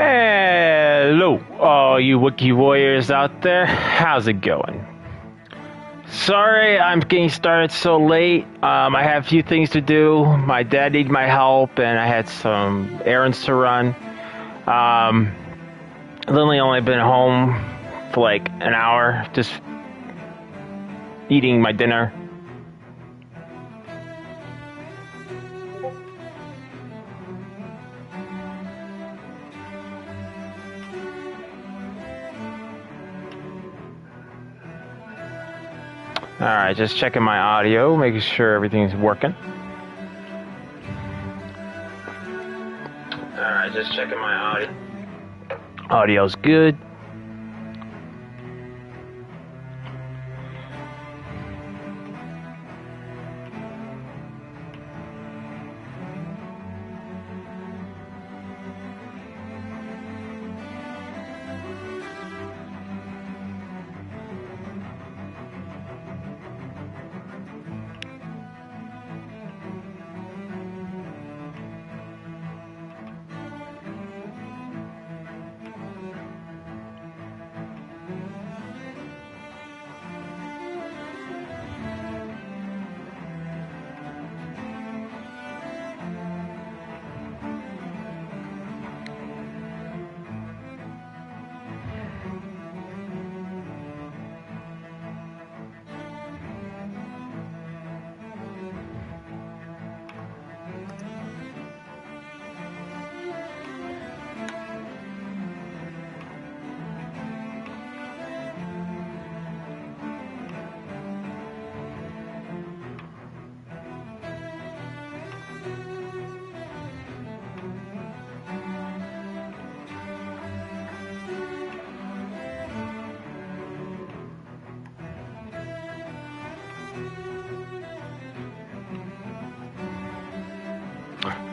Hello, all you Wookiee warriors out there. How's it going? Sorry I'm getting started so late. I have a few things to do. My dad needed my help, and I had some errands to run. Literally only been home for like an hour, just eating my dinner. Alright, just checking my audio, making sure everything's working. Alright, just checking my audio. Audio's good.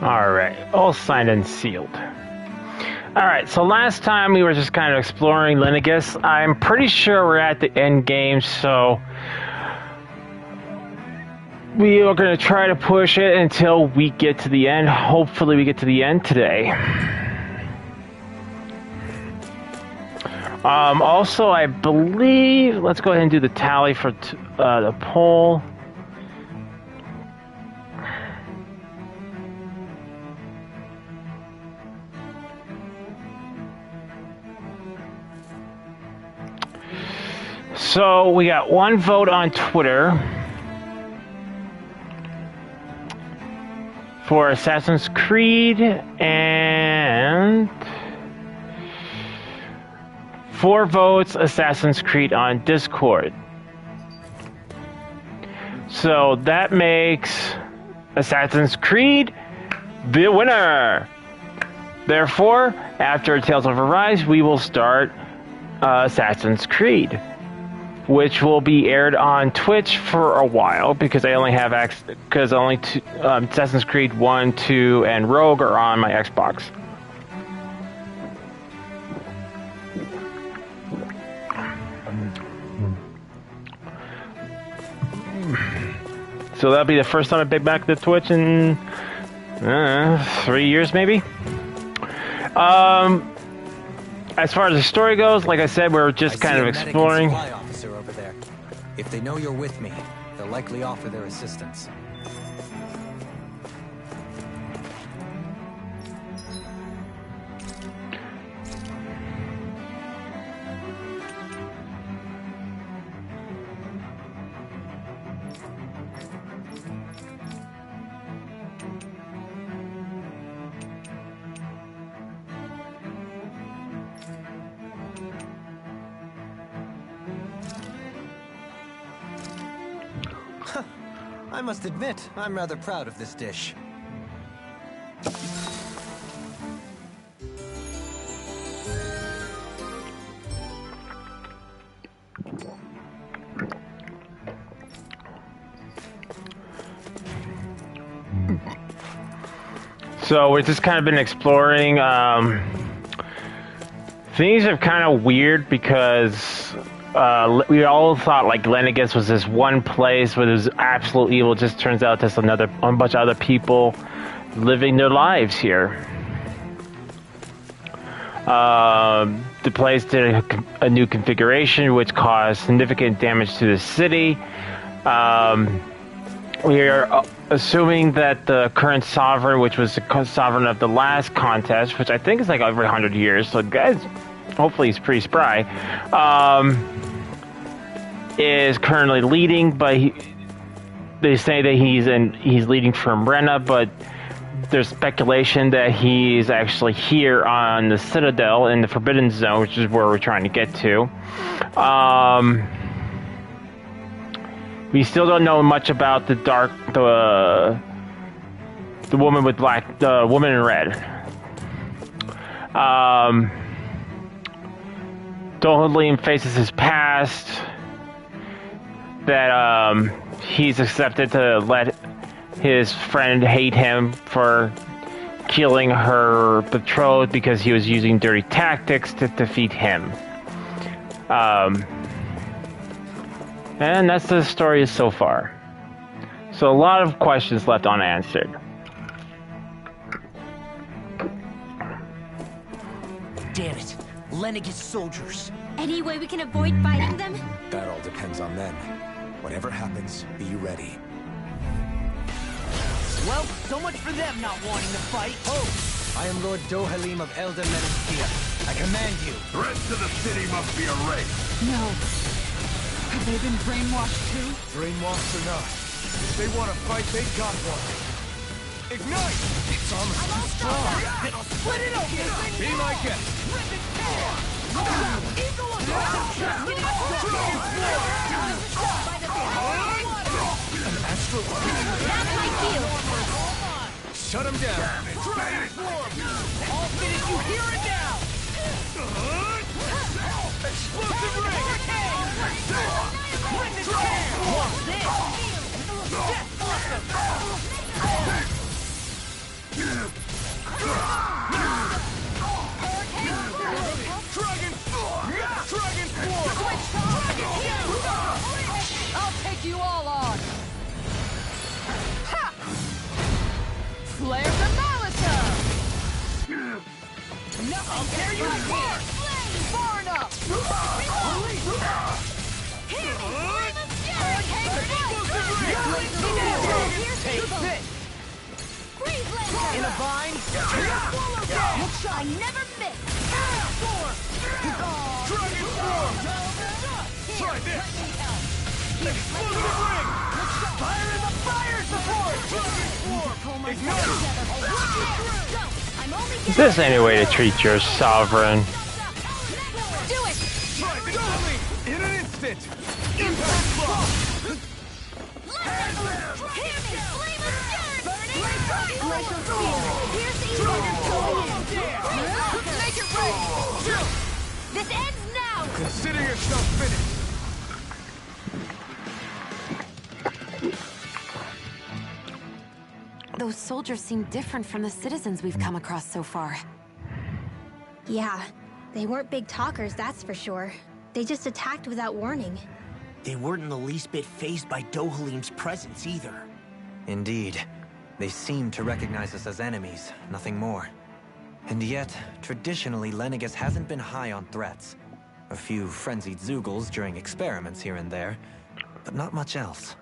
Alright, all signed and sealed. Alright, so last time we were just kind of exploring Linnagus. I'm pretty sure we're at the end game, so we are going to try to push it until we get to the end. Hopefully we get to the end today. Also, I believe, let's go ahead and do the tally for the poll. So we got one vote on Twitter for Assassin's Creed and 4 votes Assassin's Creed on Discord. So that makes Assassin's Creed the winner. Therefore, after Tales of Arise, we will start Assassin's Creed, which will be aired on Twitch for a while because I only have because only Assassin's Creed 1, 2, and Rogue are on my Xbox. So that'll be the first time I've been back to Twitch in 3 years, maybe. As far as the story goes, like I said, we're just kind of exploring. Over there. If they know you're with me, they'll likely offer their assistance. I must admit, I'm rather proud of this dish. So we've just kind of been exploring. Things are kind of weird because we all thought like Linnagus was this one place where there's absolute evil. It just turns out there's a bunch of other people living their lives here. The place did a new configuration, which caused significant damage to the city. We are assuming that the current sovereign, which was the sovereign of the last contest, which I think is like over 100 years, so guys, hopefully he's pretty spry, is currently leading, but they say that he's leading from Rena, but there's speculation that he's actually here on the Citadel in the Forbidden Zone, which is where we're trying to get to. We still don't know much about the woman with black, the woman in red. Dohalim faces his past, that he's accepted to let his friend hate him for killing her betrothed because he was using dirty tactics to defeat him. And that's the story so far. So a lot of questions left unanswered. Damn it. Lenegis soldiers. Any way we can avoid fighting them? That all depends on them. Whatever happens, be ready. Well, so much for them not wanting to fight. Oh! I am Lord Dohalim of Elden Menaskia. I command you. The rest of the city must be erased. No. Have they been brainwashed too? Brainwashed or not, if they want to fight, they got one. Ignite! It's almost too strong. It'll split it open. Be my guest. Rip it tear. Eagle of An astral. That's my cue. Shut him down. all fitted, you hear it now. Explosive ring. Rip it tear. Watch this. Death blossom. I'll take you all on! Ha! Flare the Malisa! I'll tear you apart. Far enough! Take this. In a vine. I never miss. Dragon form. Try this! Explosive ring. Fire in the fire support. Dragon form. Ignite. I'm only Is this any way to treat your sovereign? do it. Try this! In an instant! Impact block! Make it rain! This ends now! Consider yourself finished! Those soldiers seem different from the citizens we've come across so far. Yeah, they weren't big talkers, that's for sure. They just attacked without warning. They weren't in the least bit fazed by Dohalim's presence either. Indeed. They seem to recognize us as enemies, nothing more. And yet, traditionally, Lenegis hasn't been high on threats. A few frenzied Zeugles during experiments here and there, but not much else.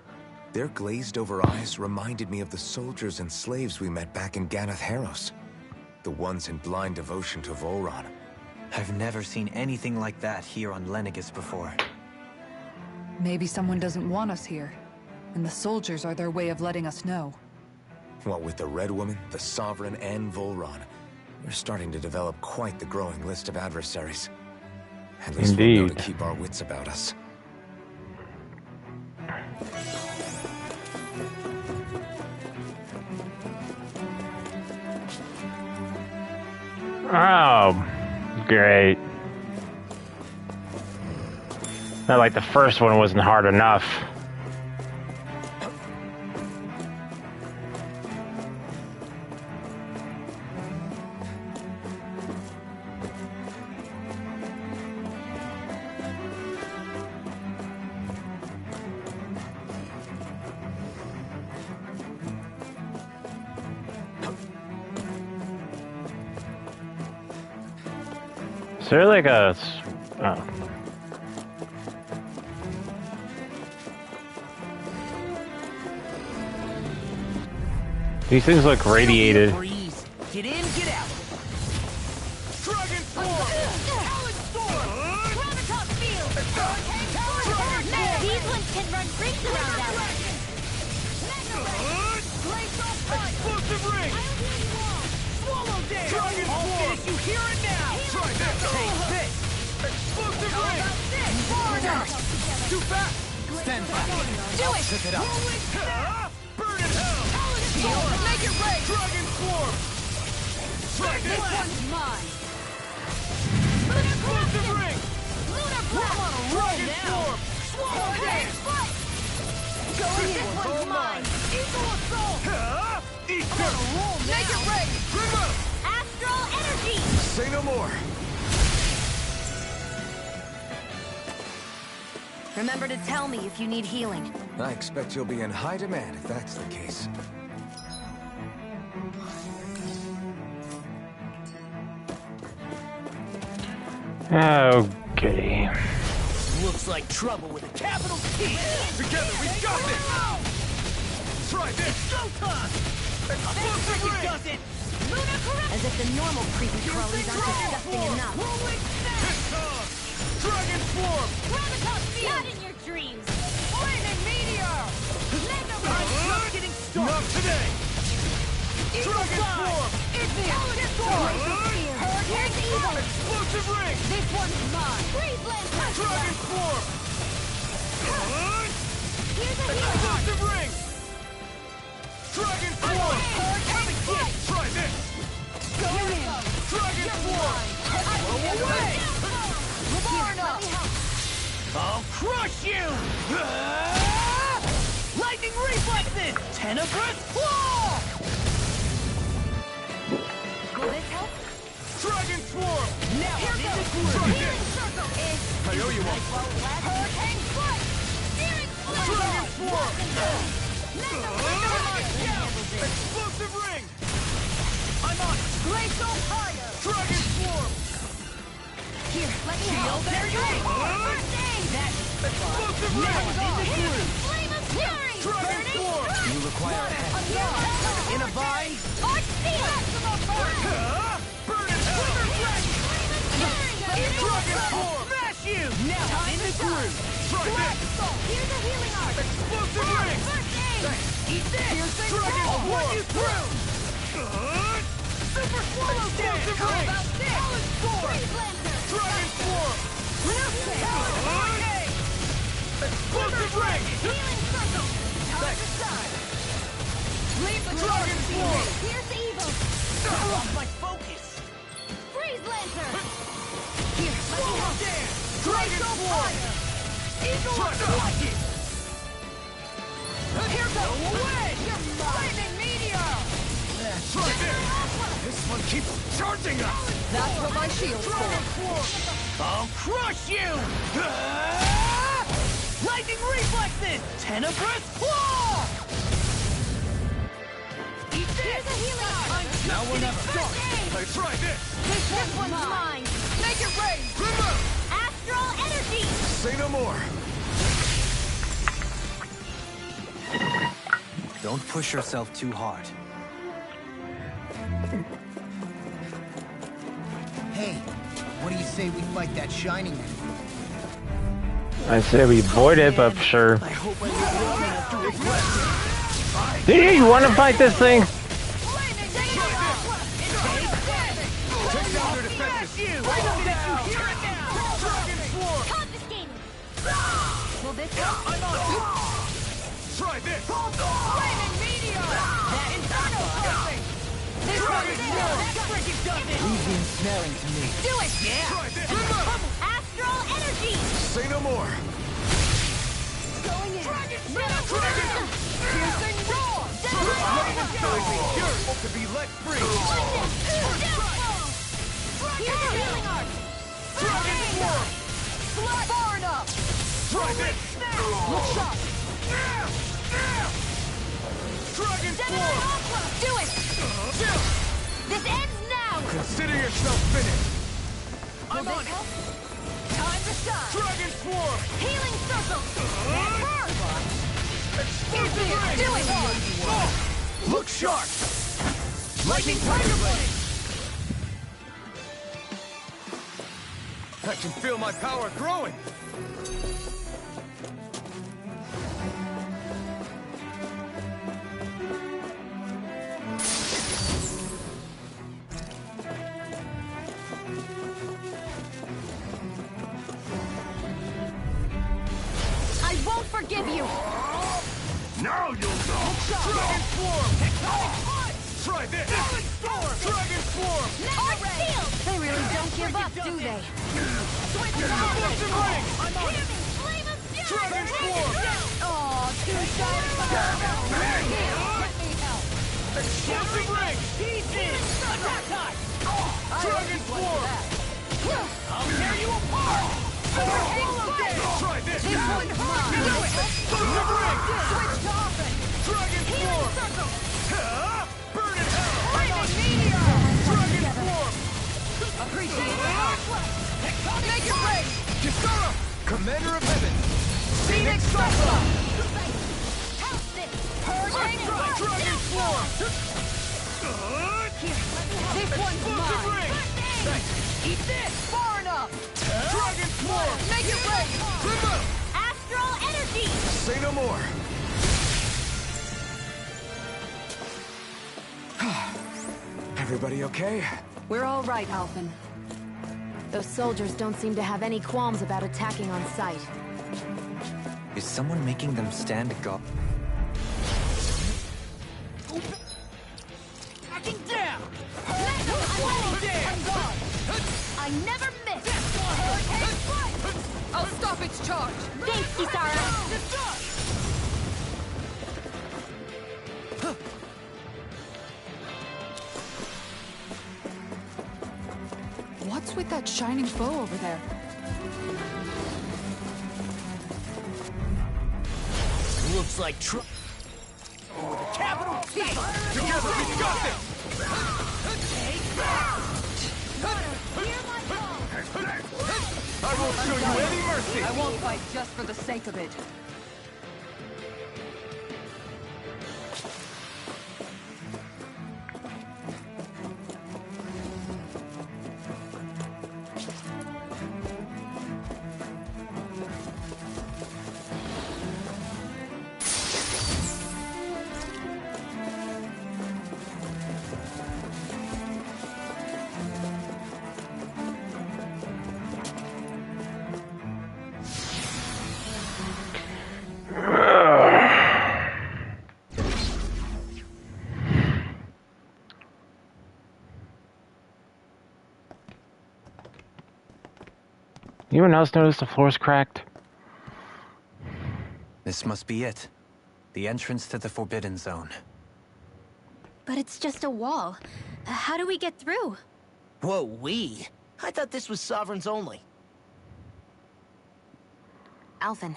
Their glazed-over eyes reminded me of the soldiers and slaves we met back in Ganath Haros. The ones in blind devotion to Volron. I've never seen anything like that here on Lenegis before. Maybe someone doesn't want us here, and the soldiers are their way of letting us know. What with the Red Woman, the Sovereign, and Volron, we're starting to develop quite the growing list of adversaries. At least we'll know to Indeed. keep our wits about us. Oh, great. Not like the first one wasn't hard enough. Is there like a... Oh. These things look radiated. Get in, get out. Dragon Form! Talon Storm! Gravitas Field! These ones can run rings around us. Explosive Ring! Swallow Dance! Dragon Form! I'll finish you here and now! Try this! Take this! Explosive Ring! Far enough! Too fast! Stand back! Do it! Pick it up! Burn in hell! Storm! Make it rain! Dragon Form! Try this! This one's mine! Explosive Ring! Lunar Blast! I'm on a roll now! Swallow Dance! Going in! This one's mine! Eagle Assault! Eat I'm on a roll now! Make it rain! Bring up! Astral Energy! Say no more. Remember to tell me if you need healing. I expect you'll be in high demand if that's the case. Okay. Looks like trouble with a capital T! Together we got this! Try this! Showtime! Explosive Ring! Does it! As if the normal creepy crawlies aren't disgusting enough. Rolling Snap! Dragon Form! Gravitas Field! Not in your dreams! Flaming Meteor! I'm just getting started! Not today! Dragon Form! It's the Here's the evil! Explosive Ring! This one's mine! Freeze Lantern! Dragon Form! Here's a healer! Explosive Ring! Dragon Form! Try this! Go in! Dragon Form! Away! I'll crush you! Lightning Reflexes! Tenebrous Claw! Will this help? Dragon Swarm! Now I'm in the groove! Healing Circle! I owe you one! Hurricane Foot! Spirit Dragon Swarm! Flash! Explosive Ring! I'm on! Glacial Fire! Dragon Swarm! Here, let me help! There you go! First aid! Explosive Ring! Flame of Fury! Dragon Swarm! You require a head. In a vine! Arch Seal! Burn in hell! Dragon Swarm! Smash you! Now I'm in the groove! Try this! Here's a healing arc! Explosive Ring! First aid! Eat this! Dragon Swarm! I'll run you through! Super Swallow Dance! How about this? Freeze Lantern! Dragon Swarm! Explosive Ring! Healing Circle! Toss aside! Leave the Dragon Swarm! Here's the evil! I lost my focus! Freeze Lantern! Here, Swallow Dance! Dragon Swarm! Eagle Assault! Here goes away! Lightning Meteor! Try this! This one keeps charging us! That's what my shield's for. I'll crush you! Lightning Reflexes! Tenebrous Claw! Eat this! Here's a healing arc! Now we're never done! Try this! This one's mine! Make it rain! Remember! Astral Energy! Say no more. Don't push yourself too hard. Hey, what do you say we fight that shining one? I say we board it, but sure. I hope I live long enough to regret it. Do you want to fight this thing? Take down their defenses! I know that you hear it now! Dragon Swarm! Confiscated! Will this help? I'm on! Try this! Flaming Meteor! That Inferno Crossing! This Dragon Swarm! That freaking does it! Who's ensnaring to me? Do it! Yeah! Try this! Astral Energy! Say no more. Going in! Dragon Dragon! Piercing Roar! Yours to be let free. Here's a healing arc! Dragon Swarm! Far enough. Try this! Look sharp. Dragon Swarm! Do it! This ends now! Consider yourself finished. I'm on it! Time to shine! Dragon Swarm! Healing circle! Explosive ring! Do it! Look sharp! Lightning Tiger Blade! I can feel my power growing! I won't forgive you! Now you'll know! Dragon Swarm! Tectonic punch! Try this! Dragon Swarm! Arc shield! They really don't give up, do they? Switch off! Explosive ring! I'm on it! Flame of fury! Dragon Swarm! Aw, too shy to come out! Let me help! Explosive ring! Easy! Attack time! Dragon Swarm! I'll tear you apart! Try this! This one's mine! Do it! Explosive ring! Switch to offense! Dragon Healing Swarm! circle! Burn in hell! Flaming meteor! Dragon Swarm! Appreciate your help! Make it break! Kisara! Commander of Heaven! Phoenix Cyclone! Help this! Hurricane Dragon Swarm! Here, this one's Explosive mine! ring! Thanks! Eat this! Far enough! Dragon Swarm! Make it break! Timber! Astral energy! Say no more! Everybody okay? We're all right, Alphen. Those soldiers don't seem to have any qualms about attacking on sight. Is someone making them stand guard? Backing down! I'm gone! I never miss! Hurricane strike! I'll stop its charge! Thanks, Kisara! What's with that shining foe over there? Looks like with a capital T! Together we got this! I won't show you any mercy! I won't fight just for the sake of it. Anyone else notice the floor's cracked? This must be it. The entrance to the Forbidden Zone. But it's just a wall. How do we get through? Whoa, we? I thought this was Sovereigns only. Alphen.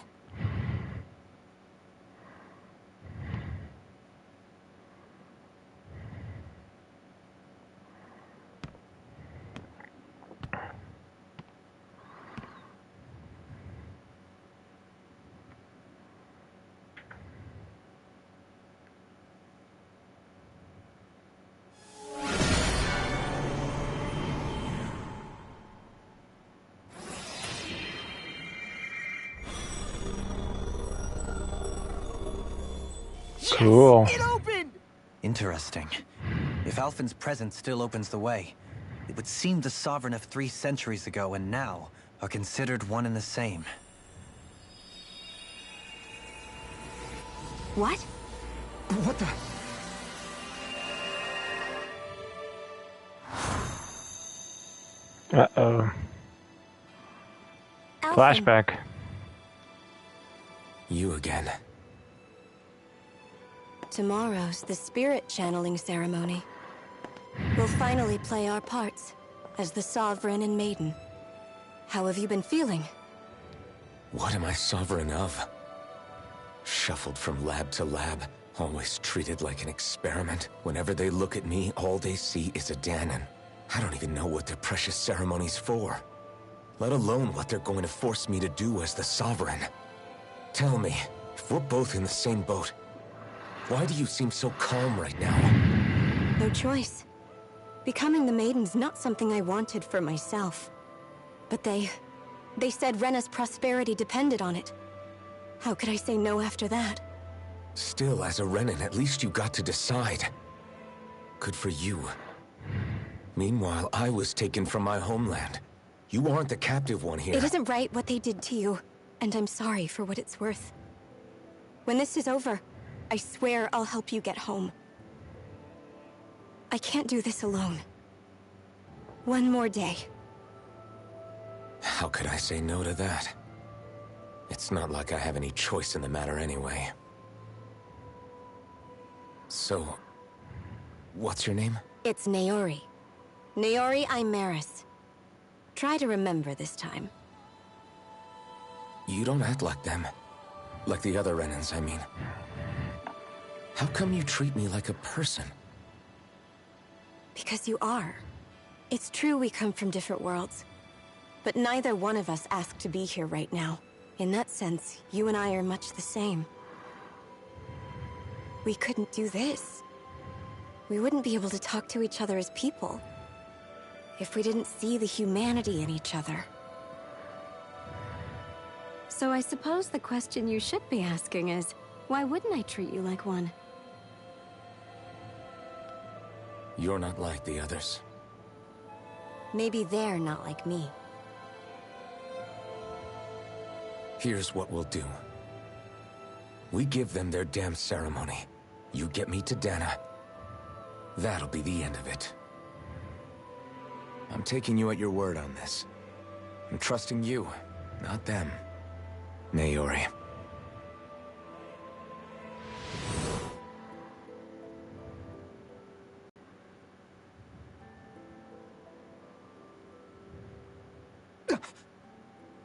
Cool. It opened! Interesting. If Alphen's presence still opens the way, it would seem the Sovereign of 3 centuries ago and now are considered one and the same. What? What the? Uh-oh. Alphen, Flashback. You again. Tomorrow's the spirit channeling ceremony. We'll finally play our parts as the Sovereign and Maiden. How have you been feeling? What am I sovereign of? Shuffled from lab to lab, always treated like an experiment. Whenever they look at me, all they see is a Danon. I don't even know what their precious ceremony's for. let alone what they're going to force me to do as the Sovereign. Tell me, if we're both in the same boat, why do you seem so calm right now? No choice. Becoming the Maiden's not something I wanted for myself. But they said Rena's prosperity depended on it. How could I say no after that? Still, as a Renan, at least you got to decide. Good for you. Meanwhile, I was taken from my homeland. You aren't the captive one here. It isn't right what they did to you, and I'm sorry for what it's worth. When this is over, I swear I'll help you get home. I can't do this alone. One more day. How could I say no to that? It's not like I have any choice in the matter anyway. So, what's your name? It's Naori. Naori Imaris. Try to remember this time. You don't act like them. Like the other Renans, I mean. How come you treat me like a person? Because you are. It's true we come from different worlds. But neither one of us asked to be here right now. In that sense, you and I are much the same. We couldn't do this. We wouldn't be able to talk to each other as people if we didn't see the humanity in each other. So I suppose the question you should be asking is, why wouldn't I treat you like one? You're not like the others. Maybe they're not like me. Here's what we'll do. We give them their damn ceremony. You get me to Dana. That'll be the end of it. I'm taking you at your word on this. I'm trusting you, not them. Naori.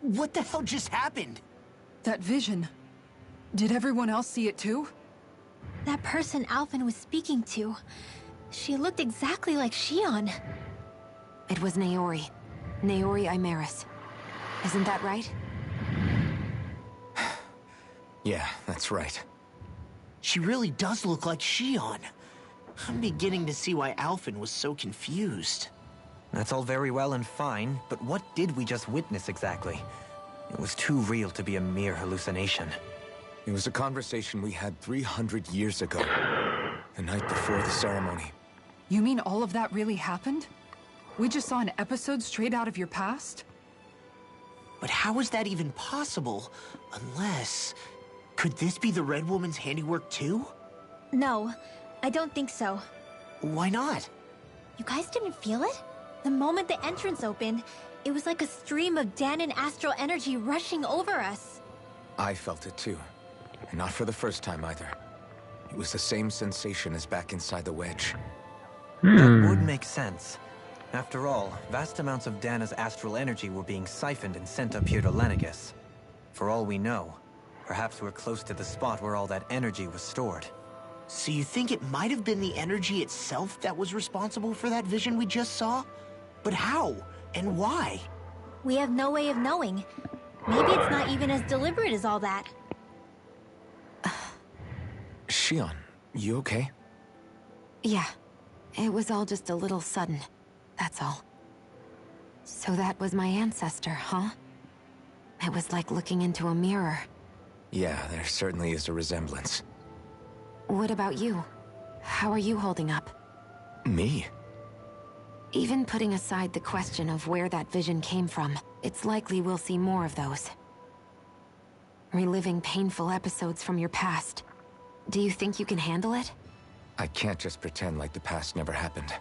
What the hell just happened? That vision. Did everyone else see it too? That person Alphen was speaking to, she looked exactly like Shion. It was Naori. Naori Imaris. Isn't that right? Yeah, that's right. She really does look like Shion. I'm beginning to see why Alphen was so confused. That's all very well and fine, but what did we just witness exactly? It was too real to be a mere hallucination. It was a conversation we had 300 years ago. The night before the ceremony. You mean all of that really happened? We just saw an episode straight out of your past? But how is that even possible? Unless... Could this be the Red Woman's handiwork too? No, I don't think so. Why not? You guys didn't feel it? The moment the entrance opened, it was like a stream of Danon astral energy rushing over us. I felt it too. And not for the first time either. It was the same sensation as back inside the wedge. That would make sense. After all, vast amounts of Dana's astral energy were being siphoned and sent up here to Lenegus. For all we know, perhaps we're close to the spot where all that energy was stored. So you think it might have been the energy itself that was responsible for that vision we just saw? But how? And why? We have no way of knowing. Maybe it's not even as deliberate as all that. Shion, you okay? Yeah. It was all just a little sudden. That's all. So that was my ancestor, huh? It was like looking into a mirror. Yeah, there certainly is a resemblance. What about you? How are you holding up? Me? Even putting aside the question of where that vision came from, it's likely we'll see more of those. Reliving painful episodes from your past. Do you think you can handle it? I can't just pretend like the past never happened.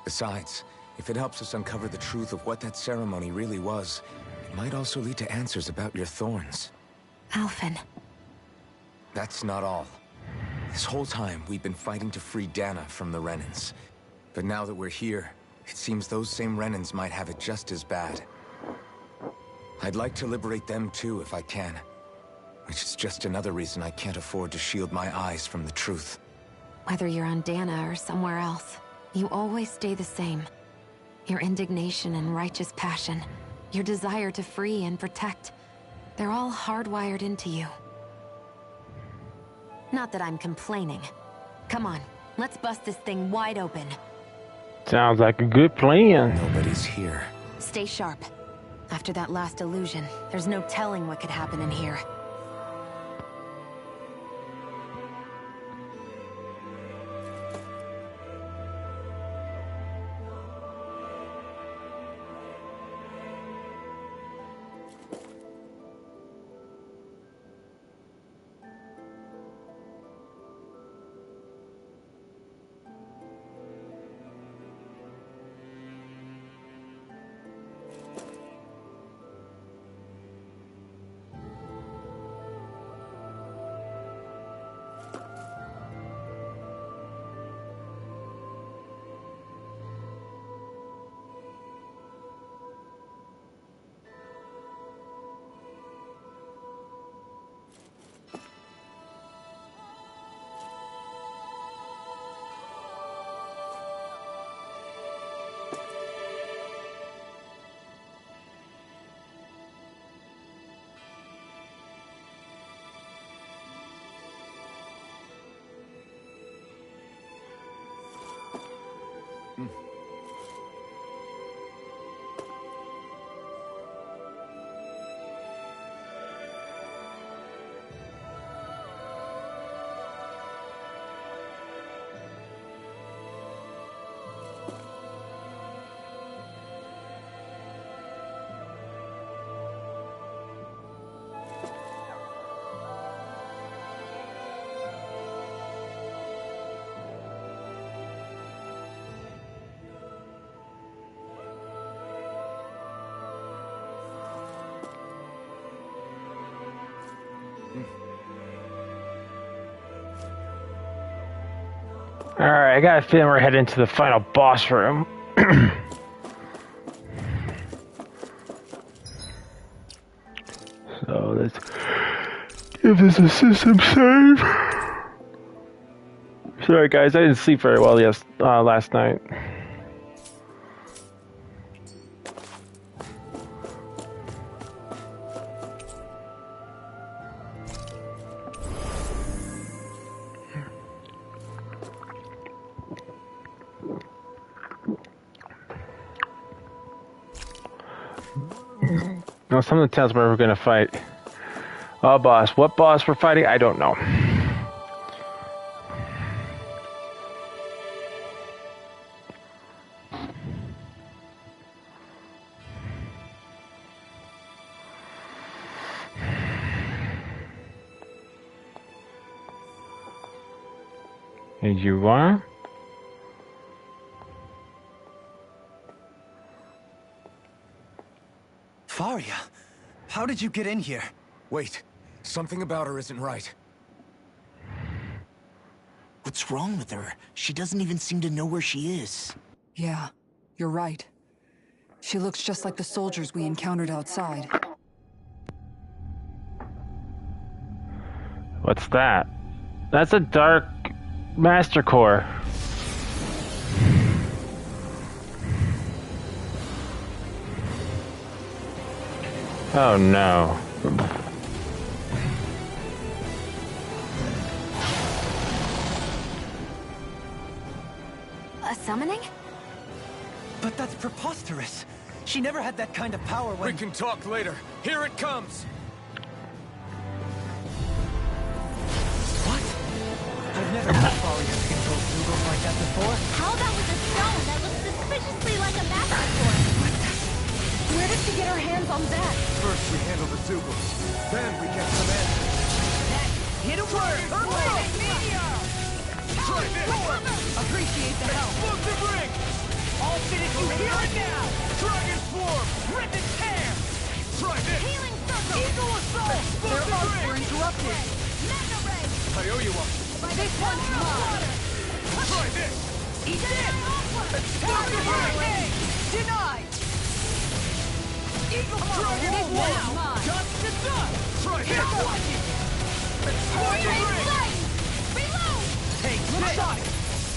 Besides, if it helps us uncover the truth of what that ceremony really was, it might also lead to answers about your thorns. Alphen. That's not all. This whole time, we've been fighting to free Dana from the Renans. But now that we're here, it seems those same Renans might have it just as bad. I'd like to liberate them too, if I can. Which is just another reason I can't afford to shield my eyes from the truth. Whether you're on Dana or somewhere else, you always stay the same. Your indignation and righteous passion, Your desire to free and protect, they're all hardwired into you. Not that I'm complaining. Come on, let's bust this thing wide open. Sounds like a good plan. Nobody's here. Stay sharp. After that last illusion, there's no telling what could happen in here. Alright, I got a feeling we're heading to the final boss room. So let's give this a system save. Sorry guys, I didn't sleep very well last night. Now, something tells me we're gonna fight a boss. What boss we're fighting, I don't know. And you are? Faria, how did you get in here? Wait, something about her isn't right. What's wrong with her? She doesn't even seem to know where she is. Yeah, you're right. She looks just like the soldiers we encountered outside. What's that? That's a dark master core. Oh no. A summoning? But that's preposterous. She never had that kind of power when... We can talk later. Here it comes! What? I've never had Faria to control Zugos like that before. How about with a stone that looks suspiciously like a master core? Where did she get her hands on that? First we handle the Zugos, then we get some answers. Hit a word! Try this! Appreciate the help. Explosive ring! I'll finish you here and now! Dragon swarm! Rip and tear! Try this! Healing circle! Eagle assault! Explosive ring! interrupted. Mega ray! I owe you one. This one's mine. Try this! Eat this. Explosive ring! Denied. Eagle Dragon This swarm! one's mine. Dust to dust! Try this! Explosive ring! Reload. Take this!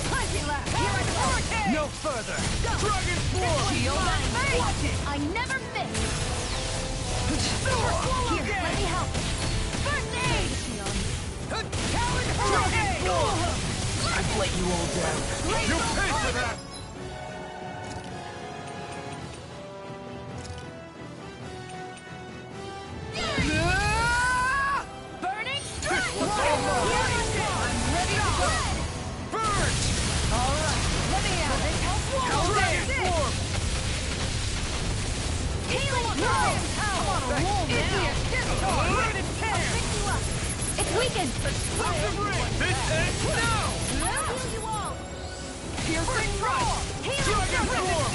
Punch it left. Here I come! No further! Dragon swarm! Shield and face. I never miss. Here, let me help. First aid! Talon Hurricane! I've let you all down. You pay for that! Burning strike! I'm ready to go! Burn! Alright, let me out. Dragon form! Healing throw! I'm on a roll now! Rip and tear! It's weakened! Explosive ring! This ends now! I'll heal you all! Piercing roar! Dragon form!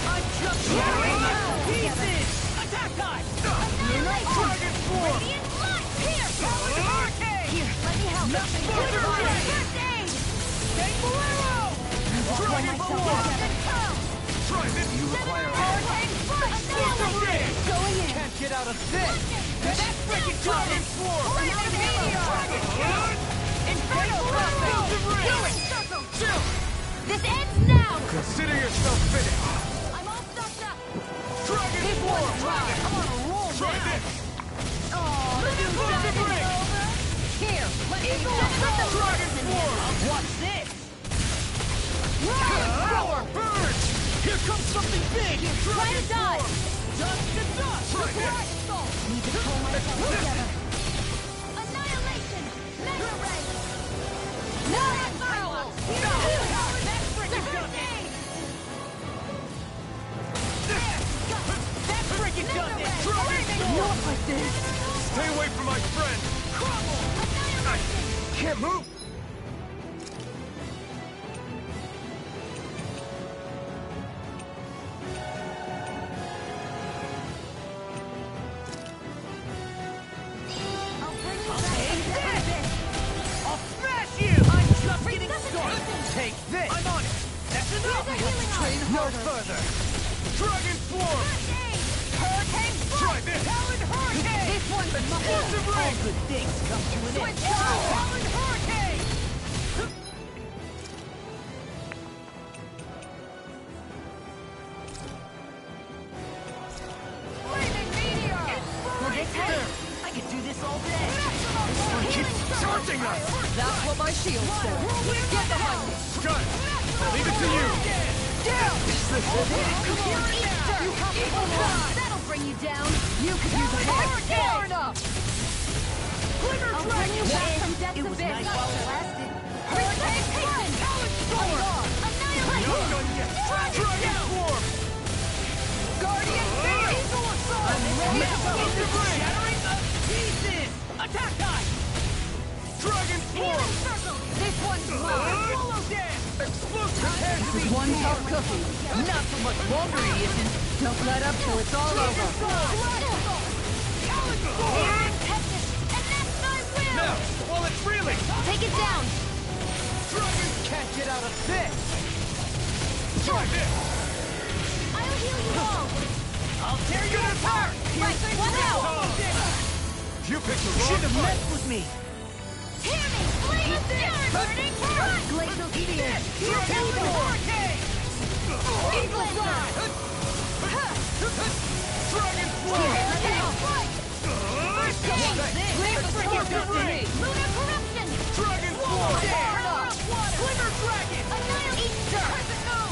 I'm just shattering you to pieces! Attack time! Dragon form! Radiant light! Here! Hurricane! Here, let me help! Explosive ring! First aid! Bolero! Dragon form! Try this! You require Explosive ring! Going in! Can't get out of this! That's freaking Dragon form! Dragon form! Inferno blast! Explosive ring! Do it! Circle! Chill! This ends now! Consider yourself finished! I'm all stocked up! Dragon form! I'm on a roll Try now! this! Explosive ring! Here, let me Dragon form! What's this? Burn! Here comes something big! Try to dodge! Dust to dust! Try this! Need to pull myself together. Annihilation! Mega ray! No power! That's freaking done it! That's freaking done it! Dragon form! Not like this! Stay away from my friend! Crumble! Can't move! I'll smash you! I'm just getting started! Take this! I'm on it! That's enough! Train No harder! further! Dragon form! Hurricane Try this! Talon Hurricane! This one's Explosive ring! All good things come to an end. Talon Hurricane! Flaming meteor! There! I could do this all day! Keeps charging us! That's what my shield said. Get behind me! Gun! Leave it to you! Down! That'll bring you down! You could use a hand! Far enough! Glimmer I'll bring you back from death's It was abyss! nice while it lasted. Hurricane Quill! Talon Storm! Annihilate! Not done yet! Dragon form! Guardian Beam! Eagle assault! Explosive ring! Shattering of pieces! Attack time! Dragon form! Healing circle! This one's mine! Swallow dance! Explosive head! This is one tough cookie. Not for much longer, he isn't. Don't let up till it's all over. Talon form! Here is Texas, and that's my will! Now, while it's reeling! Take it down! Dragon Can't get out of this! Try this! I'll heal you all! I'll tear you apart! Right, one out! You picked the Should wrong have fight! messed with me! Hear me! Flame Stern! Burning Front! Glacial Spear! Talon Hurricane! Eagle Fly! Dragon form! First aid! Explosive ring! Lunar Corruption! Dragon form! Glimmer Dragon! Annihilate Easter!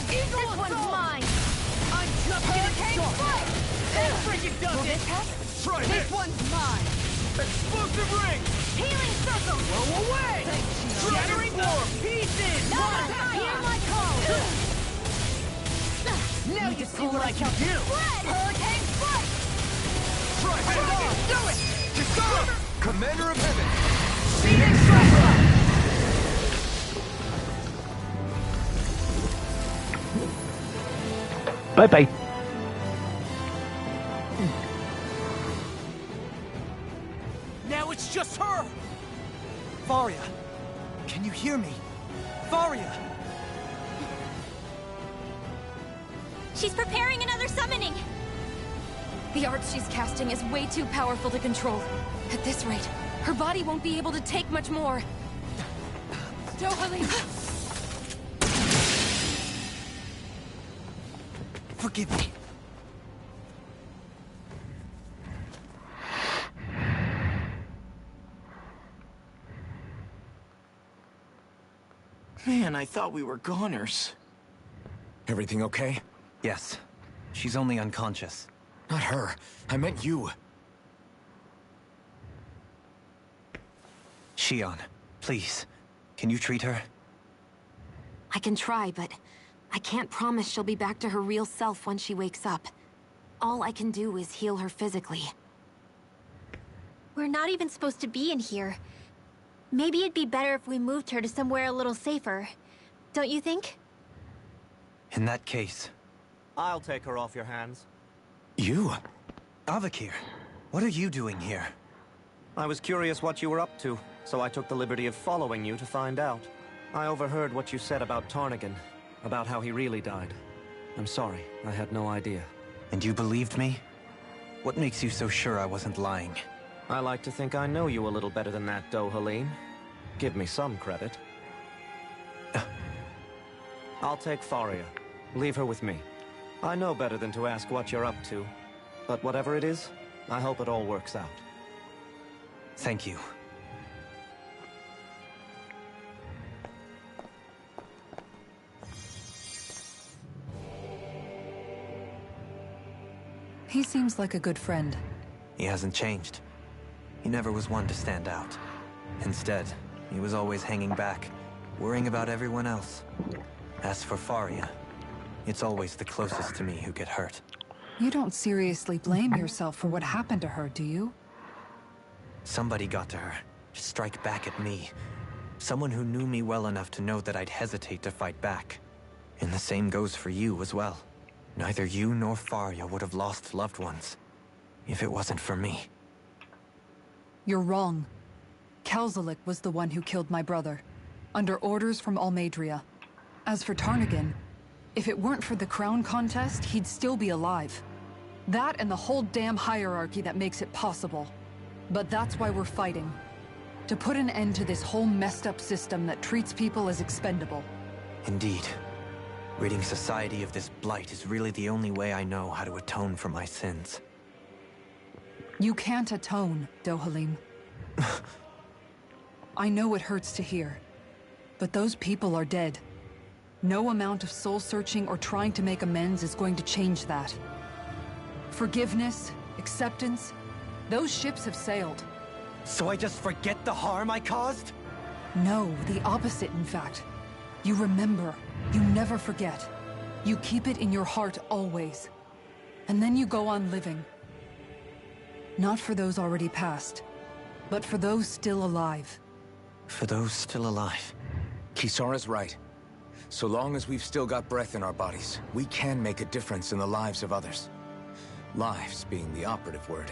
This one's mine! I'm just getting started! That freaking does it! Try this! one's mine! Explosive ring! Healing Circle! Blow away! Shattering form! Pieces! Hear my call! Now you see what I can do! Hurricane Strike! Try this! Do it! Kisara! Commander of Heaven! Phoenix Cyclone! Bye-bye. Now it's just her! Varia, can you hear me? Varia! She's preparing another summoning! The art she's casting is way too powerful to control. At this rate, her body won't be able to take much more. Dohalim! Forgive me. Man, I thought we were goners. Everything okay? Yes. She's only unconscious. Not her. I meant you. Shion, please. Can you treat her? I can try, but I can't promise she'll be back to her real self when she wakes up. All I can do is heal her physically. We're not even supposed to be in here. Maybe it'd be better if we moved her to somewhere a little safer. Don't you think? In that case... I'll take her off your hands. You? Avakir, what are you doing here? I was curious what you were up to, so I took the liberty of following you to find out. I overheard what you said about Tarnigan, about how he really died. I'm sorry, I had no idea. And you believed me? What makes you so sure I wasn't lying? I like to think I know you a little better than that, Dohalim. Give me some credit. I'll take Faria. Leave her with me. I know better than to ask what you're up to. But whatever it is, I hope it all works out. Thank you. He seems like a good friend. He hasn't changed. He never was one to stand out. Instead, he was always hanging back, worrying about everyone else. As for Faria, it's always the closest to me who get hurt. You don't seriously blame yourself for what happened to her, do you? Somebody got to her, to strike back at me. Someone who knew me well enough to know that I'd hesitate to fight back. And the same goes for you as well. Neither you nor Faria would have lost loved ones, if it wasn't for me. You're wrong. Kelzelik was the one who killed my brother, under orders from Almadria. As for Tarnigan, if it weren't for the crown contest, he'd still be alive. That and the whole damn hierarchy that makes it possible. But that's why we're fighting. To put an end to this whole messed up system that treats people as expendable. Indeed. Ridding society of this blight is really the only way I know how to atone for my sins. You can't atone, Dohalim. I know it hurts to hear, but those people are dead. No amount of soul-searching or trying to make amends is going to change that. Forgiveness, acceptance, those ships have sailed. So I just forget the harm I caused? No, the opposite, in fact. You remember. You never forget. You keep it in your heart always. And then you go on living. Not for those already past, but for those still alive. For those still alive. Kisara's right. So long as we've still got breath in our bodies, we can make a difference in the lives of others. Lives being the operative word.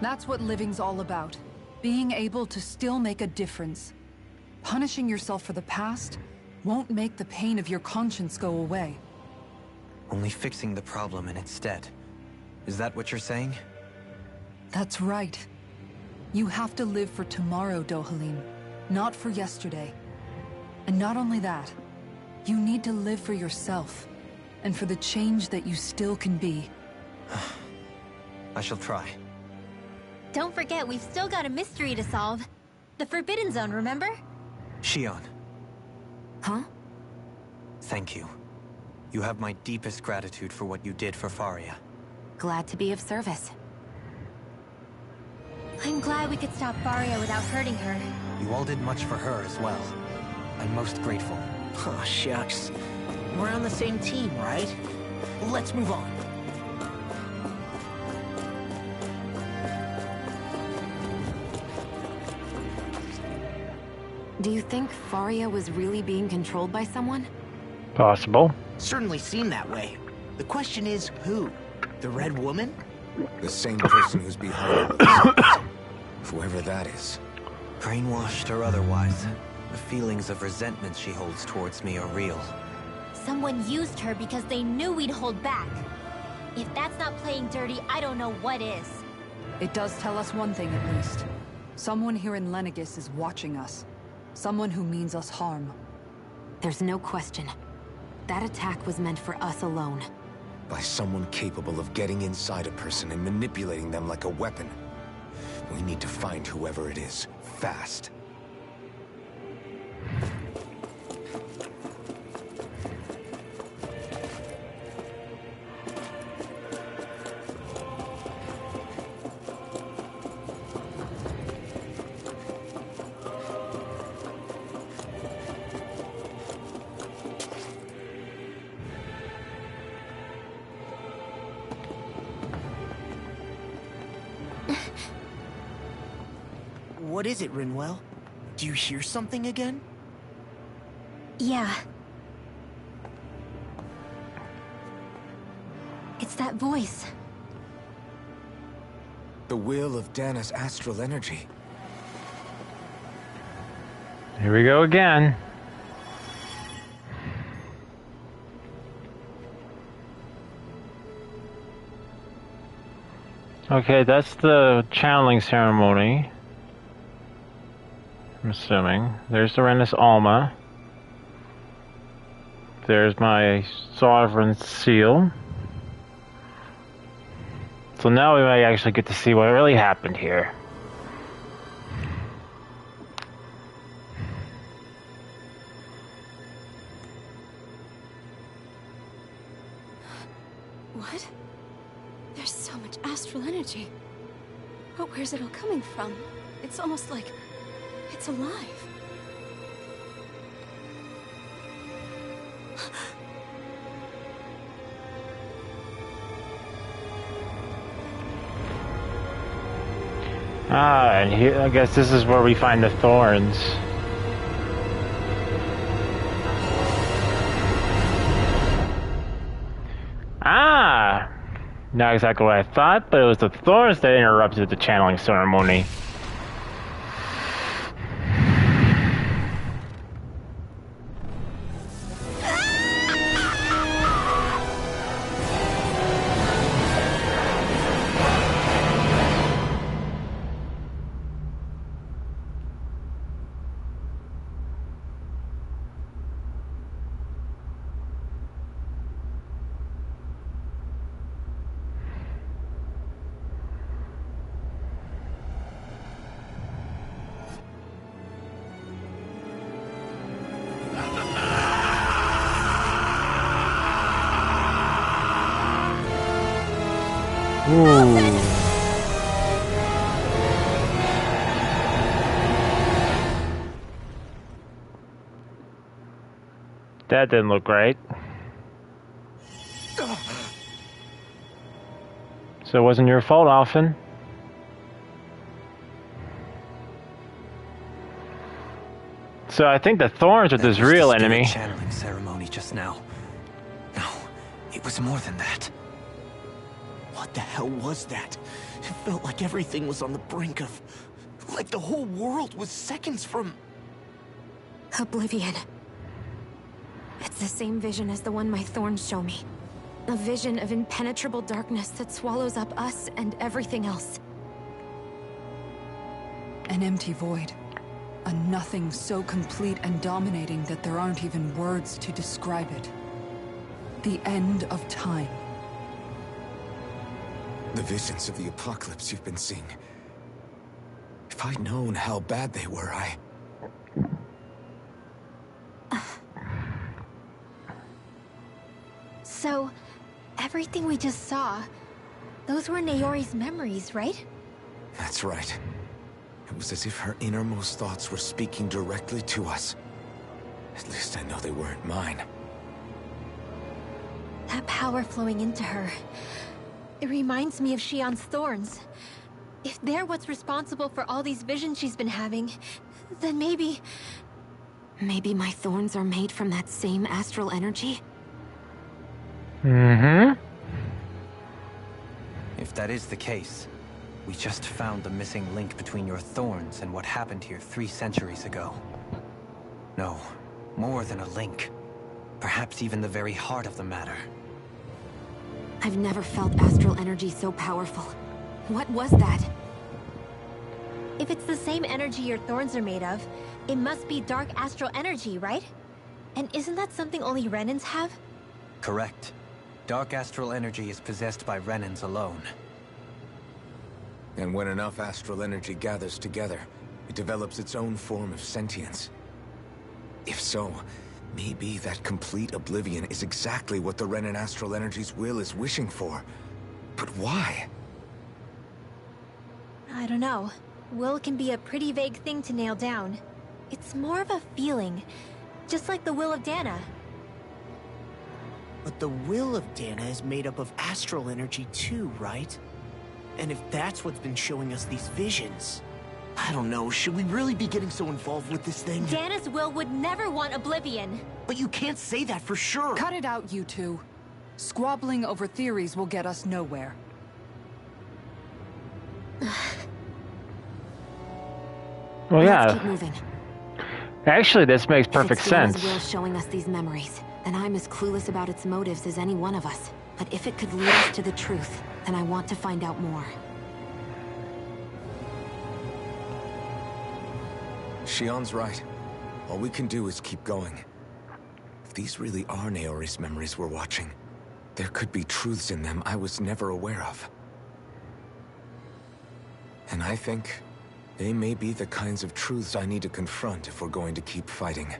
That's what living's all about. Being able to still make a difference. Punishing yourself for the past won't make the pain of your conscience go away. Only fixing the problem in its stead. Is that what you're saying? That's right. You have to live for tomorrow, Dohalim, not for yesterday. And not only that, you need to live for yourself, and for the change that you still can be. I shall try. Don't forget, we've still got a mystery to solve. The Forbidden Zone, remember? Shion. Huh? Thank you. You have my deepest gratitude for what you did for Faria. Glad to be of service. I'm glad we could stop Faria without hurting her. You all did much for her as well. I'm most grateful. Oh, shucks. We're on the same team, right? Let's move on. Do you think Faria was really being controlled by someone? Possible. Certainly seemed that way. The question is, who? The Red Woman? The same person who's behind all this. Whoever that is. Brainwashed or otherwise, the feelings of resentment she holds towards me are real. Someone used her because they knew we'd hold back. If that's not playing dirty, I don't know what is. It does tell us one thing at least. Someone here in Lenegis is watching us. Someone who means us harm. There's no question. That attack was meant for us alone. By someone capable of getting inside a person and manipulating them like a weapon. We need to find whoever it is, fast. What is it, Rinwell? Do you hear something again? Yeah. It's that voice. The will of Dana's astral energy. Here we go again. Okay, that's the channeling ceremony. I'm assuming. There's the Renus Alma. There's my Sovereign Seal. So now we might actually get to see what really happened here. What? There's so much astral energy. But where's it all coming from? It's almost like it's alive. Ah, and here, I guess this is where we find the thorns. Ah! Not exactly what I thought, but it was the thorns that interrupted the channeling ceremony. Ooh. That didn't look right. So it wasn't your fault, Alphen. So I think the thorns are this real enemy. Channeling ceremony just now. No, it was more than that. What the hell was that? It felt like everything was on the brink of... like the whole world was seconds from... Oblivion. It's the same vision as the one my thorns show me. A vision of impenetrable darkness that swallows up us and everything else. An empty void. A nothing so complete and dominating that there aren't even words to describe it. The end of time. The visions of the apocalypse you've been seeing. If I'd known how bad they were, So, everything we just saw, those were Naori's memories, right? That's right. It was as if her innermost thoughts were speaking directly to us. At least I know they weren't mine. That power flowing into her. It reminds me of Shion's thorns. If they're what's responsible for all these visions she's been having, then maybe... Maybe my thorns are made from that same astral energy? Mm-hmm. If that is the case, we just found the missing link between your thorns and what happened here 3 centuries ago. No, more than a link. Perhaps even the very heart of the matter. I've never felt astral energy so powerful. What was that? If it's the same energy your thorns are made of, it must be dark astral energy, right? And isn't that something only Renans have? Correct. Dark astral energy is possessed by Renans alone. And when enough astral energy gathers together, it develops its own form of sentience. If so, maybe that complete oblivion is exactly what the Renan astral energy's will is wishing for. But why? I don't know. Will can be a pretty vague thing to nail down. It's more of a feeling, just like the will of Dana. But the will of Dana is made up of astral energy too, right? And if that's what's been showing us these visions, I don't know, should we really be getting so involved with this thing? Dana's will would never want Oblivion. But you can't say that for sure. Cut it out, you two. Squabbling over theories will get us nowhere. Well, Let's keep yeah. moving. Actually, this makes perfect If it's Dana's sense. will showing us these memories, then I'm as clueless about its motives as any one of us. But if it could lead us to the truth, then I want to find out more. Shion's right. All we can do is keep going. If these really are Naori's memories we're watching, there could be truths in them I was never aware of. And I think they may be the kinds of truths I need to confront if we're going to keep fighting.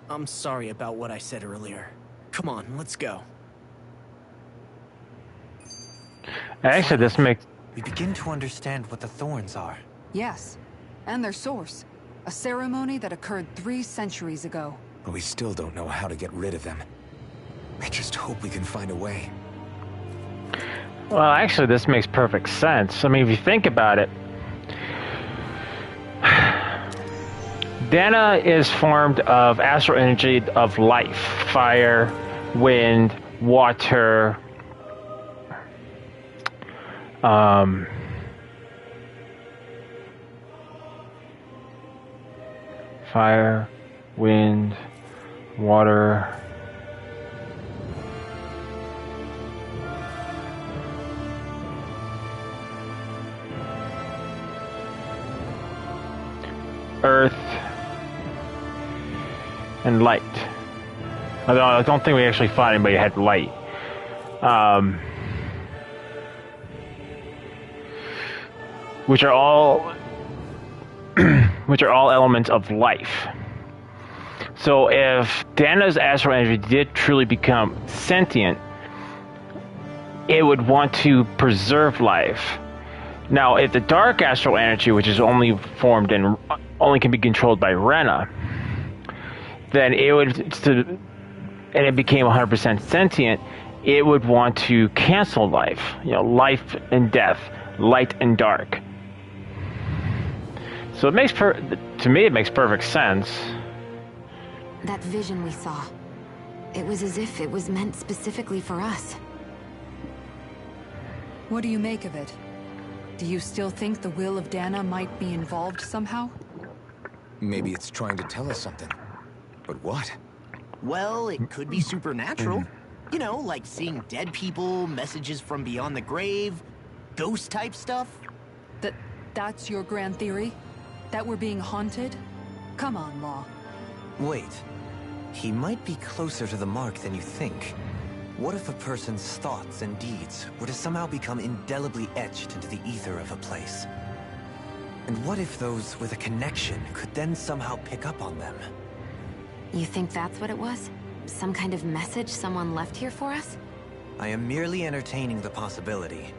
I'm sorry about what I said earlier. Come on, let's go. Actually, this makes... We begin to understand what the thorns are. Yes, and their source. A ceremony that occurred 3 centuries ago. But we still don't know how to get rid of them. I just hope we can find a way. Well, actually, this makes perfect sense. I mean, if you think about it, Dana is formed of astral energy of life. Fire, wind, water, fire, wind, water. Earth and light. I don't think we actually found anybody who had light. Which are all elements of life. So if Dana's astral energy did truly become sentient, it would want to preserve life. Now, if the dark astral energy, which is only formed and only can be controlled by Rena, then it would, and it became 100% sentient, it would want to cancel life. You know, life and death, light and dark. So it makes to me it makes perfect sense. That vision we saw, it was as if it was meant specifically for us. What do you make of it? Do you still think the will of Dana might be involved somehow? Maybe it's trying to tell us something. But what? Well, it could be supernatural. You know, like seeing dead people, messages from beyond the grave, ghost-type stuff. That's your grand theory? That we're being haunted? Come on, Law. Wait. He might be closer to the mark than you think. What if a person's thoughts and deeds were to somehow become indelibly etched into the ether of a place? And what if those with a connection could then somehow pick up on them? You think that's what it was? Some kind of message someone left here for us? I am merely entertaining the possibility.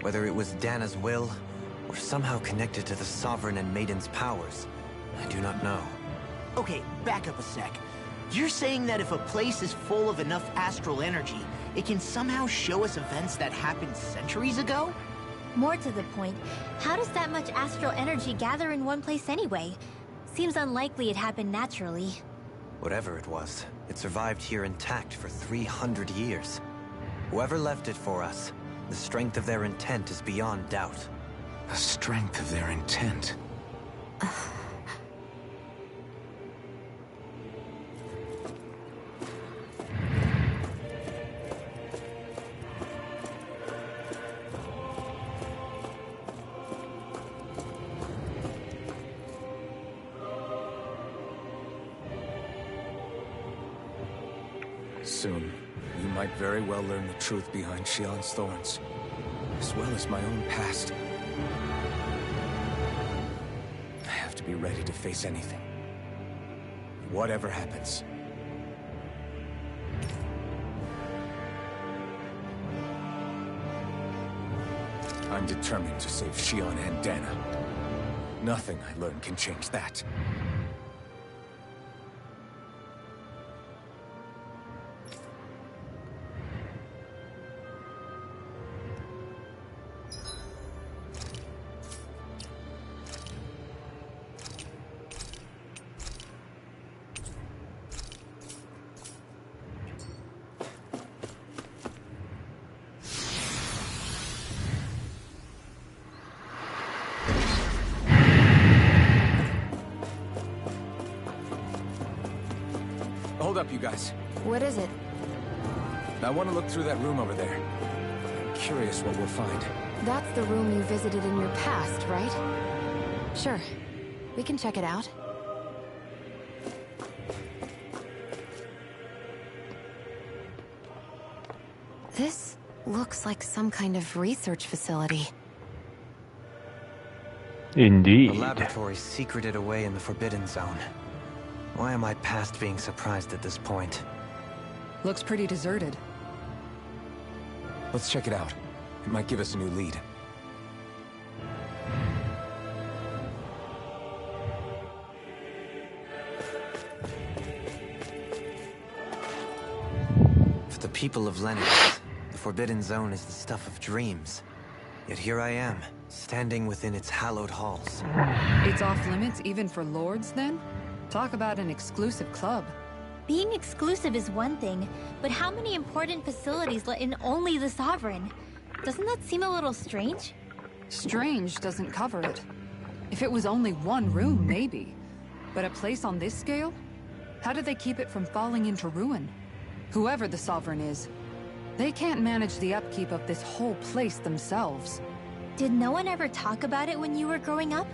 Whether it was Dana's will, or somehow connected to the Sovereign and Maiden's powers, I do not know. Okay, back up a sec. You're saying that if a place is full of enough astral energy, it can somehow show us events that happened centuries ago? More to the point, how does that much astral energy gather in one place anyway? Seems unlikely it happened naturally. Whatever it was, it survived here intact for 300 years. Whoever left it for us, the strength of their intent is beyond doubt. The strength of their intent. Soon, we might very well learn the truth behind Shion's thorns, as well as my own past. I have to be ready to face anything. Whatever happens. I'm determined to save Shion and Dana. Nothing I learn can change that. Hold up, you guys. What is it? I want to look through that room over there. I'm curious what we'll find. That's the room you visited in your past, right? Sure. We can check it out. This looks like some kind of research facility. Indeed. A laboratory secreted away in the Forbidden Zone. Why am I past being surprised at this point? Looks pretty deserted. Let's check it out. It might give us a new lead. For the people of Lennox, the Forbidden Zone is the stuff of dreams. Yet here I am, standing within its hallowed halls. It's off limits even for lords, then? Talk about an exclusive club. Being exclusive is one thing, but how many important facilities let in only the Sovereign? Doesn't that seem a little strange? Strange doesn't cover it. If it was only one room, maybe. But a place on this scale? How do they keep it from falling into ruin? Whoever the Sovereign is, they can't manage the upkeep of this whole place themselves. Did no one ever talk about it when you were growing up?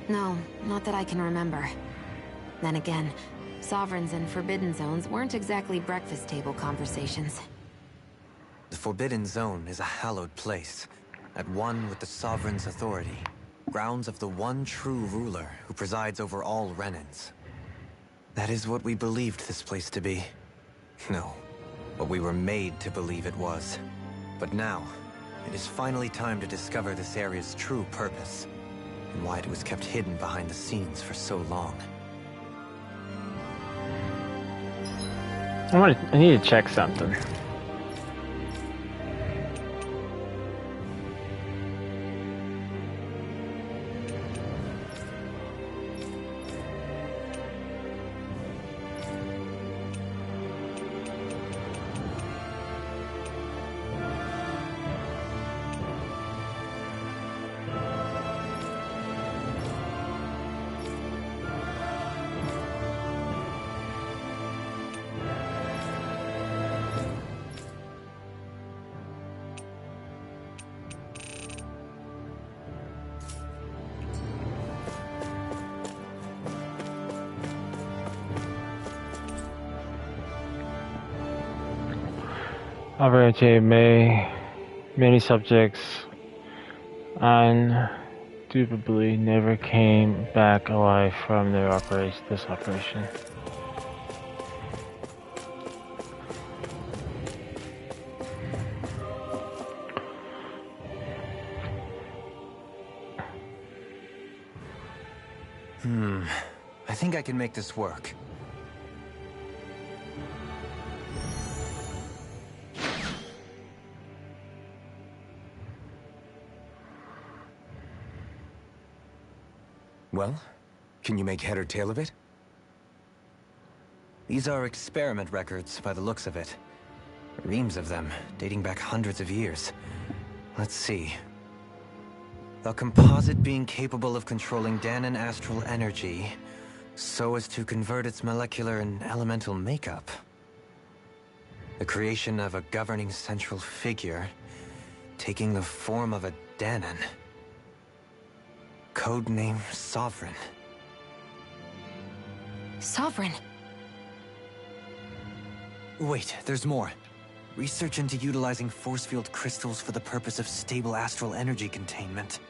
No, not that I can remember. Then again, Sovereigns and Forbidden Zones weren't exactly breakfast table conversations. The Forbidden Zone is a hallowed place, at one with the Sovereign's authority, grounds of the one true ruler who presides over all Renans. That is what we believed this place to be. No, what we were made to believe it was. But now, it is finally time to discover this area's true purpose, and why it was kept hidden behind the scenes for so long. I need to check something. Operated many subjects indubitably never came back alive from their this operation. I think I can make this work. Well, can you make head or tail of it? These are experiment records, by the looks of it. Reams of them, dating back hundreds of years. Let's see. A composite being capable of controlling Danan astral energy, so as to convert its molecular and elemental makeup. The creation of a governing central figure, taking the form of a Danan. Codename Sovereign. Sovereign? Wait, there's more. Research into utilizing force field crystals for the purpose of stable astral energy containment.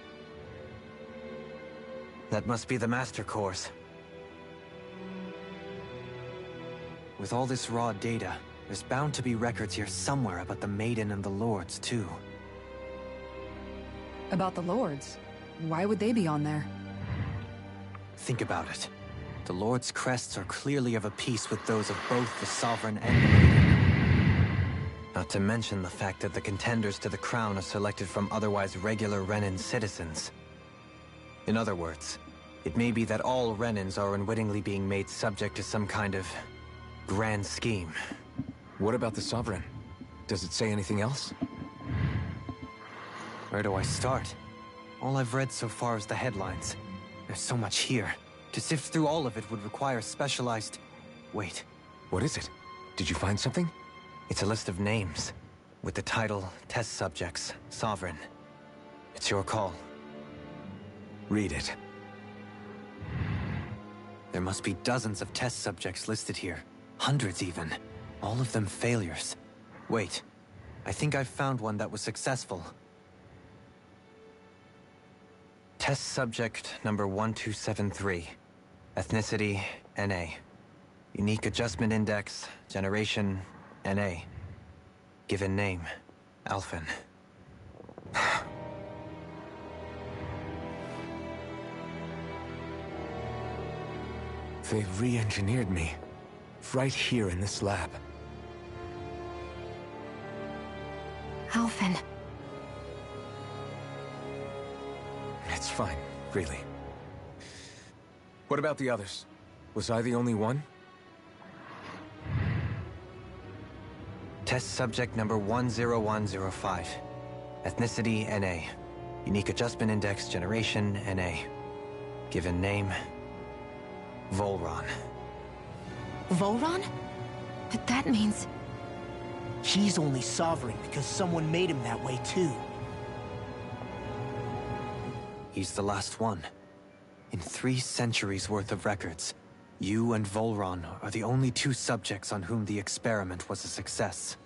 That must be the Master Cores. With all this raw data, there's bound to be records here somewhere about the Maiden and the Lords, too. About the Lords? Why would they be on there? Think about it. The Lord's crests are clearly of a piece with those of both the Sovereign and the Maiden. Not to mention the fact that the contenders to the crown are selected from otherwise regular Renan citizens. In other words, it may be that all Renans are unwittingly being made subject to some kind of grand scheme. What about the Sovereign? Does it say anything else? Where do I start? All I've read so far is the headlines. There's so much here. To sift through all of it would require specialized... Wait, What is it? Did you find something? It's a list of names, with the title, Test Subjects, Sovereign. It's your call. Read it. There must be dozens of test subjects listed here. Hundreds even. All of them failures. Wait. I think I've found one that was successful. Test subject number 1273. Ethnicity, NA. Unique adjustment index, generation, NA. Given name, Alphen. They re-engineered me. Right here in this lab. Alphen. It's fine, really. What about the others? Was I the only one? Test subject number 10105. Ethnicity, NA. Unique adjustment index, generation, NA. Given name, Volron. Volron? But that means... He's only sovereign because someone made him that way too. He's the last one. In 3 centuries worth of records, you and Volron are the only 2 subjects on whom the experiment was a success.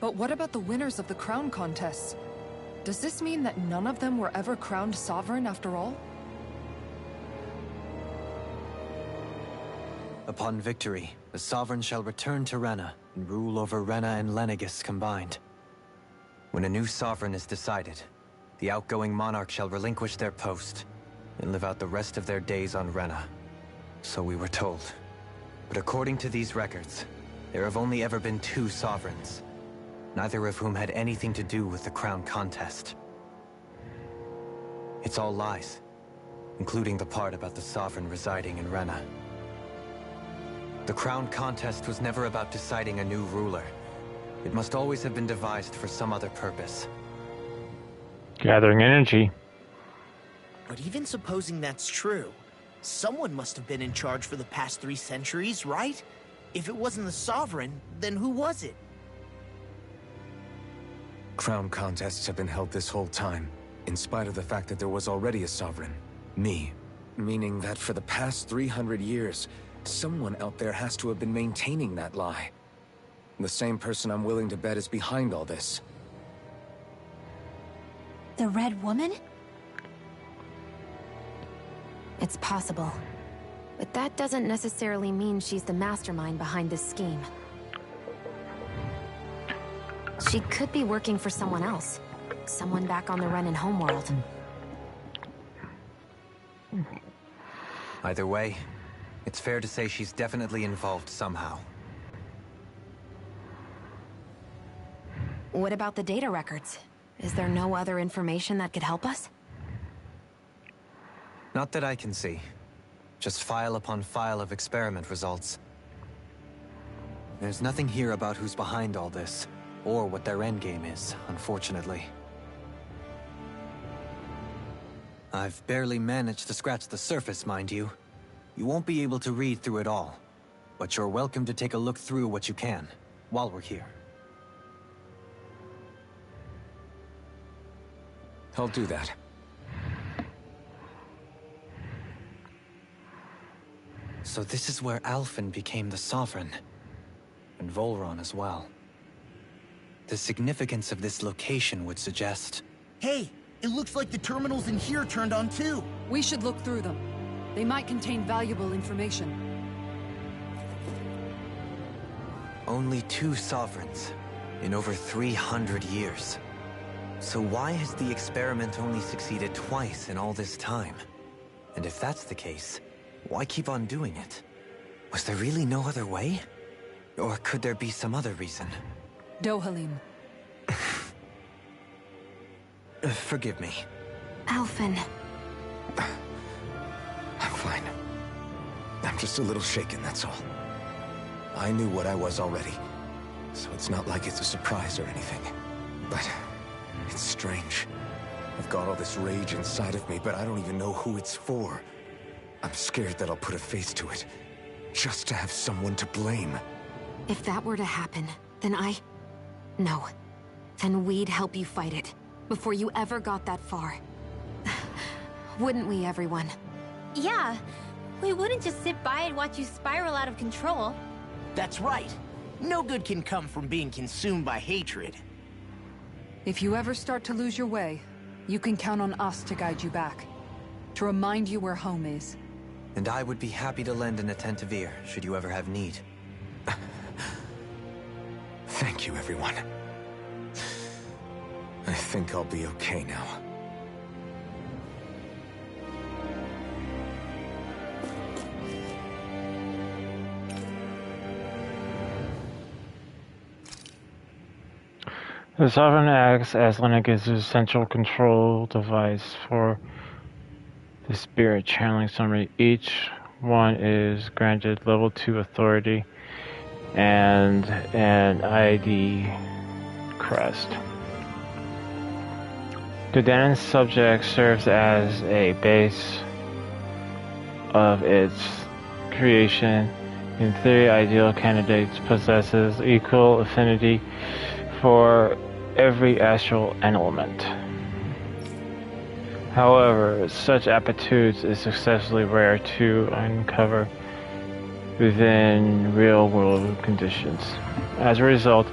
But what about the winners of the crown contests? Does this mean that none of them were ever crowned sovereign after all? Upon victory, the Sovereign shall return to Rena and rule over Rena and Lenegis combined. When a new Sovereign is decided, the outgoing monarch shall relinquish their post and live out the rest of their days on Rena. So we were told. But according to these records, there have only ever been 2 Sovereigns, neither of whom had anything to do with the crown contest. It's all lies, including the part about the Sovereign residing in Rena. The crown contest was never about deciding a new ruler. It must always have been devised for some other purpose. Gathering energy. But even supposing that's true, someone must have been in charge for the past 3 centuries, right? If it wasn't the Sovereign, then who was it? Crown contests have been held this whole time, in spite of the fact that there was already a Sovereign. Me. Meaning that for the past 300 years, someone out there has to have been maintaining that lie. The same person I'm willing to bet is behind all this. The Red Woman? It's possible. But that doesn't necessarily mean she's the mastermind behind this scheme. She could be working for someone else. Someone back on the Renan homeworld. Either way, it's fair to say she's definitely involved somehow. What about the data records? Is there no other information that could help us? Not that I can see. Just file upon file of experiment results. There's nothing here about who's behind all this, or what their endgame is, unfortunately. I've barely managed to scratch the surface, mind you. You won't be able to read through it all, but you're welcome to take a look through what you can, while we're here. I'll do that. So this is where Alphen became the Sovereign, and Volron as well. The significance of this location would suggest... Hey, it looks like the terminals in here turned on too. We should look through them. They might contain valuable information. Only 2 Sovereigns in over 300 years. So why has the experiment only succeeded twice in all this time? And if that's the case, why keep on doing it? Was there really no other way? Or could there be some other reason? Dohalim. Forgive me. Alphen. I'm fine. I'm just a little shaken, that's all. I knew what I was already, so it's not like it's a surprise or anything. But it's strange. I've got all this rage inside of me, but I don't even know who it's for. I'm scared that I'll put a face to it, just to have someone to blame. If that were to happen, then No. Then we'd help you fight it, before you ever got that far. Wouldn't we, everyone? Yeah. We wouldn't just sit by and watch you spiral out of control. That's right. No good can come from being consumed by hatred. If you ever start to lose your way, you can count on us to guide you back. To remind you where home is. And I would be happy to lend an attentive ear, should you ever have need. Thank you, everyone. I think I'll be okay now. The Sovereign acts as Lenegis' central control device for the spirit channeling summary. Each one is granted level 2 authority and an ID crest. The Danan subject serves as a base of its creation. In theory, ideal candidates possesses equal affinity for every astral element. However, such aptitudes is successfully rare to uncover within real-world conditions. As a result,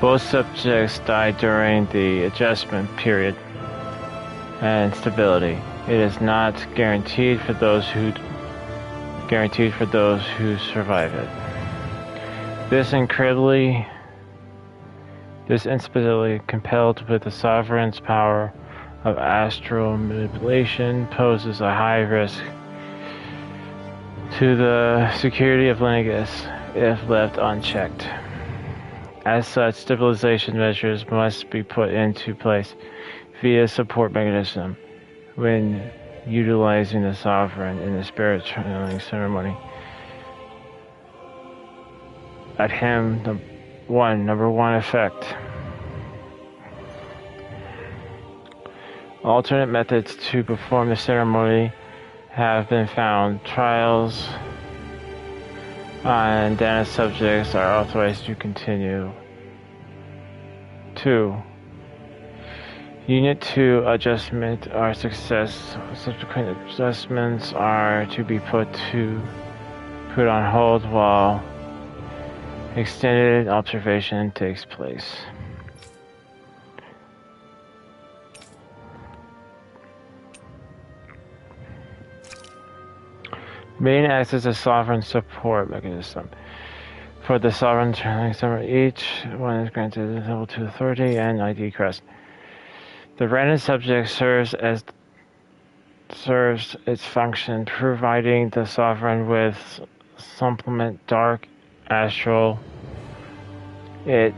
both subjects die during the adjustment period and stability. It is not guaranteed for those who survive it. This instability, coupled with the Sovereign's power of astral manipulation, poses a high risk to the security of Lenegis if left unchecked. As such, stabilization measures must be put into place via support mechanism when utilizing the Sovereign in the spirit channeling ceremony. At him, number one effect. Alternate methods to perform the ceremony have been found. Trials on Danan subjects are authorized to continue. 2. Unit 2 adjustment are success. Subsequent adjustments are to be put on hold while extended observation takes place. Main acts as a Sovereign support mechanism. For the Sovereign channeling summary, each one is granted level 2 authority and ID crest. The random subject serves its function, providing the Sovereign with supplement dark astral. It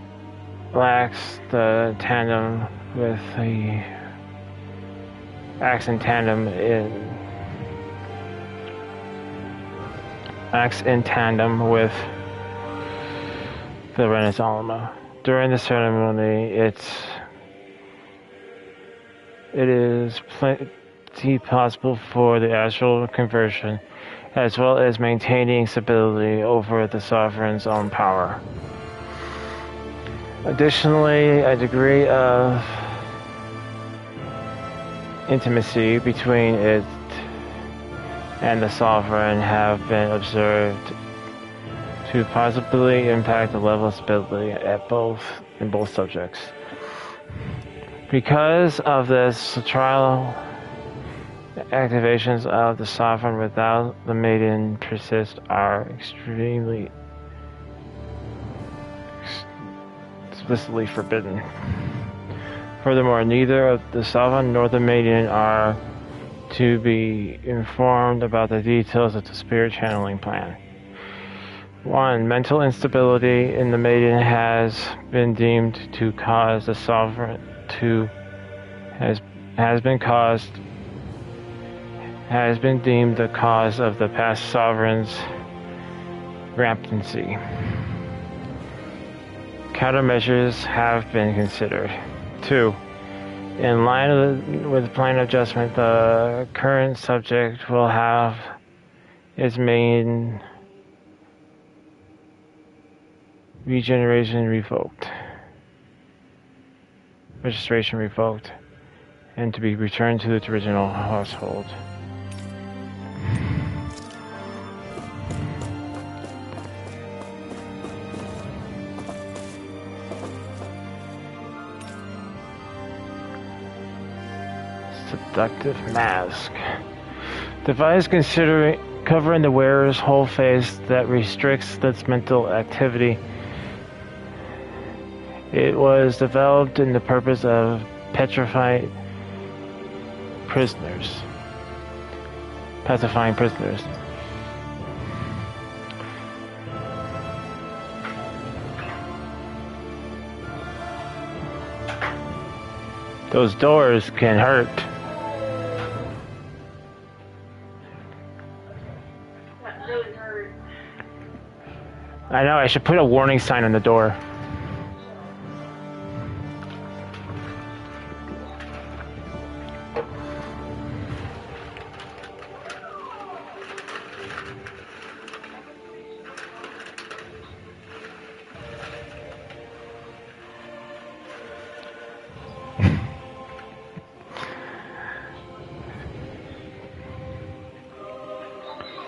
lacks the tandem with the acts in tandem with the Renus Alma. During the ceremony, it is plenty possible for the astral conversion, as well as maintaining stability over the Sovereign's own power. Additionally, a degree of intimacy between it and the Sovereign have been observed to possibly impact the level of stability in both subjects. Because of this, trial activations of the Sovereign without the Maiden persist are extremely explicitly forbidden. Furthermore, neither of the Sovereign nor the Maiden are to be informed about the details of the spirit channeling plan. 1. Mental instability in the Maiden has been deemed to cause the Sovereign has been deemed the cause of the past Sovereign's rampancy. Countermeasures have been considered. 2. In line with plan adjustment, the current subject will have its main registration revoked, and to be returned to its original household. Seductive mask. Device covering the wearer's whole face that restricts its mental activity. It was developed in the purpose of pacifying prisoners. Those doors can hurt. I know, I should put a warning sign on the door.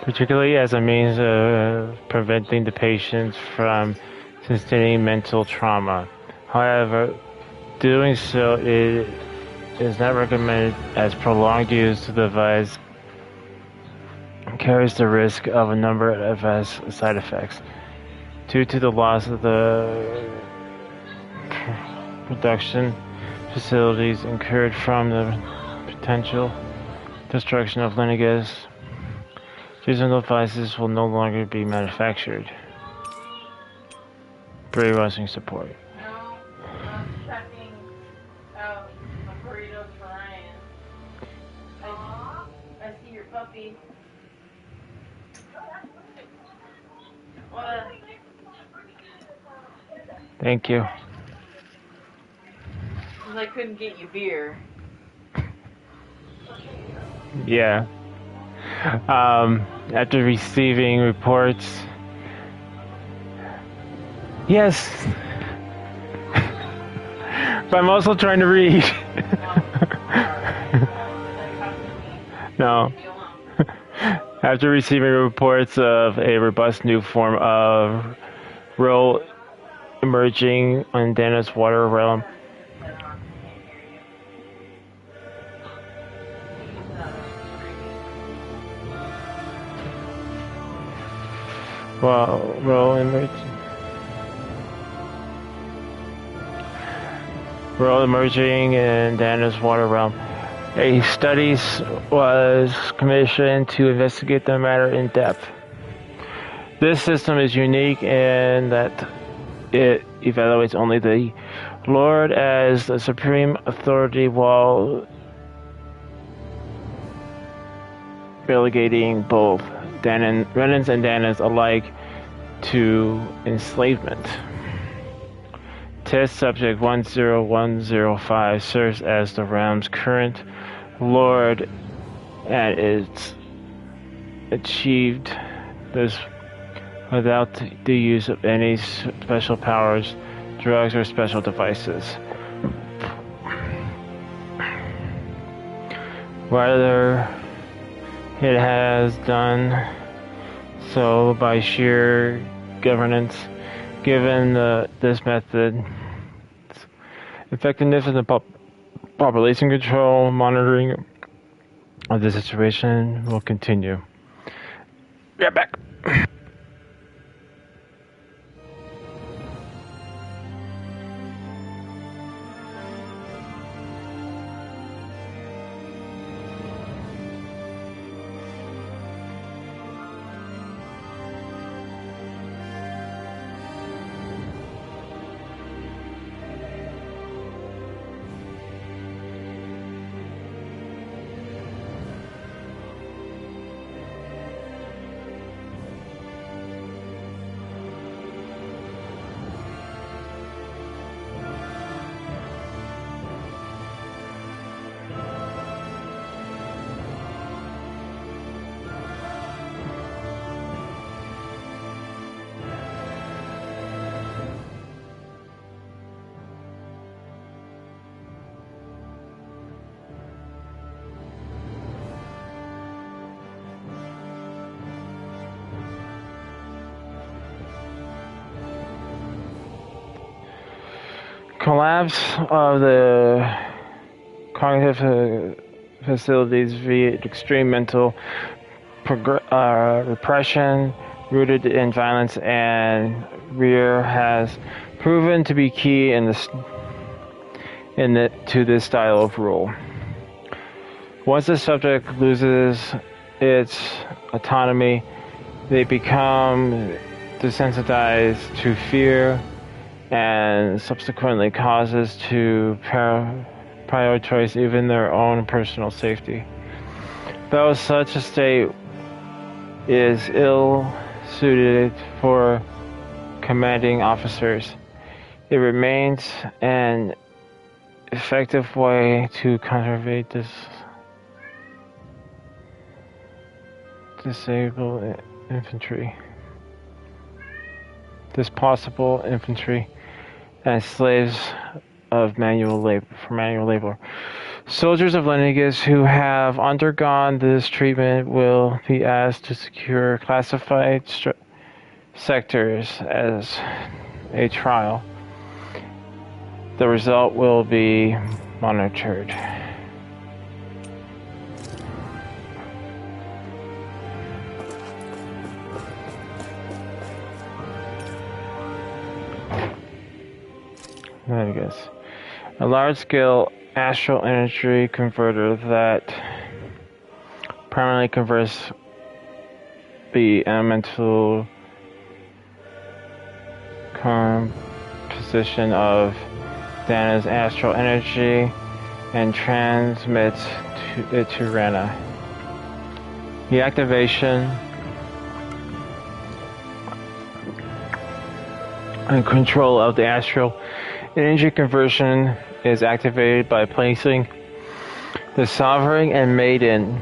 Particularly as a means of preventing the patients from sustaining mental trauma. However, doing so is not recommended as prolonged use of the device carries the risk of a number of adverse side effects due to the loss of the production facilities incurred from the potential destruction of Lenegas. These devices will no longer be manufactured. Brainwashing support. No, I'm checking out my burritos for Ryan. I see your puppy. What? Thank you. Because I couldn't get you beer. Yeah. After receiving reports. Yes. But I'm also trying to read. No. After receiving reports of a robust new form of role emerging on Dana's water realm, role emerging in Dana's water realm. A study was commissioned to investigate the matter in depth. This system is unique in that it evaluates only the Lord as the supreme authority while relegating both Renans and Danas alike to enslavement. Test subject 10105 serves as the realm's current Lord and it's achieved this without the use of any special powers, drugs, or special devices. Rather, it has done so by sheer governance. Given this method's effectiveness in the population control, monitoring of the situation will continue. Get back. Collapse of the cognitive facilities via extreme mental repression rooted in violence and fear has proven to be key to this style of rule. Once the subject loses its autonomy, they become desensitized to fear and subsequently causes to prioritize even their own personal safety. Though such a state is ill-suited for commanding officers, it remains an effective way to conserve this possible infantry as slaves of manual labor. Soldiers of Lenegis who have undergone this treatment will be asked to secure classified sectors as a trial. The result will be monitored. Lenegis. A large-scale astral energy converter that permanently converts the elemental composition of Dana's astral energy and transmits it to Rana. The activation and control of the astral energy conversion is activated by placing the Sovereign and Maiden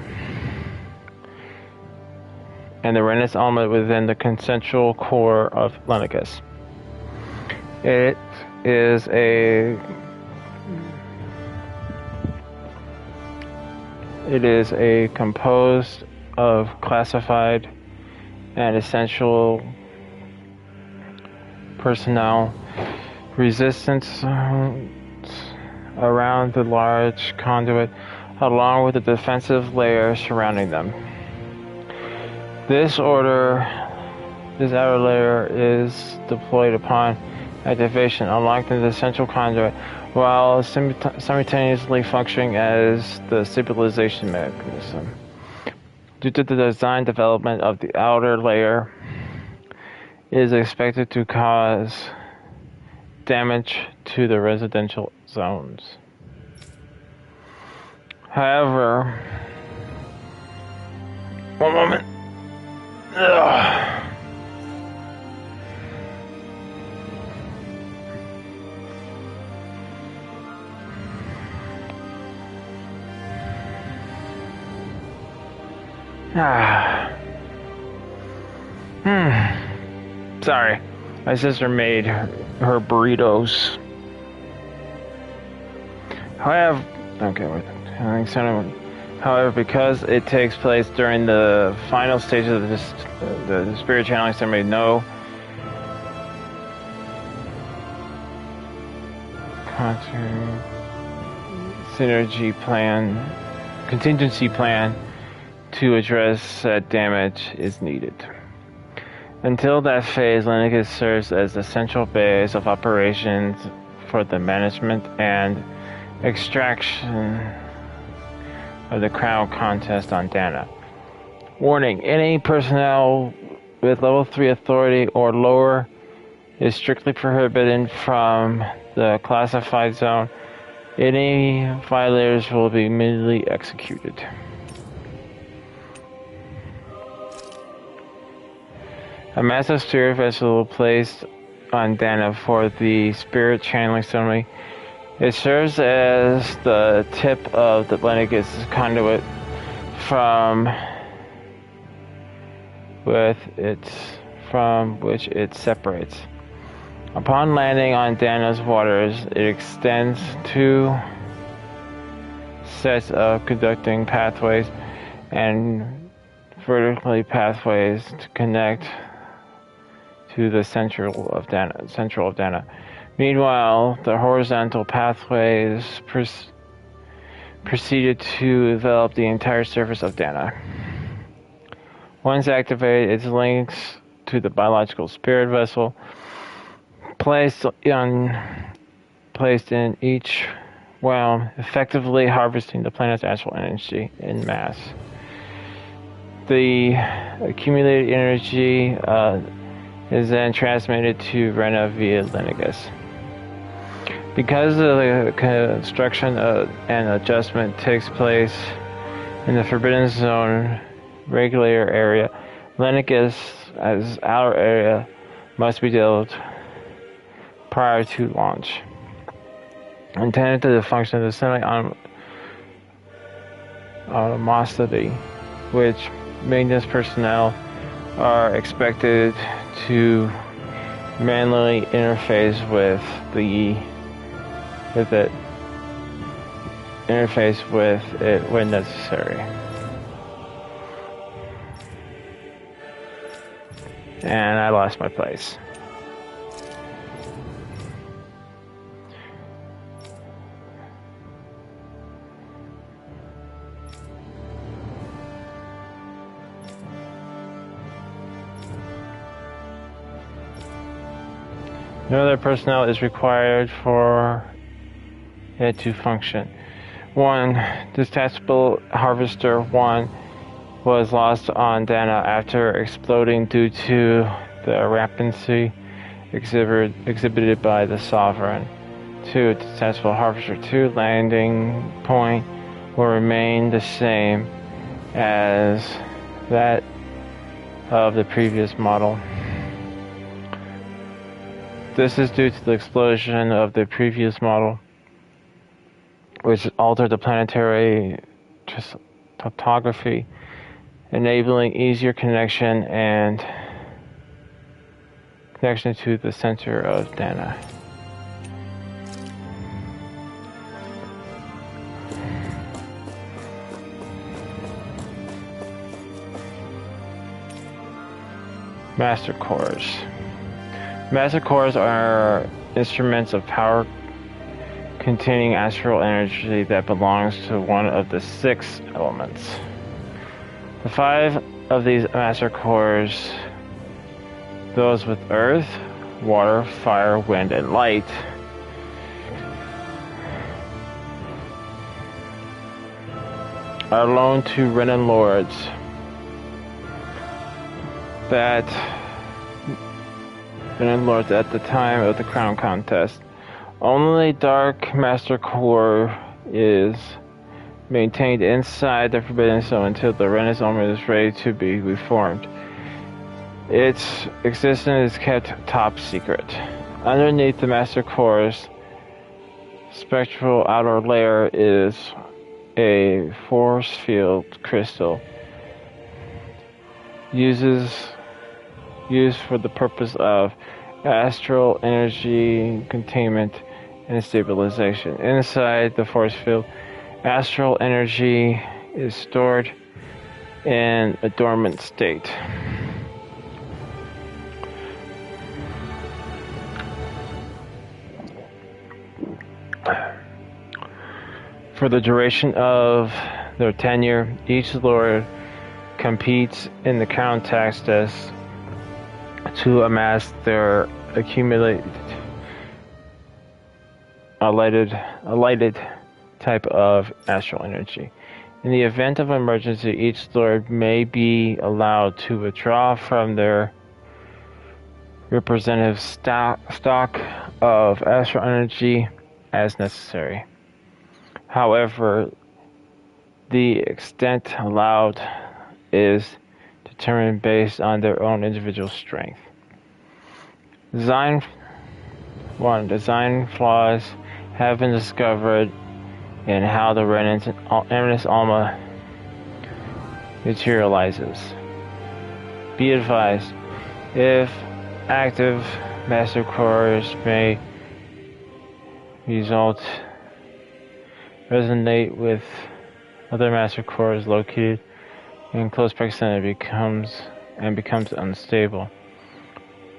and the Renus element within the consensual core of Lenegis. It is a composed of classified and essential personnel resistance around the large conduit, along with the defensive layer surrounding them. This outer layer is deployed upon activation, unlocking the central conduit, while simultaneously functioning as the stabilization mechanism. Due to the design development of the outer layer, it is expected to cause damage to the residential zones. However, one moment. Sorry, my sister made her burritos. However, because it takes place during the final stages of the spirit channeling ceremony, no contingency plan to address said damage is needed. Until that phase, Lenegis serves as the central base of operations for the management and extraction of the crown contest on Dana. Warning, any personnel with level 3 authority or lower is strictly prohibited from the classified zone. Any violators will be immediately executed. A massive spirit vessel placed on Dana for the spirit channeling ceremony. It serves as the tip of the Lenegis conduit from which it separates. Upon landing on Dana's waters, it extends 2 sets of conducting pathways and vertically pathways to connect to the central of Dana, Meanwhile, the horizontal pathways proceeded to develop the entire surface of Dana. Once activated, its links to the biological spirit vessel placed in each realm, effectively harvesting the planet's astral energy in mass. The accumulated energy is then transmitted to Rena via Lenegus. Because the construction and adjustment takes place in the Forbidden Zone regulator area, Lenegus as outer area must be developed prior to launch. Intended to function as a semi-automaticity, which maintenance personnel are expected to manually interface with it when necessary. And I lost my place. No other personnel is required for it to function. 1. Detachable Harvester 1 was lost on Dana after exploding due to the rampancy exhibited by the Sovereign. 2. Detachable Harvester 2 landing point will remain the same as that of the previous model. This is due to the explosion of the previous model, which altered the planetary topography, enabling easier connection to the center of Dana. Master Cores. Master Cores are instruments of power containing astral energy that belongs to one of the 6 elements. The 5 of these Master Cores, those with earth, water, fire, wind, and light, are loaned to Renan Lords at the time of the Crown Contest. Only Dark Master Core is maintained inside the Forbidden Zone until the Rena's armor is ready to be reformed. Its existence is kept top secret. Underneath the Master Core's spectral outer layer is a force field crystal used for the purpose of astral energy containment and stabilization. Inside the force field, astral energy is stored in a dormant state. For the duration of their tenure, each Lord competes in the Crown Contest to amass their accumulated lighted type of astral energy. In the event of emergency, each Lord may be allowed to withdraw from their representative stock of astral energy as necessary. However, the extent allowed is determined based on their own individual strength. Design flaws have been discovered in how the Eminence Alma materializes. Be advised, if active Master Cores may resonate with other Master Cores located in close proximity becomes unstable.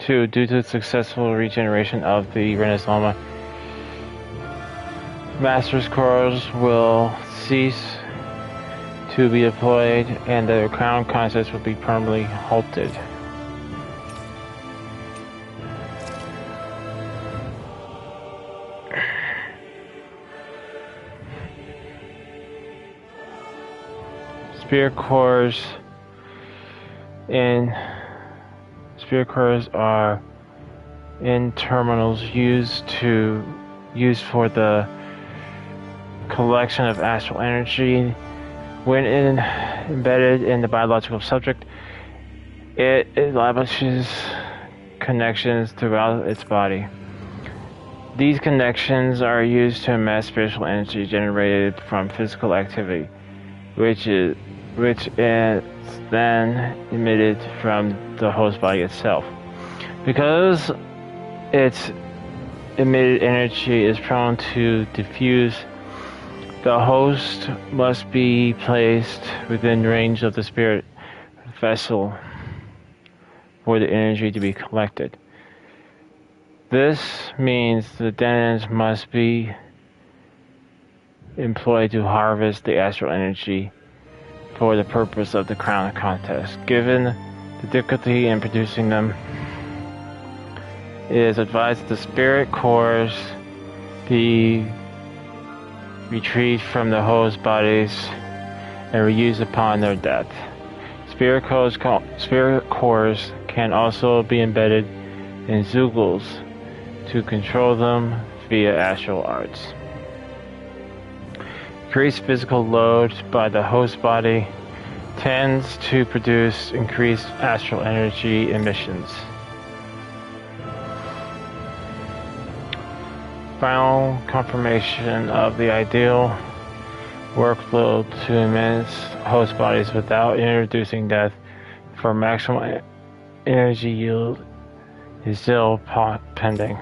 2. Due to the successful regeneration of the Renaissance, Master's cores will cease to be deployed and the crown contest will be permanently halted. Spirit cores are in terminals used for the collection of astral energy. When embedded in the biological subject, it establishes connections throughout its body. These connections are used to amass spiritual energy generated from physical activity, which is then emitted from the host body itself. Because its emitted energy is prone to diffuse, the host must be placed within range of the spirit vessel for the energy to be collected. This means the denizens must be employed to harvest the astral energy for the purpose of the crown contest. Given the difficulty in producing them, it is advised that the spirit cores be retrieved from the host bodies and reused upon their death. Spirit cores can also be embedded in Zeugles to control them via astral arts. Increased physical load by the host body tends to produce increased astral energy emissions. Final confirmation of the ideal workload to immense host bodies without introducing death for maximum energy yield is still pending.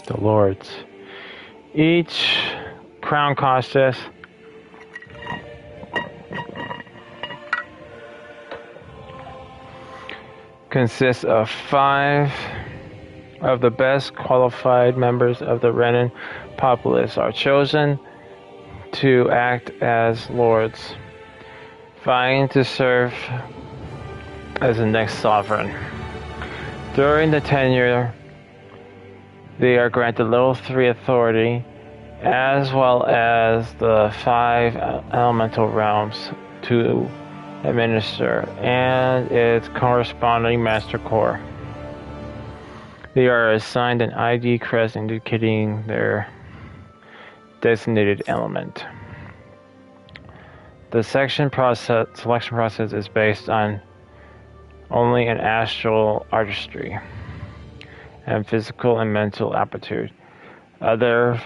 The Lords. Each crown contest consists of 5 of the best qualified members of the Renan populace are chosen to act as lords, vying to serve as the next sovereign. During the tenure, they are granted level 3 authority, as well as the 5 elemental realms to administer, and its corresponding master core. They are assigned an ID crest indicating their designated element. The selection process is based on only an astral artistry and physical and mental aptitude. Other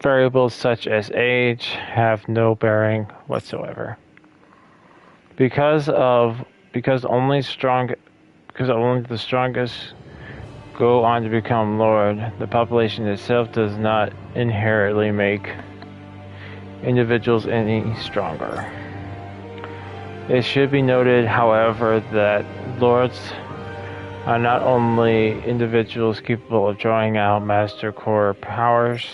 variables such as age have no bearing whatsoever. Because only the strongest go on to become Lord, the population itself does not inherently make individuals any stronger. It should be noted, however, that Lords are not only individuals capable of drawing out master core powers.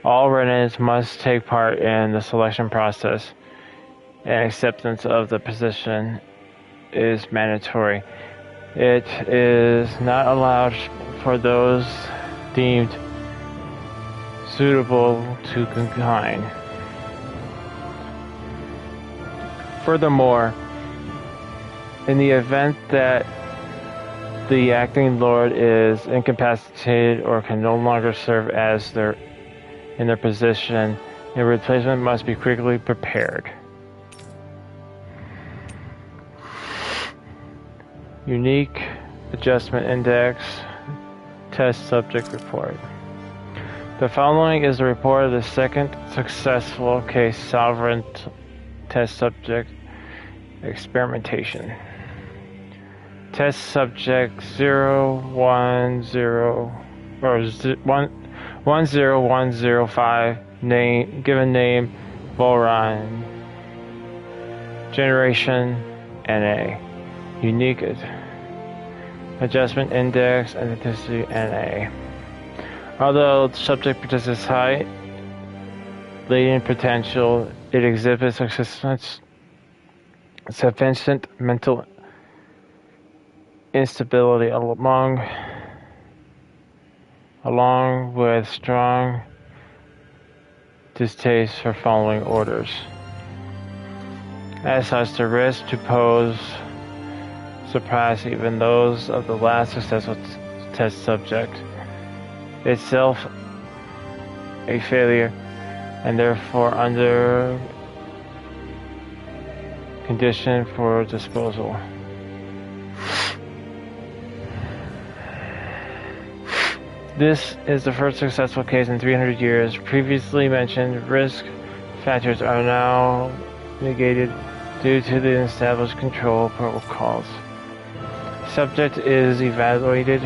All Renans must take part in the selection process, and acceptance of the position is mandatory. It is not allowed for those deemed suitable to decline. Furthermore, in the event that the acting lord is incapacitated or can no longer serve as in their position, a replacement must be quickly prepared. Unique Adjustment Index Test Subject Report. The following is a report of the second successful case sovereign test subject experimentation. Test subject 010 or 10105, given name Volron, generation NA, unique adjustment index, ethnicity NA. Although the subject possesses high latent potential, it exhibits sufficient mental instability along with strong distaste for following orders. As such, the risk to pose surpass even those of the last successful test subject, itself a failure, and therefore under condition for disposal. This is the first successful case in 300 years. Previously mentioned risk factors are now negated due to the established control protocols. Subject is evaluated.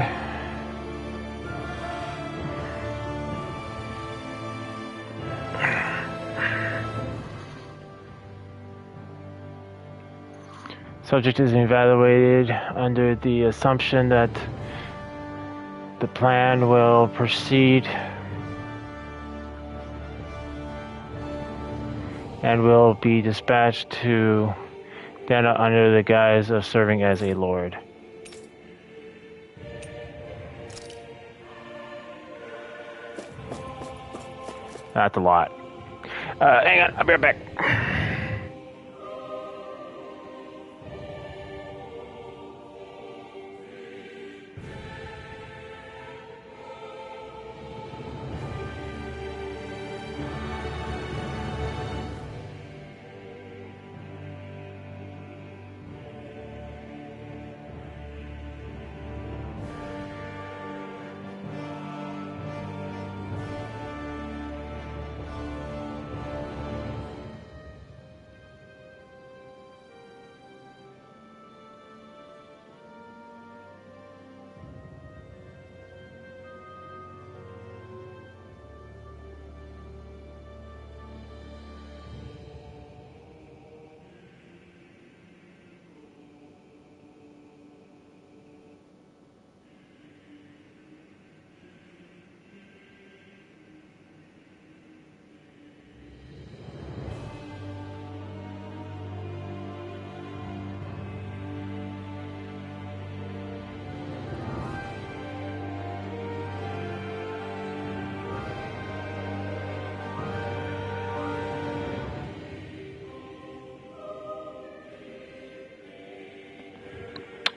Subject is evaluated under the assumption that the plan will proceed and will be dispatched to Dana under the guise of serving as a lord. That's a lot. Hang on, I'll be right back.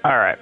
All right.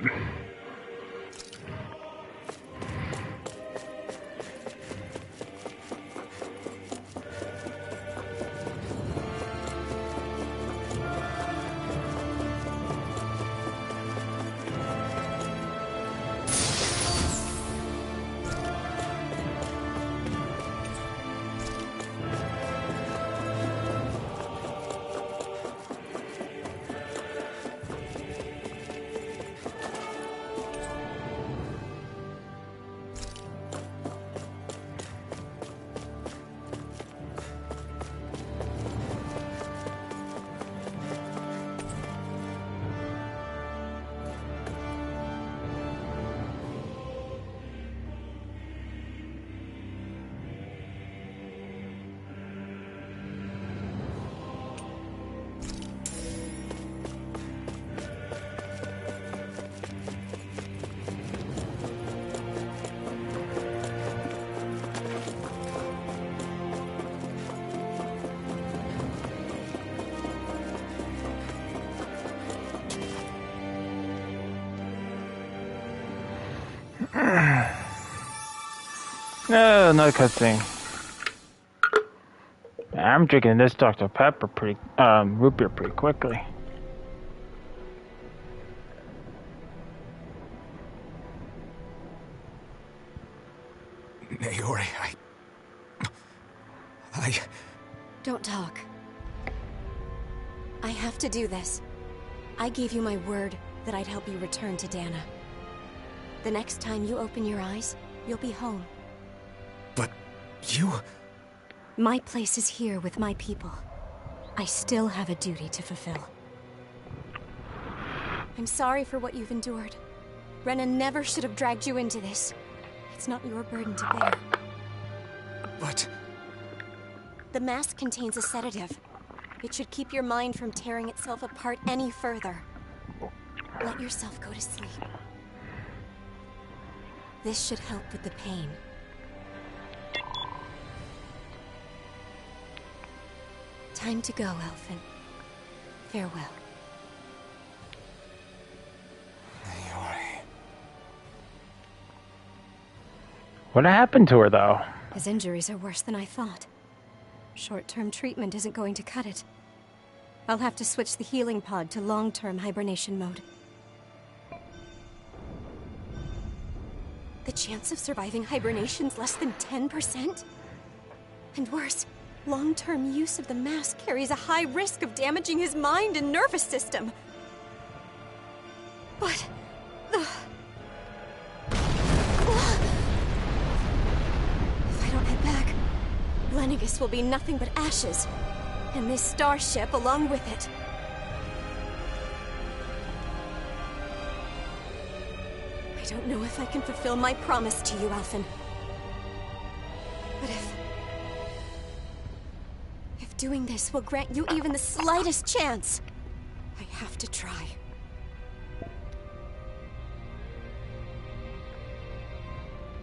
No, another cutscene. I'm drinking this Dr. Pepper root beer pretty quickly. Naori, I... Don't talk. I have to do this. I gave you my word that I'd help you return to Dana. The next time you open your eyes, you'll be home. But You? My place is here with my people. I still have a duty to fulfill. I'm sorry for what you've endured. Rena never should have dragged you into this. It's not your burden to bear. But... The mask contains a sedative. It should keep your mind from tearing itself apart any further. Let yourself go to sleep. This should help with the pain. Time to go, Elfin. Farewell. What happened to her, though? His injuries are worse than I thought. Short-term treatment isn't going to cut it. I'll have to switch the healing pod to long-term hibernation mode. The chance of surviving hibernation's less than 10%? And worse, long-term use of the mask carries a high risk of damaging his mind and nervous system. But... If I don't head back, Lenegis will be nothing but ashes. And this starship along with it. I don't know if I can fulfill my promise to you, Alphen. But if doing this will grant you even the slightest chance, I have to try.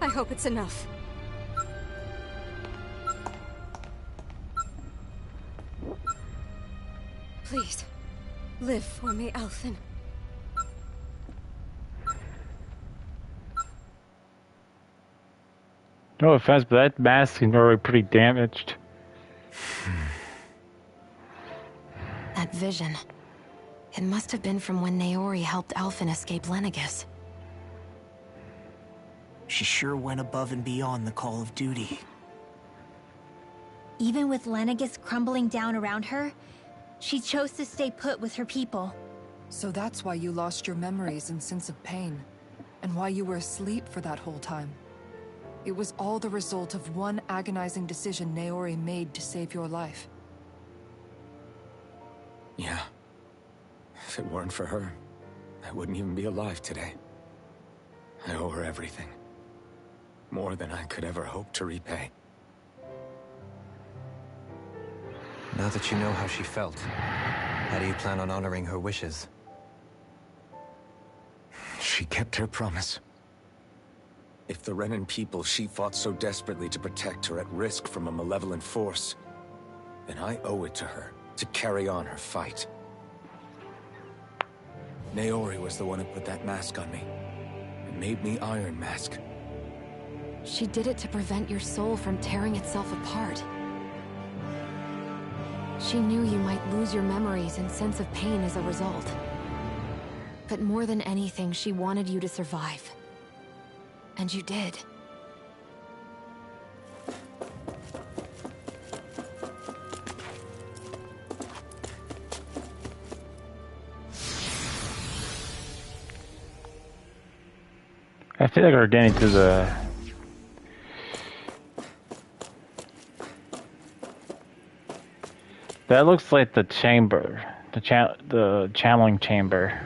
I hope it's enough. Please, live for me, Alphen. No offense, but that mask is already pretty damaged. That vision. It must have been from when Naori helped Alphen escape Lenegis. She sure went above and beyond the call of duty. Even with Lenegis crumbling down around her, she chose to stay put with her people. So that's why you lost your memories and sense of pain, and why you were asleep for that whole time. It was all the result of one agonizing decision Naori made to save your life. Yeah. If it weren't for her, I wouldn't even be alive today. I owe her everything. More than I could ever hope to repay. Now that you know how she felt, how do you plan on honoring her wishes? She kept her promise. If the Renan people she fought so desperately to protect are at risk from a malevolent force, then I owe it to her to carry on her fight. Naori was the one who put that mask on me, and made me Iron Mask. She did it to prevent your soul from tearing itself apart. She knew you might lose your memories and sense of pain as a result. But more than anything, she wanted you to survive. And you did. I feel like we're getting to the... That looks like the chamber. The channeling chamber.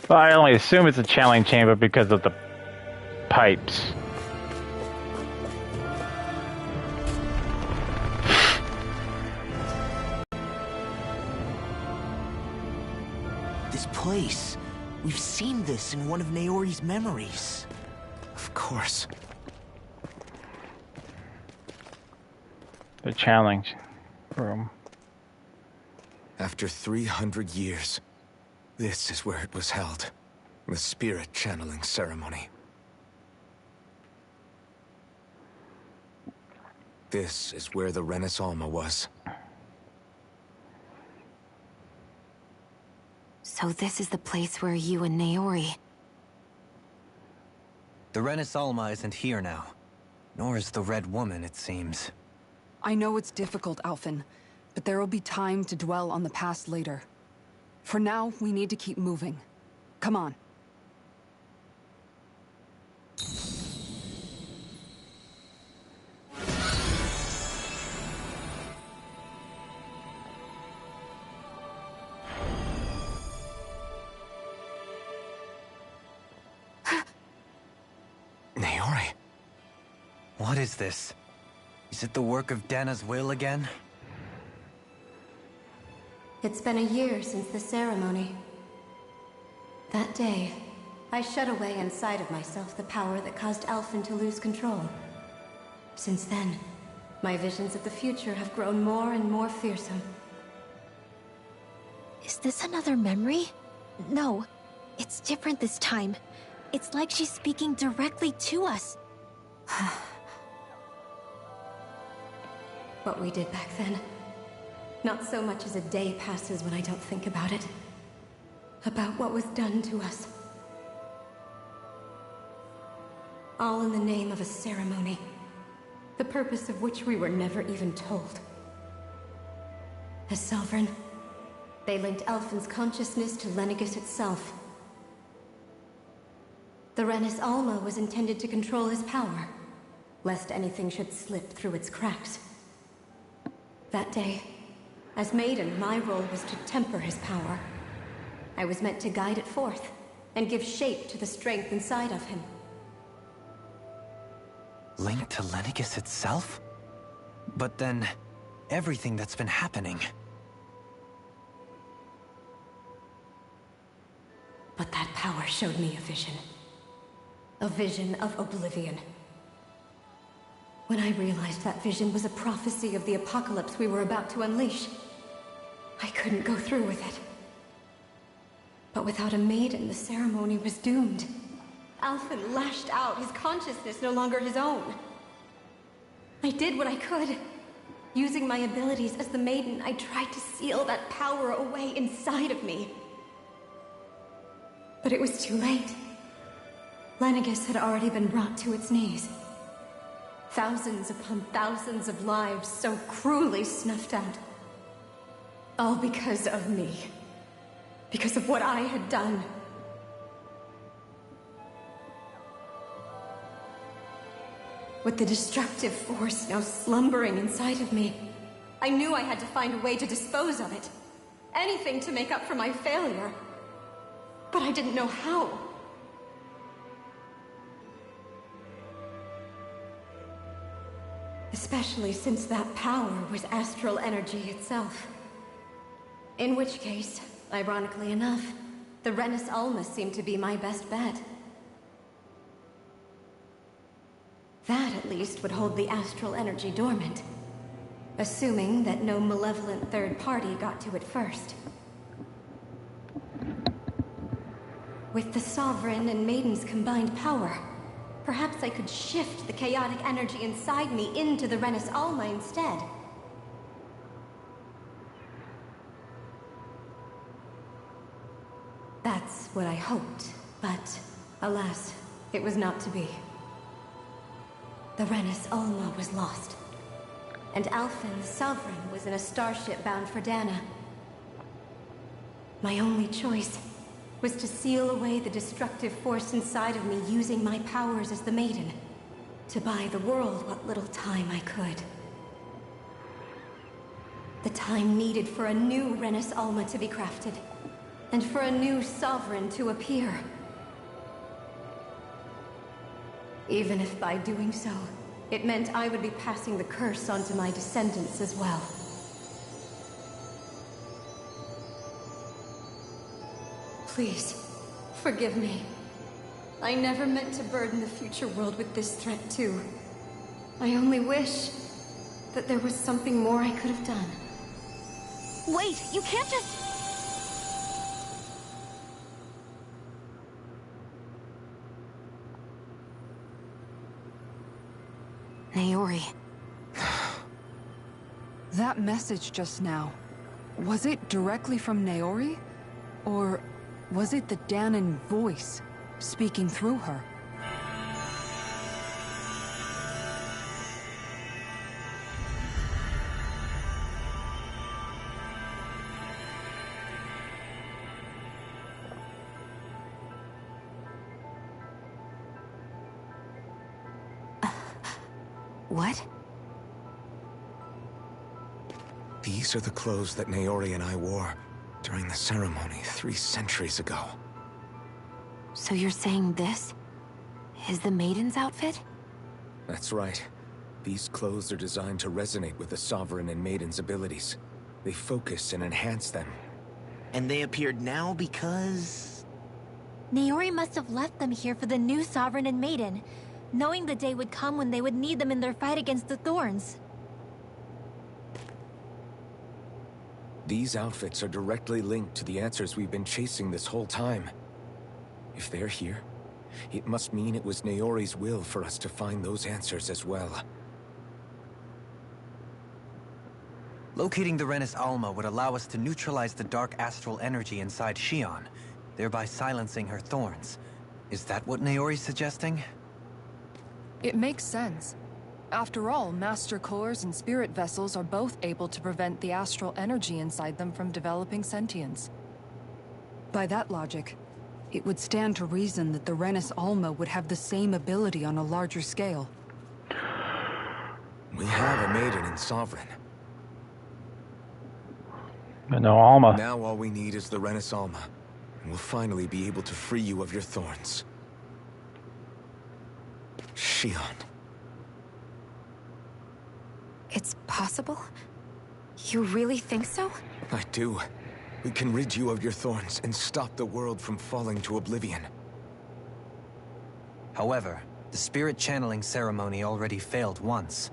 Well, I only assume it's a channeling chamber because of the pipes. This place. We've seen this in one of Naori's memories. Of course. The channeling room. After 300 years, this is where it was held. The spirit channeling ceremony. This is where the Renis Alma was. So this is the place where you and Naori... The Renis Alma isn't here now. Nor is the Red Woman, it seems. I know it's difficult, Alphen, but there will be time to dwell on the past later. For now, we need to keep moving. Come on. Naori? What is this? Is it the work of Dana's will again? It's been a year since the ceremony. That day, I shut away inside of myself the power that caused Alphen to lose control. Since then, my visions of the future have grown more and more fearsome. Is this another memory? No, it's different this time. It's like she's speaking directly to us. What we did back then. Not so much as a day passes when I don't think about it. About what was done to us. All in the name of a ceremony. The purpose of which we were never even told. As Sovereign, they linked Alphen's consciousness to Lenegis itself. The Renis Alma was intended to control his power, lest anything should slip through its cracks. That day, as Maiden, my role was to temper his power. I was meant to guide it forth, and give shape to the strength inside of him. Linked to Lenegis itself? But then, everything that's been happening... But that power showed me a vision. A vision of oblivion. When I realized that vision was a prophecy of the apocalypse we were about to unleash, I couldn't go through with it. But without a maiden, the ceremony was doomed. Alphen lashed out, his consciousness no longer his own. I did what I could. Using my abilities as the maiden, I tried to seal that power away inside of me. But it was too late. Lenegis had already been brought to its knees. Thousands upon thousands of lives so cruelly snuffed out. All because of me. Because of what I had done. With the destructive force now slumbering inside of me, I knew I had to find a way to dispose of it. Anything to make up for my failure. But I didn't know how. Especially since that power was astral energy itself. In which case, ironically enough, the Renis Alma seemed to be my best bet. That, at least, would hold the astral energy dormant. Assuming that no malevolent third party got to it first. With the Sovereign and Maiden's combined power, perhaps I could shift the chaotic energy inside me into the Renis Alma instead. That's what I hoped, but alas, it was not to be. The Renis Alma was lost, and Alphen, the Sovereign, was in a starship bound for Dana. My only choice was to seal away the destructive force inside of me using my powers as the Maiden, to buy the world what little time I could. The time needed for a new Renis Alma to be crafted, and for a new Sovereign to appear. Even if by doing so, it meant I would be passing the curse on to my descendants as well. Please, forgive me. I never meant to burden the future world with this threat too. I only wish that there was something more I could have done. Wait, you can't just... Naori. That message just now, was it directly from Naori? Or Was it the Danon voice speaking through her? What? These are the clothes that Naori and I wore during the ceremony 3 centuries ago. So you're saying this is the Maiden's outfit? That's right. These clothes are designed to resonate with the Sovereign and Maiden's abilities. They focus and enhance them. And they appeared now because... Naori must have left them here for the new Sovereign and Maiden, knowing the day would come when they would need them in their fight against the Thorns. These outfits are directly linked to the answers we've been chasing this whole time. If they're here, it must mean it was Naori's will for us to find those answers as well. Locating the Renis Alma would allow us to neutralize the dark astral energy inside Xion, thereby silencing her thorns. Is that what Naori's suggesting? It makes sense. After all, Master Cores and Spirit Vessels are both able to prevent the astral energy inside them from developing sentience. By that logic, it would stand to reason that the Renis Alma would have the same ability on a larger scale. We have a Maiden and Sovereign. But no Alma. Now all we need is the Renis Alma, and we'll finally be able to free you of your thorns. Xion. It's possible? You really think so? I do. We can rid you of your thorns and stop the world from falling to oblivion. However, the spirit channeling ceremony already failed once.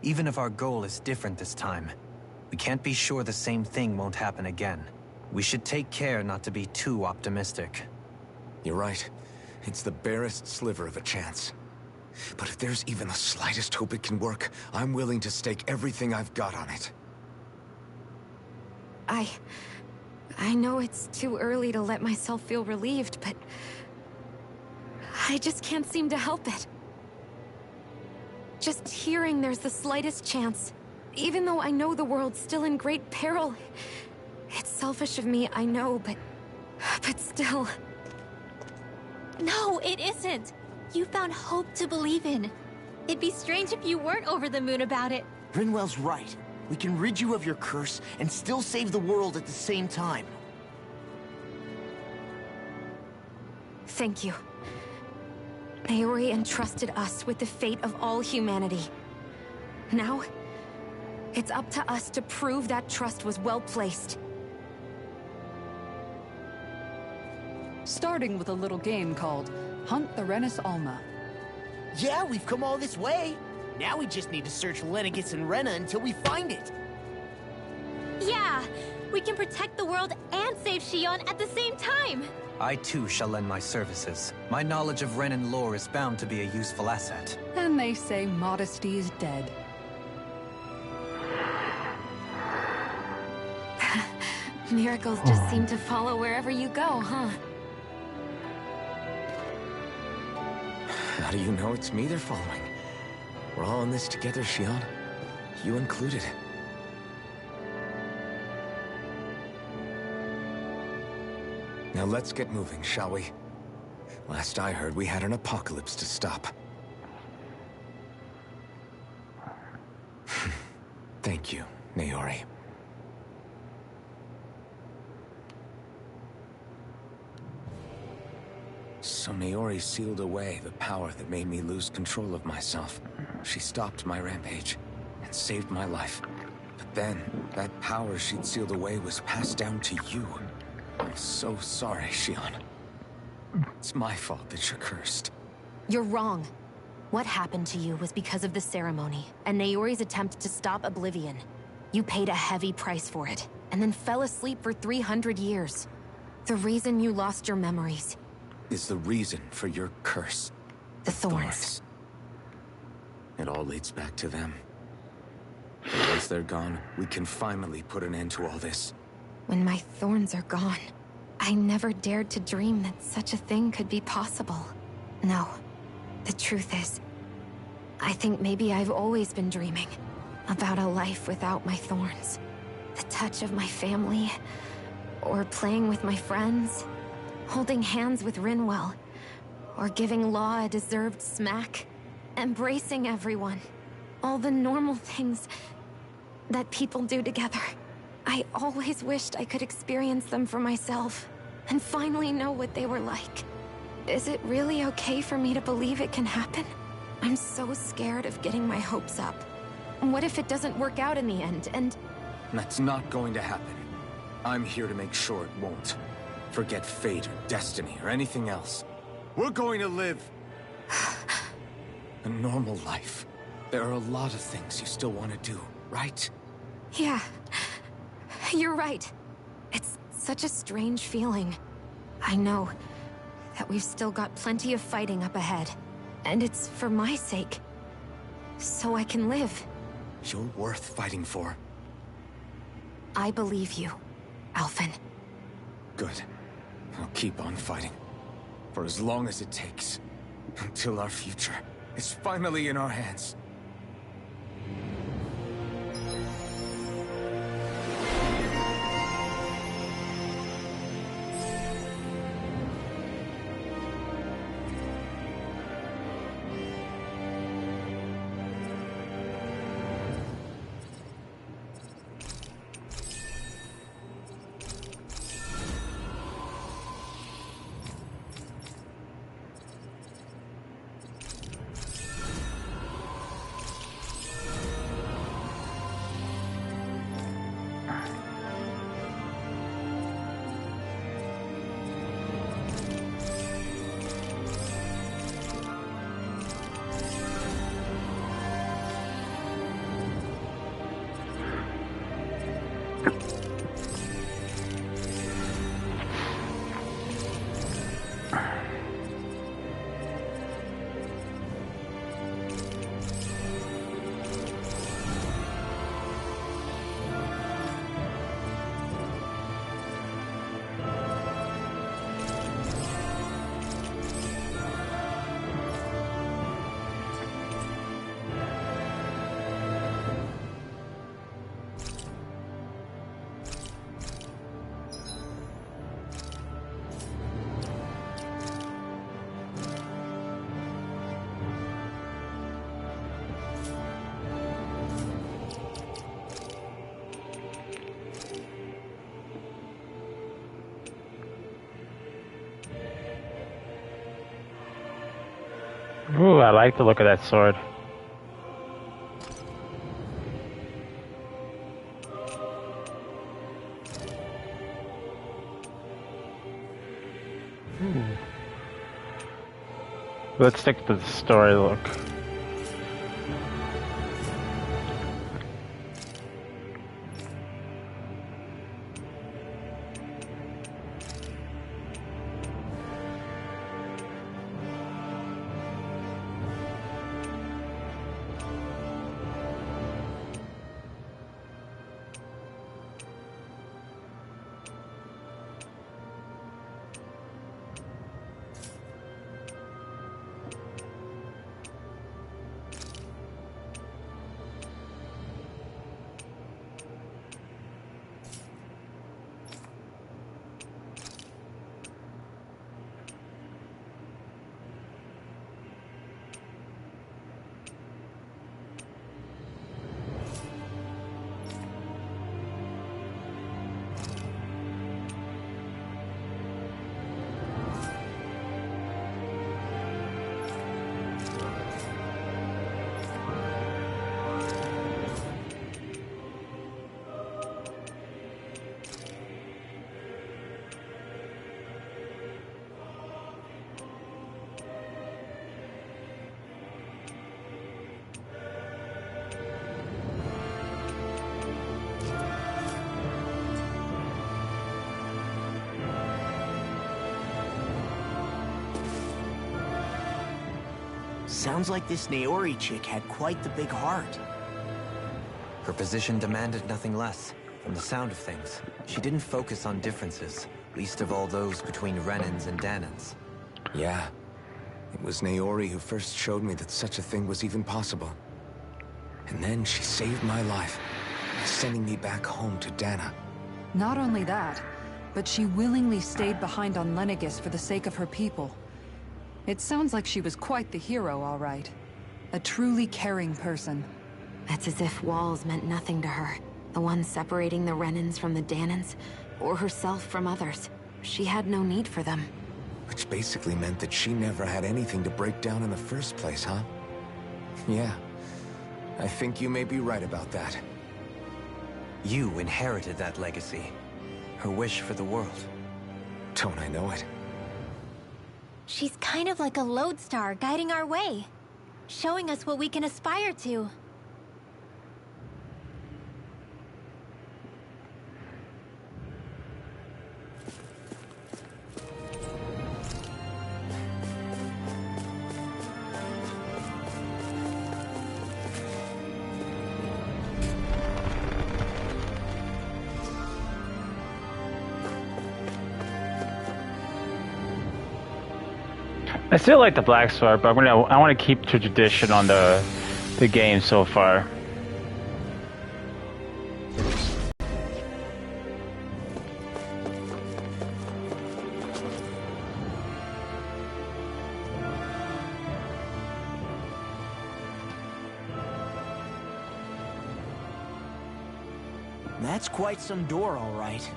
Even if our goal is different this time, we can't be sure the same thing won't happen again. We should take care not to be too optimistic. You're right. It's the barest sliver of a chance. But if there's even the slightest hope it can work, I'm willing to stake everything I've got on it. I know it's too early to let myself feel relieved, but... I just can't seem to help it. Just hearing there's the slightest chance, even though I know the world's still in great peril. It's selfish of me, I know, but still... No, it isn't! You found hope to believe in. It'd be strange if you weren't over the moon about it. Rinwell's right. We can rid you of your curse and still save the world at the same time. Thank you. Naori entrusted us with the fate of all humanity. Now, it's up to us to prove that trust was well placed. Starting with a little game called Hunt the Renis Alma. Yeah, we've come all this way. Now we just need to search Lenegis and Rena until we find it. Yeah! We can protect the world and save Xion at the same time! I too shall lend my services. My knowledge of Renan lore is bound to be a useful asset. And they say modesty is dead. Miracles just seem to follow wherever you go, huh? How do you know it's me they're following? We're all in this together, Xion. You included. Now let's get moving, shall we? Last I heard, we had an apocalypse to stop. Thank you, Naori. So Naori sealed away the power that made me lose control of myself. She stopped my rampage and saved my life. But then, that power she'd sealed away was passed down to you. I'm so sorry, Xion. It's my fault that you're cursed. You're wrong. What happened to you was because of the ceremony, and Naori's attempt to stop Oblivion. You paid a heavy price for it, and then fell asleep for 300 years. The reason you lost your memories is the reason for your curse. The thorns. It all leads back to them. But once they're gone, we can finally put an end to all this. When my thorns are gone, I never dared to dream that such a thing could be possible. No, the truth is, I think maybe I've always been dreaming about a life without my thorns. The touch of my family, or playing with my friends, holding hands with Rinwell, or giving Law a deserved smack, embracing everyone. All the normal things that people do together. I always wished I could experience them for myself, and finally know what they were like. Is it really okay for me to believe it can happen? I'm so scared of getting my hopes up. What if it doesn't work out in the end, and... That's not going to happen. I'm here to make sure it won't. Forget fate or destiny or anything else. We're going to live a normal life. There are a lot of things you still want to do, right? Yeah, you're right. It's such a strange feeling. I know that we've still got plenty of fighting up ahead. And it's for my sake. So I can live. You're worth fighting for. I believe you, Alphen. Good. I'll keep on fighting. For as long as it takes. Until our future is finally in our hands. Ooh, I like the look of that sword. Let's stick to the story look. Sounds like this Naori chick had quite the big heart. Her position demanded nothing less. From the sound of things, she didn't focus on differences, least of all those between Renans and Danans. Yeah. It was Naori who first showed me that such a thing was even possible. And then she saved my life by sending me back home to Dana. Not only that, but she willingly stayed behind on Lenegis for the sake of her people. It sounds like she was quite the hero, all right. A truly caring person. It's as if walls meant nothing to her. The ones separating the Renans from the Danans, or herself from others. She had no need for them. Which basically meant that she never had anything to break down in the first place, huh? Yeah. I think you may be right about that. You inherited that legacy. Her wish for the world. Don't I know it? She's kind of like a lodestar guiding our way, showing us what we can aspire to. I still like the Black Sword, but I want to keep the tradition on the game so far. That's quite some door, all right.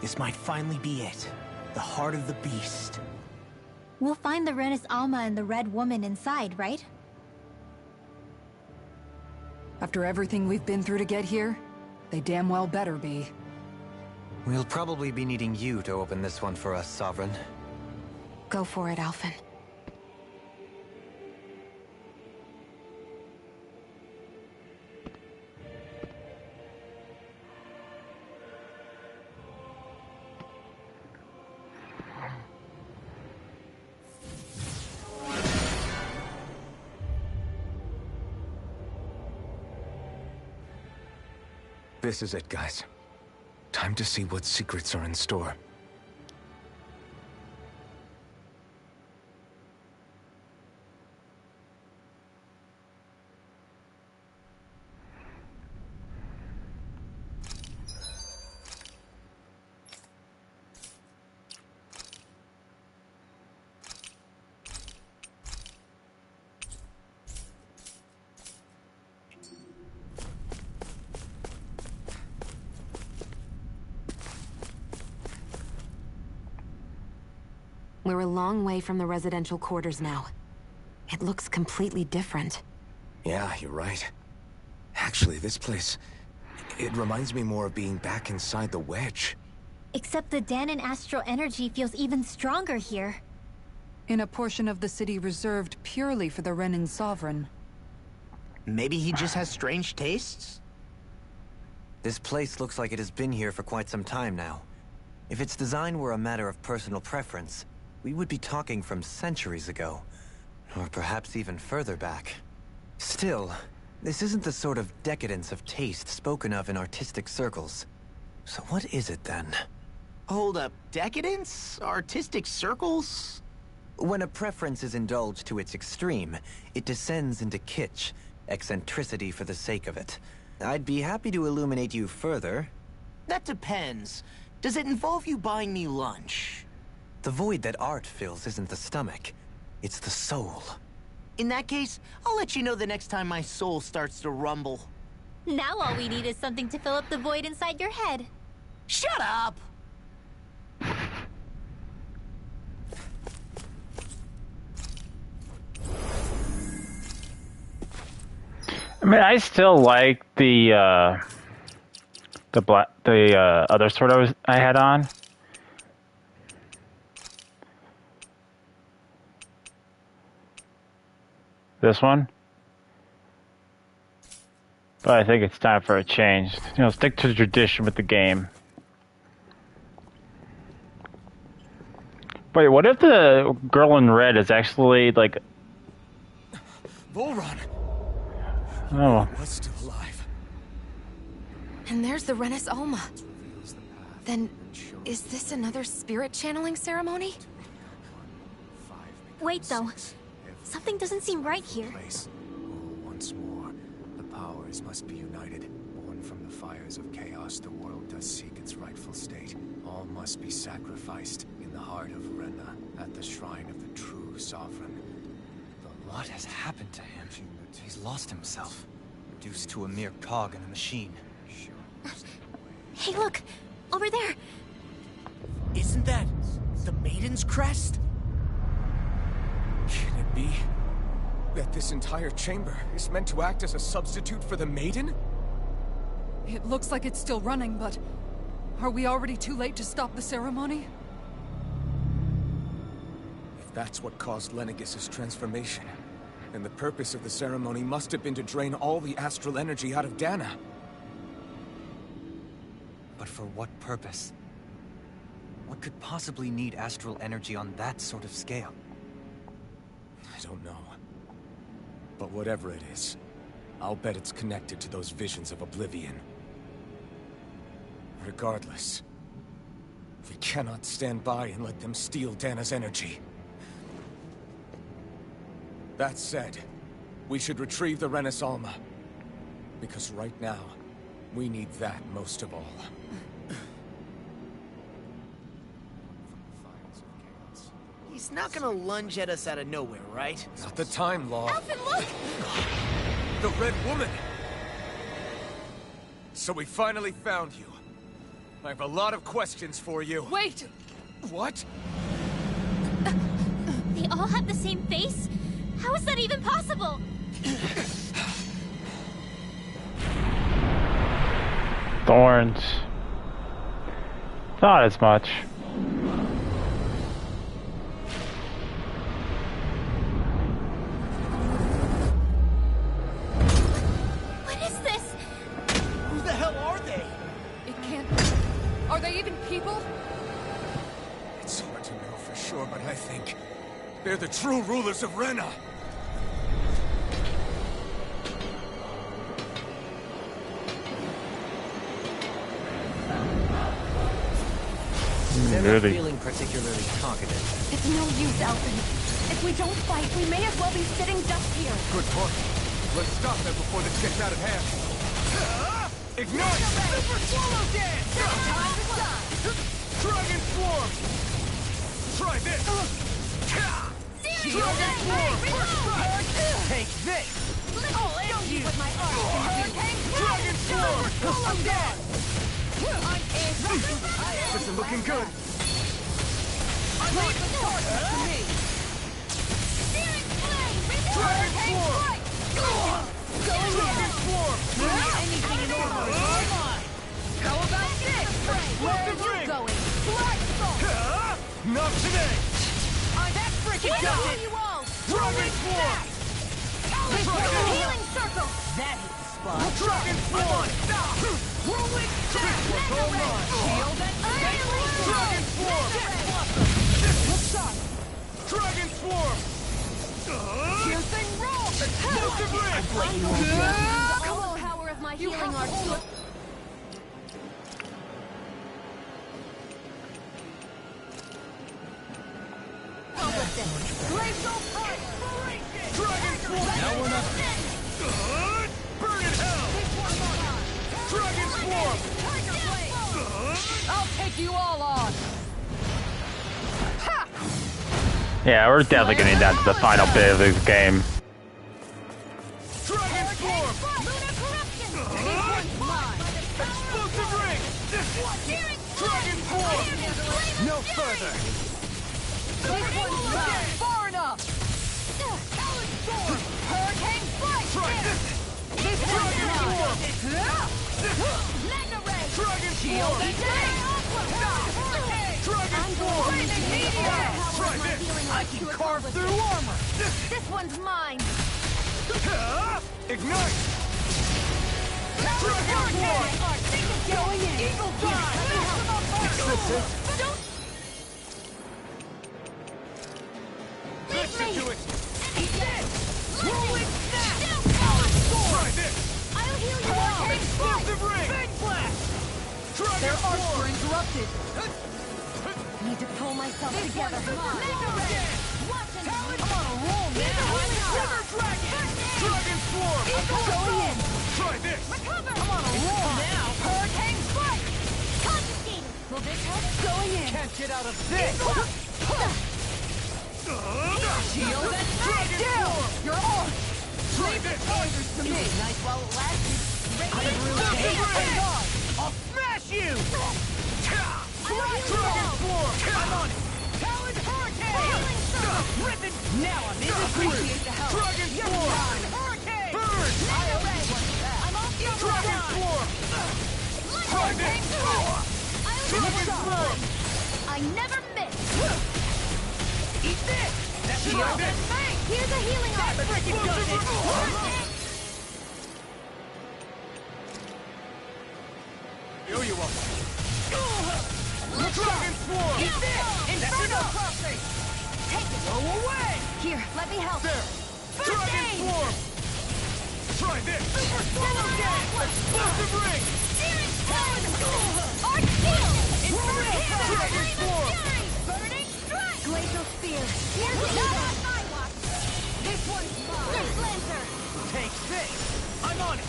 This might finally be it. The heart of the beast. We'll find the Renis Alma and the Red Woman inside, right? After everything we've been through to get here, they damn well better be. We'll probably be needing you to open this one for us, Sovereign. Go for it, Alphen. This is it, guys. Time to see what secrets are in store. We're a long way from the residential quarters now. It looks completely different. Yeah, you're right. Actually, this place... it reminds me more of being back inside the Wedge. Except the Danan astral energy feels even stronger here. In a portion of the city reserved purely for the Renin Sovereign. Maybe he just has strange tastes? This place looks like it has been here for quite some time now. If its design were a matter of personal preference, we would be talking from centuries ago. Or perhaps even further back. Still, this isn't the sort of decadence of taste spoken of in artistic circles. So what is it then? Hold up, decadence? Artistic circles? When a preference is indulged to its extreme, it descends into kitsch, eccentricity for the sake of it. I'd be happy to illuminate you further. That depends. Does it involve you buying me lunch? The void that art fills isn't the stomach, it's the soul. In that case, I'll let you know the next time my soul starts to rumble. Now all we need is something to fill up the void inside your head. Shut up! I mean, I still like the other sword I had on. This one. But I think it's time for a change. You know, stick to the tradition with the game. Wait, what if the girl in red is actually like... Volron! Oh. Was still alive. And there's the Renis Alma. Then Is this another spirit channeling ceremony? Wait, though. Something doesn't seem right here. Once more, the powers must be united. Born from the fires of chaos, the world does seek its rightful state. All must be sacrificed in the heart of Renna, at the shrine of the true sovereign. But What has happened to him? He's lost himself. Reduced to a mere cog in a machine. Hey, look! Over there! Isn't that the Maiden's crest? Can it be that this entire chamber is meant to act as a substitute for the Maiden? It looks like it's still running, but are we already too late to stop the ceremony? If that's what caused Lenegis' transformation, then the purpose of the ceremony must have been to drain all the astral energy out of Dana. But for what purpose? What could possibly need astral energy on that sort of scale? I don't know. But whatever it is, I'll bet it's connected to those visions of oblivion. Regardless, we cannot stand by and let them steal Dana's energy. That said, we should retrieve the Rennis Alma. Because right now, we need that most of all. He's not gonna lunge at us out of nowhere, right? Not the time, Law. Alphen, look! The Red Woman! So we finally found you. I have a lot of questions for you. Wait! What? They all have the same face? How is that even possible? Thorns. Not as much. What is this? Who the hell are they? It can't... Are they even people? It's hard to know for sure, but I think they're the true rulers of Renna. They're not Really? feeling particularly talkative. It's no use, Alphen. If we don't fight, we may as well be sitting ducks here. Good point. Let's stop them before this gets out of hand. Ignite! Super Swallow Dance! Dragon Swarm! Try this! Dragon Swarm! First strike! Take this! I'll end you with my arm. Hurricane Dragon Swarm! I'm dead. This is looking good. Leave the torches to me. Searing flame! Dragon Swarm! Dragon Swarm! Anything in order is all mine. How about this? Where are you Ring. going? Blast Bolt! Not today! That freaking got it! You all! Dragon Swarm! Healing circle! That hit the spot. Dragon Swarm! Whirlwind snap! Hold on! Shield and Dragon Swarm! Dragon Swarm! Piercing roll! Explosive Ring! Full power of my healing arts. Glacial fire! Dragon Swarm! Now we're not... Burn in hell! Dragon Swarm! I'll take you all on! Yeah, we're definitely getting down to the final bit of this game. Dragon Swarm! Explosive Ring! Dragon Swarm! No further! Far enough! Hurricane Flight! Try this! Dragon Swarm! Magna Ray! Dragon Shield Swarm! and Dragon Swarm! Try this! I can carve through armor! This one's mine! Ignite! Dragon Swarm! Going in! Eagle Drive! Don't Listen to it! eat this! Whirlwind snap! Try this! I'll heal you all! Explosive Ring! Big blast! Dragon There are Swarm! strings interrupted! Need to pull myself together. Watch and I'm on a roll, man! River Dragon! Dragon Swarm! Going in. Try this! Recover! I'm on a roll now! Hurricane Strike! Confiscated. Will this help? Going in! Can't get out of this! Shield and Dragon Swarm! You're on! Leave the poisons to me! Nice while it lasted. I'll smash you! Dragon Swarm! I'm on it! Talon Hurricane! Rippin'! Now I'm in the appreciate the help! Dragon Swarm! Hurricane! Burn! I'm off the Dragon Swarm! Hurricane Swarm! Dragon Swarm! I never miss. Eat this! That's shield and fang! Here's a healing arm. That freaking does it! Here you are! Dragon Swarm! Eat this! Inferno Crossing! Take it. Go away! Here, let me help. There! First Dragon aid. Swarm! Try this! Super Swallow Gas! Explosive Ring! Searing Talon! Arch Shield! Inferno Dragon Swarm! Burning Strike! Glacial Spear! Here's the not on my watch! This one's mine! Nurse Lancer! Take this! I'm on it!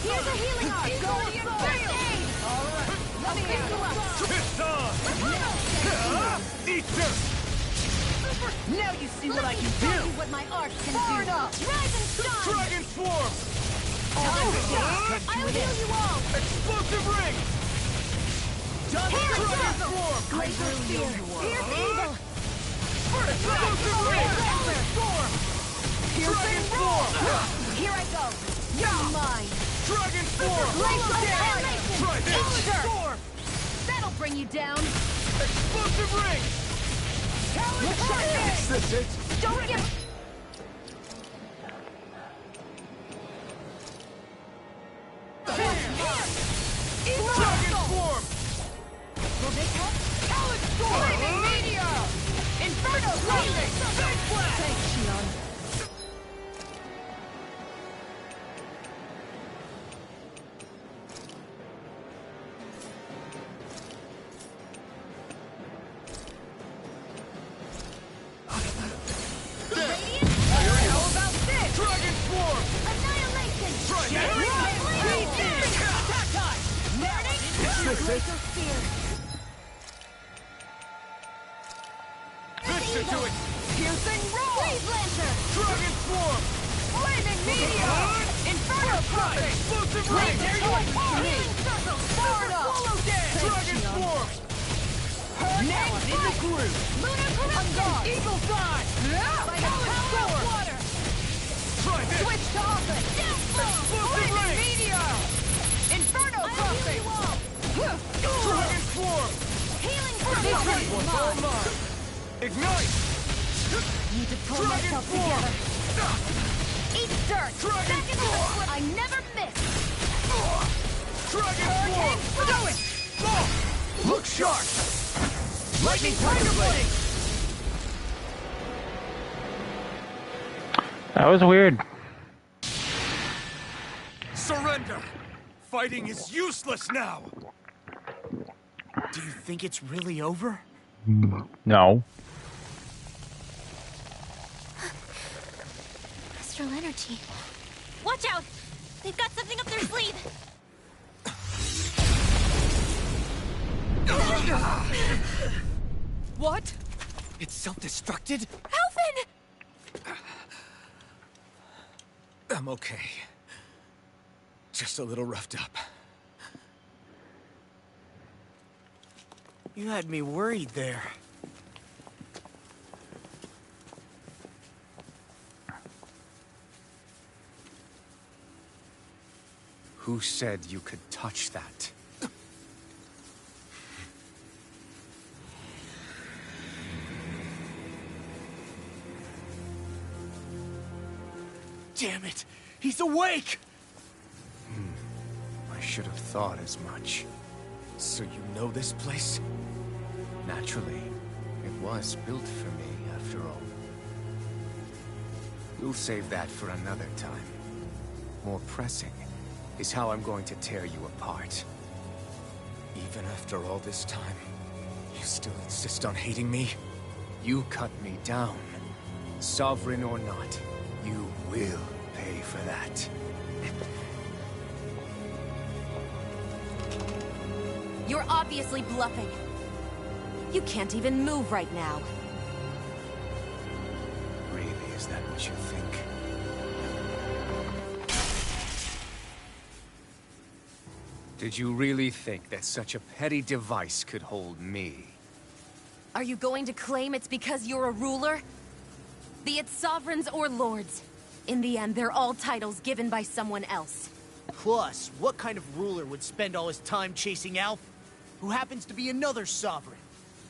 Here's a healing arm! Guardian First aid! Alright! Let me pick you up! It's on! Eat this! Now you see what I can Show do! you what my art can Far do! enough! Rise and shine! Dragon Swarm! I'll heal you all! Explosive Ring! Dragon Swarm! Glacial Spear! Here's evil! Explosive Ring! Storm! Dragon Swarm! Here I go! You're mine! Dragon Swarm! Glacial Try Annihilation! this! Storm! That'll bring you down! Explosive Ring! Talon Hurricane! Is this it? Don't get... Dragon Swarm! Will this help? Talon Storm! Flaming Meteor! Inferno Crossing! Big Blast! Thanks, Shion. How about this? Dragon Swarm! Annihilation! Try that! Beat this! Attack time! Is this it? Glacial Spear! Listen to it! Piercing Roar! Wave Lancer! Dragon Swarm! Flaming Meteor! Inferno Crossing! Explosive Ring! Healing Circle! Swallow Dance! Dragon Swarm! Now I'm in the groove! Lunar Corruption! Eagle's Eye! By the power of water! Try this! Switch to offense! Explosive Ring! Meteor! Inferno Crossing! Dragon Swarm! Healing This Circle! one's all mine! Ignite! Need to pull Dragon myself Swarm! together. Eat dirt! Dragon Back into the Swarm! flip! I never miss! Dragon Swarm! Do it! Go! Look sharp! Lightning Tiger Blade! That was weird. Surrender! Fighting is useless now! Do you think it's really over? No. Astral energy. Watch out! They've got something up their sleeve! What? It's self-destructed? Alvin! I'm okay. Just a little roughed up. You had me worried there. Who said you could touch that? Damn it! He's awake! I should have thought as much. So you know this place? Naturally. It was built for me, after all. We'll save that for another time. More pressing is how I'm going to tear you apart. Even after all this time, you still insist on hating me? You cut me down. Sovereign or not, you will pay for that. You're obviously bluffing. You can't even move right now. Really, is that what you think? Did you really think that such a petty device could hold me? Are you going to claim it's because you're a ruler? Be it sovereigns or lords. In the end, they're all titles given by someone else. Plus, what kind of ruler would spend all his time chasing Alpha, who happens to be another sovereign?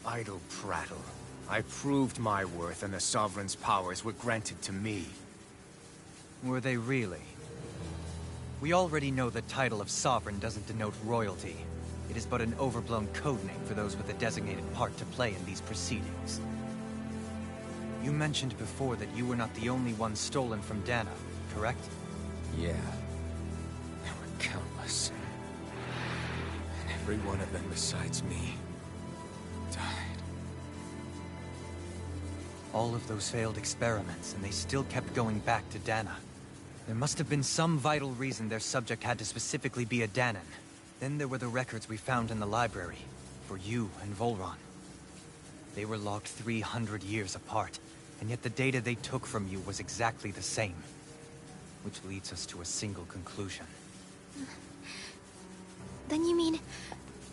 Idle prattle. I proved my worth and the Sovereign's powers were granted to me. Were they really? We already know the title of Sovereign doesn't denote royalty. It is but an overblown codename for those with a designated part to play in these proceedings. You mentioned before that you were not the only one stolen from Dana, correct? Yeah. There were countless. And every one of them besides me died. All of those failed experiments, and they still kept going back to Dana. There must have been some vital reason their subject had to specifically be a Danan. Then there were the records we found in the library, for you and Volron. They were logged 300 years apart, and yet the data they took from you was exactly the same. Which leads us to a single conclusion. Then you mean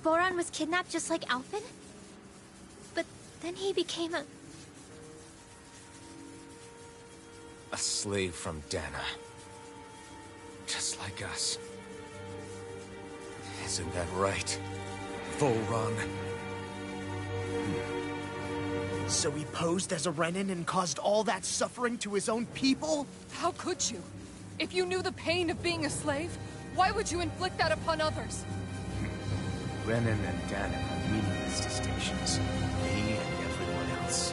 Voron was kidnapped just like Alphen? But then he became a slave from Dana. Just like us. Isn't that right, Volron? So he posed as a Renin and caused all that suffering to his own people? How could you? If you knew the pain of being a slave, why would you inflict that upon others? Renin and Dana are meaningless distinctions. Me and everyone else.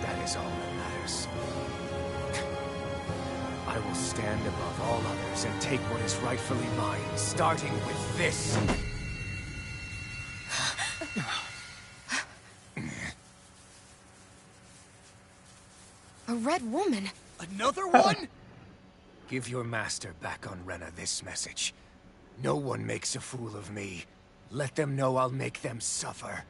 That is all that matters. I will stand above all others and take what is rightfully mine, starting with this. A red woman? Another one? Give your master back on Rena this message. No one makes a fool of me. Let them know I'll make them suffer.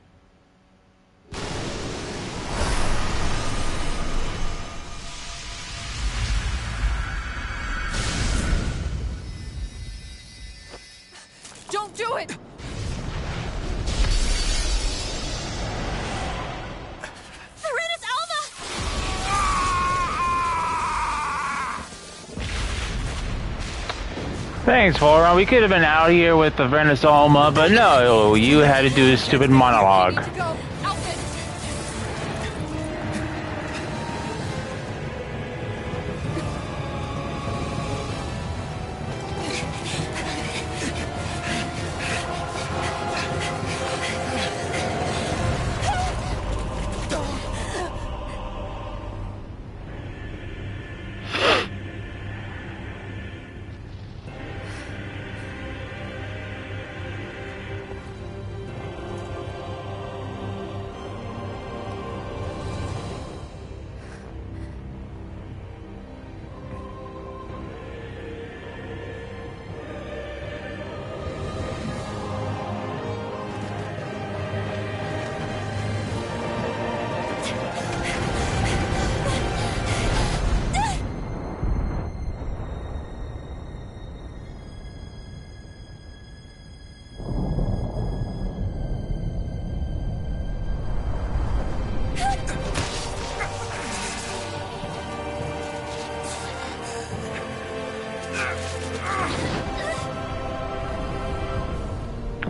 Don't do it! Serenus Alva! Thanks, Volron. We could have been out here with the Venice Alma, but no, you had to do a stupid monologue. You need to go. Alphen!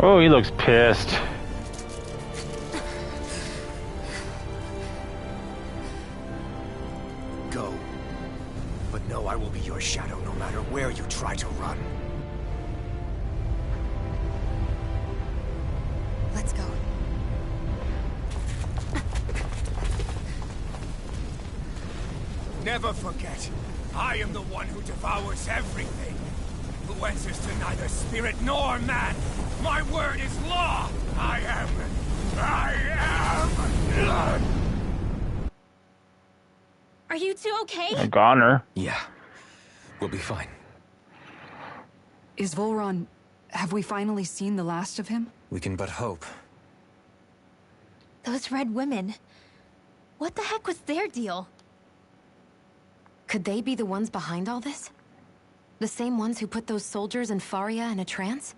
Oh, he looks pissed. Go. But know I will be your shadow no matter where you try to run. Let's go. Never forget, I am the one who devours everything. Who answers to neither spirit nor man. My word is law! I am... Are you two okay? A goner. Yeah. We'll be fine. Is Volron... Have we finally seen the last of him? We can but hope. Those red women. What the heck was their deal? Could they be the ones behind all this? The same ones who put those soldiers in Faria in a trance?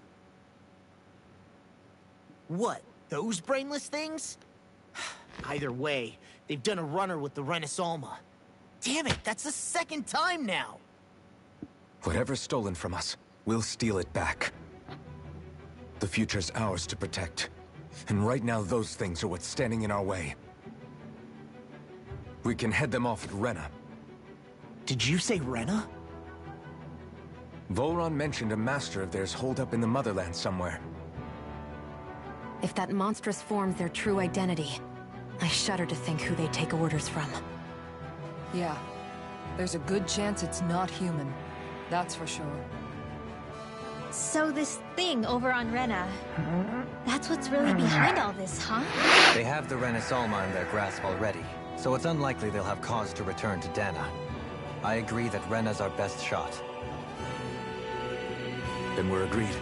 What? Those brainless things? Either way, they've done a runner with the Renaissance. Damn it, that's the second time now! Whatever's stolen from us, we'll steal it back. The future's ours to protect. And right now, those things are what's standing in our way. We can head them off at Rena. Did you say Rena? Volron mentioned a master of theirs holed up in the motherland somewhere. If that monstrous form's their true identity, I shudder to think who they take orders from. Yeah. There's a good chance it's not human. That's for sure. So this thing over on Rena, that's what's really behind all this, huh? They have the Renaissance in their grasp already, so it's unlikely they'll have cause to return to Dana. I agree that Rena's our best shot. Then we're agreed.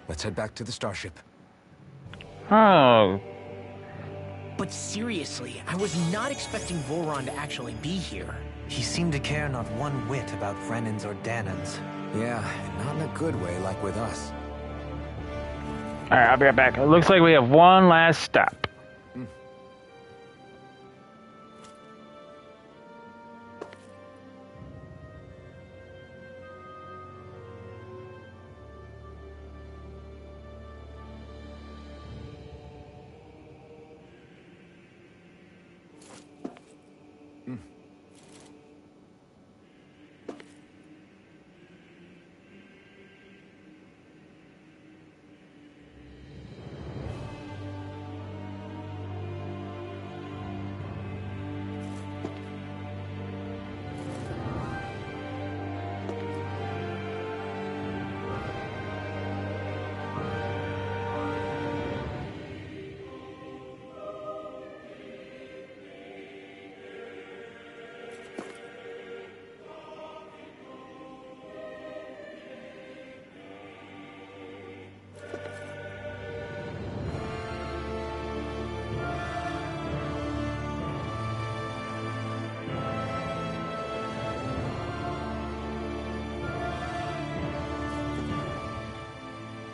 Let's head back to the starship. Oh. But seriously, I was not expecting Volron to actually be here. He seemed to care not one whit about Renans or Danans. Yeah, not in a good way like with us. Alright, I'll be right back. It looks like we have one last stop.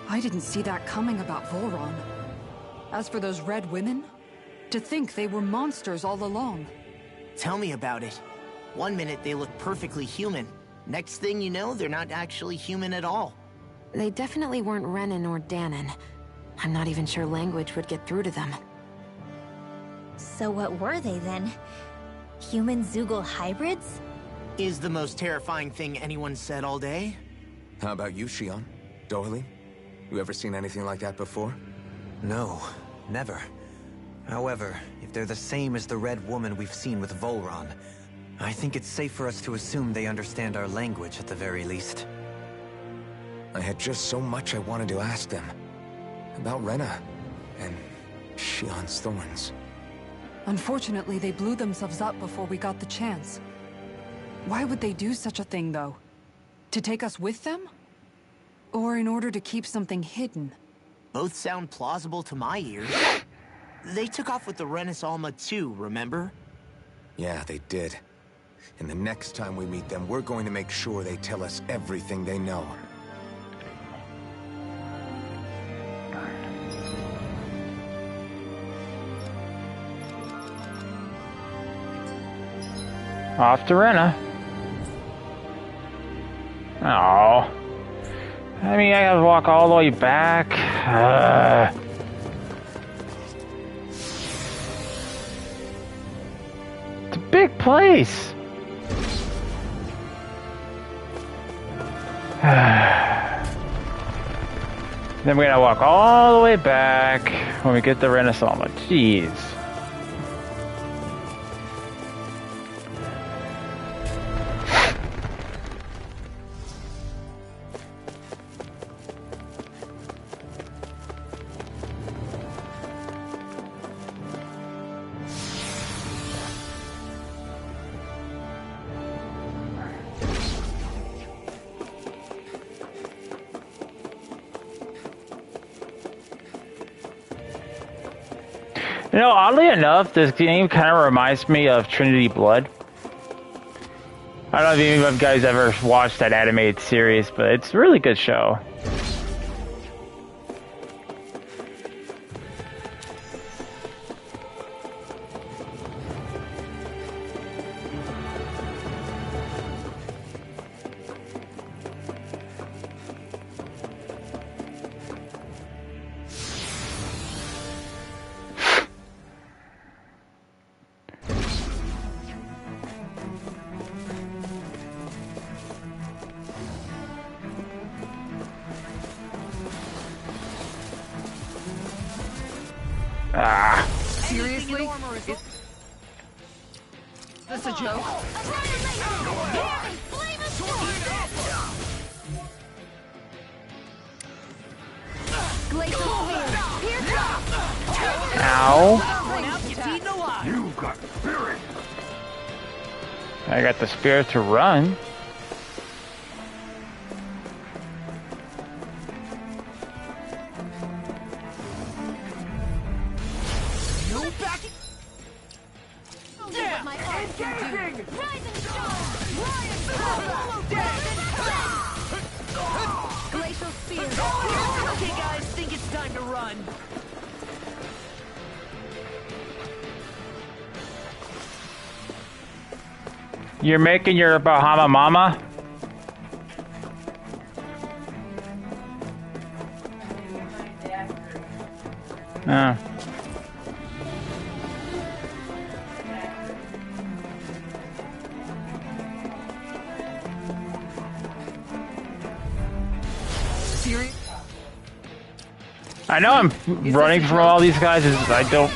I didn't see that coming about Volron. As for those red women, to think they were monsters all along. Tell me about it. One minute they look perfectly human. Next thing you know, they're not actually human at all. They definitely weren't Renan or Danan. I'm not even sure language would get through to them. So what were they then? Human Zoogle hybrids? Is the most terrifying thing anyone said all day? How about you, Shion? Doily? You ever seen anything like that before? No, never. However, if they're the same as the Red Woman we've seen with Volron, I think it's safe for us to assume they understand our language at the very least. I had just so much I wanted to ask them. About Rena, and Shion's thorns. Unfortunately, they blew themselves up before we got the chance. Why would they do such a thing, though? To take us with them? Or in order to keep something hidden? Both sound plausible to my ears. They took off with the Renaissance too, remember? Yeah, they did. And the next time we meet them, we're going to make sure they tell us everything they know. Off to Rena. Oh. I mean, I gotta walk all the way back. It's a big place. Then we gotta walk all the way back when we get the Renaissance. Jeez. You know, oddly enough, this game kind of reminds me of Trinity Blood. I don't know if any of you guys ever watched that animated series, but it's a really good show. Seriously? Is this a joke? Ow. You've got spirit. I got the spirit to run. You're making your Bahama Mama? Oh. I know I'm running from all these guys, I don't...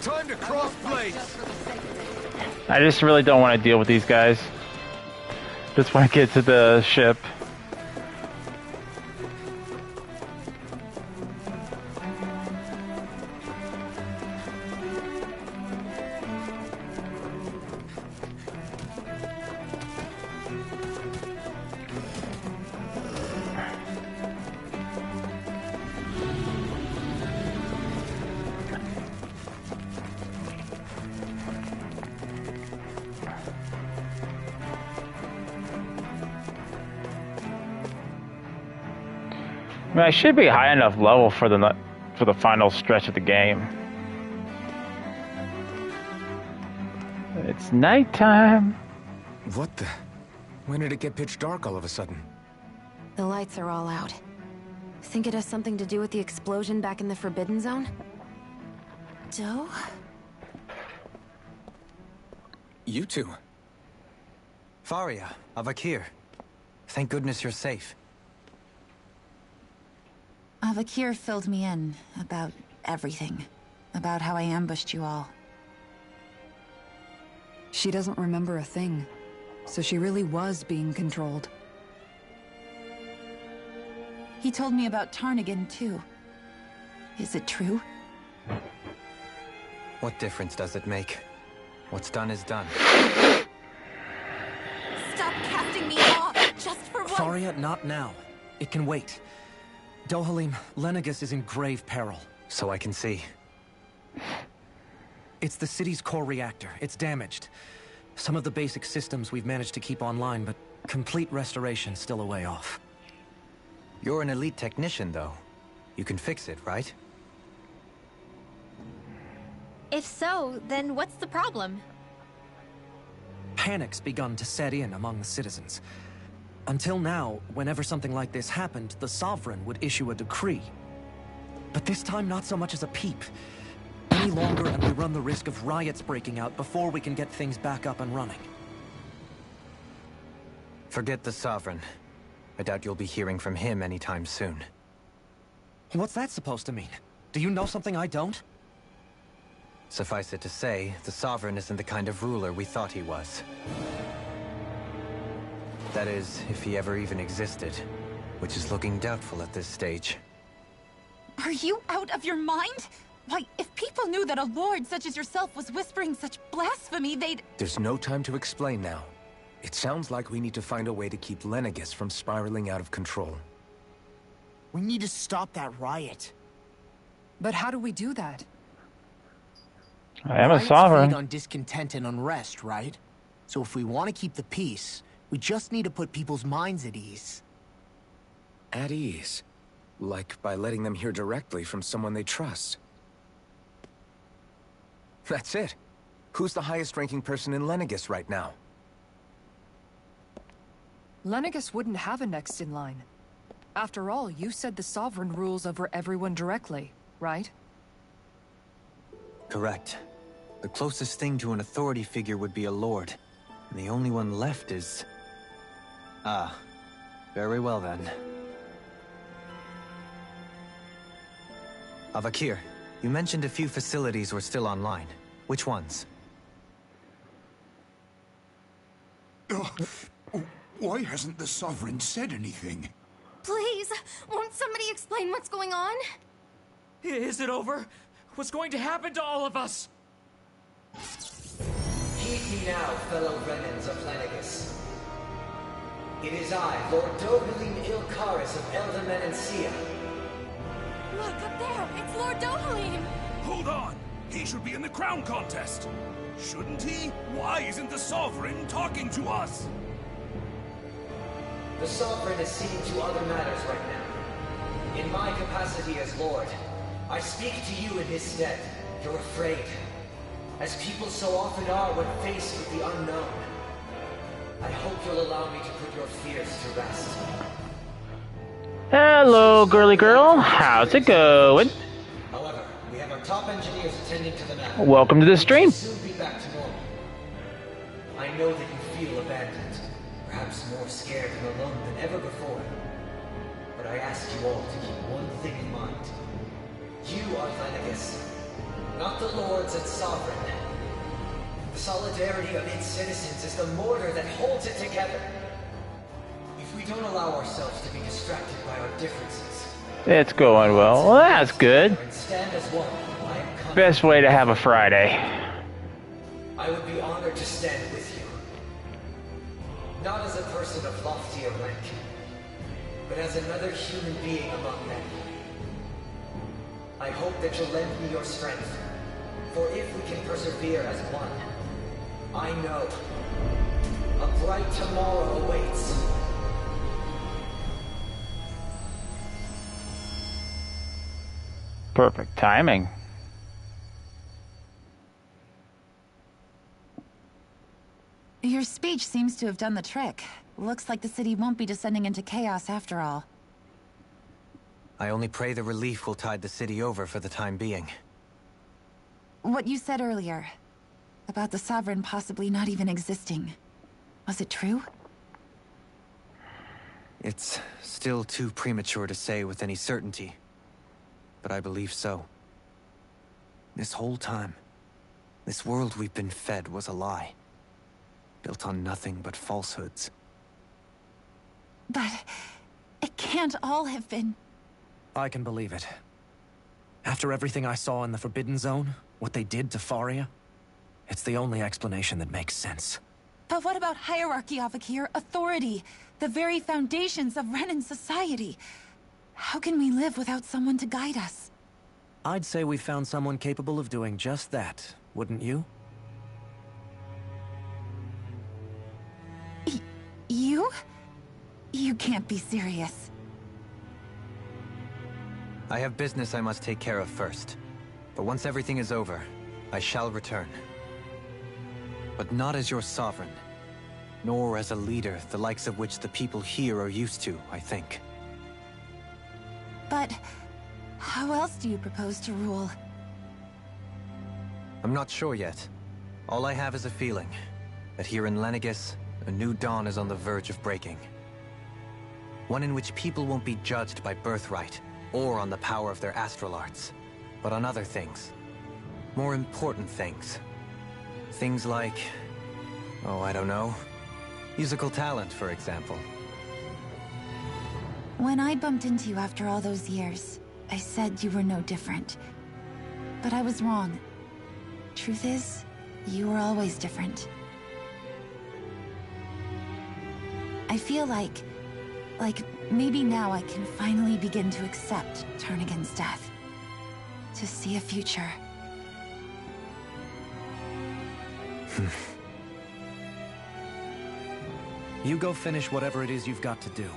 Time to cross blades. I just really don't want to deal with these guys. Just want to get to the ship. I mean, I should be high enough level for the final stretch of the game. It's nighttime. What the? When did it get pitch dark all of a sudden? The lights are all out. Think it has something to do with the explosion back in the Forbidden Zone? Doe? You two. Faria, Avakir. Thank goodness you're safe. Avakir filled me in about everything. About how I ambushed you all. She doesn't remember a thing, so she really was being controlled. He told me about Tarnigan, too. Is it true? What difference does it make? What's done is done. Stop casting me off, just for once! Faria, not now. It can wait. Dohalim, Lenegus is in grave peril. So I can see. It's the city's core reactor. It's damaged. Some of the basic systems we've managed to keep online, but complete restoration's still a way off. You're an elite technician, though. You can fix it, right? If so, then what's the problem? Panic's begun to set in among the citizens. Until now, whenever something like this happened, the Sovereign would issue a decree. But this time, not so much as a peep. Any longer, and we run the risk of riots breaking out before we can get things back up and running. Forget the Sovereign. I doubt you'll be hearing from him anytime soon. What's that supposed to mean? Do you know something I don't? Suffice it to say, the Sovereign isn't the kind of ruler we thought he was. That is, if he ever even existed, which is looking doubtful at this stage. Are you out of your mind? Why, if people knew that a lord such as yourself was whispering such blasphemy, they'd... There's no time to explain now. It sounds like we need to find a way to keep Lenegis from spiraling out of control. We need to stop that riot. But how do we do that? I am a Riots sovereign. feed on discontent and unrest, right? So if we want to keep the peace, we just need to put people's minds at ease. At ease? Like by letting them hear directly from someone they trust. That's it. Who's the highest-ranking person in Lenegis right now? Lenegis wouldn't have a next in line. After all, you said the Sovereign rules over everyone directly, right? Correct. The closest thing to an authority figure would be a lord. And the only one left is... Ah. Very well then. Avakir, you mentioned a few facilities were still online. Which ones? Why hasn't the Sovereign said anything? Please, won't somebody explain what's going on? Is it over? What's going to happen to all of us? Heed me now, fellow Renans of Lenegis. It is I, Lord Dohalim Ilkaris of Elda Menancia. Look, up there! It's Lord Dohalim! Hold on! He should be in the crown contest! Shouldn't he? Why isn't the Sovereign talking to us? The Sovereign is seeing to other matters right now. In my capacity as Lord, I speak to you in his stead. You're afraid. As people so often are when faced with the unknown. I hope you'll allow me to put your fears to rest. Hello, girly girl. How's it going? However, we have our top engineers attending to the matter. Welcome to the stream. We'll soon be back to normal. I know that you feel abandoned, perhaps more scared and alone than ever before. But I ask you all to keep one thing in mind. You are Lenegis, not the Lords and Sovereign. The solidarity of its citizens is the mortar that holds it together. If we don't allow ourselves to be distracted by our differences... It's going well. Well, that's good. ...and stand as one, I am coming. Best way to have a Friday. I would be honored to stand with you. Not as a person of loftier rank, but as another human being among men. I hope that you'll lend me your strength, for if we can persevere as one, I know a bright tomorrow awaits. Perfect timing. Your speech seems to have done the trick. Looks like the city won't be descending into chaos after all. I only pray the relief will tide the city over for the time being. What you said earlier, about the Sovereign possibly not even existing, was it true? It's still too premature to say with any certainty, but I believe so. This whole time, this world we've been fed was a lie, built on nothing but falsehoods. But it can't all have been... I can believe it. After everything I saw in the Forbidden Zone, what they did to Faria, it's the only explanation that makes sense. But what about hierarchy, Avakir? Authority? The very foundations of Renan society? How can we live without someone to guide us? I'd say we found someone capable of doing just that, wouldn't you? You? You can't be serious. I have business I must take care of first. But once everything is over, I shall return. But not as your sovereign, nor as a leader the likes of which the people here are used to, I think. But how else do you propose to rule? I'm not sure yet. All I have is a feeling that here in Lenegis, a new dawn is on the verge of breaking. One in which people won't be judged by birthright or on the power of their astral arts, but on other things. More important things. Things like, oh, I don't know, musical talent, for example. When I bumped into you after all those years, I said you were no different. But I was wrong. Truth is, you were always different. I feel like maybe now I can finally begin to accept Tarnigan's death. To see a future. You go finish whatever it is you've got to do.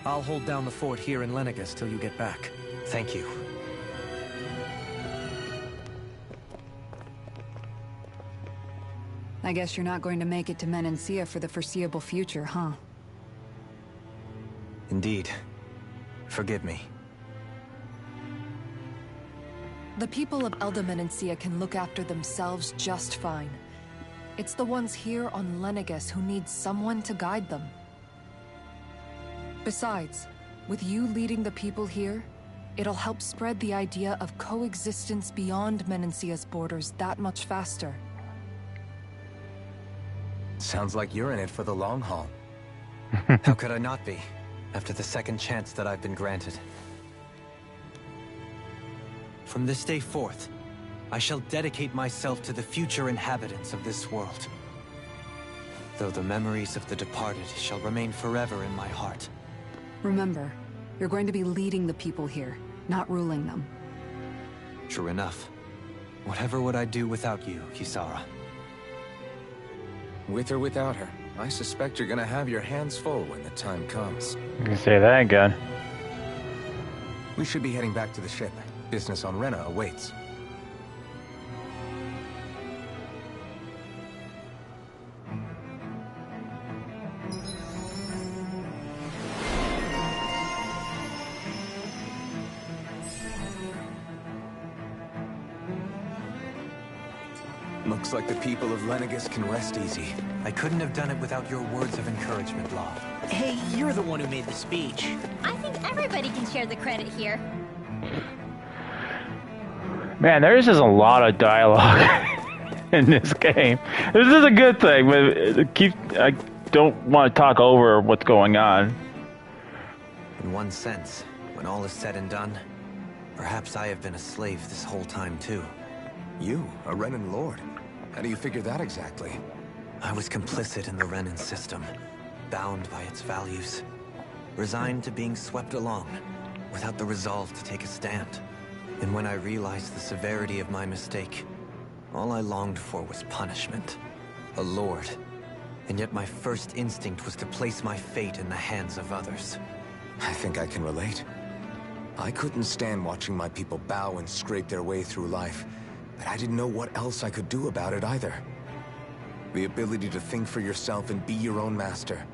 I'll hold down the fort here in Lenegus till you get back. Thank you. I guess you're not going to make it to Menancia for the foreseeable future, huh? Indeed. Forgive me. The people of Elda Menancia can look after themselves just fine. It's the ones here on Lenegus who need someone to guide them. Besides, with you leading the people here, it'll help spread the idea of coexistence beyond Menancia's borders that much faster. Sounds like you're in it for the long haul. How could I not be, after the second chance that I've been granted? From this day forth, I shall dedicate myself to the future inhabitants of this world. Though the memories of the departed shall remain forever in my heart. Remember, you're going to be leading the people here, not ruling them. True enough. Whatever would I do without you, Kisara? With or without her, I suspect you're gonna have your hands full when the time comes. You can say that again. We should be heading back to the ship. Business on Rena awaits. Looks like the people of Lenegus can rest easy. I couldn't have done it without your words of encouragement, Law. Hey, you're the one who made the speech. I think everybody can share the credit here. Man, there's just a lot of dialogue in this game. This is a good thing, but I don't want to talk over what's going on. In one sense, when all is said and done, perhaps I have been a slave this whole time too. You, a Renan Lord? How do you figure that exactly? I was complicit in the Renan system, bound by its values, resigned to being swept along, without the resolve to take a stand. And when I realized the severity of my mistake, all I longed for was punishment. A lord. And yet my first instinct was to place my fate in the hands of others. I think I can relate. I couldn't stand watching my people bow and scrape their way through life, but I didn't know what else I could do about it either. The ability to think for yourself and be your own master.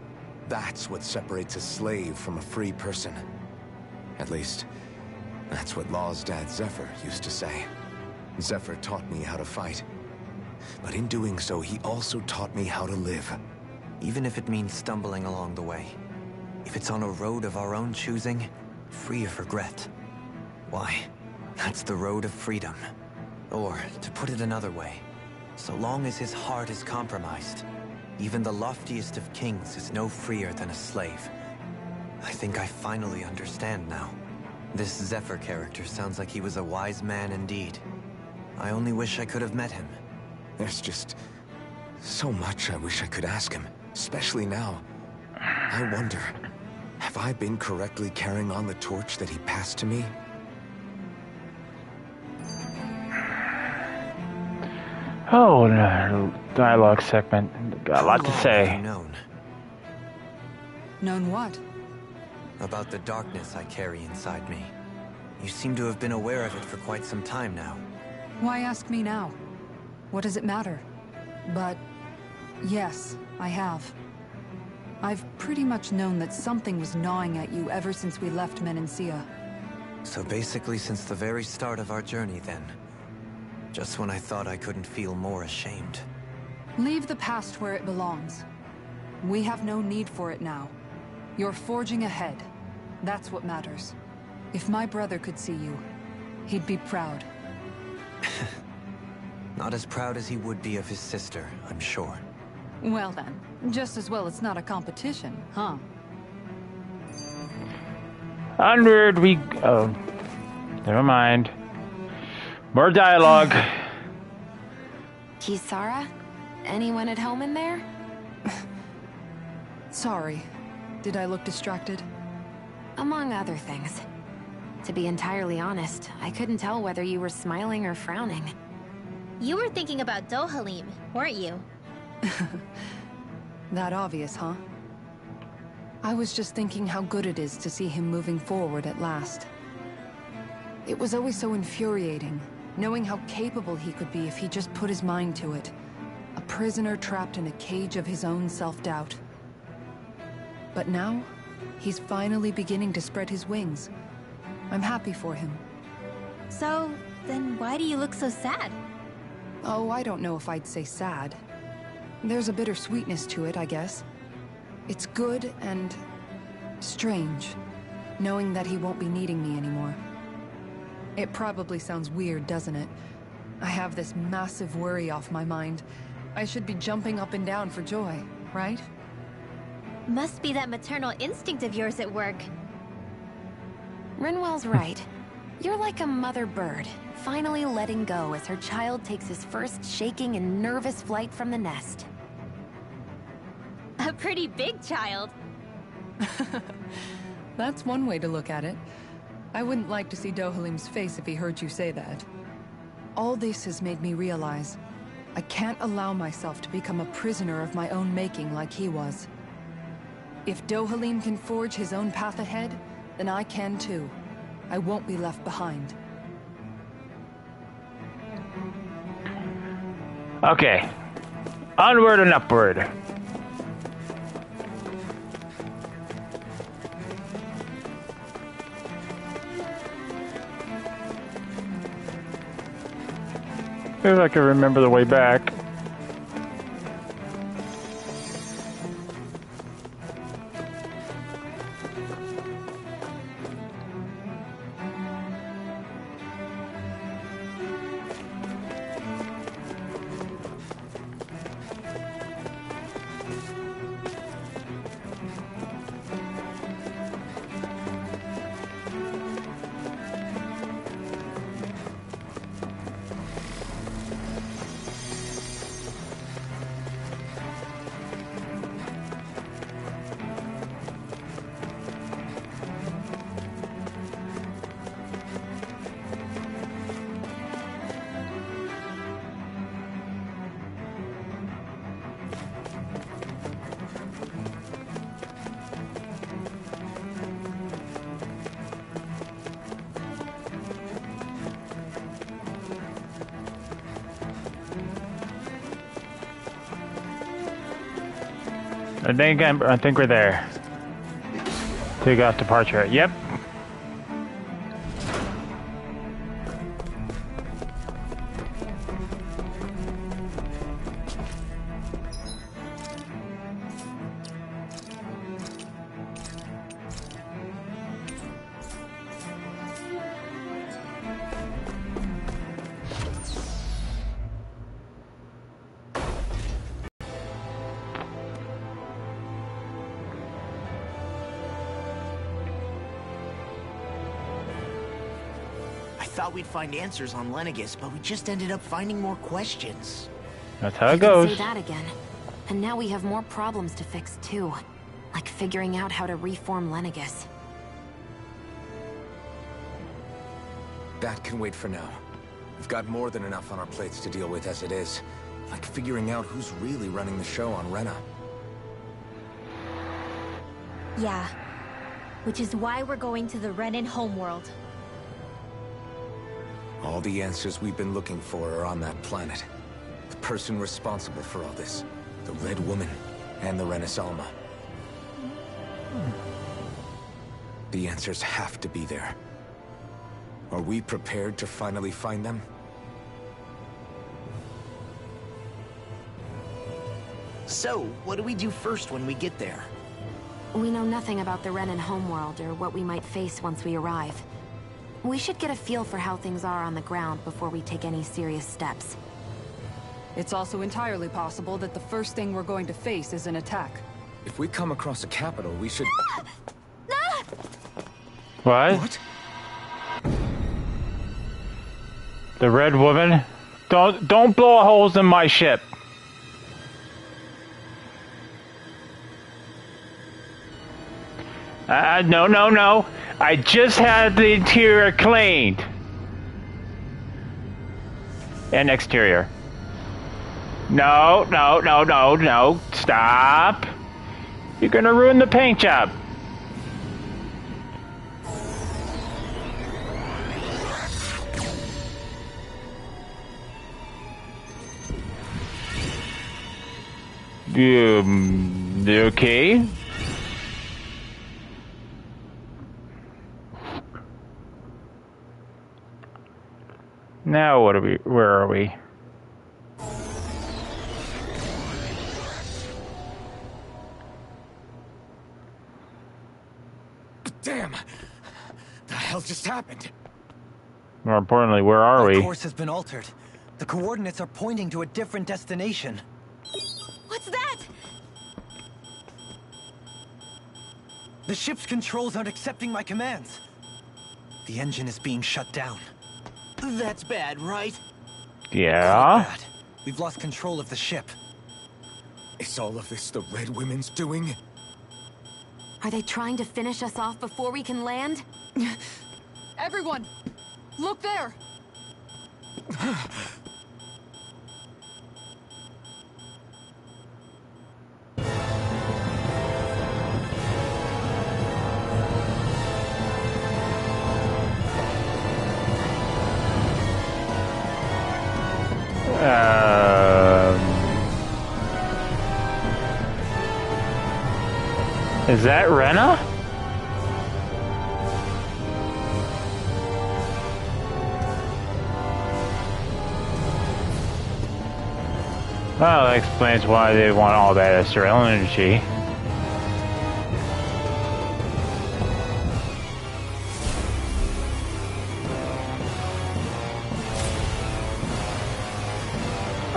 That's what separates a slave from a free person. At least, that's what Law's dad Zephyr used to say. Zephyr taught me how to fight. But in doing so, he also taught me how to live. Even if it means stumbling along the way. If it's on a road of our own choosing, free of regret. Why, that's the road of freedom. Or, to put it another way, so long as his heart is compromised, even the loftiest of kings is no freer than a slave. I think I finally understand now. This Zephyr character sounds like he was a wise man indeed. I only wish I could have met him. There's just so much I wish I could ask him, especially now. I wonder, have I been correctly carrying on the torch that he passed to me? Oh, no, dialogue segment. Got a lot to say. Known what? About the darkness I carry inside me. You seem to have been aware of it for quite some time now. Why ask me now? What does it matter? But yes, I have. I've pretty much known that something was gnawing at you ever since we left Menancia. So basically since the very start of our journey then. Just when I thought I couldn't feel more ashamed. Leave the past where it belongs. We have no need for it now. You're forging ahead. That's what matters. If my brother could see you, he'd be proud. Not as proud as he would be of his sister, I'm sure. Well then, just as well it's not a competition, huh? Onward we go. Never mind. More dialogue. Kisara? Anyone at home in there? Sorry, Did I look distracted? Among other things. To be entirely honest, I couldn't tell whether you were smiling or frowning. You were thinking about Dohalim, weren't you? That obvious, huh? I was just thinking how good it is to see him moving forward at last. It was always so infuriating, knowing how capable he could be if he just put his mind to it. A prisoner trapped in a cage of his own self-doubt. But now, he's finally beginning to spread his wings. I'm happy for him. So, then why do you look so sad? Oh, I don't know if I'd say sad. There's a bittersweetness to it, I guess. It's good and strange, knowing that he won't be needing me anymore. It probably sounds weird, doesn't it? I have this massive worry off my mind. I should be jumping up and down for joy, right? Must be that maternal instinct of yours at work. Rinwell's right. You're like a mother bird, finally letting go as her child takes his first shaking and nervous flight from the nest. A pretty big child. That's one way to look at it. I wouldn't like to see Dohalim's face if he heard you say that. All this has made me realize I can't allow myself to become a prisoner of my own making like he was. If Dohalim can forge his own path ahead, then I can too. I won't be left behind. Okay. Onward and upward. If I can remember the way back. I think we're there. Take off departure. Yep. Thought we'd find answers on Lenegis, but we just ended up finding more questions. That's how it goes. Say that again. And now we have more problems to fix too. Like figuring out how to reform Lenegis. That can wait for now. We've got more than enough on our plates to deal with as it is. Like figuring out who's really running the show on Rena. Yeah. Which is why we're going to the Renan homeworld. All the answers we've been looking for are on that planet. The person responsible for all this. The Red Woman and the Renaissance. The answers have to be there. Are we prepared to finally find them? So, what do we do first when we get there? We know nothing about the Renan homeworld or what we might face once we arrive. We should get a feel for how things are on the ground before we take any serious steps. It's also entirely possible that the first thing we're going to face is an attack. If we come across a capital, we should... What? What? The Red Woman? Don't blow holes in my ship. No. I just had the interior cleaned. And exterior. No. Stop. You're gonna ruin the paint job. Okay. Now what are we? Where are we? Damn! The hell just happened? More importantly, where are Our we? course has been altered. The coordinates are pointing to a different destination. What's that? The ship's controls aren't accepting my commands. The engine is being shut down. That's bad, right? Yeah. Bad. We've lost control of the ship. Is all of this the Red Women's doing? Are they trying to finish us off before we can land? Everyone, look there! Is that Rena? Well, that explains why they want all that extra energy.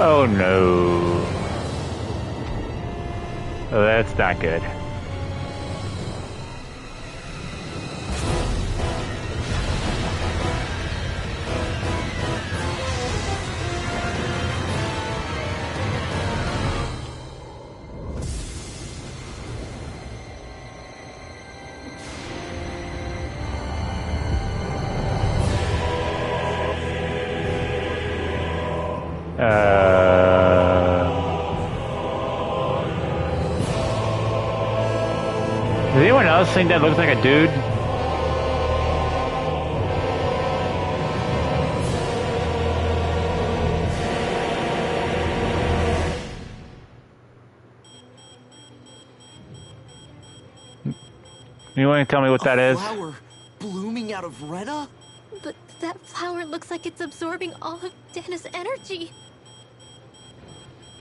Oh no. Oh, that's not good. Does anyone else think that looks like a dude? You want to tell me what that is? A flower blooming out of Rena? But that flower looks like it's absorbing all of Dana's energy.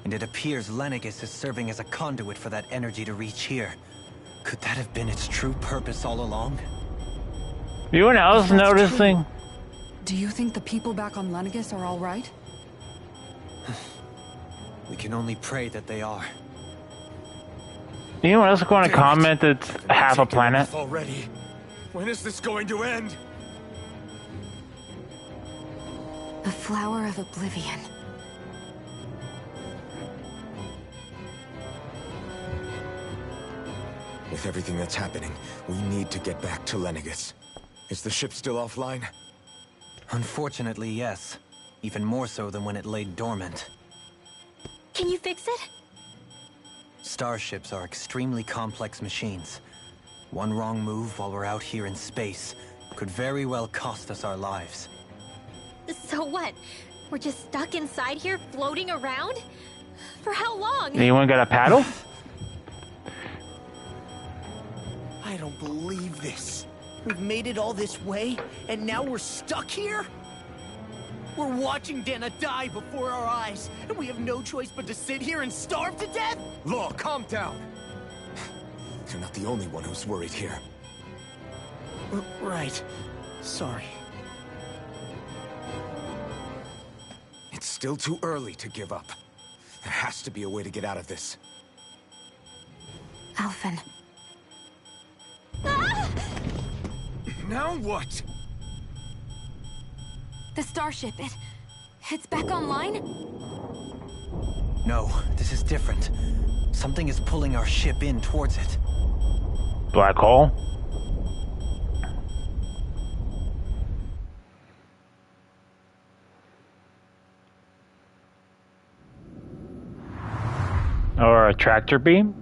And it appears Lenegis is serving as a conduit for that energy to reach here. Could that have been its true purpose all along? Anyone else noticing? Do you think the people back on Lenegis are all right? We can only pray that they are. Anyone else want to comment that's half a planet? Already. When is this going to end? The Flower of Oblivion. With everything that's happening, we need to get back to Lenegis. Is the ship still offline? Unfortunately, yes. Even more so than when it lay dormant. Can you fix it? Starships are extremely complex machines. One wrong move while we're out here in space could very well cost us our lives. So what? We're just stuck inside here, floating around? For how long? Anyone got a paddle? I don't believe this. We've made it all this way, and now we're stuck here? We're watching Dana die before our eyes, and we have no choice but to sit here and starve to death? Law, calm down. You're not the only one who's worried here. Right. Sorry. It's still too early to give up. There has to be a way to get out of this. Alphen. Now what? The starship, it's back online? No, this is different. Something is pulling our ship in towards it. Black hole? Or a tractor beam?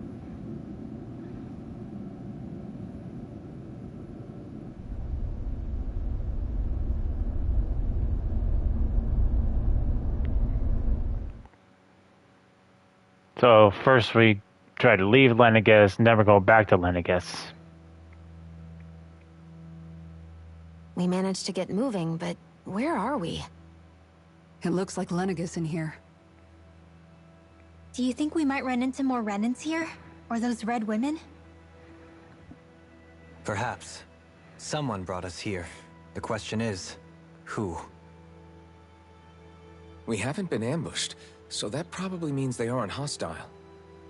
So first we try to leave Lenegis, never go back to Lenegis. We managed to get moving, but where are we? It looks like Lenegis in here. Do you think we might run into more Renans here? Or those red women? Perhaps. Someone brought us here. The question is, who? We haven't been ambushed, so that probably means they aren't hostile.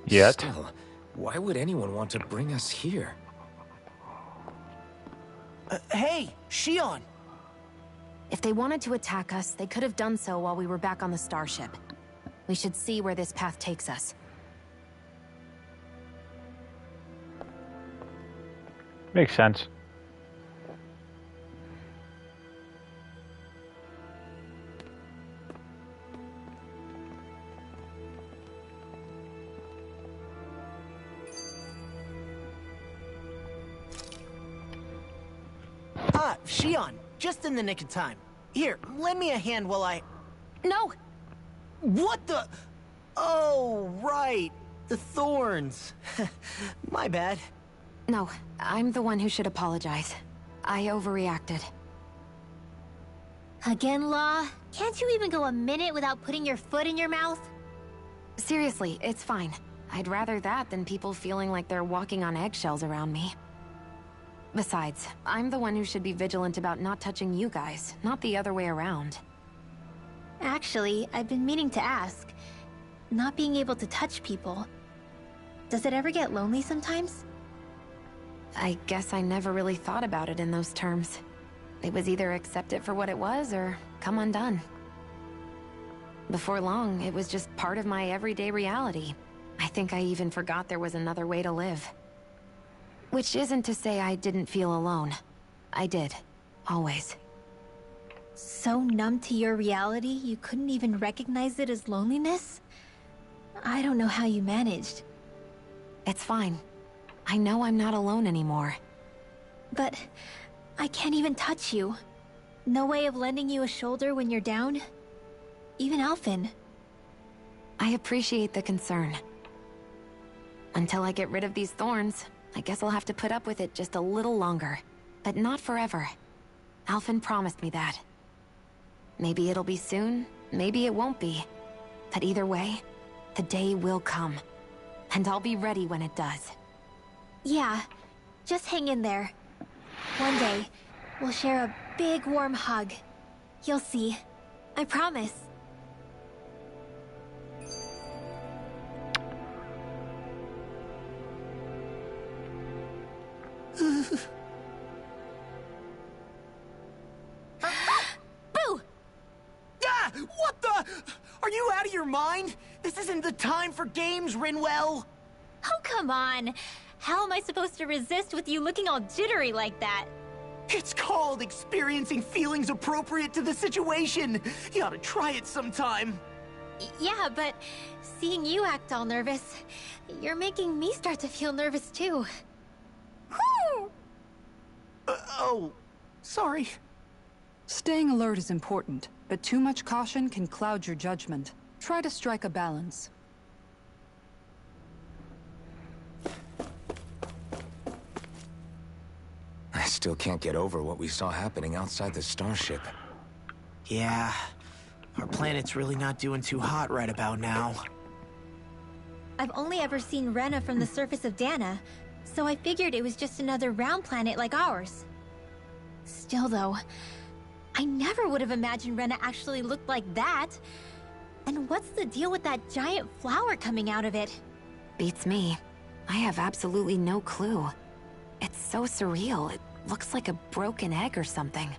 Yet. Still, why would anyone want to bring us here? Hey, Shion! If they wanted to attack us, they could have done so while we were back on the starship. We should see where this path takes us. Makes sense. Ah, Shion, just in the nick of time. Here, lend me a hand while I... No! What the... Oh, right. The thorns. My bad. No, I'm the one who should apologize. I overreacted. Again, Law? Can't you even go a minute without putting your foot in your mouth? Seriously, it's fine. I'd rather that than people feeling like they're walking on eggshells around me. Besides, I'm the one who should be vigilant about not touching you guys, not the other way around. Actually, I've been meaning to ask. Not being able to touch people, does it ever get lonely sometimes? I guess I never really thought about it in those terms. It was either accept it for what it was, or come undone. Before long, it was just part of my everyday reality. I think I even forgot there was another way to live. Which isn't to say I didn't feel alone. I did. Always. So numb to your reality, you couldn't even recognize it as loneliness? I don't know how you managed. It's fine. I know I'm not alone anymore. But I can't even touch you. No way of lending you a shoulder when you're down? Even Alphen. I appreciate the concern. Until I get rid of these thorns, I guess I'll have to put up with it just a little longer. But not forever. Alphen promised me that. Maybe it'll be soon, maybe it won't be. But either way, the day will come. And I'll be ready when it does. Yeah, just hang in there. One day, we'll share a big warm hug. You'll see. I promise. Boo! Ah! What the? Are you out of your mind? This isn't the time for games, Rinwell. Oh, come on. How am I supposed to resist with you looking all jittery like that? It's called experiencing feelings appropriate to the situation. You ought to try it sometime. Yeah, but seeing you act all nervous, you're making me start to feel nervous too. Oh, sorry. Staying alert is important, but too much caution can cloud your judgment. Try to strike a balance. I still can't get over what we saw happening outside the starship. Yeah, our planet's really not doing too hot right about now. I've only ever seen Rena from the surface of Dana, so I figured it was just another round planet like ours. Still though, I never would have imagined Rena actually looked like that. And what's the deal with that giant flower coming out of it? Beats me. I have absolutely no clue. It's so surreal. It looks like a broken egg or something.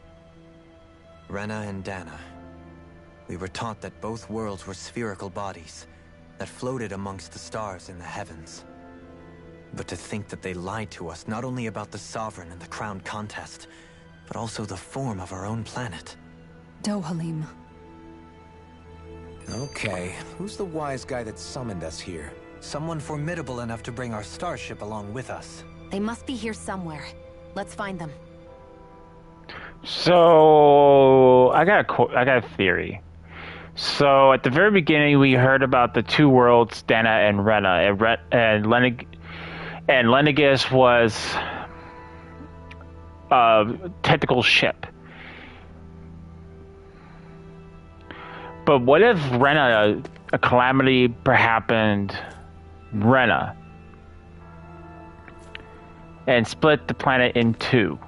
Rena and Dana. We were taught that both worlds were spherical bodies that floated amongst the stars in the heavens. But to think that they lied to us not only about the Sovereign and the Crown contest, but also the form of our own planet. Dohalim. Okay, who's the wise guy that summoned us here? Someone formidable enough to bring our starship along with us. They must be here somewhere. Let's find them. So I got a theory. So at the very beginning, we heard about the two worlds, Dana and Rena, and Lenegis was a technical ship. But what if Rena, a calamity happened, Rena, and split the planet in two?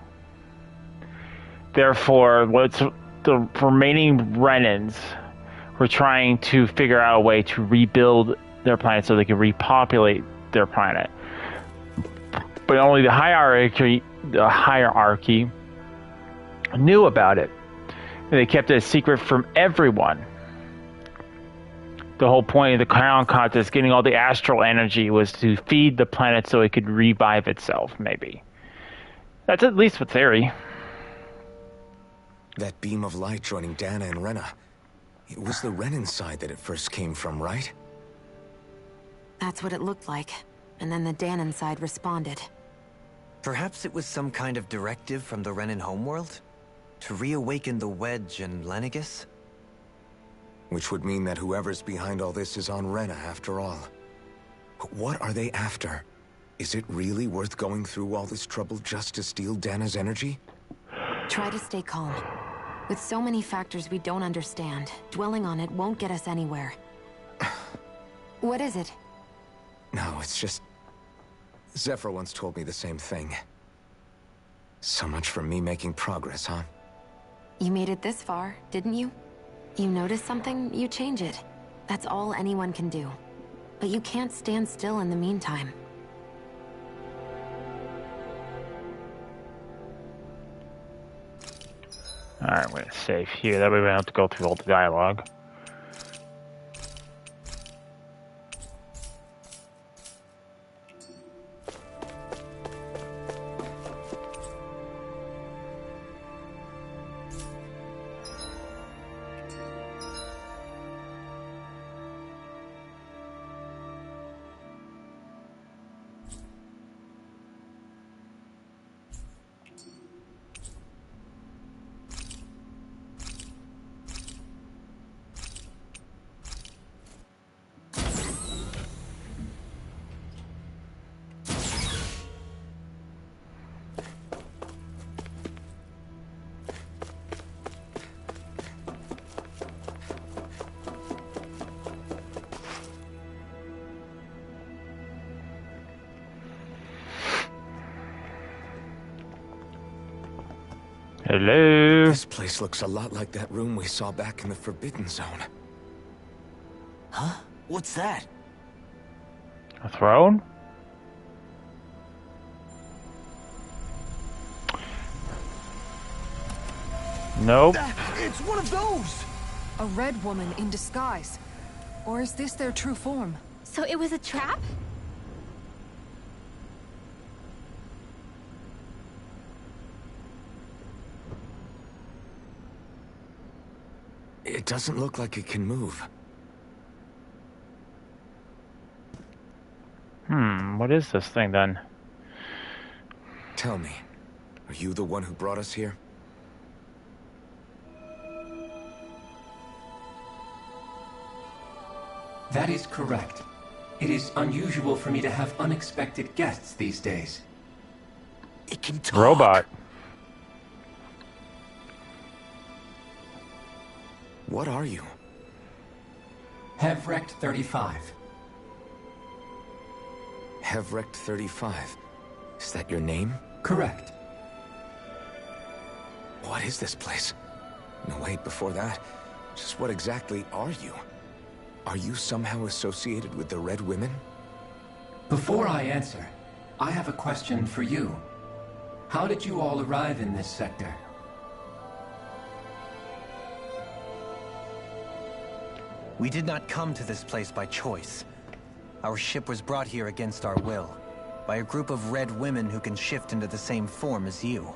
Therefore, what's the remaining Renans were trying to figure out a way to rebuild their planet so they could repopulate their planet. But only the hierarchy knew about it. And they kept it a secret from everyone. The whole point of the crown contest, getting all the astral energy, was to feed the planet so it could revive itself, maybe. That's at least a theory. That beam of light joining Dana and Rena. It was the Renan side that it first came from, right? That's what it looked like. And then the Danon side responded. Perhaps it was some kind of directive from the Renan homeworld? To reawaken the Wedge and Lenegis? Which would mean that whoever's behind all this is on Rena after all. But what are they after? Is it really worth going through all this trouble just to steal Dana's energy? Try to stay calm. With so many factors we don't understand, dwelling on it won't get us anywhere. What is it? No, it's just... Zephyr once told me the same thing. So much for me making progress, huh? You made it this far, didn't you? You notice something, you change it. That's all anyone can do. But you can't stand still in the meantime. Alright, I'm gonna save here. That way we don't have to go through all the dialogue. Hello? This place looks a lot like that room we saw back in the Forbidden Zone. Huh? What's that? A throne? Nope. It's one of those! A red woman in disguise. Or is this their true form? So it was a trap? It doesn't look like it can move. What is this thing then? Tell me, are you the one who brought us here? That is correct. It is unusual for me to have unexpected guests these days. It can talk. Robot. What are you? Hevrect 35. Hevrect 35. Is that your name? Correct. What is this place? No, wait, before that. Just what exactly are you? Are you somehow associated with the Red Women? Before I answer, I have a question for you. How did you all arrive in this sector? We did not come to this place by choice. Our ship was brought here against our will, by a group of red women who can shift into the same form as you.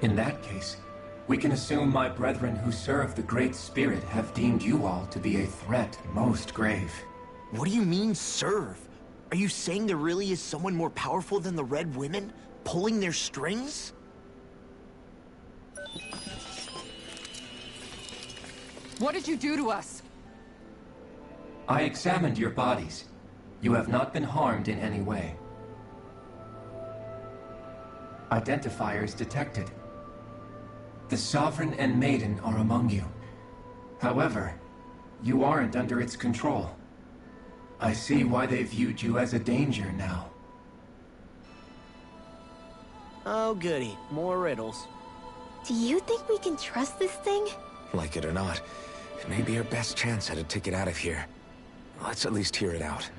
In that case, we can assume my brethren who serve the Great Spirit have deemed you all to be a threat most grave. What do you mean, serve? Are you saying there really is someone more powerful than the Red Women, pulling their strings? What did you do to us? I examined your bodies. You have not been harmed in any way. Identifiers detected. The Sovereign and Maiden are among you. However, you aren't under its control. I see why they viewed you as a danger now. Oh goody, more riddles. Do you think we can trust this thing? Like it or not, it may be our best chance at a ticket out of here. Let's at least hear it out.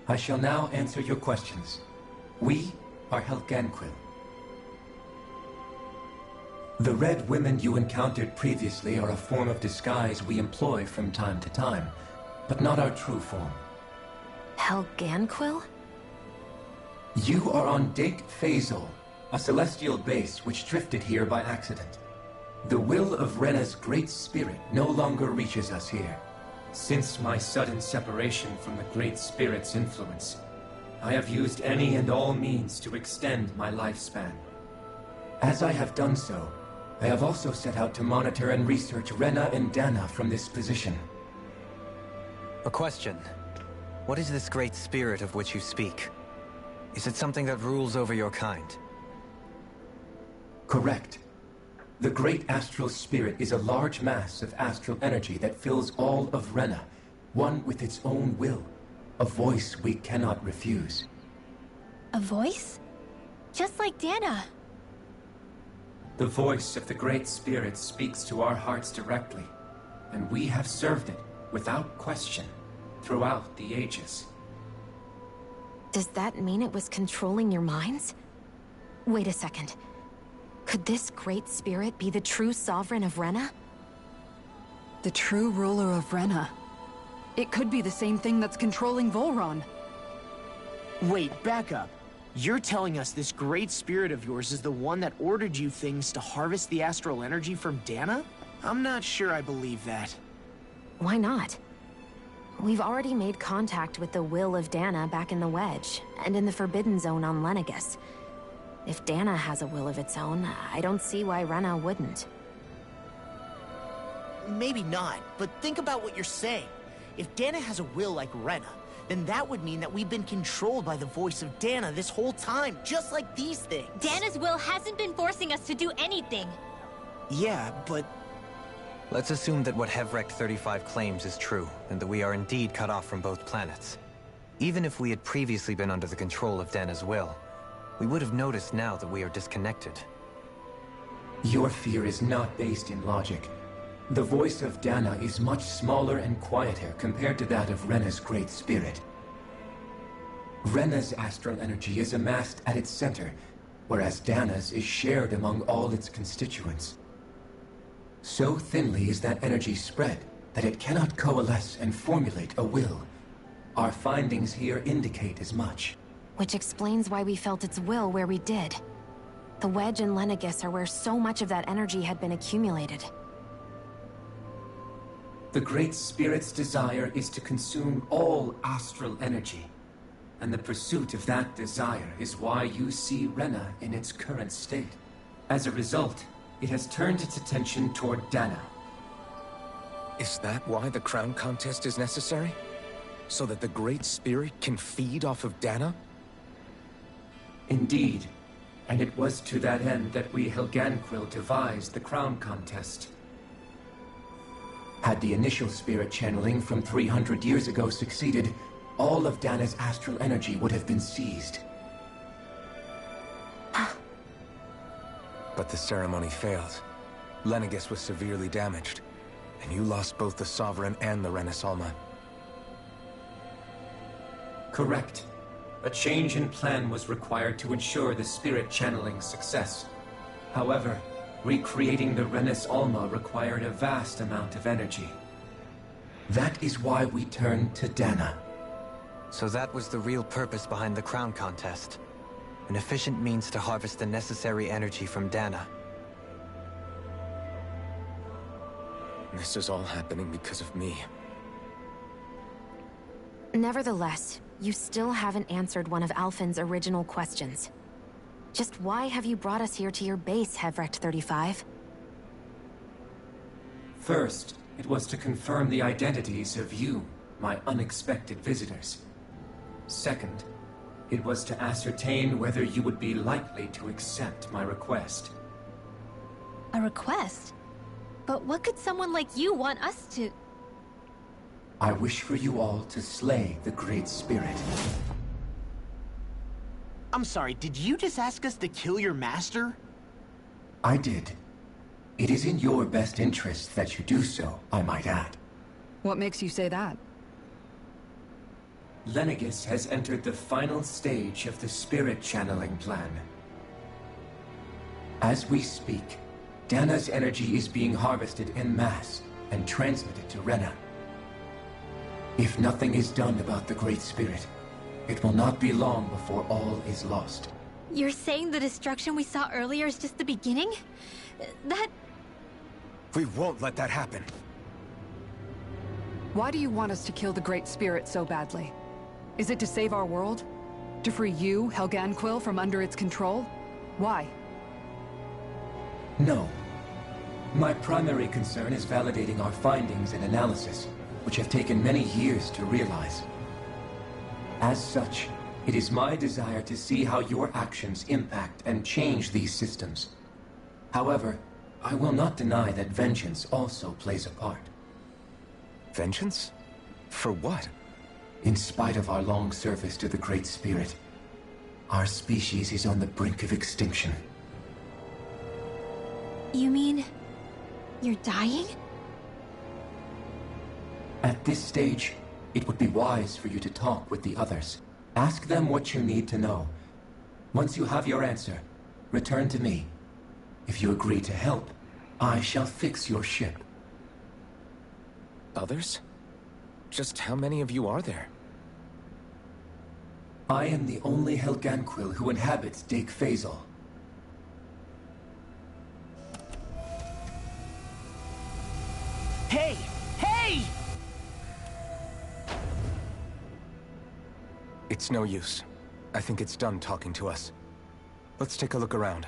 I shall now answer your questions. We are Helghan Quill. The Red Women you encountered previously are a form of disguise we employ from time to time, but not our true form. Helghan Quill? You are on Dake Phasol, a celestial base which drifted here by accident. The will of Rena's great spirit no longer reaches us here. Since my sudden separation from the Great Spirit's influence, I have used any and all means to extend my lifespan. As I have done so, I have also set out to monitor and research Rena and Dana from this position. A question. What is this Great Spirit of which you speak? Is it something that rules over your kind? Correct. The Great Astral Spirit is a large mass of astral energy that fills all of Rena, one with its own will, a voice we cannot refuse. A voice? Just like Dana. The voice of the Great Spirit speaks to our hearts directly, and we have served it, without question, throughout the ages. Does that mean it was controlling your minds? Wait a second. Could this Great Spirit be the true Sovereign of Rena? The true ruler of Rena. It could be the same thing that's controlling Volron. Wait, back up. You're telling us this Great Spirit of yours is the one that ordered you things to harvest the astral energy from Dana? I'm not sure I believe that. Why not? We've already made contact with the will of Dana back in the Wedge, and in the Forbidden Zone on Lenegus. If Dana has a will of its own, I don't see why Rena wouldn't. Maybe not, but think about what you're saying. If Dana has a will like Rena, then that would mean that we've been controlled by the voice of Dana this whole time, just like these things. Dana's will hasn't been forcing us to do anything. Yeah, but... Let's assume that what Hevrek 35 claims is true, and that we are indeed cut off from both planets. Even if we had previously been under the control of Dana's will, we would have noticed now that we are disconnected. Your fear is not based in logic. The voice of Dana is much smaller and quieter compared to that of Rena's Great Spirit. Rena's astral energy is amassed at its center, whereas Dana's is shared among all its constituents. So thinly is that energy spread that it cannot coalesce and formulate a will. Our findings here indicate as much. Which explains why we felt its will where we did. The Wedge and Lenegus are where so much of that energy had been accumulated. The Great Spirit's desire is to consume all astral energy, and the pursuit of that desire is why you see Rena in its current state. As a result, it has turned its attention toward Dana. Is that why the crown contest is necessary? So that the Great Spirit can feed off of Dana? Indeed, and it was to that end that we Helghan Quill devised the crown contest. Had the initial spirit channeling from 300 years ago succeeded, all of Dana's astral energy would have been seized. But the ceremony failed. Lenegus was severely damaged, and you lost both the Sovereign and the Renasalma. Correct. A change in plan was required to ensure the spirit channeling's success. However, recreating the Renis Alma required a vast amount of energy. That is why we turned to Dana. So that was the real purpose behind the crown contest. An efficient means to harvest the necessary energy from Dana. This is all happening because of me. Nevertheless, you still haven't answered one of Alphen's original questions. Just why have you brought us here to your base, Hevrecht 35? First, it was to confirm the identities of you, my unexpected visitors. Second, it was to ascertain whether you would be likely to accept my request. A request? But what could someone like you want us to... I wish for you all to slay the Great Spirit. I'm sorry, did you just ask us to kill your master? I did. It is in your best interest that you do so, I might add. What makes you say that? Lenegis has entered the final stage of the spirit channeling plan. As we speak, Dana's energy is being harvested en masse and transmitted to Rena. If nothing is done about the Great Spirit, it will not be long before all is lost. You're saying the destruction we saw earlier is just the beginning? That... We won't let that happen. Why do you want us to kill the Great Spirit so badly? Is it to save our world? To free you, Helghan Quill, from under its control? Why? No. My primary concern is validating our findings and analysis, which have taken many years to realize. As such, it is my desire to see how your actions impact and change these systems. However, I will not deny that vengeance also plays a part. Vengeance? For what? In spite of our long service to the Great Spirit, our species is on the brink of extinction. You mean... you're dying? At this stage, it would be wise for you to talk with the others. Ask them what you need to know. Once you have your answer, return to me. If you agree to help, I shall fix your ship. Others? Just how many of you are there? I am the only Helghan Quill who inhabits Dake Faisal. Hey! Hey! It's no use. I think it's done talking to us. Let's take a look around.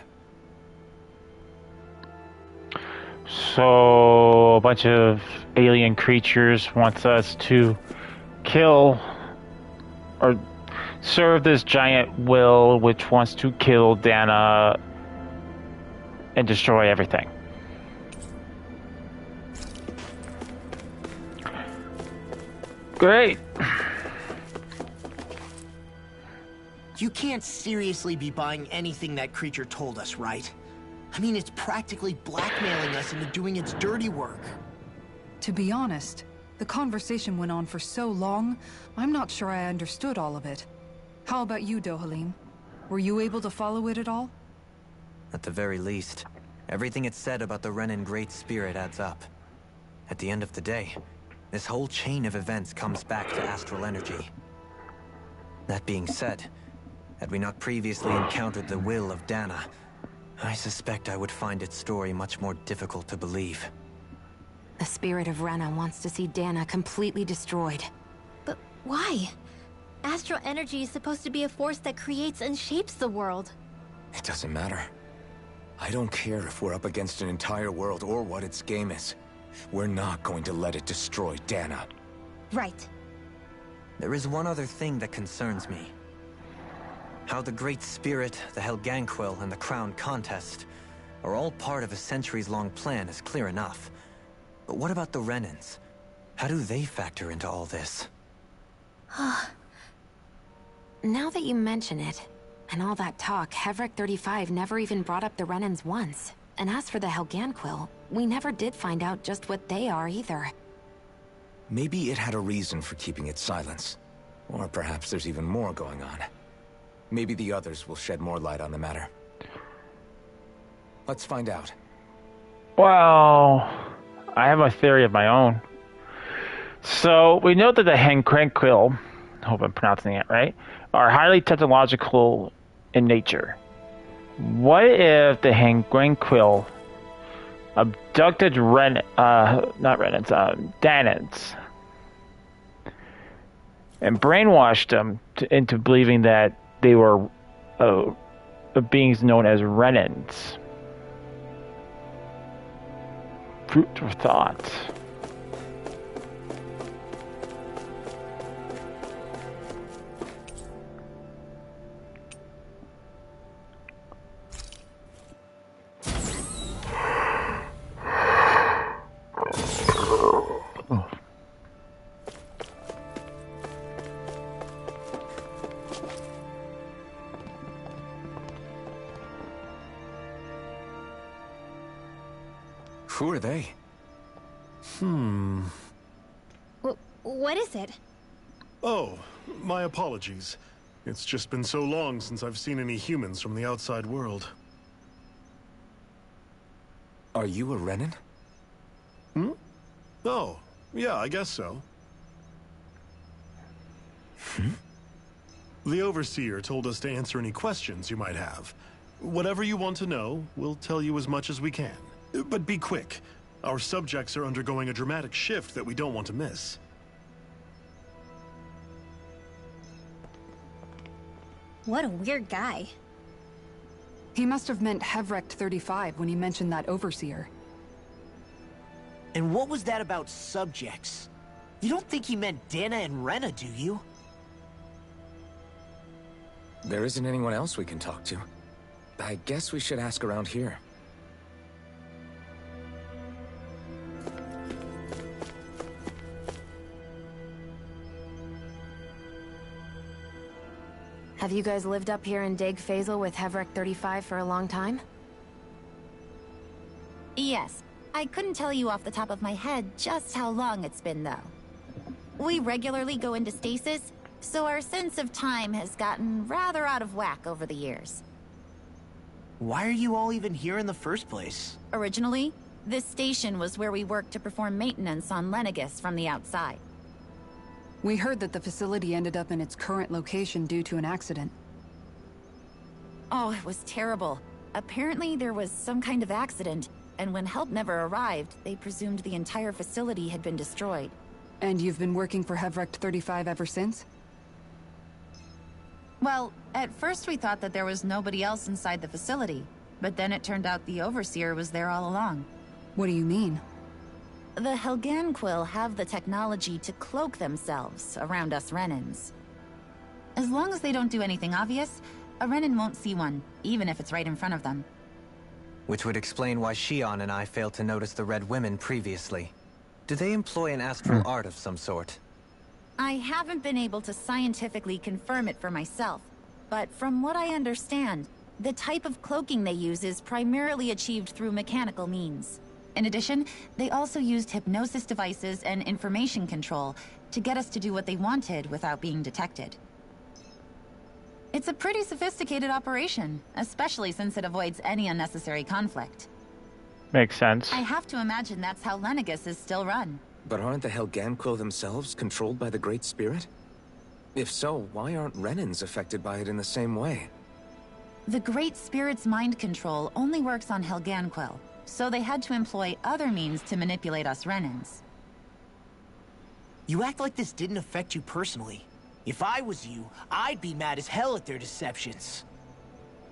So, a bunch of alien creatures wants us to kill or serve this giant will, which wants to kill Dana and destroy everything. Great. You can't seriously be buying anything that creature told us, right? I mean, it's practically blackmailing us into doing its dirty work. To be honest, the conversation went on for so long, I'm not sure I understood all of it. How about you, Dohalim? Were you able to follow it at all? At the very least, everything it said about the Renan Great Spirit adds up. At the end of the day, this whole chain of events comes back to astral energy. That being said, had we not previously encountered the will of Dana, I suspect I would find its story much more difficult to believe. The spirit of Rena wants to see Dana completely destroyed. But why? Astral energy is supposed to be a force that creates and shapes the world. It doesn't matter. I don't care if we're up against an entire world or what its game is. We're not going to let it destroy Dana. Right. There is one other thing that concerns me. How the Great Spirit, the Helghan Quill, and the Crown Contest are all part of a centuries-long plan is clear enough. But what about the Renans? How do they factor into all this? Now that you mention it, and all that talk, Hevrecht 35 never even brought up the Renans once. And as for the Helghan Quill, we never did find out just what they are either. Maybe it had a reason for keeping its silence. Or perhaps there's even more going on. Maybe the others will shed more light on the matter. Let's find out. Well, I have a theory of my own. So, we know that the Helghan Quill hope I'm pronouncing it right, are highly technological in nature. What if the Helghan Quill abducted Danans, and brainwashed them into believing that they were beings known as Renans? Fruit for thought. Who are they? What is it? Oh, my apologies. It's just been so long since I've seen any humans from the outside world. Are you a Renan? Oh, yeah, I guess so. The Overseer told us to answer any questions you might have. Whatever you want to know, we'll tell you as much as we can. But be quick. Our subjects are undergoing a dramatic shift that we don't want to miss. What a weird guy. He must have meant Hevrecht 35 when he mentioned that Overseer. And what was that about subjects? You don't think he meant Dana and Rena, do you? There isn't anyone else we can talk to. I guess we should ask around here. Have you guys lived up here in Dig Faisal with Hevrecht 35 for a long time? Yes. I couldn't tell you off the top of my head just how long it's been, though. We regularly go into stasis, so our sense of time has gotten rather out of whack over the years. Why are you all even here in the first place? Originally, this station was where we worked to perform maintenance on Lenegis from the outside. We heard that the facility ended up in its current location due to an accident. Oh, it was terrible. Apparently there was some kind of accident, and when help never arrived, they presumed the entire facility had been destroyed. And you've been working for Hevrecht 35 ever since? Well, at first we thought that there was nobody else inside the facility, but then it turned out the Overseer was there all along. What do you mean? The Helghan Quill have the technology to cloak themselves around us Renans. As long as they don't do anything obvious, a Renan won't see one, even if it's right in front of them. Which would explain why Shion and I failed to notice the Red Women previously. Do they employ an astral art of some sort? I haven't been able to scientifically confirm it for myself, but from what I understand, the type of cloaking they use is primarily achieved through mechanical means. In addition, they also used hypnosis devices and information control to get us to do what they wanted without being detected. It's a pretty sophisticated operation, especially since it avoids any unnecessary conflict. Makes sense. I have to imagine that's how Lenegis is still run. But aren't the Helghan Quill themselves controlled by the Great Spirit? If so, why aren't Renans affected by it in the same way? The Great Spirit's mind control only works on Helghan Quill, so they had to employ other means to manipulate us Renans. You act like this didn't affect you personally. If I was you, I'd be mad as hell at their deceptions.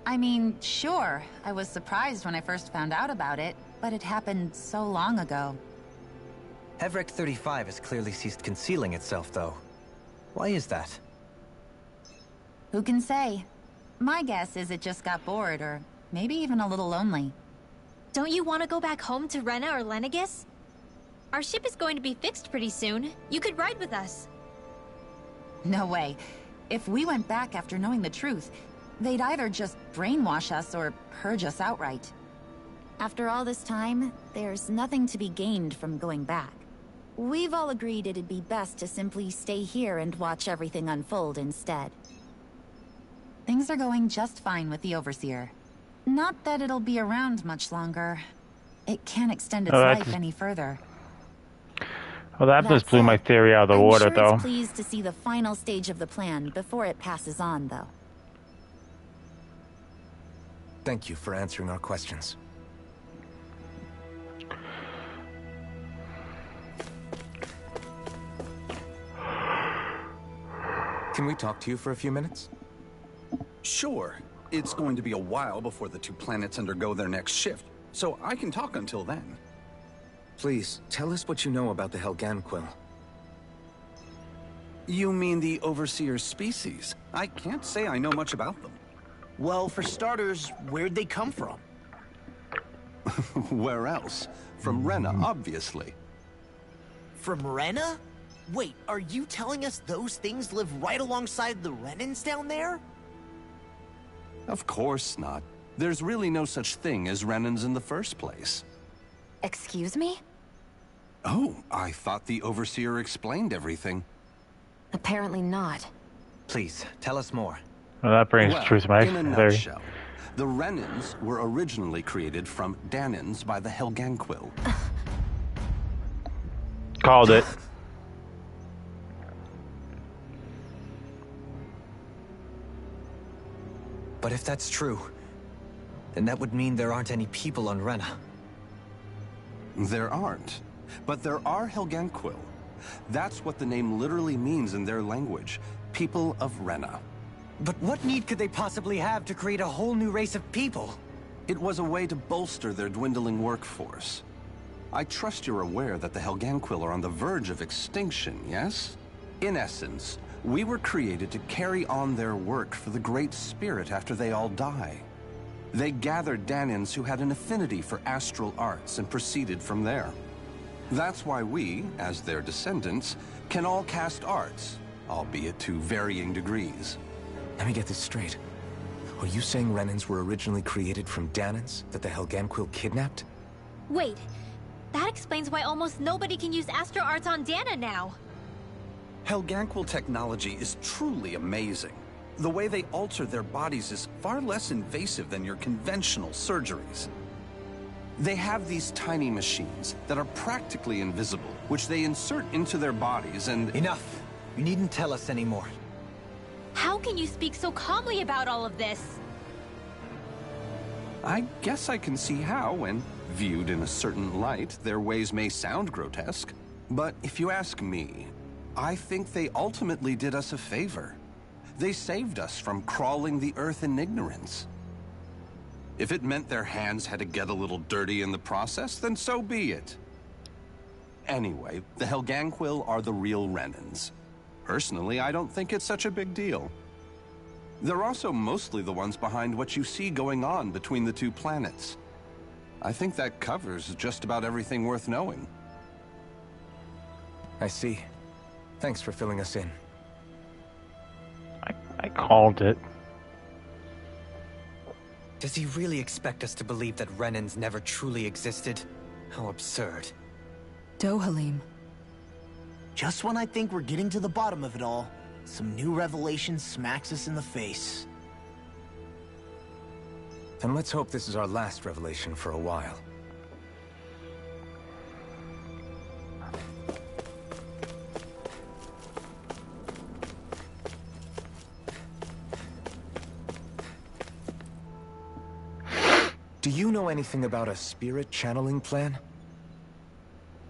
I mean, sure, I was surprised when I first found out about it, but it happened so long ago. Hevrecht 35 has clearly ceased concealing itself, though. Why is that? Who can say? My guess is it just got bored, or maybe even a little lonely. Don't you want to go back home to Rena or Lenegis? Our ship is going to be fixed pretty soon. You could ride with us. No way. If we went back after knowing the truth, they'd either just brainwash us or purge us outright. After all this time, there's nothing to be gained from going back. We've all agreed it'd be best to simply stay here and watch everything unfold instead. Things are going just fine with the Overseer. Not that it'll be around much longer. It can't extend its life any further. Well, that just That blew my said, theory out of the I'm water, sure though. it's pleased to see the final stage of the plan before it passes on, though. Thank you for answering our questions. Can we talk to you for a few minutes? Sure. It's going to be a while before the two planets undergo their next shift, so I can talk until then. Please, tell us what you know about the Helghan Quill. You mean the Overseer's species? I can't say I know much about them. Well, for starters, where'd they come from? Where else? From Rena, obviously. From Rena? Wait, are you telling us those things live right alongside the Renans down there? Of course not. There's really no such thing as Renans in the first place. Excuse me? Oh, I thought the Overseer explained everything. Apparently not. Please, tell us more. Well, that brings truth to my in a theory. nutshell, the Renans were originally created from Danans by the Helghan Quill. Called it. But if that's true, then that would mean there aren't any people on Rena. There aren't. But there are Helghan Quill. That's what the name literally means in their language. People of Rena. But what need could they possibly have to create a whole new race of people? It was a way to bolster their dwindling workforce. I trust you're aware that the Helghan Quill are on the verge of extinction, yes? In essence, we were created to carry on their work for the Great Spirit after they all die. They gathered Danans who had an affinity for astral arts and proceeded from there. That's why we, as their descendants, can all cast arts, albeit to varying degrees. Let me get this straight. Are you saying Renans were originally created from Danans that the Helghan Quill kidnapped? Wait, that explains why almost nobody can use Astro Arts on Dana now. Helghan Quill technology is truly amazing. The way they alter their bodies is far less invasive than your conventional surgeries. They have these tiny machines that are practically invisible, which they insert into their bodies and... Enough! You needn't tell us anymore. How can you speak so calmly about all of this? I guess I can see how, when viewed in a certain light, their ways may sound grotesque. But if you ask me, I think they ultimately did us a favor. They saved us from crawling the earth in ignorance. If it meant their hands had to get a little dirty in the process, then so be it. Anyway, the Helghan Quill are the real Renans. Personally, I don't think it's such a big deal. They're also mostly the ones behind what you see going on between the two planets. I think that covers just about everything worth knowing. I see. Thanks for filling us in. I called it. Does he really expect us to believe that Renans never truly existed? How absurd. Dohalim. Just when I think we're getting to the bottom of it all, some new revelation smacks us in the face. Then let's hope this is our last revelation for a while. Do you know anything about a spirit channeling plan?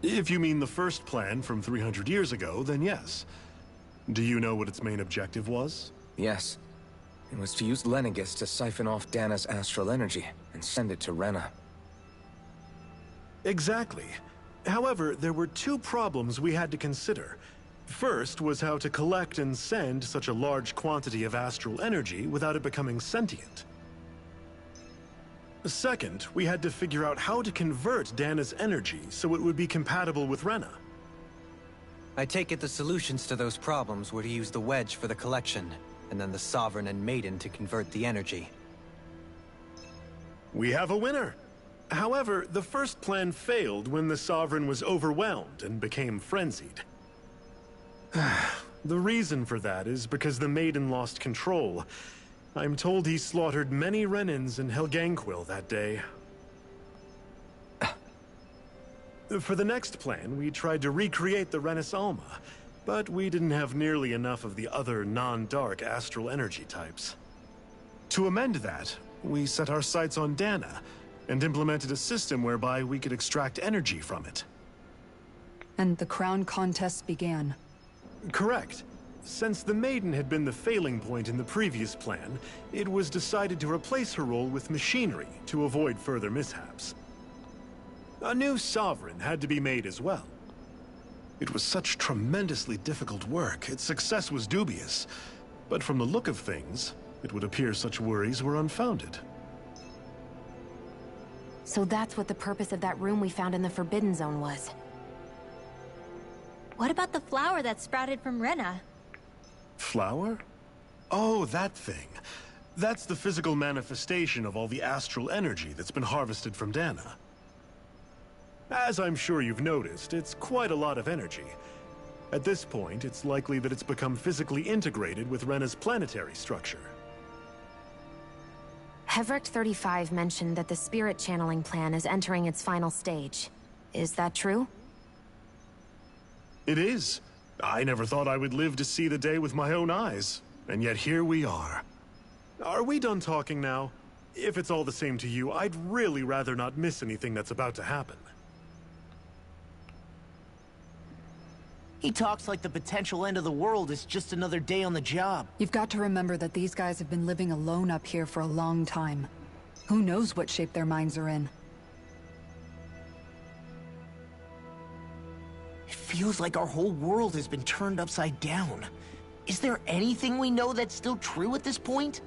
If you mean the first plan from 300 years ago, then yes. Do you know what its main objective was? Yes. It was to use Lenegis to siphon off Dana's astral energy and send it to Rena. Exactly. However, there were two problems we had to consider. First was how to collect and send such a large quantity of astral energy without it becoming sentient. Second, we had to figure out how to convert Dana's energy so it would be compatible with Rena. I take it the solutions to those problems were to use the wedge for the collection, and then the Sovereign and Maiden to convert the energy. We have a winner! However, the first plan failed when the Sovereign was overwhelmed and became frenzied. The reason for that is because the Maiden lost control. I'm told he slaughtered many Renans in Helghan Quill that day. For the next plan, we tried to recreate the Renis Alma, but we didn't have nearly enough of the other non-dark astral energy types. To amend that, we set our sights on Dana, and implemented a system whereby we could extract energy from it. And the crown contests began. Correct. Since the Maiden had been the failing point in the previous plan, it was decided to replace her role with machinery to avoid further mishaps. A new sovereign had to be made as well. It was such tremendously difficult work, its success was dubious. But from the look of things, it would appear such worries were unfounded. So that's what the purpose of that room we found in the Forbidden Zone was. What about the flower that sprouted from Rena? Flower? Oh, that thing. That's the physical manifestation of all the astral energy that's been harvested from Dana. As I'm sure you've noticed, it's quite a lot of energy. At this point, it's likely that it's become physically integrated with Rena's planetary structure. Hevricht 35 mentioned that the spirit channeling plan is entering its final stage. Is that true? It is. I never thought I would live to see the day with my own eyes, and yet here we are. Are we done talking now? If it's all the same to you, I'd really rather not miss anything that's about to happen. He talks like the potential end of the world is just another day on the job. You've got to remember that these guys have been living alone up here for a long time. Who knows what shape their minds are in? It feels like our whole world has been turned upside down. Is there anything we know that's still true at this point?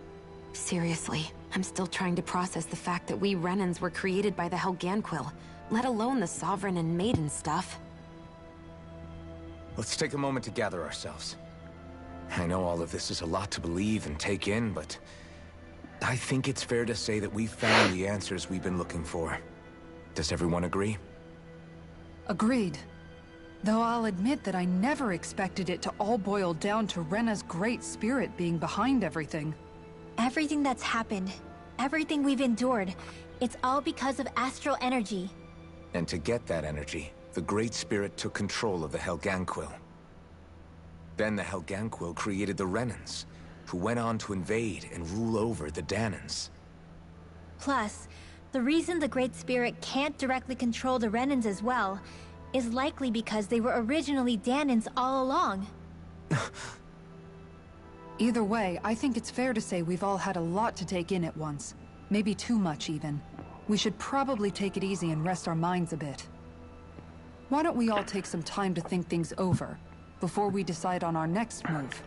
Seriously, I'm still trying to process the fact that we Renans were created by the Helghan Quill, let alone the Sovereign and Maiden stuff. Let's take a moment to gather ourselves. I know all of this is a lot to believe and take in, but I think it's fair to say that we've found the answers we've been looking for. Does everyone agree? Agreed. Though I'll admit that I never expected it to all boil down to Rena's great spirit being behind everything. Everything that's happened, everything we've endured, it's all because of astral energy. And to get that energy, the Great Spirit took control of the Helghan Quill. Then the Helghan Quill created the Renans, who went on to invade and rule over the Danans. Plus, the reason the Great Spirit can't directly control the Renans as well is likely because they were originally Danans all along. Either way, I think it's fair to say we've all had a lot to take in at once. Maybe too much, even. We should probably take it easy and rest our minds a bit. Why don't we all take some time to think things over, before we decide on our next move?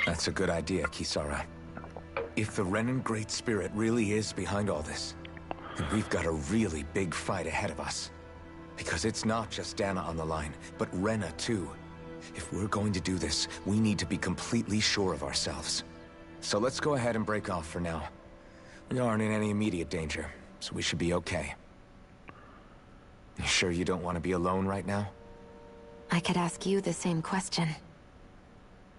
That's a good idea, Kisara. If the Renan Great Spirit really is behind all this, then we've got a really big fight ahead of us. Because it's not just Dana on the line, but Rena too. If we're going to do this, we need to be completely sure of ourselves. So let's go ahead and break off for now. We aren't in any immediate danger, so we should be okay. You sure you don't want to be alone right now? I could ask you the same question.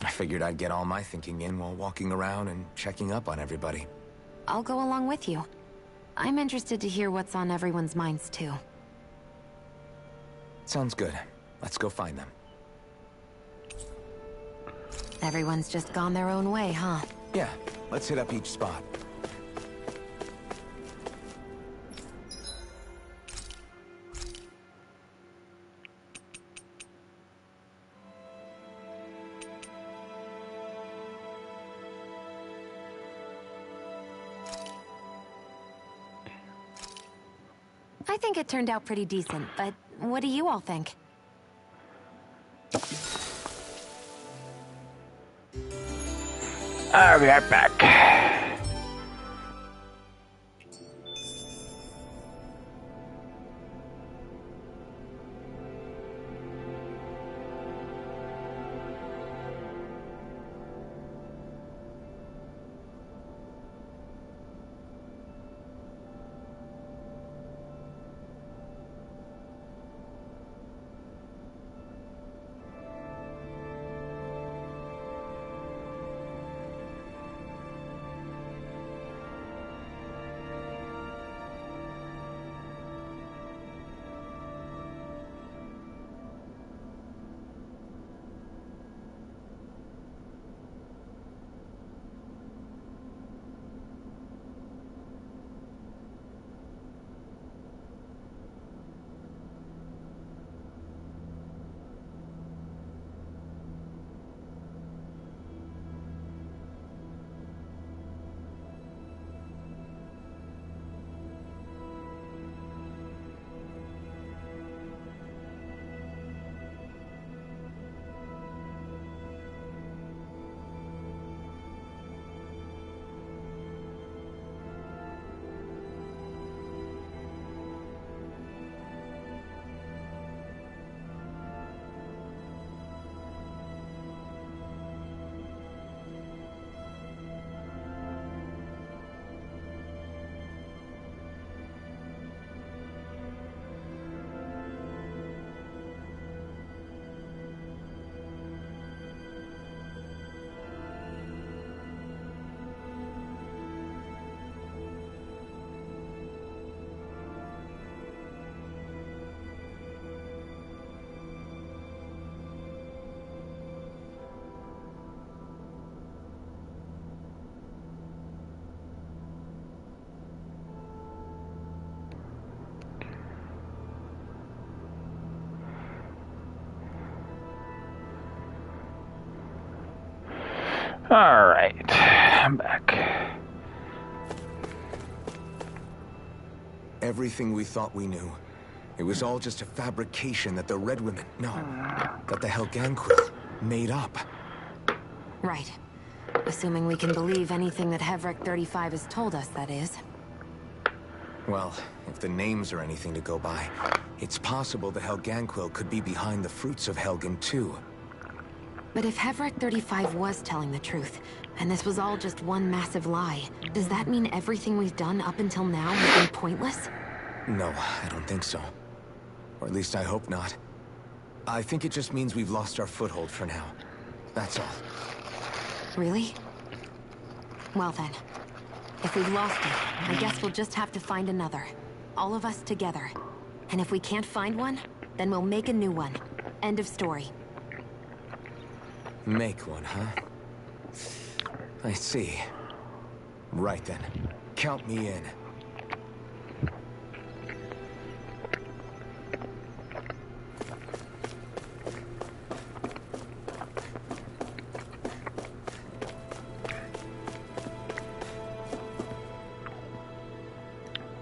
I figured I'd get all my thinking in while walking around and checking up on everybody. I'll go along with you. I'm interested to hear what's on everyone's minds too. Sounds good. Let's go find them. Everyone's just gone their own way, huh? Yeah, let's hit up each spot. I think it turned out pretty decent, but what do you all think? I'll be right back. Alright, I'm back. Everything we thought we knew, it was all just a fabrication that the Red Women, no, that the Helghan Quill made up. Right. Assuming we can believe anything that Hevric 35 has told us, that is. Well, if the names are anything to go by, it's possible the Helghan Quill could be behind the fruits of Helghan too. But if Hevric 35 was telling the truth, and this was all just one massive lie, does that mean everything we've done up until now has been pointless? No, I don't think so. Or at least I hope not. I think it just means we've lost our foothold for now. That's all. Really? Well then, if we've lost it, I guess we'll just have to find another. All of us together. And if we can't find one, then we'll make a new one. End of story. Make one, huh? I see. Right then. Count me in.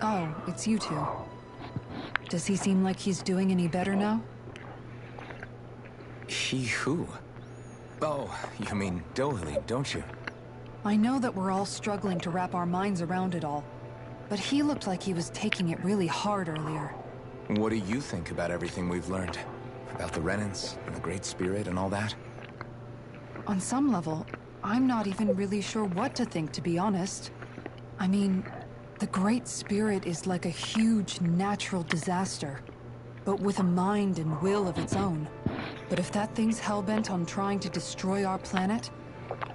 Oh, it's you two. Does he seem like he's doing any better now? He who? Oh, you mean Doherty, don't you? I know that we're all struggling to wrap our minds around it all, but he looked like he was taking it really hard earlier. What do you think about everything we've learned? About the Renans, and the Great Spirit, and all that? On some level, I'm not even really sure what to think, to be honest. I mean, the Great Spirit is like a huge natural disaster, but with a mind and will of its own. But if that thing's hellbent on trying to destroy our planet,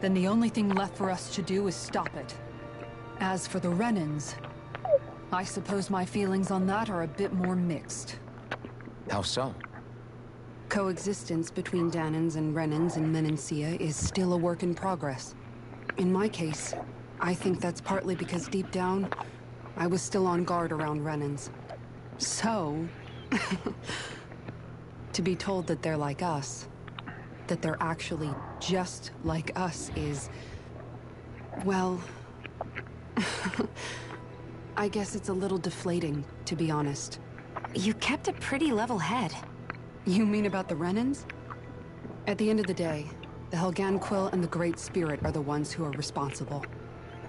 then the only thing left for us to do is stop it. As for the Renans, I suppose my feelings on that are a bit more mixed. How so? Coexistence between Danans and Renans in Menancia is still a work in progress. In my case, I think that's partly because deep down, I was still on guard around Renans. So... to be told that they're like us, that they're actually just like us is... well... I guess it's a little deflating, to be honest. You kept a pretty level head. You mean about the Renans? At the end of the day, the Helghan Quill and the Great Spirit are the ones who are responsible.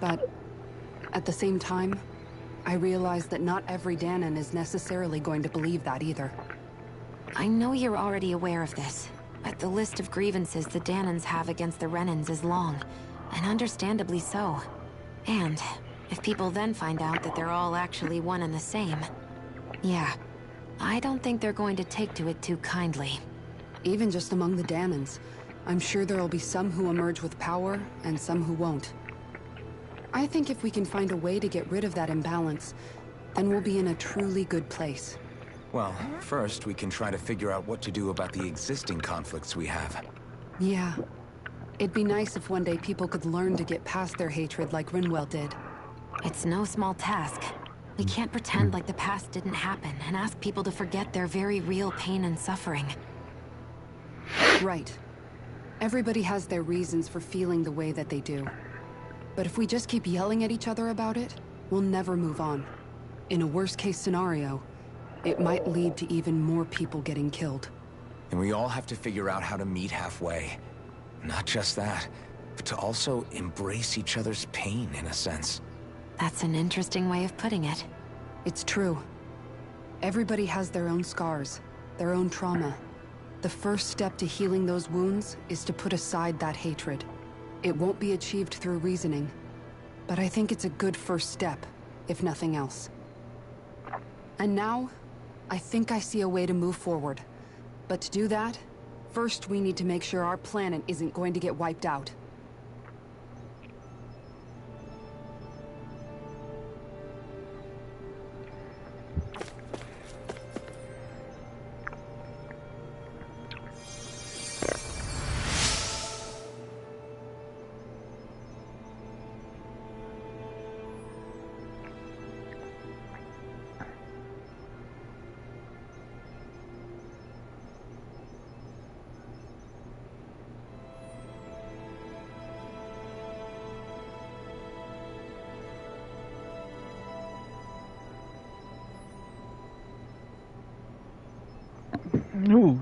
But at the same time, I realize that not every Danan is necessarily going to believe that either. I know you're already aware of this, but the list of grievances the Danans have against the Renans is long, and understandably so. And if people then find out that they're all actually one and the same, yeah, I don't think they're going to take to it too kindly. Even just among the Danans, I'm sure there'll be some who emerge with power, and some who won't. I think if we can find a way to get rid of that imbalance, then we'll be in a truly good place. Well, first we can try to figure out what to do about the existing conflicts we have. Yeah. It'd be nice if one day people could learn to get past their hatred like Rinwell did. It's no small task. We can't pretend like the past didn't happen and ask people to forget their very real pain and suffering. Right. Everybody has their reasons for feeling the way that they do. But if we just keep yelling at each other about it, we'll never move on. In a worst-case scenario, it might lead to even more people getting killed. And we all have to figure out how to meet halfway. Not just that, but to also embrace each other's pain, in a sense. That's an interesting way of putting it. It's true. Everybody has their own scars, their own trauma. The first step to healing those wounds is to put aside that hatred. It won't be achieved through reasoning, but I think it's a good first step, if nothing else. And now, I think I see a way to move forward. But to do that, first we need to make sure our planet isn't going to get wiped out. Ooh.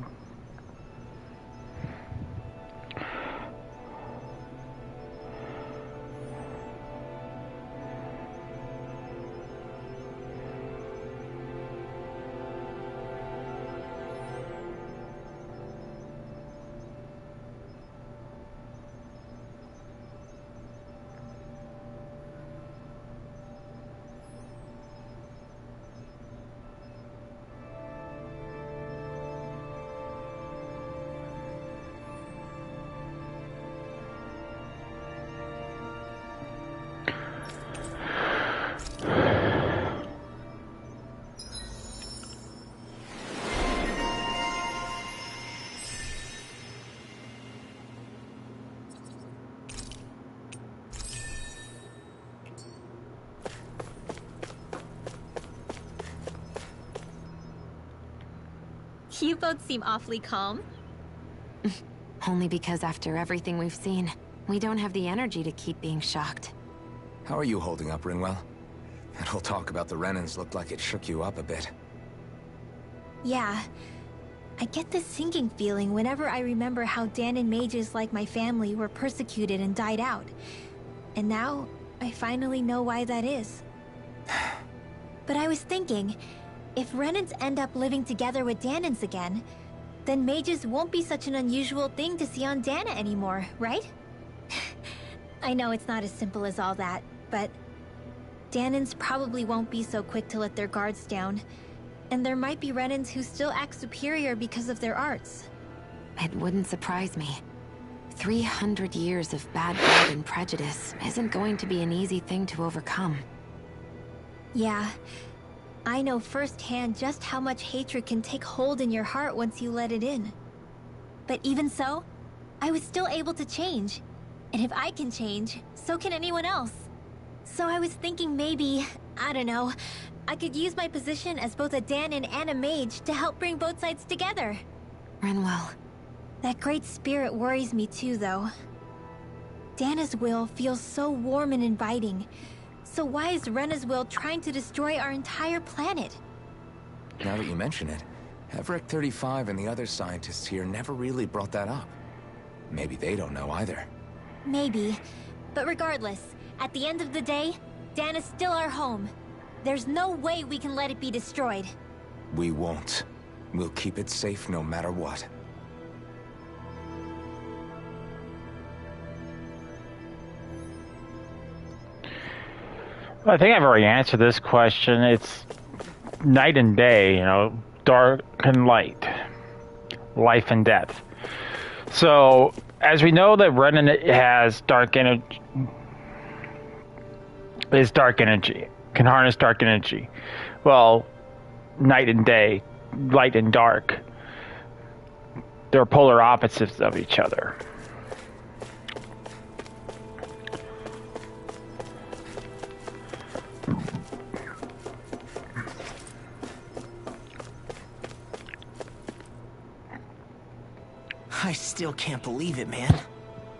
You both seem awfully calm. Only because after everything we've seen, we don't have the energy to keep being shocked. How are you holding up, Rinwell? That whole talk about the Renans looked like it shook you up a bit. Yeah. I get this sinking feeling whenever I remember how Danon mages like my family were persecuted and died out. And now, I finally know why that is. But I was thinking, if Renans end up living together with Danons again, then mages won't be such an unusual thing to see on Dana anymore, right? I know it's not as simple as all that, but Danons probably won't be so quick to let their guards down, and there might be Renans who still act superior because of their arts. It wouldn't surprise me. 300 years of bad blood and prejudice isn't going to be an easy thing to overcome. Yeah. I know firsthand just how much hatred can take hold in your heart once you let it in. But even so, I was still able to change. And if I can change, so can anyone else. So I was thinking maybe, I don't know, I could use my position as both a Danon and a mage to help bring both sides together. Rinwell. That great spirit worries me too, though. Dana's will feels so warm and inviting. So why is Rena's will trying to destroy our entire planet? Now that you mention it, Everett 35 and the other scientists here never really brought that up. Maybe they don't know either. Maybe. But regardless, at the end of the day, Dana's still our home. There's no way we can let it be destroyed. We won't. We'll keep it safe no matter what. I think I've already answered this question. It's night and day, you know, dark and light, life and death. So, as we know that Renan has dark energy, can harness dark energy. Well, night and day, light and dark, they're polar opposites of each other. I still can't believe it, man.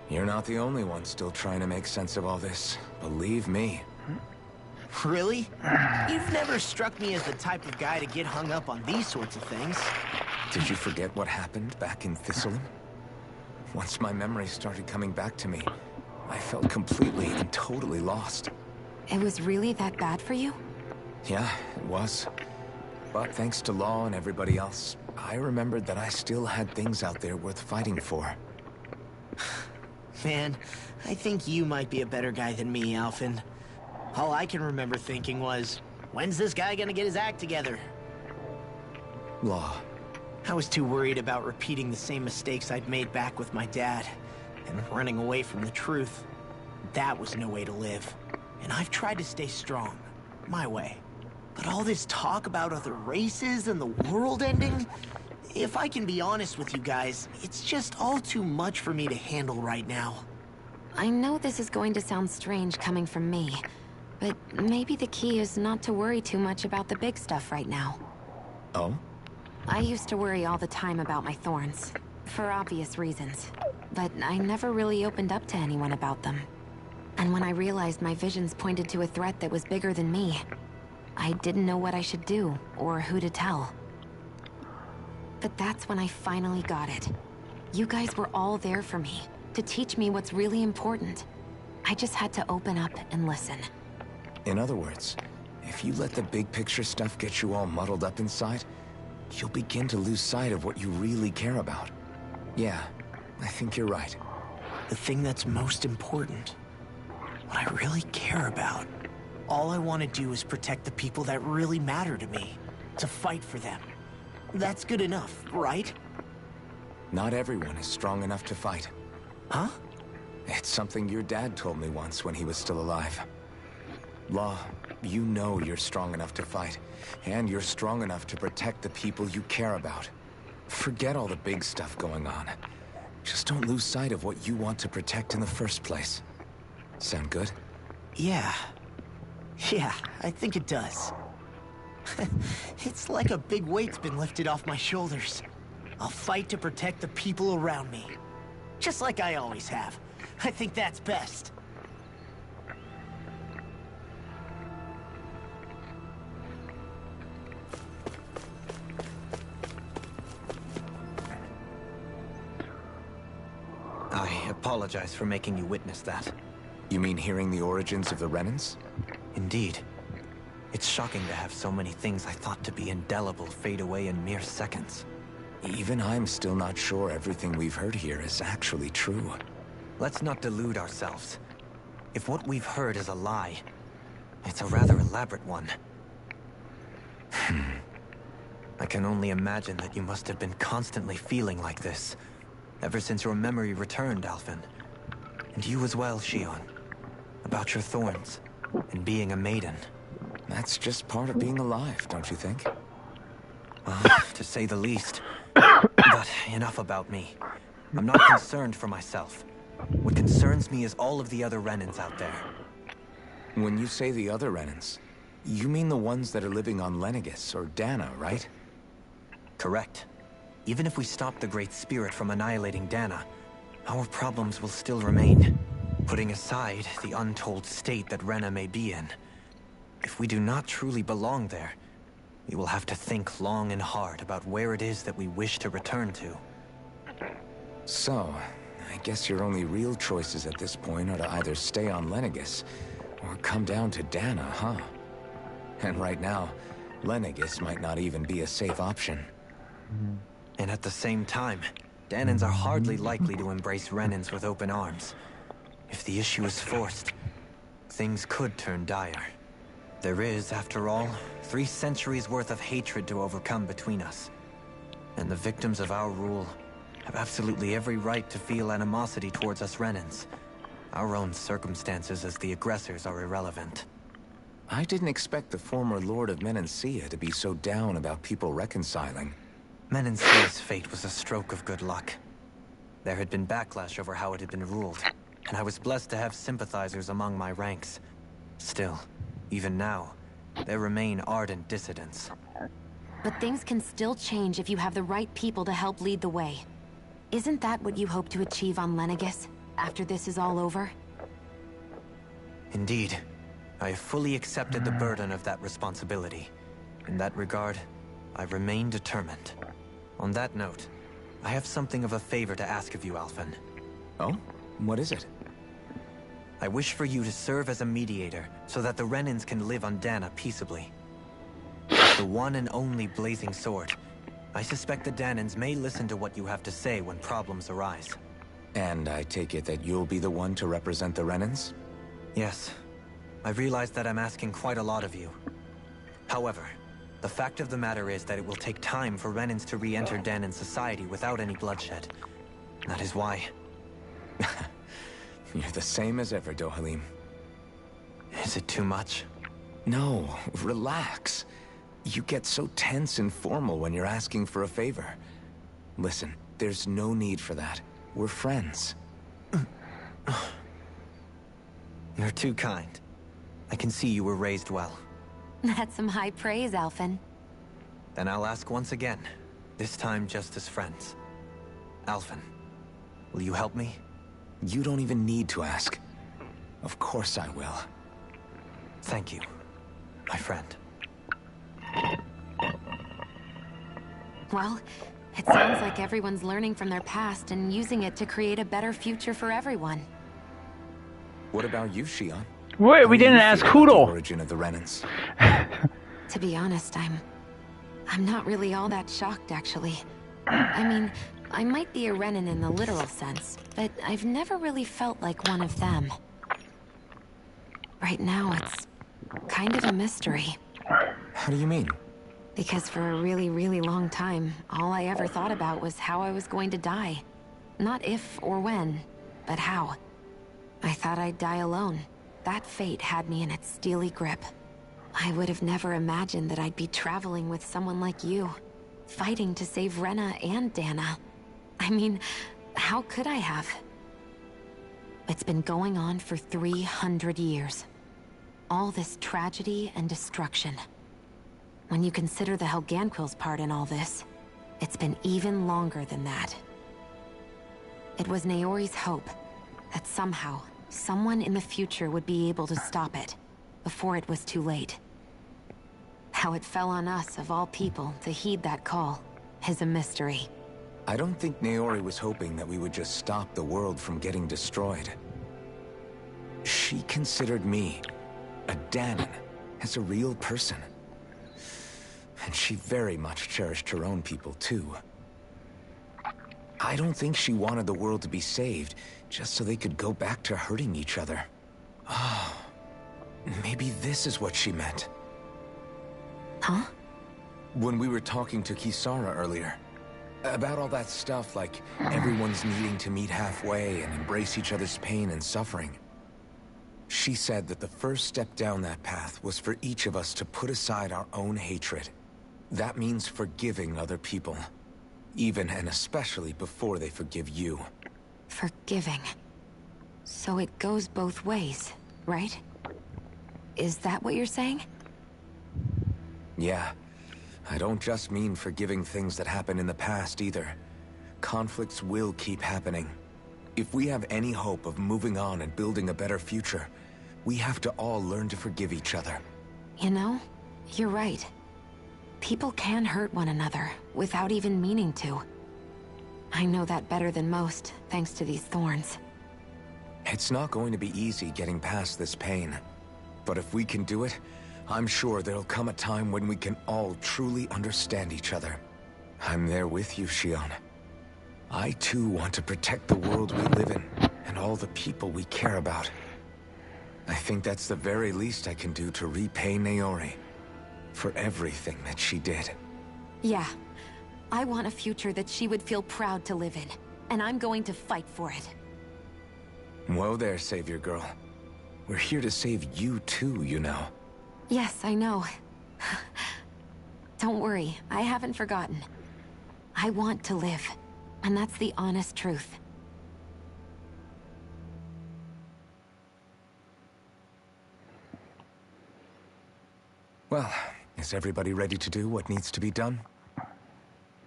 You're not the only one still trying to make sense of all this. Believe me. Really? You've never struck me as the type of guy to get hung up on these sorts of things. Did you forget what happened back in Thistleum? Once my memories started coming back to me, I felt completely and totally lost. It was really that bad for you? Yeah, it was. But thanks to Law and everybody else, I remembered that I still had things out there worth fighting for. Man, I think you might be a better guy than me, Alphen. All I can remember thinking was, when's this guy gonna get his act together? Law. I was too worried about repeating the same mistakes I'd made back with my dad, and running away from the truth. That was no way to live. And I've tried to stay strong, my way. But all this talk about other races and the world ending, if I can be honest with you guys, it's just all too much for me to handle right now. I know this is going to sound strange coming from me, but maybe the key is not to worry too much about the big stuff right now. Oh? I used to worry all the time about my thorns, for obvious reasons, but I never really opened up to anyone about them. And when I realized my visions pointed to a threat that was bigger than me, I didn't know what I should do, or who to tell. But that's when I finally got it. You guys were all there for me, to teach me what's really important. I just had to open up and listen. In other words, if you let the big picture stuff get you all muddled up inside, you'll begin to lose sight of what you really care about. Yeah, I think you're right. The thing that's most important, what I really care about. All I want to do is protect the people that really matter to me, to fight for them. That's good enough, right? Not everyone is strong enough to fight. Huh? It's something your dad told me once when he was still alive. Law, you know you're strong enough to fight, and you're strong enough to protect the people you care about. Forget all the big stuff going on. Just don't lose sight of what you want to protect in the first place. Sound good? Yeah. Yeah, I think it does. It's like a big weight's been lifted off my shoulders. I'll fight to protect the people around me. Just like I always have. I think that's best. I apologize for making you witness that. You mean hearing the origins of the Renans? Indeed. It's shocking to have so many things I thought to be indelible fade away in mere seconds. Even I'm still not sure everything we've heard here is actually true. Let's not delude ourselves. If what we've heard is a lie, it's a rather elaborate one. I can only imagine that you must have been constantly feeling like this, ever since your memory returned, Alphen. And you as well, Shion. About your thorns, and being a maiden. That's just part of being alive, don't you think? Well, to say the least. But enough about me. I'm not concerned for myself. What concerns me is all of the other Renans out there. When you say the other Renans, you mean the ones that are living on Lenegis or Dana, right? Correct. Even if we stop the Great Spirit from annihilating Dana, our problems will still remain. Putting aside the untold state that Rena may be in, if we do not truly belong there, we will have to think long and hard about where it is that we wish to return to. So, I guess your only real choices at this point are to either stay on Lenegis, or come down to Dana, huh? And right now, Lenegis might not even be a safe option. And at the same time, Danans are hardly likely to embrace Renans with open arms. If the issue is forced, things could turn dire. There is, after all, 3 centuries worth of hatred to overcome between us. And the victims of our rule have absolutely every right to feel animosity towards us Renans. Our own circumstances as the aggressors are irrelevant. I didn't expect the former Lord of Menancia to be so down about people reconciling. Menancia's fate was a stroke of good luck. There had been backlash over how it had been ruled, and I was blessed to have sympathizers among my ranks. Still, even now, there remain ardent dissidents. But things can still change if you have the right people to help lead the way. Isn't that what you hope to achieve on Lenegis, after this is all over? Indeed. I have fully accepted the burden of that responsibility. In that regard, I remain determined. On that note, I have something of a favor to ask of you, Alphen. Oh? What is it? I wish for you to serve as a mediator, so that the Renans can live on Dana peaceably. As the one and only blazing sword, I suspect the Danans may listen to what you have to say when problems arise. And I take it that you'll be the one to represent the Renans? Yes. I realize that I'm asking quite a lot of you. However, the fact of the matter is that it will take time for Renans to re-enter Danan society without any bloodshed. That is why... You're the same as ever, Dohalim. Is it too much? No, relax. You get so tense and formal when you're asking for a favor. Listen, there's no need for that. We're friends. You're too kind. I can see you were raised well. That's some high praise, Alphen. Then I'll ask once again, this time just as friends. Alphen, will you help me? You don't even need to ask. Of course I will. Thank you, my friend. Well, It sounds like everyone's learning from their past and using it to create a better future for everyone. What about you, Shion? Wait, we didn't ask The Hoodle. origin of the Renans. To be honest, I'm not really all that shocked, actually. I mean, I might be a Renan in the literal sense, but I've never really felt like one of them. Right now, it's kind of a mystery. How do you mean? Because for a really, really long time, all I ever thought about was how I was going to die. Not if or when, but how. I thought I'd die alone. That fate had me in its steely grip. I would have never imagined that I'd be traveling with someone like you, fighting to save Rena and Dana. I mean, how could I have? It's been going on for 300 years. All this tragedy and destruction. When you consider the Helghan Quill's part in all this, it's been even longer than that. It was Naori's hope that somehow, someone in the future would be able to stop it, before it was too late. How it fell on us, of all people, to heed that call, is a mystery. I don't think Naori was hoping that we would just stop the world from getting destroyed. She considered me, a Danan, as a real person. And she very much cherished her own people, too. I don't think she wanted the world to be saved, just so they could go back to hurting each other. Oh, maybe this is what she meant. Huh? When we were talking to Kisara earlier, about all that stuff like everyone's needing to meet halfway and embrace each other's pain and suffering. She said that the first step down that path was for each of us to put aside our own hatred. That means forgiving other people, even and especially before they forgive you. Forgiving. So it goes both ways, right? Is that what you're saying? Yeah. I don't just mean forgiving things that happened in the past either. Conflicts will keep happening. If we have any hope of moving on and building a better future, we have to all learn to forgive each other. You know, you're right. People can hurt one another without even meaning to. I know that better than most, thanks to these thorns. It's not going to be easy getting past this pain. But if we can do it, I'm sure there'll come a time when we can all truly understand each other. I'm there with you, Shion. I too want to protect the world we live in, and all the people we care about. I think that's the very least I can do to repay Naori for everything that she did. Yeah. I want a future that she would feel proud to live in, and I'm going to fight for it. Whoa there, Savior Girl. We're here to save you too, you know. Yes, I know. Don't worry, I haven't forgotten. I want to live, and that's the honest truth. Well, is everybody ready to do what needs to be done?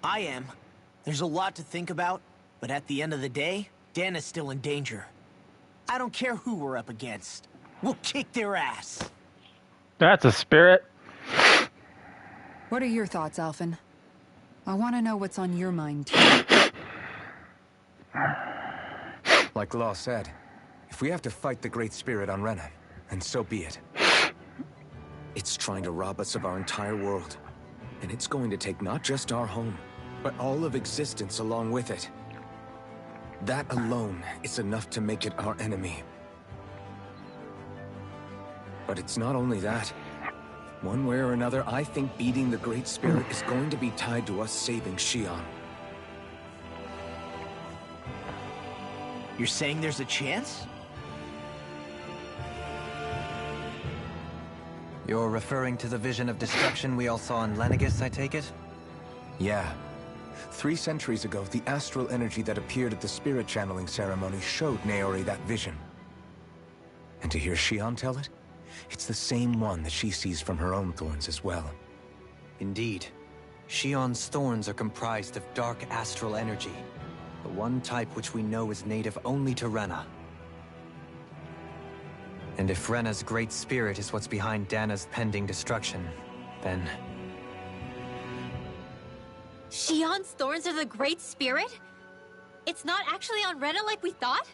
I am. There's a lot to think about, but at the end of the day, Dana's still in danger. I don't care who we're up against. We'll kick their ass. That's a spirit. What are your thoughts, Alphen? I want to know what's on your mind, too. Like Law said, if we have to fight the Great Spirit on Rena, then so be it. It's trying to rob us of our entire world. And it's going to take not just our home, but all of existence along with it. That alone is enough to make it our enemy. But it's not only that. One way or another, I think beating the Great Spirit is going to be tied to us saving Shion. You're saying there's a chance? You're referring to the vision of destruction we all saw in Lenegis, I take it? Yeah. 3 centuries ago, the astral energy that appeared at the spirit channeling ceremony showed Naori that vision. And to hear Shion tell it, it's the same one that she sees from her own thorns as well. Indeed. Shion's thorns are comprised of dark astral energy, the one type which we know is native only to Rena. And if Rena's great spirit is what's behind Dana's pending destruction, then... Shion's thorns are the Great Spirit? It's not actually on Rena like we thought?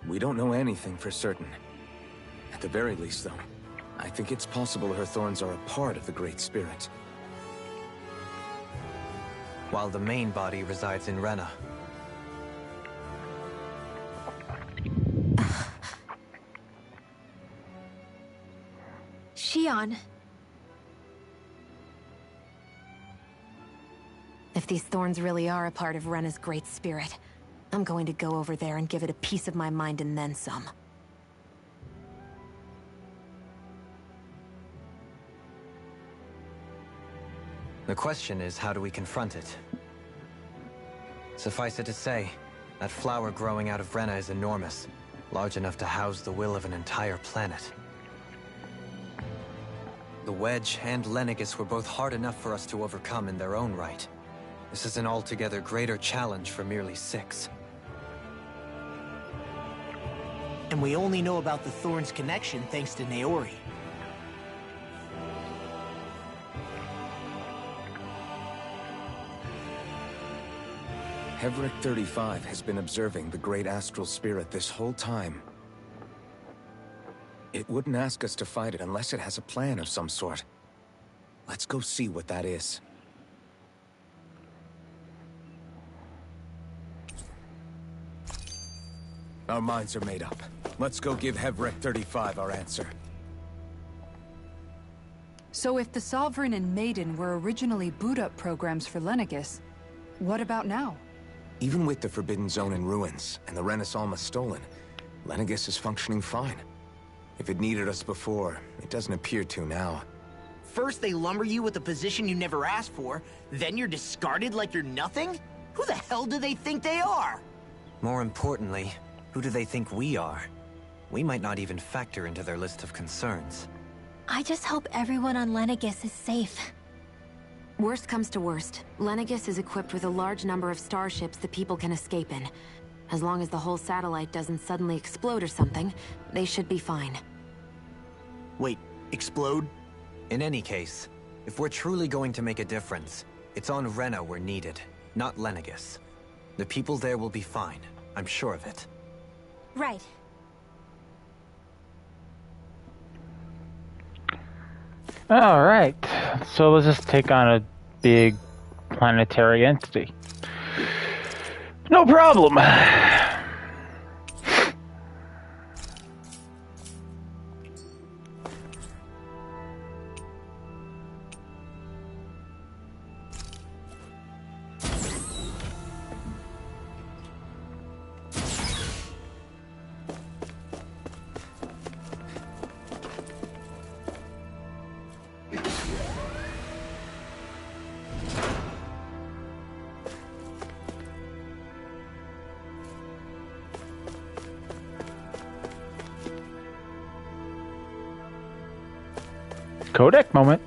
We don't know anything for certain. At the very least, though, I think it's possible her thorns are a part of the Great Spirit. While the main body resides in Rena. Shion. If these thorns really are a part of Rena's Great Spirit, I'm going to go over there and give it a piece of my mind and then some. The question is, how do we confront it? Suffice it to say, that flower growing out of Rena is enormous, large enough to house the will of an entire planet. The Wedge and Lenegis were both hard enough for us to overcome in their own right. This is an altogether greater challenge for merely 6. And we only know about the Thorns' connection thanks to Naori. Hevric 35 has been observing the Great Astral Spirit this whole time. It wouldn't ask us to fight it unless it has a plan of some sort. Let's go see what that is. Our minds are made up. Let's go give Hevric 35 our answer. So if the Sovereign and Maiden were originally boot-up programs for Lenegis, what about now? Even with the Forbidden Zone in ruins and the Renis Alma stolen, Lenegis is functioning fine. If it needed us before, it doesn't appear to now. First they lumber you with a position you never asked for, then you're discarded like you're nothing? Who the hell do they think they are? More importantly, who do they think we are? We might not even factor into their list of concerns. I just hope everyone on Lenegis is safe. Worst comes to worst, Lenegis is equipped with a large number of starships that people can escape in. As long as the whole satellite doesn't suddenly explode or something, they should be fine. Wait, explode? In any case, if we're truly going to make a difference, it's on Rena we're needed, not Lenegis. The people there will be fine, I'm sure of it. Right. All right, so let's just take on a big planetary entity. No problem. Codec moment.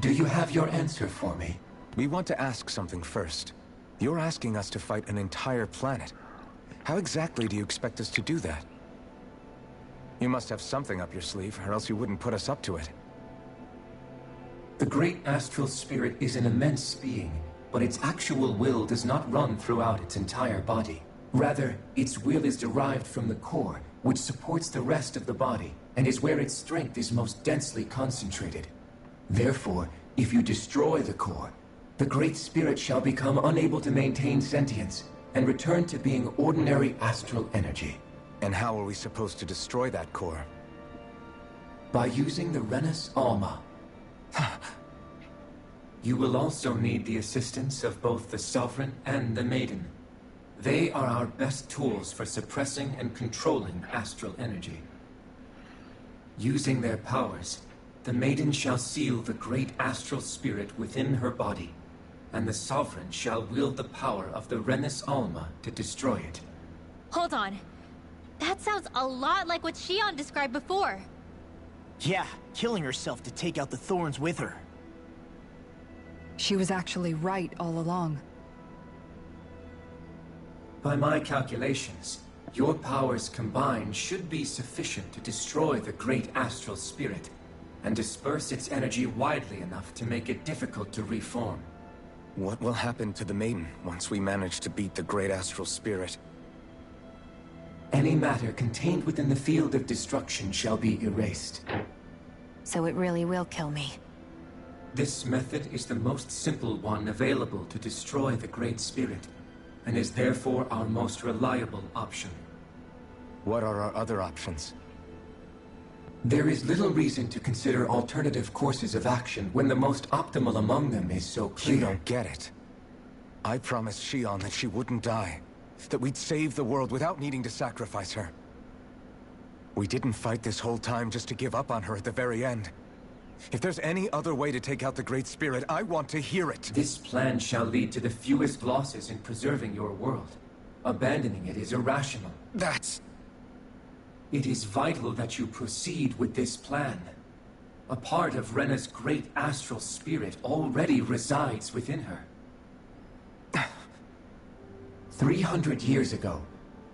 Do you have your answer for me? We want to ask something first. You're asking us to fight an entire planet. How exactly do you expect us to do that? You must have something up your sleeve, or else you wouldn't put us up to it. The Great Astral Spirit is an immense being, but its actual will does not run throughout its entire body. Rather, its will is derived from the core, which supports the rest of the body, and is where its strength is most densely concentrated. Therefore, if you destroy the core, the Great Spirit shall become unable to maintain sentience, and return to being ordinary astral energy. And how are we supposed to destroy that core? By using the Renis Alma. You will also need the assistance of both the Sovereign and the Maiden. They are our best tools for suppressing and controlling astral energy. Using their powers, the Maiden shall seal the great astral spirit within her body, and the Sovereign shall wield the power of the Renis Alma to destroy it. Hold on. That sounds a lot like what Shion described before. Yeah, killing herself to take out the thorns with her. She was actually right all along. By my calculations, your powers combined should be sufficient to destroy the great astral spirit and disperse its energy widely enough to make it difficult to reform. What will happen to the Maiden once we manage to beat the great astral spirit? Any matter contained within the field of destruction shall be erased. So it really will kill me. This method is the most simple one available to destroy the Great Spirit, and is therefore our most reliable option. What are our other options? There is little reason to consider alternative courses of action when the most optimal among them is so clear. You don't get it. I promised Shion that she wouldn't die, that we'd save the world without needing to sacrifice her. We didn't fight this whole time just to give up on her at the very end. If there's any other way to take out the Great Spirit, I want to hear it. This plan shall lead to the fewest losses in preserving your world. Abandoning it is irrational. That's... It is vital that you proceed with this plan. A part of Rena's great astral spirit already resides within her. 300 years ago,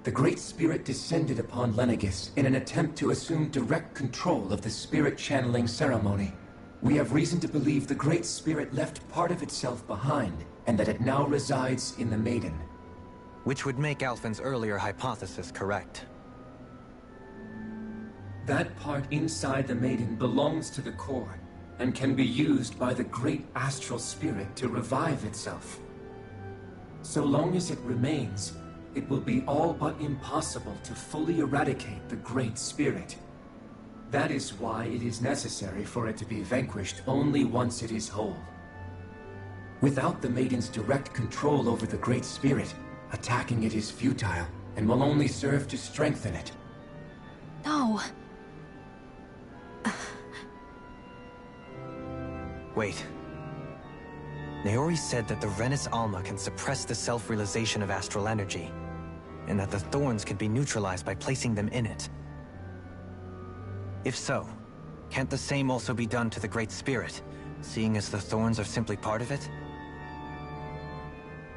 the Great Spirit descended upon Lenegis in an attempt to assume direct control of the spirit channeling ceremony. We have reason to believe the Great Spirit left part of itself behind, and that it now resides in the Maiden. Which would make Alphen's earlier hypothesis correct. That part inside the Maiden belongs to the core, and can be used by the great astral spirit to revive itself. So long as it remains, it will be all but impossible to fully eradicate the Great Spirit. That is why it is necessary for it to be vanquished only once it is whole. Without the Maiden's direct control over the Great Spirit, attacking it is futile, and will only serve to strengthen it. No. Wait. Naori said that the Renis Alma can suppress the self-realization of astral energy, and that the thorns can be neutralized by placing them in it. If so, can't the same also be done to the Great Spirit, seeing as the thorns are simply part of it?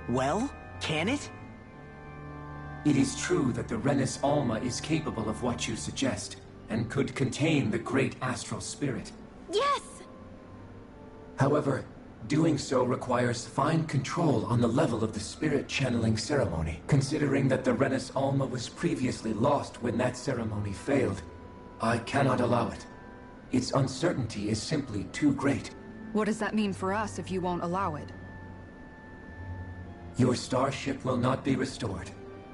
Well, can it? It is true that the Renis Alma is capable of what you suggest, and could contain the great astral spirit. Yes! However, doing so requires fine control on the level of the spirit channeling ceremony, considering that the Renis Alma was previously lost when that ceremony failed. I cannot allow it. Its uncertainty is simply too great. What does that mean for us if you won't allow it? Your starship will not be restored,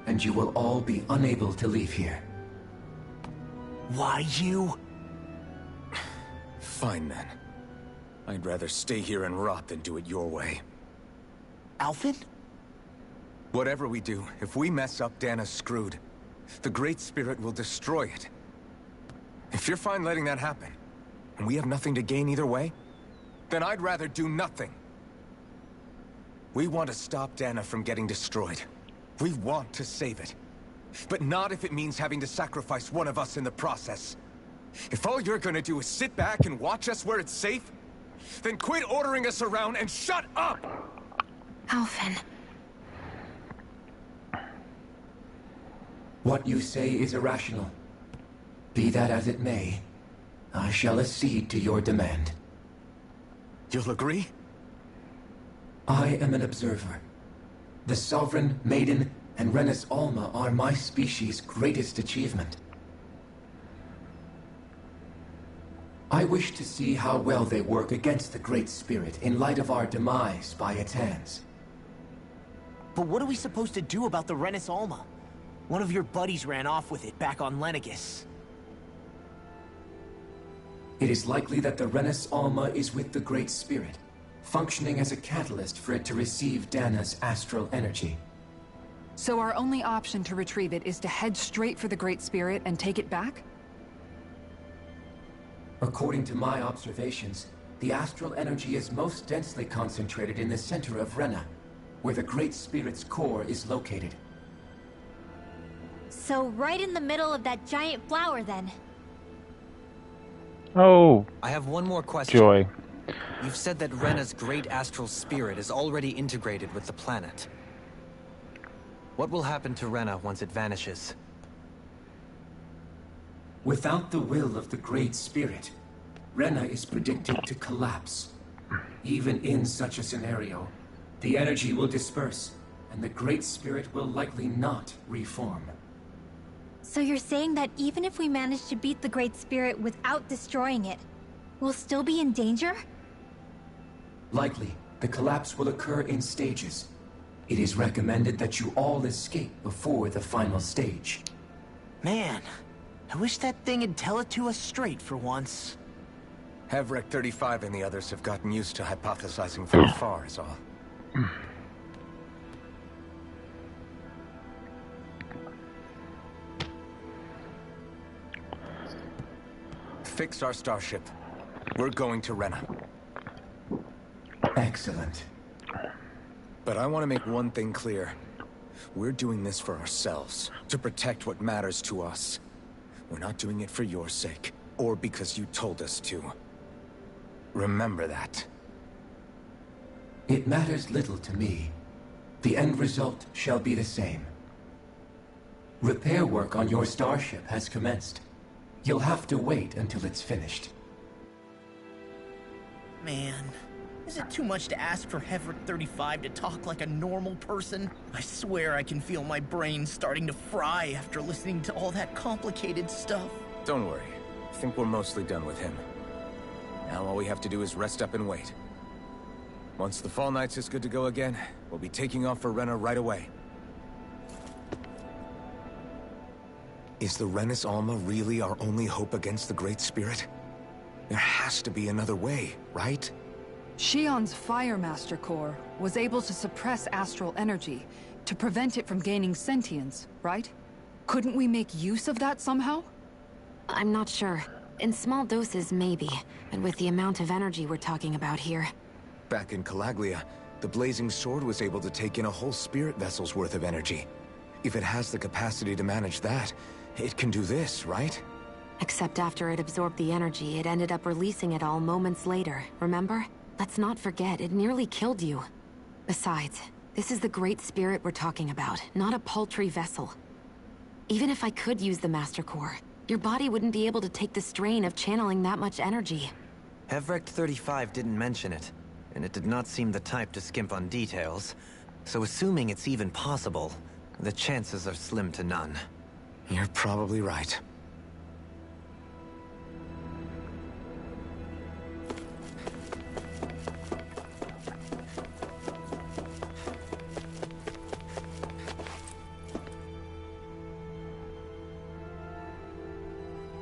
and you will all be unable to leave here. Why you? Fine then. I'd rather stay here and rot than do it your way. Alphen? Whatever we do, if we mess up, Dana's screwed. The Great Spirit will destroy it. If you're fine letting that happen, and we have nothing to gain either way, then I'd rather do nothing. We want to stop Dana from getting destroyed. We want to save it. But not if it means having to sacrifice one of us in the process. If all you're gonna do is sit back and watch us where it's safe, then quit ordering us around and shut up! Alphen. What you say is irrational. Be that as it may, I shall accede to your demand. You'll agree? I am an observer. The Sovereign, Maiden, and Renis Alma are my species' greatest achievement. I wish to see how well they work against the Great Spirit in light of our demise by its hands. But what are we supposed to do about the Renis Alma? One of your buddies ran off with it back on Lenegis. It is likely that the Renis Alma is with the Great Spirit, functioning as a catalyst for it to receive Dana's astral energy. So our only option to retrieve it is to head straight for the Great Spirit and take it back? According to my observations, the astral energy is most densely concentrated in the center of Rena, where the Great Spirit's core is located. So right in the middle of that giant flower, then. Oh. I have one more question. Joy. You've said that Rena's great astral spirit is already integrated with the planet. What will happen to Rena once it vanishes? Without the will of the Great Spirit, Rena is predicted to collapse. Even in such a scenario, the energy will disperse, and the Great Spirit will likely not reform. So you're saying that even if we manage to beat the Great Spirit without destroying it, we'll still be in danger? Likely, the collapse will occur in stages. It is recommended that you all escape before the final stage. Man, I wish that thing would tell it to us straight for once. Helghan 35 and the others have gotten used to hypothesizing from afar, is all. Fix our starship. We're going to Rena. Excellent. But I want to make one thing clear. We're doing this for ourselves, to protect what matters to us. We're not doing it for your sake, or because you told us to. Remember that. It matters little to me. The end result shall be the same. Repair work on your starship has commenced. You'll have to wait until it's finished. Man, is it too much to ask for Helghan 35 to talk like a normal person? I swear I can feel my brain starting to fry after listening to all that complicated stuff. Don't worry. I think we're mostly done with him. Now all we have to do is rest up and wait. Once the Fall Knights is good to go again, we'll be taking off for Rena right away. Is the Renis Alma really our only hope against the Great Spirit? There has to be another way, right? Shion's Fire Master Core was able to suppress astral energy to prevent it from gaining sentience, right? Couldn't we make use of that somehow? I'm not sure. In small doses, maybe. And with the amount of energy we're talking about here. Back in Calaglia, the Blazing Sword was able to take in a whole spirit vessel's worth of energy. If it has the capacity to manage that, it can do this, right? Except after it absorbed the energy, it ended up releasing it all moments later, remember? Let's not forget, it nearly killed you. Besides, this is the Great Spirit we're talking about, not a paltry vessel. Even if I could use the Master Core, your body wouldn't be able to take the strain of channeling that much energy. Helghan 35 didn't mention it, and it did not seem the type to skimp on details. So assuming it's even possible, the chances are slim to none. You're probably right.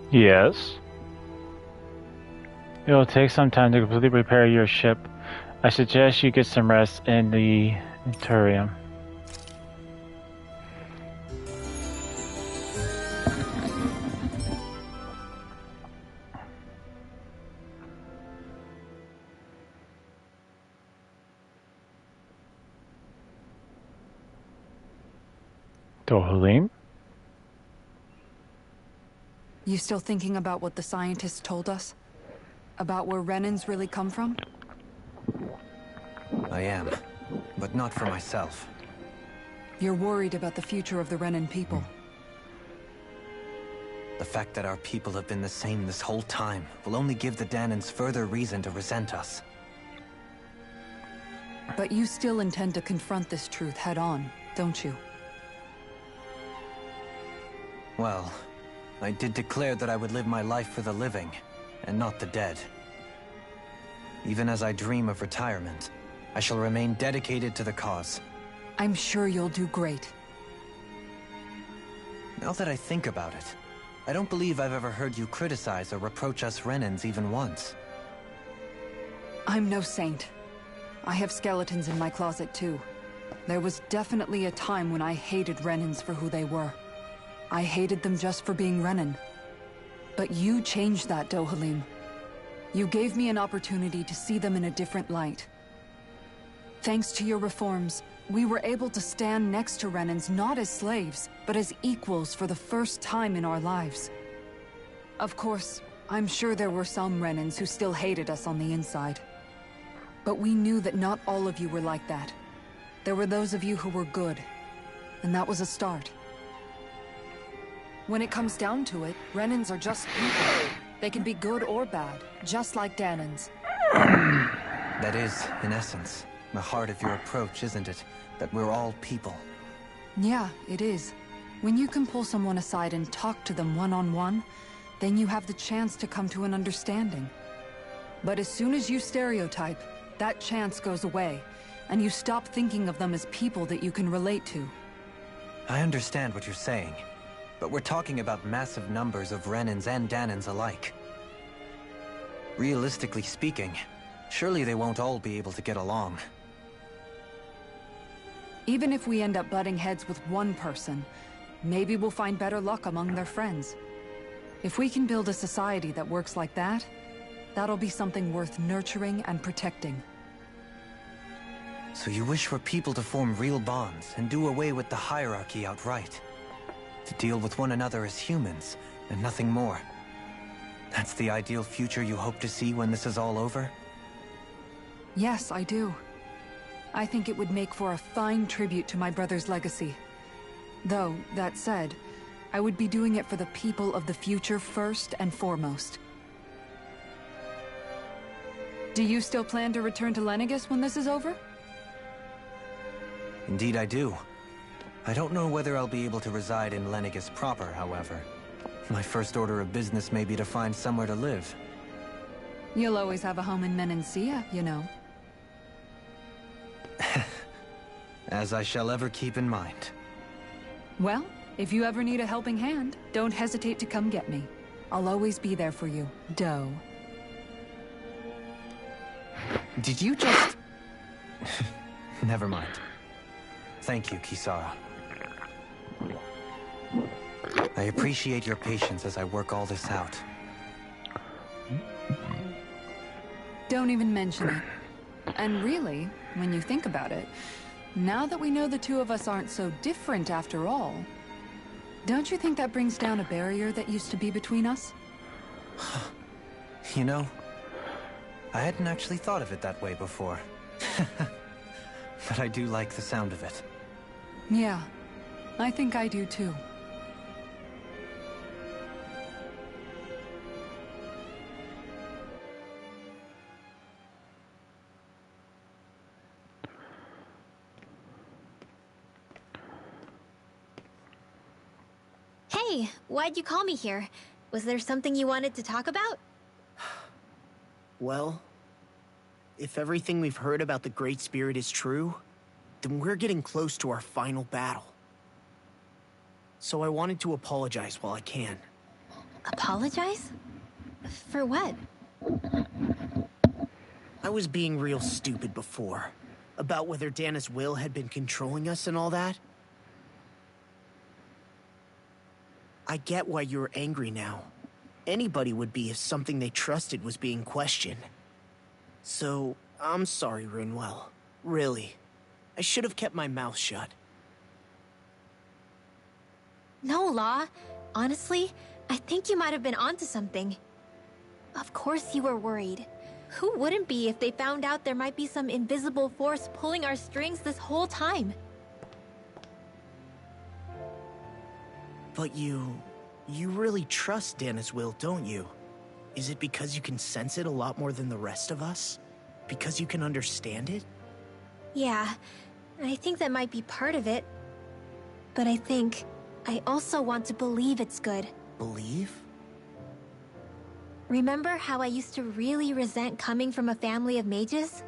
Yes. It will take some time to completely repair your ship. I suggest you get some rest in the Turium. Dohalim? You still thinking about what the scientists told us? About where Renans really come from? I am, but not for myself. You're worried about the future of the Renan people. The fact that our people have been the same this whole time will only give the Danans further reason to resent us. But you still intend to confront this truth head-on, don't you? Well, I did declare that I would live my life for the living, and not the dead. Even as I dream of retirement, I shall remain dedicated to the cause. I'm sure you'll do great. Now that I think about it, I don't believe I've ever heard you criticize or reproach us Renans even once. I'm no saint. I have skeletons in my closet too. There was definitely a time when I hated Renans for who they were. I hated them just for being Renan. But you changed that, Dohalim. You gave me an opportunity to see them in a different light. Thanks to your reforms, we were able to stand next to Renans not as slaves, but as equals for the first time in our lives. Of course, I'm sure there were some Renans who still hated us on the inside. But we knew that not all of you were like that. There were those of you who were good, and that was a start. When it comes down to it, Renans are just people. They can be good or bad, just like Danans. That is, in essence, the heart of your approach, isn't it? That we're all people. Yeah, it is. When you can pull someone aside and talk to them one-on-one, then you have the chance to come to an understanding. But as soon as you stereotype, that chance goes away, and you stop thinking of them as people that you can relate to. I understand what you're saying, but we're talking about massive numbers of Renans and Danans alike. Realistically speaking, surely they won't all be able to get along. Even if we end up butting heads with one person, maybe we'll find better luck among their friends. If we can build a society that works like that, that'll be something worth nurturing and protecting. So you wish for people to form real bonds and do away with the hierarchy outright. To deal with one another as humans, and nothing more. That's the ideal future you hope to see when this is all over? Yes, I do. I think it would make for a fine tribute to my brother's legacy. Though, that said, I would be doing it for the people of the future first and foremost. Do you still plan to return to Lenegis when this is over? Indeed I do. I don't know whether I'll be able to reside in Lenegis proper, however. My first order of business may be to find somewhere to live. You'll always have a home in Menancia, you know. As I shall ever keep in mind. Well, if you ever need a helping hand, don't hesitate to come get me. I'll always be there for you, Doe. Did you just... Never mind. Thank you, Kisara. I appreciate your patience as I work all this out. Don't even mention it. And really, when you think about it, now that we know the two of us aren't so different after all, don't you think that brings down a barrier that used to be between us? You know, I hadn't actually thought of it that way before. But I do like the sound of it. Yeah, I think I do too. Hey, why'd you call me here? Was there something you wanted to talk about? Well, if everything we've heard about the Great Spirit is true, then we're getting close to our final battle. So I wanted to apologize while I can. Apologize? For what? I was being real stupid before. About whether Dana's will had been controlling us and all that. I get why you're angry now. Anybody would be if something they trusted was being questioned. So, I'm sorry, Rinwell. Really. I should have kept my mouth shut. No, Law. Honestly, I think you might have been onto something. Of course you were worried. Who wouldn't be if they found out there might be some invisible force pulling our strings this whole time? But you really trust Dana's will, don't you? Is it because you can sense it a lot more than the rest of us? Because you can understand it? Yeah, I think that might be part of it. But I also want to believe it's good. Believe? Remember how I used to really resent coming from a family of mages?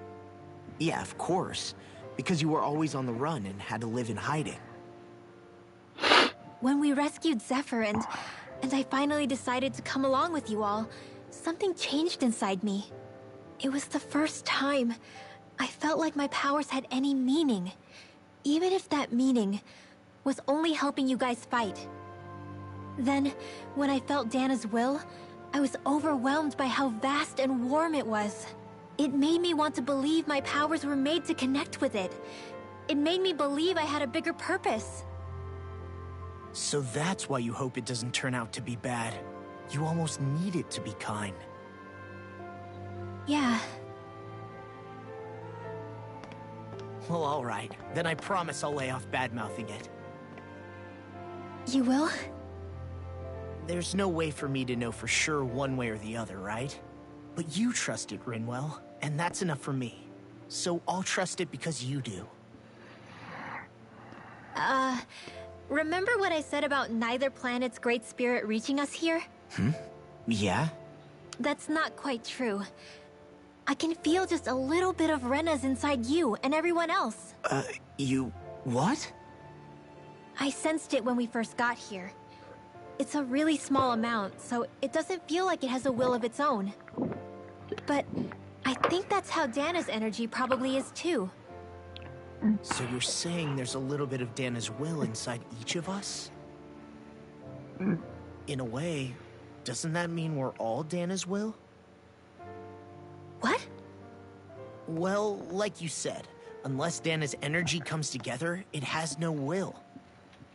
Yeah, of course. Because you were always on the run and had to live in hiding. When we rescued Zephyr and I finally decided to come along with you all, something changed inside me. It was the first time I felt like my powers had any meaning. Even if that meaning was only helping you guys fight. Then, when I felt Dana's will, I was overwhelmed by how vast and warm it was. It made me want to believe my powers were made to connect with it. It made me believe I had a bigger purpose. So that's why you hope it doesn't turn out to be bad. You almost need it to be kind. Yeah. Well, alright. Then I promise I'll lay off bad-mouthing it. You will? There's no way for me to know for sure one way or the other, right? But you trust it, Rinwell, and that's enough for me. So I'll trust it because you do. Remember what I said about neither planet's great spirit reaching us here? Yeah? That's not quite true. I can feel just a little bit of Rena's inside you and everyone else. You... what? I sensed it when we first got here. It's a really small amount, so it doesn't feel like it has a will of its own. But I think that's how Dana's energy probably is too. So you're saying there's a little bit of Dana's will inside each of us? In a way, doesn't that mean we're all Dana's will? What? Well, like you said, unless Dana's energy comes together, it has no will.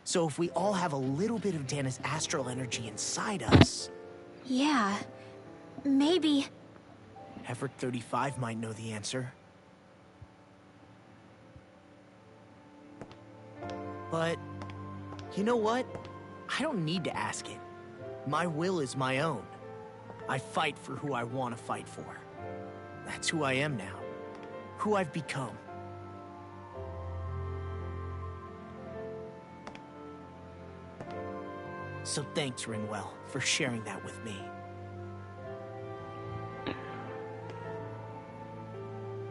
So if we all have a little bit of Dana's astral energy inside us... Yeah, maybe... Everett 35 might know the answer. But, you know what? I don't need to ask it. My will is my own. I fight for who I want to fight for. That's who I am now. Who I've become. So thanks, Rinwell, for sharing that with me.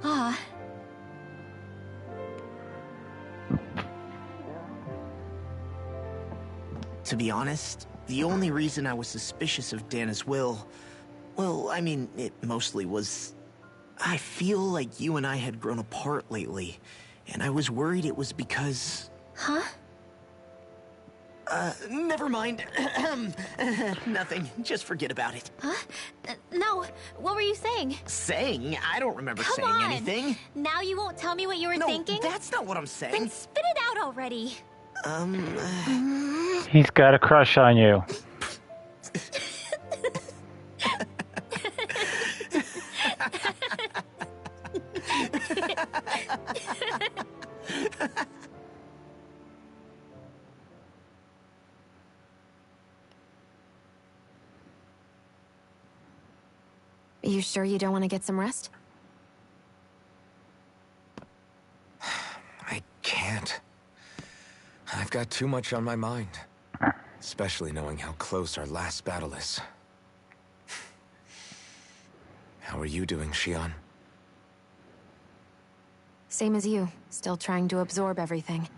Ah. To be honest, the only reason I was suspicious of Dana's will... well, I mean, it mostly was... I feel like you and I had grown apart lately, and I was worried it was because... Huh? Never mind. Nothing. Just forget about it. Huh? No, what were you saying? Saying? I don't remember Come saying on. anything. Now you won't tell me what you were thinking? No, that's not what I'm saying. Then spit it out already. He's got a crush on you. You sure you don't want to get some rest? I can't. I've got too much on my mind. Especially knowing how close our last battle is. How are you doing, Xion? Same as you. Still trying to absorb everything.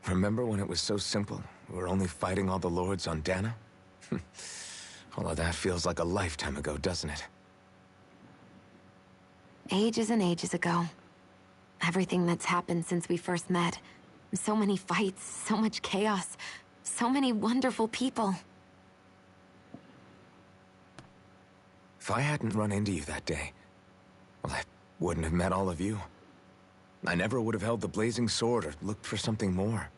Remember when it was so simple? We were only fighting all the lords on Dana? All of that feels like a lifetime ago, doesn't it? Ages and ages ago. Everything that's happened since we first met. So many fights, so much chaos, so many wonderful people. If I hadn't run into you that day, well, I wouldn't have met all of you. I never would have held the blazing sword or looked for something more.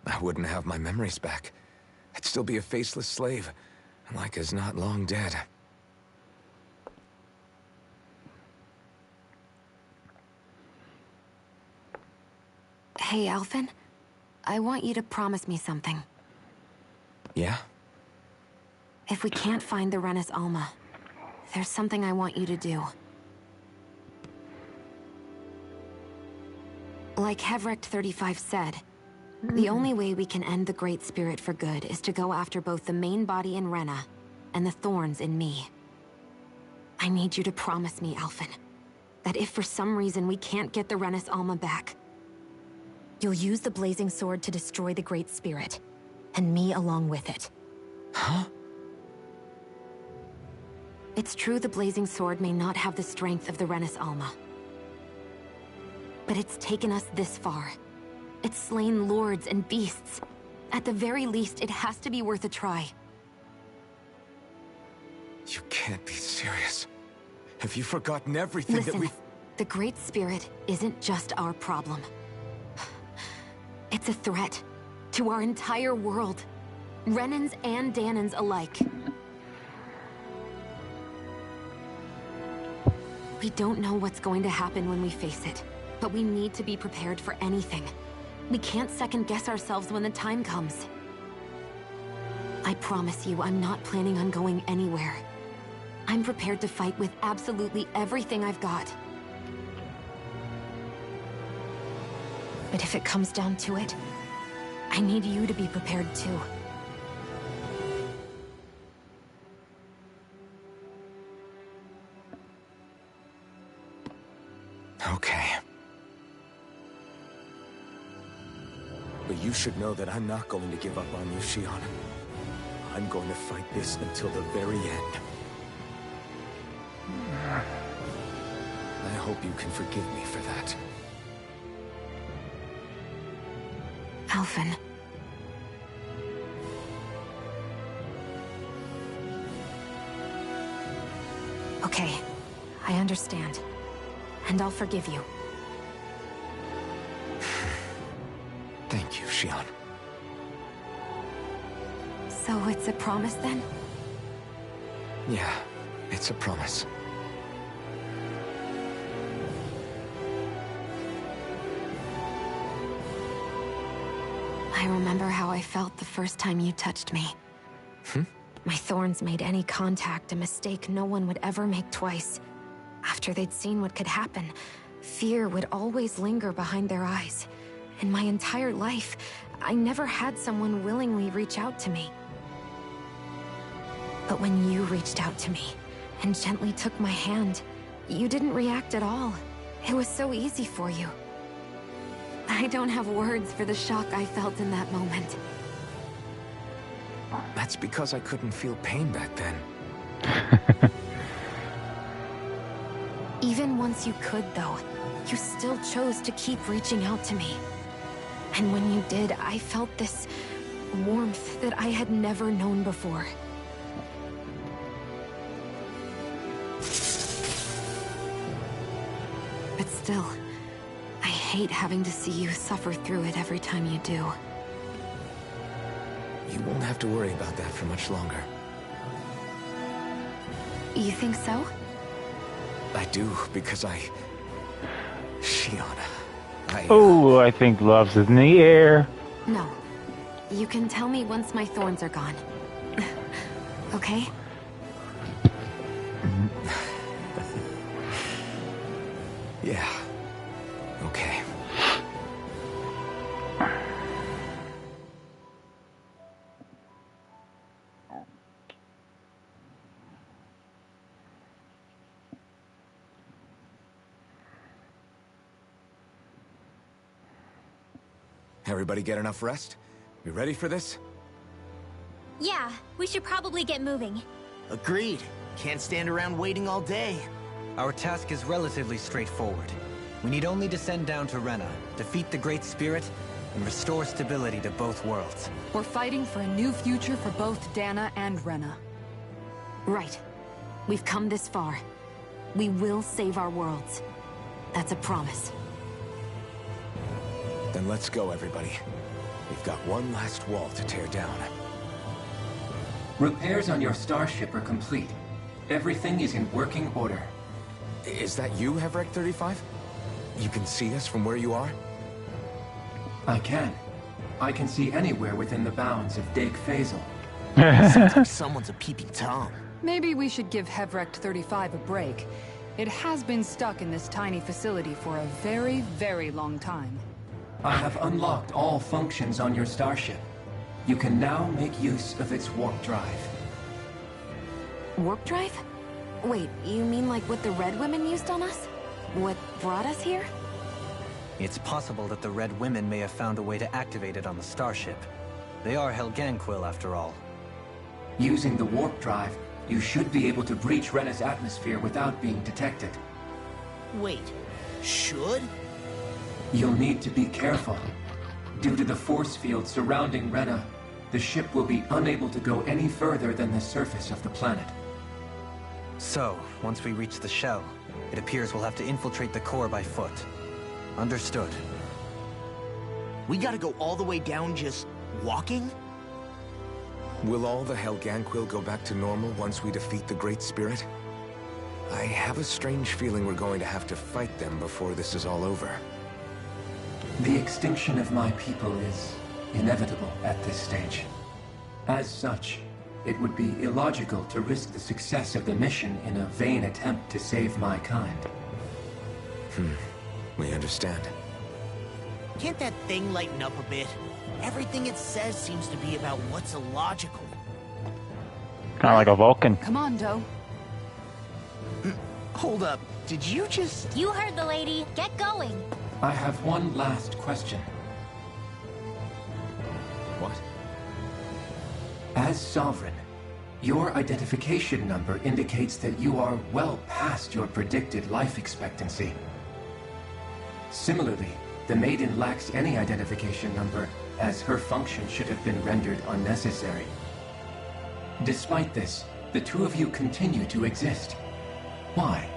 I wouldn't have my memories back. I'd still be a faceless slave, like as not long dead. Hey, Alphen. I want you to promise me something. Yeah? If we can't find the Renis Alma, there's something I want you to do. Like Hevrecht 35 said, the only way we can end the Great Spirit for good is to go after both the main body in Rena and the thorns in me. I need you to promise me, Alphen, that if for some reason we can't get the Renis Alma back, you'll use the blazing sword to destroy the Great Spirit, and me along with it. Huh? It's true the Blazing Sword may not have the strength of the Renis Alma. But it's taken us this far. It's slain lords and beasts. At the very least, it has to be worth a try. You can't be serious. Have you forgotten everything Listen, that we... the Great Spirit isn't just our problem. It's a threat to our entire world. Renans and Danans alike. We don't know what's going to happen when we face it, but we need to be prepared for anything. We can't second-guess ourselves when the time comes. I promise you, I'm not planning on going anywhere. I'm prepared to fight with absolutely everything I've got. But if it comes down to it, I need you to be prepared too. Okay. But you should know that I'm not going to give up on you, Shion. I'm going to fight this until the very end. I hope you can forgive me for that. Alphen. Okay, I understand. And I'll forgive you. Thank you, Shion. So it's a promise then? Yeah, it's a promise. I remember how I felt the first time you touched me. My thorns made any contact a mistake no one would ever make twice. After they'd seen what could happen, fear would always linger behind their eyes. In my entire life, I never had someone willingly reach out to me. But when you reached out to me and gently took my hand, you didn't react at all. It was so easy for you. I don't have words for the shock I felt in that moment. That's because I couldn't feel pain back then. Even once you could, though, you still chose to keep reaching out to me. And when you did, I felt this warmth that I had never known before. But still, I hate having to see you suffer through it every time you do. You won't have to worry about that for much longer. You think so? I do, because Shion, Oh, I think love's in the air. No. You can tell me once my thorns are gone. Okay? Yeah. Okay. Everybody get enough rest? We ready for this? Yeah, we should probably get moving. Agreed. Can't stand around waiting all day. Our task is relatively straightforward. We need only descend down to Rena, defeat the Great Spirit, and restore stability to both worlds. We're fighting for a new future for both Dana and Rena. Right. We've come this far. We will save our worlds. That's a promise. Then let's go, everybody. We've got one last wall to tear down. Repairs on your starship are complete. Everything is in working order. Is that you, Hevrek 35? You can see us from where you are? I can. I can see anywhere within the bounds of Dake Faisal. Seems like someone's a peeping Tom. Maybe we should give Hevrek 35 a break. It has been stuck in this tiny facility for a very, very long time. I have unlocked all functions on your starship. You can now make use of its warp drive. Warp drive? Wait, you mean like what the Red Women used on us? What brought us here? It's possible that the Red Women may have found a way to activate it on the starship. They are Helghan Quill, after all. Using the warp drive, you should be able to breach Rena's atmosphere without being detected. Wait, should? You'll need to be careful. Due to the force field surrounding Rena, the ship will be unable to go any further than the surface of the planet. So, once we reach the shell, it appears we'll have to infiltrate the core by foot. Understood. We gotta go all the way down just walking? Will all the Helghan Quill go back to normal once we defeat the Great Spirit? I have a strange feeling we're going to have to fight them before this is all over. The extinction of my people is inevitable at this stage. As such, it would be illogical to risk the success of the mission in a vain attempt to save my kind. We understand. Can't that thing lighten up a bit? Everything it says seems to be about what's illogical. Kind of like a Vulcan. Commando. Hold up, did you just... You heard the lady. Get going. I have one last question. What? As Sovereign, your identification number indicates that you are well past your predicted life expectancy. Similarly, the Maiden lacks any identification number, as her function should have been rendered unnecessary. Despite this, the two of you continue to exist. Why?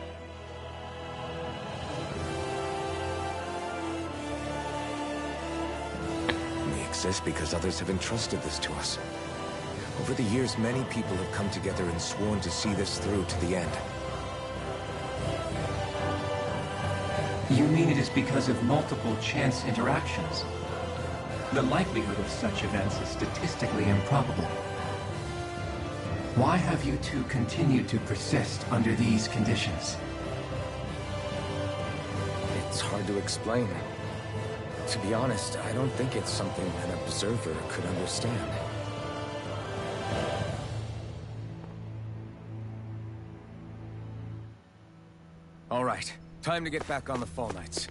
We exist because others have entrusted this to us. Over the years, many people have come together and sworn to see this through to the end. You mean it is because of multiple chance interactions? The likelihood of such events is statistically improbable. Why have you two continued to persist under these conditions? It's hard to explain. To be honest, I don't think it's something an observer could understand. All right, time to get back on the Fall Knights.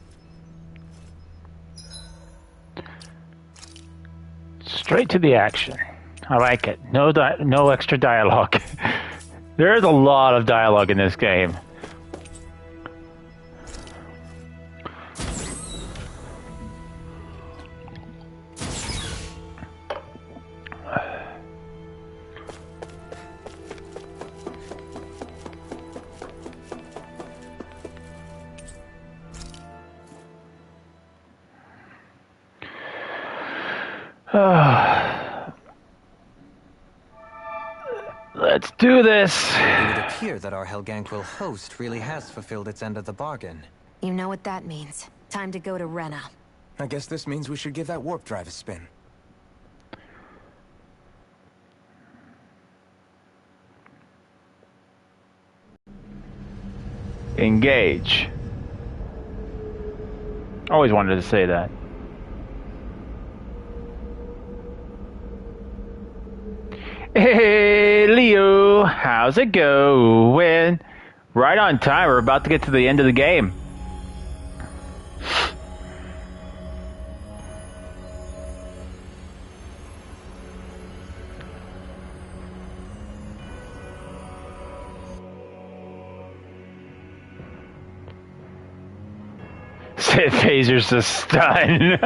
Straight to the action. I like it. No extra dialogue. There is a lot of dialogue in this game. Let's do this. It would appear that our Helghan Quill host really has fulfilled its end of the bargain. You know what that means. Time to go to Rena. I guess this means we should give that warp drive a spin. Engage. Always wanted to say that. Hey, Leo, how's it going? Right on time. We're about to get to the end of the game. Sith phasers to stun.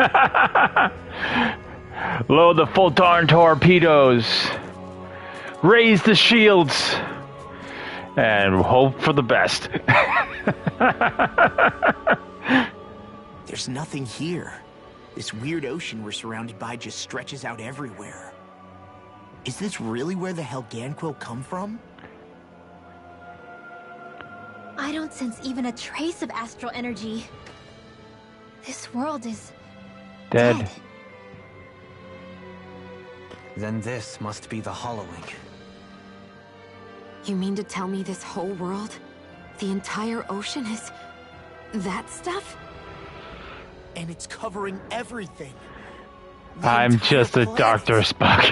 Load the Fulton torpedoes. Raise the shields. And hope for the best. There's nothing here. This weird ocean we're surrounded by just stretches out everywhere. Is this really where the Helghan Quill come from? I don't sense even a trace of astral energy. This world is dead. Then this must be the hollowing. You mean to tell me this whole world, the entire ocean is that stuff? And it's covering everything. I'm just a Dr. Spock.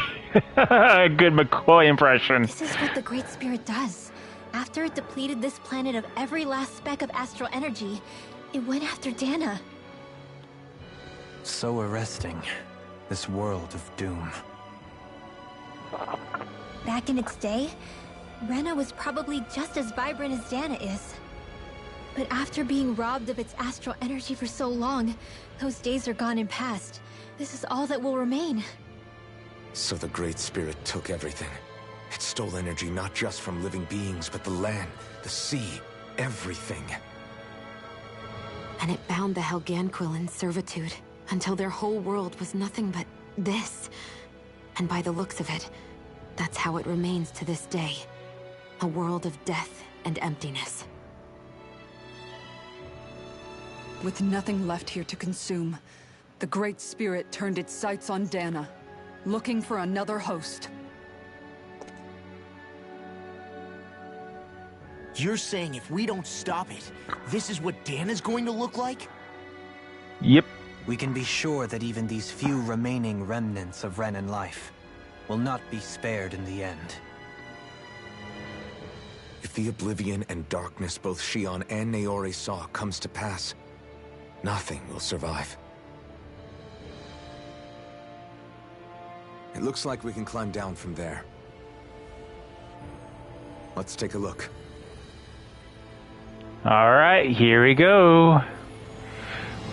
Good McCoy impression. This is what the Great Spirit does. After it depleted this planet of every last speck of astral energy, it went after Dana. So arresting. This world of doom. Back in its day, Rena was probably just as vibrant as Dana is. But after being robbed of its astral energy for so long, those days are gone and past. This is all that will remain. So the Great Spirit took everything. It stole energy not just from living beings, but the land, the sea, everything. And it bound the Helghan Quill in servitude, until their whole world was nothing but this. And by the looks of it, that's how it remains to this day. A world of death and emptiness. With nothing left here to consume, the Great Spirit turned its sights on Dana, looking for another host. You're saying if we don't stop it, this is what Dana's going to look like? Yep. We can be sure that even these few remaining remnants of Renan life will not be spared in the end. If the oblivion and darkness both Shion and Naori saw comes to pass, nothing will survive. It looks like we can climb down from there. Let's take a look. Alright, here we go.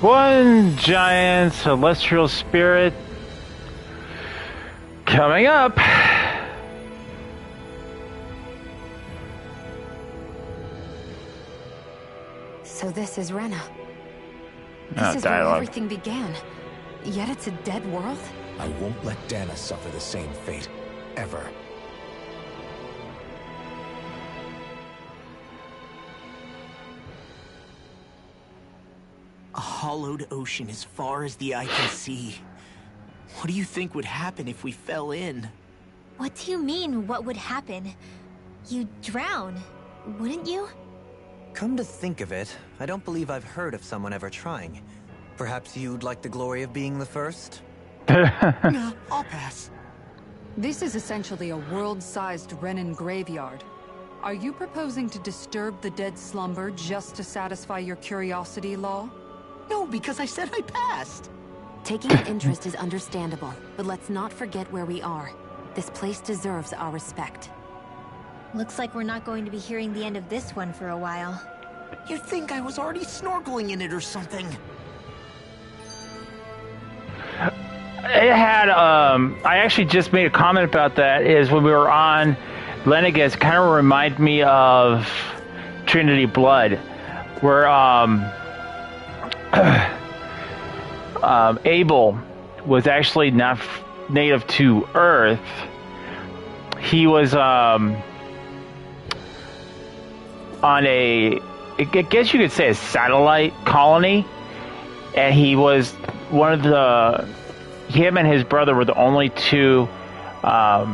One giant celestial spirit coming up. So this is Rena. Oh, This is where dialogue. everything began. Yet it's a dead world? I won't let Dana suffer the same fate, ever. A hollowed ocean as far as the eye can see. What do you think would happen if we fell in? What do you mean, what would happen? You'd drown, wouldn't you? Come to think of it, I don't believe I've heard of someone ever trying. Perhaps you'd like the glory of being the first? No, I'll pass. This is essentially a world-sized Renan graveyard. Are you proposing to disturb the dead slumber just to satisfy your curiosity, Law? No, because I said I passed. Taking an interest is understandable, but let's not forget where we are. This place deserves our respect. Looks like we're not going to be hearing the end of this one for a while. You'd think I was already snorkeling in it or something. It had, I actually just made a comment about that, is when we were on Lenegis, kind of reminded me of Trinity Blood, where, Abel was actually not native to Earth. He was, on a, I guess you could say a satellite colony, and he was one of the, him and his brother were the only two, oh,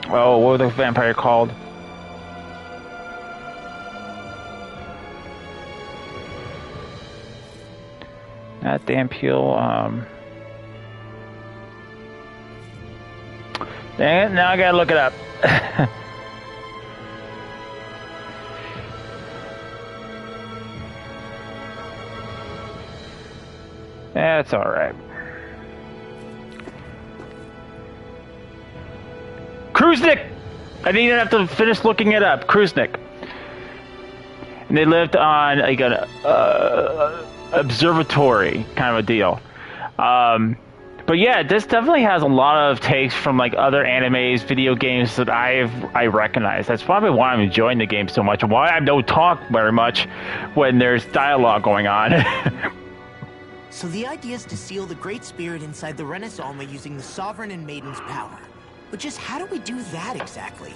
what was the vampire called? Not Dan Peel, dang it, now I gotta look it up. That's alright. Kruznik! I didn't even have to finish looking it up. Kruznik. And they lived on like an observatory kind of a deal. But yeah, this definitely has a lot of takes from like other animes, video games that I recognize. That's probably why I'm enjoying the game so much, and why I don't talk very much when there's dialogue going on. So the idea is to seal the Great Spirit inside the Renaissance using the Sovereign and Maiden's power. But just how do we do that exactly?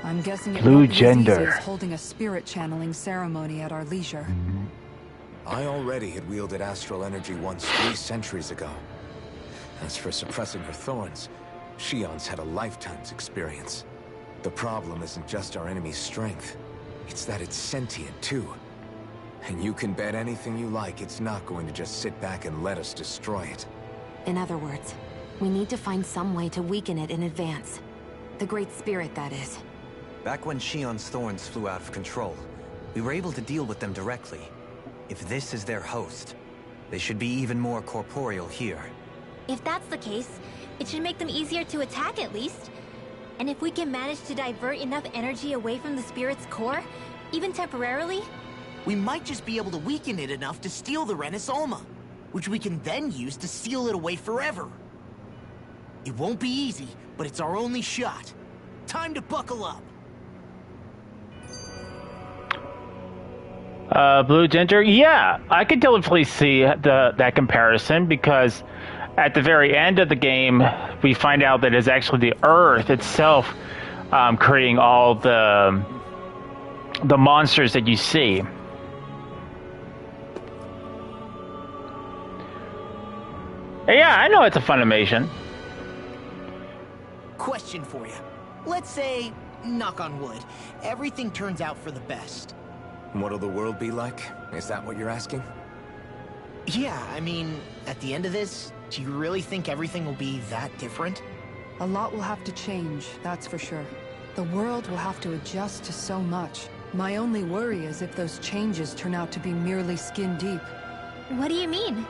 I'm guessing it Blue won't be as easy gender. as holding a spirit channeling ceremony at our leisure. I already had wielded astral energy once 3 centuries ago. As for suppressing her thorns, Shion's had a lifetime's experience. The problem isn't just our enemy's strength. It's that it's sentient, too. And you can bet anything you like it's not going to just sit back and let us destroy it. In other words, we need to find some way to weaken it in advance. The Great Spirit, that is. Back when Shion's thorns flew out of control, we were able to deal with them directly. If this is their host, they should be even more corporeal here. If that's the case, it should make them easier to attack at least. And if we can manage to divert enough energy away from the spirit's core, even temporarily, we might just be able to weaken it enough to steal the Rennis Alma, which we can then use to seal it away forever. It won't be easy, but it's our only shot. Time to buckle up. Blue Ginger? Yeah, I could definitely see that comparison, because at the very end of the game, we find out that it's actually the Earth itself creating all the monsters that you see. Yeah, I know it's a Funimation. Question for you. Let's say, knock on wood, everything turns out for the best. What'll the world be like? Is that what you're asking? Yeah, I mean, at the end of this, do you really think everything will be that different? A lot will have to change, that's for sure. The world will have to adjust to so much. My only worry is if those changes turn out to be merely skin deep. What do you mean?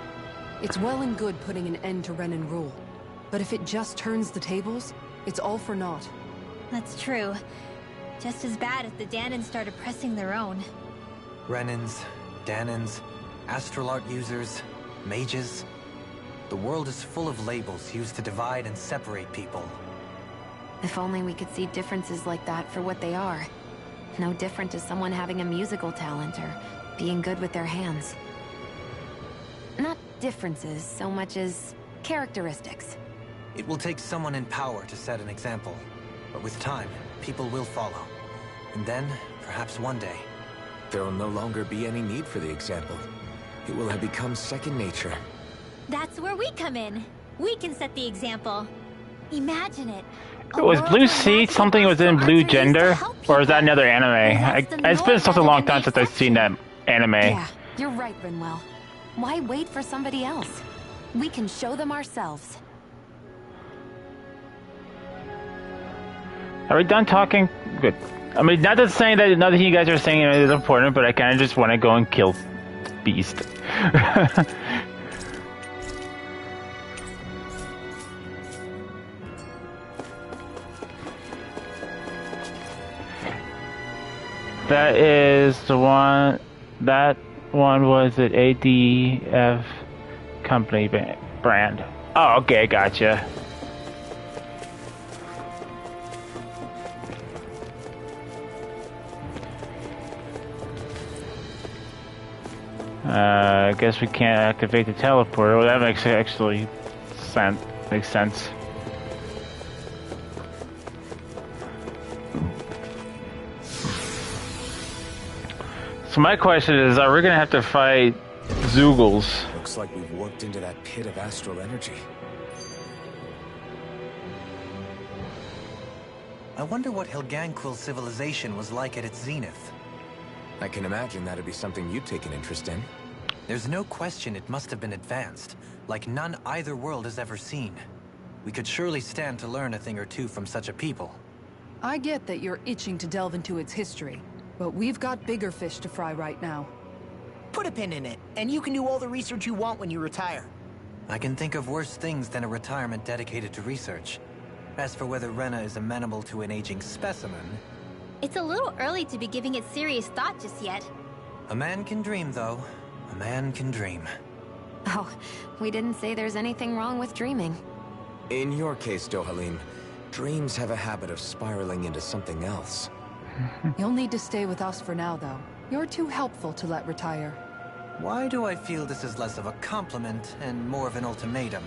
It's well and good putting an end to Renin rule. But if it just turns the tables, it's all for naught. That's true. Just as bad if the Danans start oppressing their own. Renins, Danans, astral art users, mages. The world is full of labels used to divide and separate people. If only we could see differences like that for what they are. No different to someone having a musical talent or being good with their hands. Not differences so much as characteristics. It will take someone in power to set an example. But with time, people will follow. And then, perhaps one day, there will no longer be any need for the example. It will have become second nature. That's where we come in. We can set the example. Imagine it. Was Blue Sea something was in Blue Gender? Or is that another anime? It's been such a long time since I've seen that anime. Yeah, you're right, Rinwell. Why wait for somebody else? We can show them ourselves. Are we done talking? Good. I mean, not that saying that nothing you guys are saying is important, but I kind of just want to go and kill Beast. That is the one. That one was an ADF company brand. Oh, okay, gotcha. I guess we can't activate the teleporter. Well, that makes actually sense. Makes sense. So my question is, are we gonna have to fight Zoogles? Looks like we've warped into that pit of astral energy. I wonder what Helghan Quill civilization was like at its zenith. I can imagine that'd be something you'd take an interest in. There's no question it must have been advanced, like none either world has ever seen. We could surely stand to learn a thing or two from such a people. I get that you're itching to delve into its history, but we've got bigger fish to fry right now. Put a pin in it, and you can do all the research you want when you retire. I can think of worse things than a retirement dedicated to research. As for whether Rena is amenable to an aging specimen... It's a little early to be giving it serious thought just yet. A man can dream, though. A man can dream. Oh, we didn't say there's anything wrong with dreaming. In your case, Dohalim, dreams have a habit of spiraling into something else. You'll need to stay with us for now, though. You're too helpful to let retire. Why do I feel this is less of a compliment and more of an ultimatum?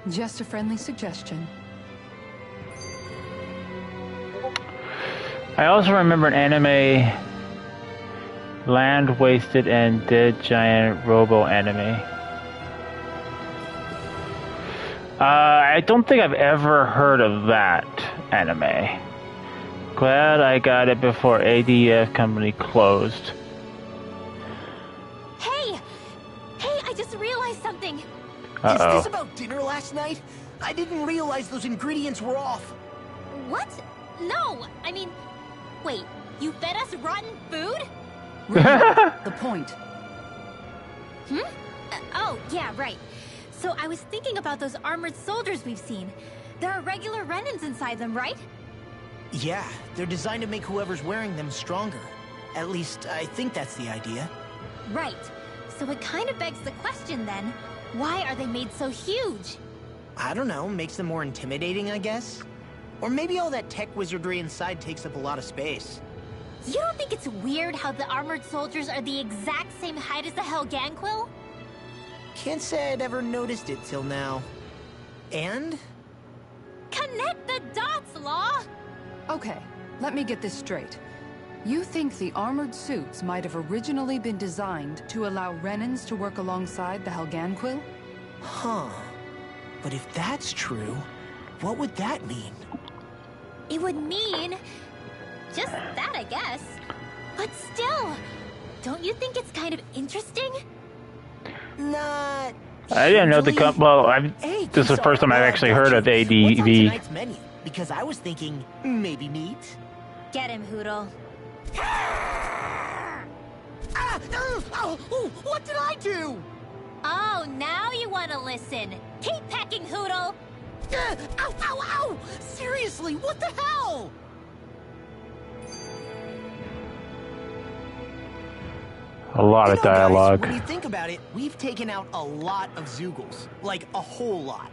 Just a friendly suggestion. I also remember an anime, Land Wasted and Dead Giant Robo Anime. I don't think I've ever heard of that anime. Glad I got it before ADF company closed. Hey! Hey, I just realized something! Uh-oh. Is this about dinner last night? I didn't realize those ingredients were off. What? No! I mean... Wait, you fed us rotten food? The point. Oh, yeah, right. So I was thinking about those armored soldiers we've seen. There are regular Renans inside them, right? Yeah, they're designed to make whoever's wearing them stronger. At least, I think that's the idea. Right. So it kind of begs the question then, why are they made so huge? I don't know, makes them more intimidating, I guess? Or maybe all that tech wizardry inside takes up a lot of space. You don't think it's weird how the armored soldiers are the exact same height as the Helghan Quill? Can't say I'd ever noticed it till now. And? Connect the dots, Law! Okay, let me get this straight. You think the armored suits might have originally been designed to allow Renans to work alongside the Helghan Quill? Huh. But if that's true, what would that mean? It would mean... just that, I guess. But still, don't you think it's kind of interesting? Not... I didn't know the this is the first time I've actually heard of ADV. What's on tonight's menu? Because I was thinking, maybe meat? Get him, Hootle. What did I do? Oh, now you want to listen. Keep pecking, Hootle! Ow, ow, ow! Seriously, what the hell? A lot of dialogue. Guys, when you think about it, we've taken out a lot of Zeugles. Like, a whole lot.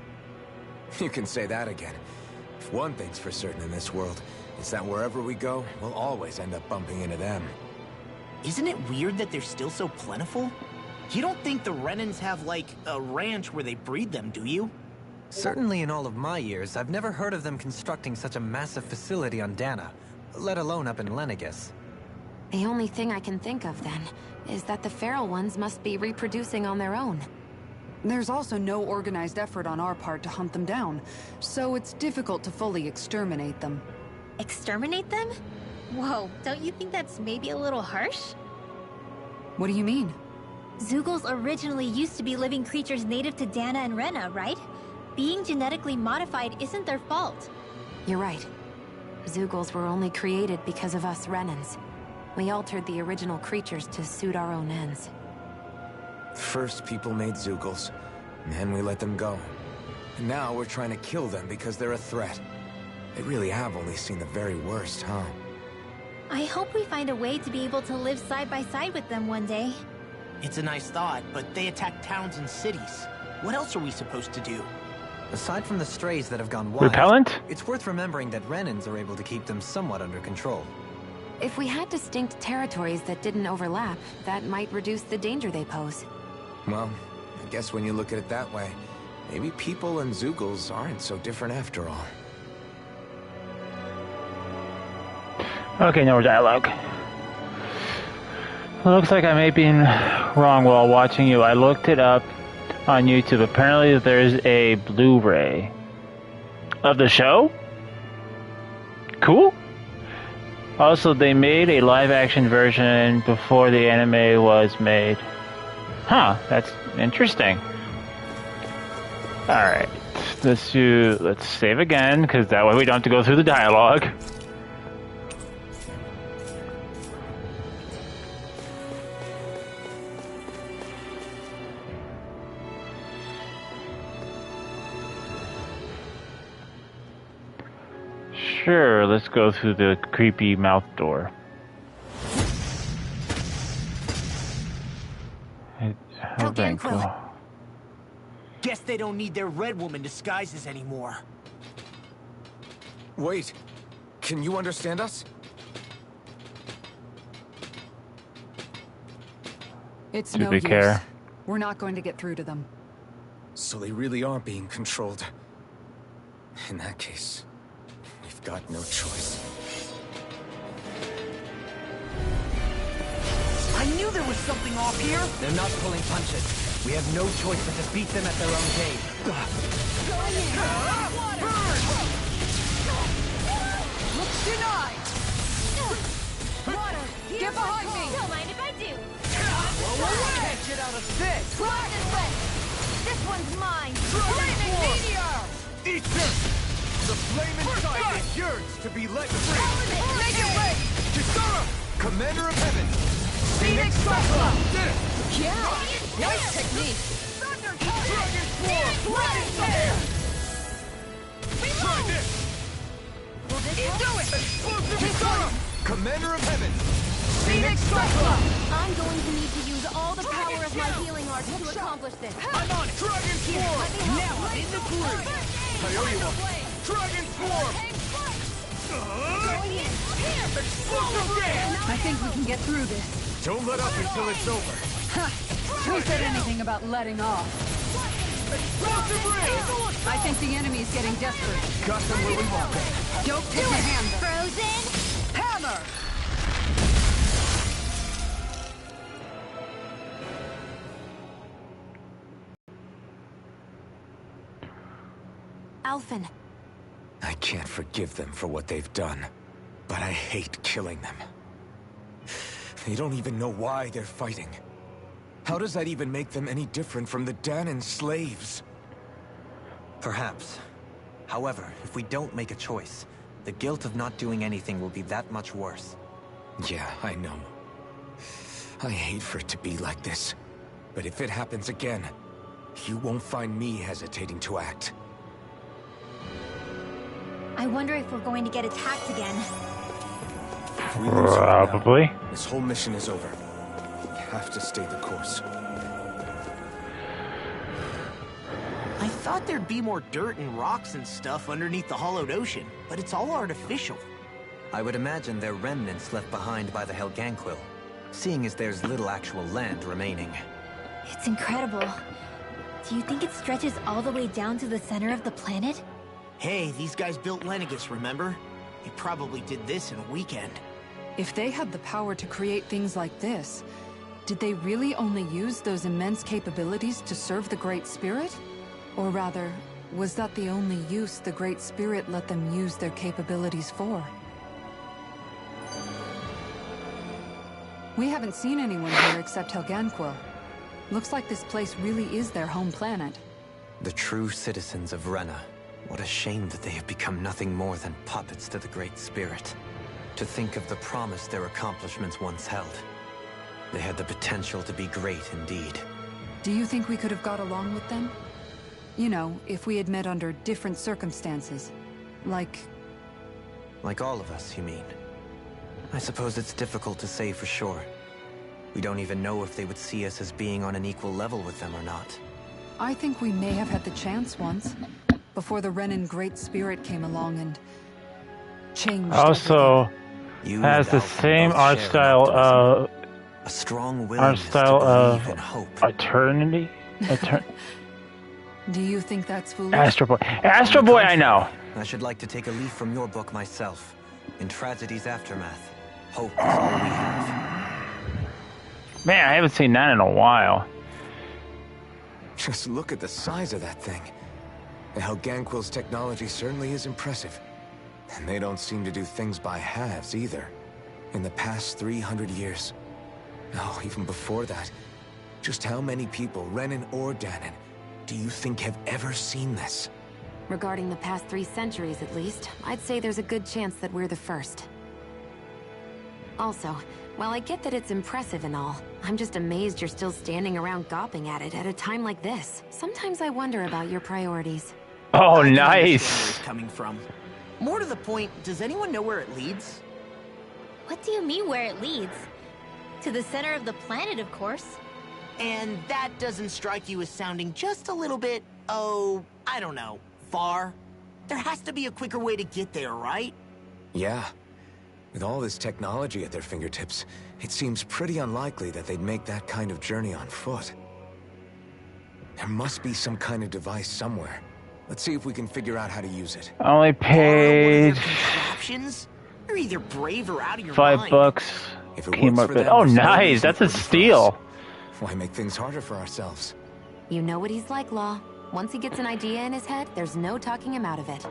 You can say that again. If one thing's for certain in this world, it's that wherever we go, we'll always end up bumping into them. Isn't it weird that they're still so plentiful? You don't think the Renans have, like, a ranch where they breed them, do you? Certainly in all of my years, I've never heard of them constructing such a massive facility on Dana, let alone up in Lenegis. The only thing I can think of, then, is that the feral ones must be reproducing on their own. There's also no organized effort on our part to hunt them down, so it's difficult to fully exterminate them. Exterminate them? Whoa, don't you think that's maybe a little harsh? What do you mean? Zeugles originally used to be living creatures native to Dana and Rena, right? Being genetically modified isn't their fault. You're right. Zeugles were only created because of us Renans. We altered the original creatures to suit our own ends. First, people made Zeugles, and then we let them go. And now we're trying to kill them because they're a threat. They really have only seen the very worst, huh? I hope we find a way to be able to live side by side with them one day. It's a nice thought, but they attack towns and cities. What else are we supposed to do? Aside from the strays that have gone wild, Repellent? It's worth remembering that Renans are able to keep them somewhat under control. If we had distinct territories that didn't overlap, that might reduce the danger they pose. Well, I guess when you look at it that way, maybe people and Zeugles aren't so different after all. Okay, no more dialogue. Looks like I may be wrong while watching you. I looked it up on YouTube. Apparently there's a Blu-ray of the show. Cool. Also, they made a live-action version before the anime was made. Huh, that's interesting. Alright, let's save again, because that way we don't have to go through the dialogue. Sure, let's go through the creepy mouth door. Helghan Quill. Guess they don't need their Red Woman disguises anymore. Wait, can you understand us? It's Do no they use. care? We're not going to get through to them. So they really are being controlled. In that case, we've got no choice. I knew there was something off here! They're not pulling punches. We have no choice but to beat them at their own game. Looks denied! Water, get behind me! Don't mind if I do. Can't get out of this! Run this way! This one's mine! Flaming meteor! Eat this! The flame inside is yours to be let free! Make it rain! Kisara! Commander of Heaven! Phoenix Cyclops! Yeah! Nice technique! Dragon Sword! Rising Thunder! Try this! You do it! Explosive storm! Commander of Heaven! Phoenix Cyclone! I'm going to need to use all the power of my healing arts to accomplish this. I'm on it! Dragon Swarm! Now I'm in the groove! I owe you one. Dragon Swarm! Going in. Explosive dance! I think we can get through this. Don't let up until it's over. Who said anything about letting off? Explosive ring! I think the enemy is getting desperate. Got them where we want them. Don't take your hand there. Frozen? Hammer! Alphen. I can't forgive them for what they've done, but I hate killing them. They don't even know why they're fighting. How does that even make them any different from the Danan slaves? Perhaps. However, if we don't make a choice, the guilt of not doing anything will be that much worse. Yeah, I know. I hate for it to be like this. But if it happens again, you won't find me hesitating to act. I wonder if we're going to get attacked again. If we lose her now, Probably. this whole mission is over. We have to stay the course. I thought there'd be more dirt and rocks and stuff underneath the hollowed ocean, but it's all artificial. I would imagine they're remnants left behind by the Helghan Quill, seeing as there's little actual land remaining. It's incredible. Do you think it stretches all the way down to the center of the planet? Hey, these guys built Lenegis, remember? They probably did this in a weekend. If they had the power to create things like this, did they really only use those immense capabilities to serve the Great Spirit? Or rather, was that the only use the Great Spirit let them use their capabilities for? We haven't seen anyone here except Helghan Quill. Looks like this place really is their home planet. The true citizens of Rena. What a shame that they have become nothing more than puppets to the Great Spirit. To think of the promise their accomplishments once held. They had the potential to be great indeed. Do you think we could have got along with them? You know, if we had met under different circumstances. Like all of us, you mean? I suppose it's difficult to say for sure. We don't even know if they would see us as being on an equal level with them or not. I think we may have had the chance once, before the Renan Great Spirit came along and changed Also, You has and the Alphen same both art share an style optimism, a strong art willingness style to of believe in hope. eternity. Do you think that's foolish? Astro Boy. Astro Boy, I know. I should like to take a leaf from your book myself. In tragedy's aftermath, hope is all we have. Man, I haven't seen that in a while. Just look at the size of that thing. The Helghan Quill's technology certainly is impressive. And they don't seem to do things by halves either. In the past 300 years. No, even before that. Just how many people, Renan or Danan, do you think have ever seen this? Regarding the past 3 centuries at least, I'd say there's a good chance that we're the first. Also, while I get that it's impressive and all, I'm just amazed you're still standing around gawping at it at a time like this. Sometimes I wonder about your priorities. Oh, I can understand where nice. it's coming from. More to the point, does anyone know where it leads? What do you mean where it leads? To the center of the planet, of course. And that doesn't strike you as sounding just a little bit, oh, I don't know, far? There has to be a quicker way to get there, right? Yeah. With all this technology at their fingertips, it seems pretty unlikely that they'd make that kind of journey on foot. There must be some kind of device somewhere. Let's see if we can figure out how to use it. Only paid Options? You're either brave or out of your $5. mind. If it Came works up for with. them, Oh, there's no nice. reason That's it a wouldn't for us. steal. Why make things harder for ourselves? You know what he's like, Law. Once he gets an idea in his head, there's no talking him out of it.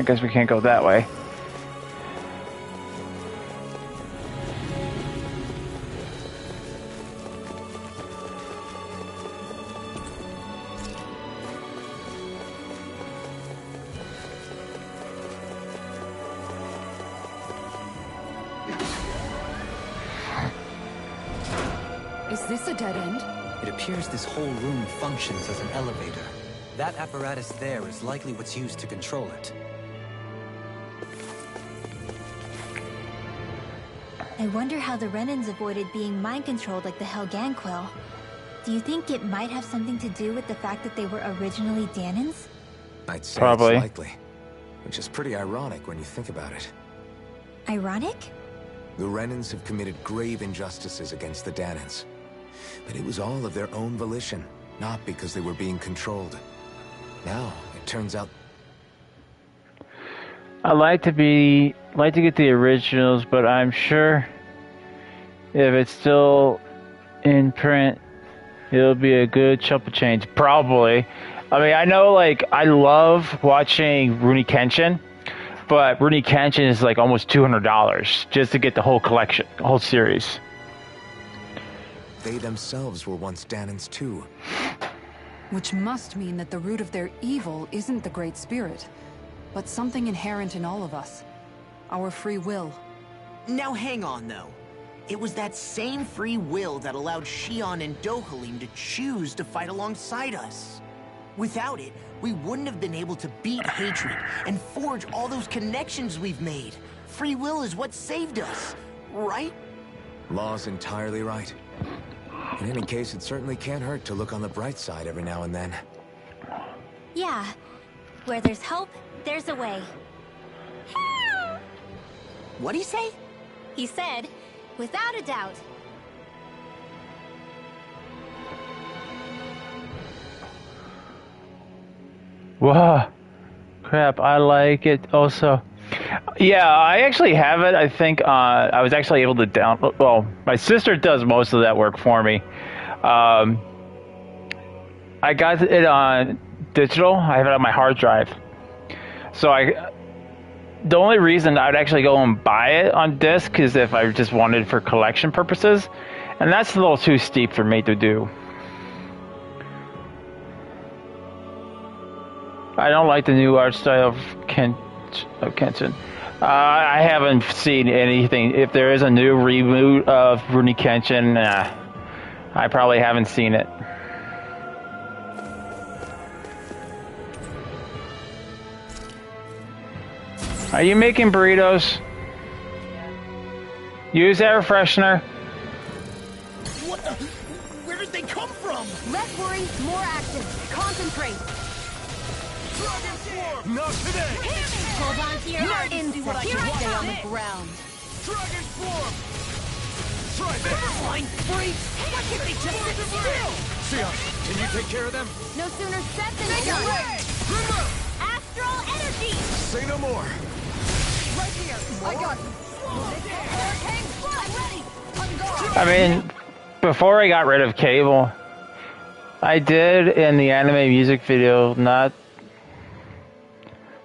I guess we can't go that way. Is this a dead end? It appears this whole room functions as an elevator. That apparatus there is likely what's used to control it. I wonder how the Renans avoided being mind-controlled like the Helghan Quill. Do you think it might have something to do with the fact that they were originally Danans? I'd say Probably. it's likely. Which is pretty ironic when you think about it. Ironic? The Renans have committed grave injustices against the Danans. But it was all of their own volition, not because they were being controlled. Now, it turns out... I like to get the originals, but I'm sure if it's still in print, it'll be a good chump of change. Probably. I mean, I know, like, I love watching Rurouni Kenshin, but Rurouni Kenshin is like almost $200 just to get the whole collection, the whole series. They themselves were once Danans too. Which must mean that the root of their evil isn't the Great Spirit, but something inherent in all of us. Our free will. Now hang on, though. It was that same free will that allowed Shion and Dohalim to choose to fight alongside us. Without it, we wouldn't have been able to beat hatred and forge all those connections we've made. Free will is what saved us, right? Law's entirely right. In any case, it certainly can't hurt to look on the bright side every now and then. Yeah. Where there's hope, there's a way. What'd he say? He said, without a doubt. Whoa. Crap, I like it also. Yeah, I actually have it. I think I was actually able to download... Well, my sister does most of that work for me. I got it on digital. I have it on my hard drive. So the only reason I'd actually go and buy it on disc is if I just wanted it for collection purposes. And that's a little too steep for me to do. I don't like the new art style of Kenshin. I haven't seen anything. If there is a new reboot of Rurouni Kenshin, I probably haven't seen it. Are you making burritos? Use air freshener. What the? Where did they come from? Less worry, more action. Concentrate. Not today! Hold on to your heart and see what I can stay on the ground. Dragon form! Try this! Blind freaks! Why can't they just sit still? Sion, can you take care of them? No sooner said than done. Astral energy! Say no more! Right here. I got you. Hurricane flood ready. I mean, before I got rid of cable, I did in the anime music video, not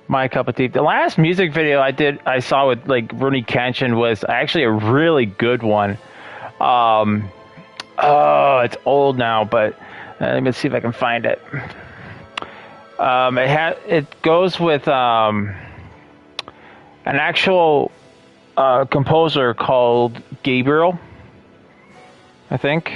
my cup of tea. The last music video I saw with like Rurouni Kenshin was actually a really good one. Oh, it's old now, but let me see if I can find it. It goes with an actual composer called Gabriel, I think.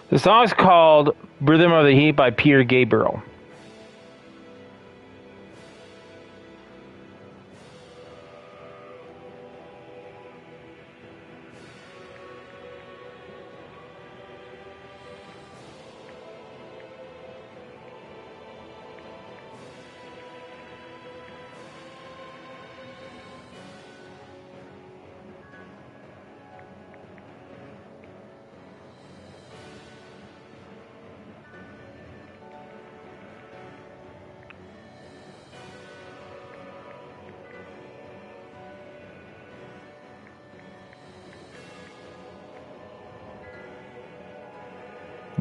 The song is called Rhythm of the Heat by Peter Gabriel.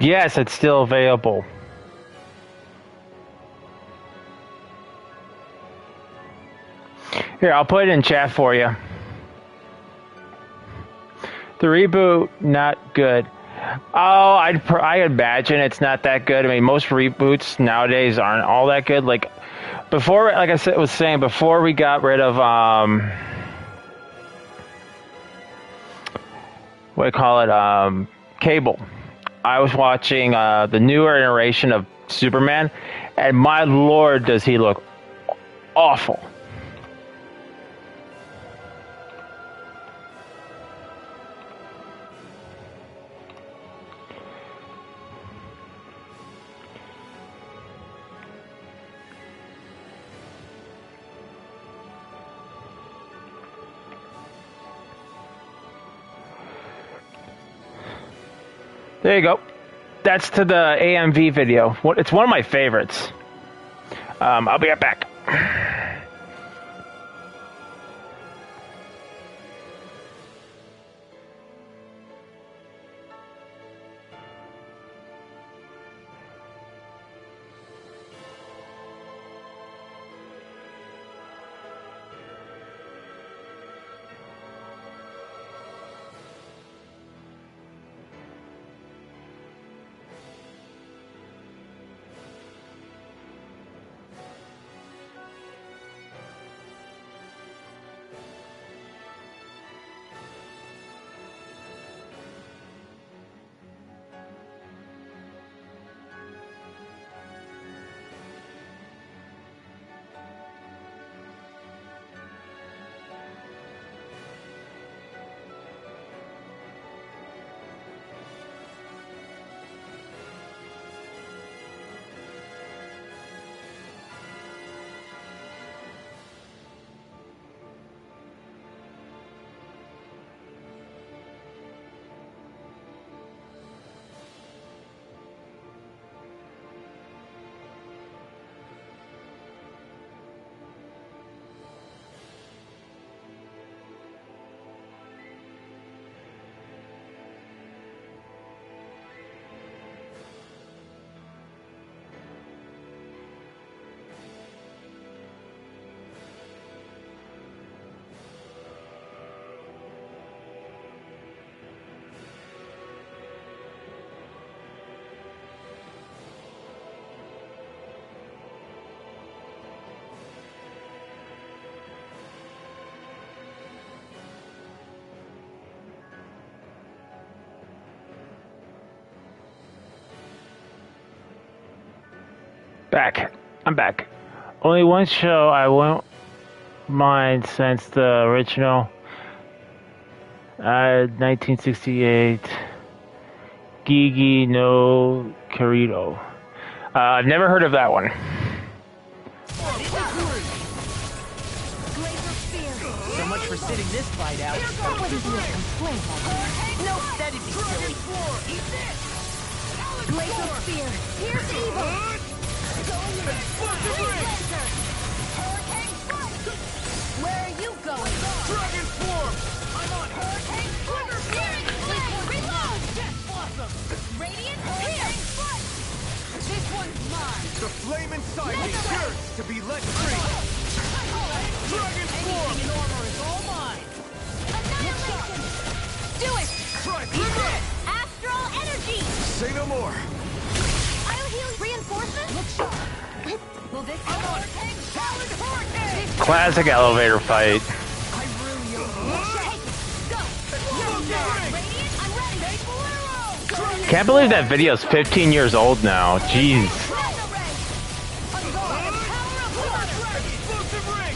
Yes, it's still available. Here, I'll put it in chat for you. The reboot, not good. Oh, I imagine it's not that good. I mean, most reboots nowadays aren't all that good. Like before, like I was saying, before we got rid of what do you call it? Cable. I was watching the newer iteration of Superman, and my lord, does he look awful. There you go. That's to the AMV video. It's one of my favorites. I'll be right back. Back. I'm back. Only one show I won't mind since the original 1968 Gigi no Querido. I've never heard of that one. So much for sitting this fight out. No, that'd be silly. Laser spear. Here's evil. Where are you going? Dragon form! I'm on Hurricane Trigger Flame! Reload! Death Blossom! Radiant Hurricane Foot! This one's mine! The flame inside me yearns to be let free! Dragon form! Anything in armor is all mine! Annihilation! Do it! Try it! Astral energy! Say no more! I'll heal reinforcements? Look sharp! Will this hurricane challenge hurricane? Classic elevator fight. I ruin your go! Radiant, I'm ready! Take Bolero! Can't believe that video is 15 years old now. Jeez.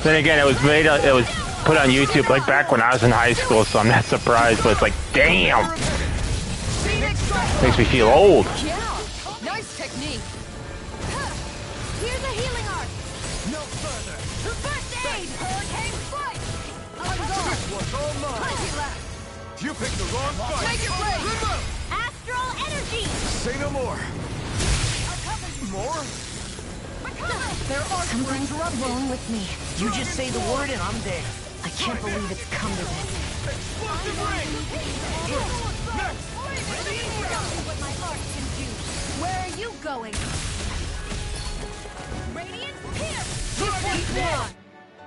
Then again, it was put on YouTube like back when I was in high school, so I'm not surprised. But it's like, damn, makes me feel old. Yeah, nice technique. Here's a healing arc. No further. First aid. Hurricane strike. You picked the wrong fight. Take it right. Astral energy. Say no more. More? Something's wrong with me. You just say the word and I'm there. I can't believe it's come to this. Where are you going?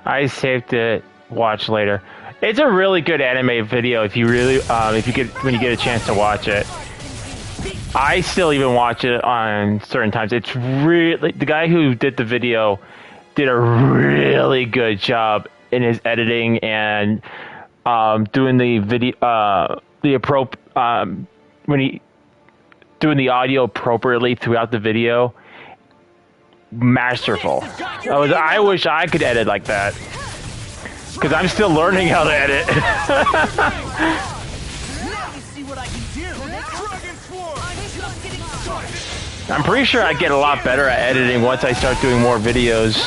I saved it. Watch later. It's a really good anime video if you really when you get a chance to watch it. I still even watch it on certain times. It's really, the guy who did the video did a really good job in his editing and doing the video doing the audio appropriately throughout the video. Masterful. I wish I could edit like that, because I'm still learning how to edit. I'm pretty sure I get a lot better at editing once I start doing more videos.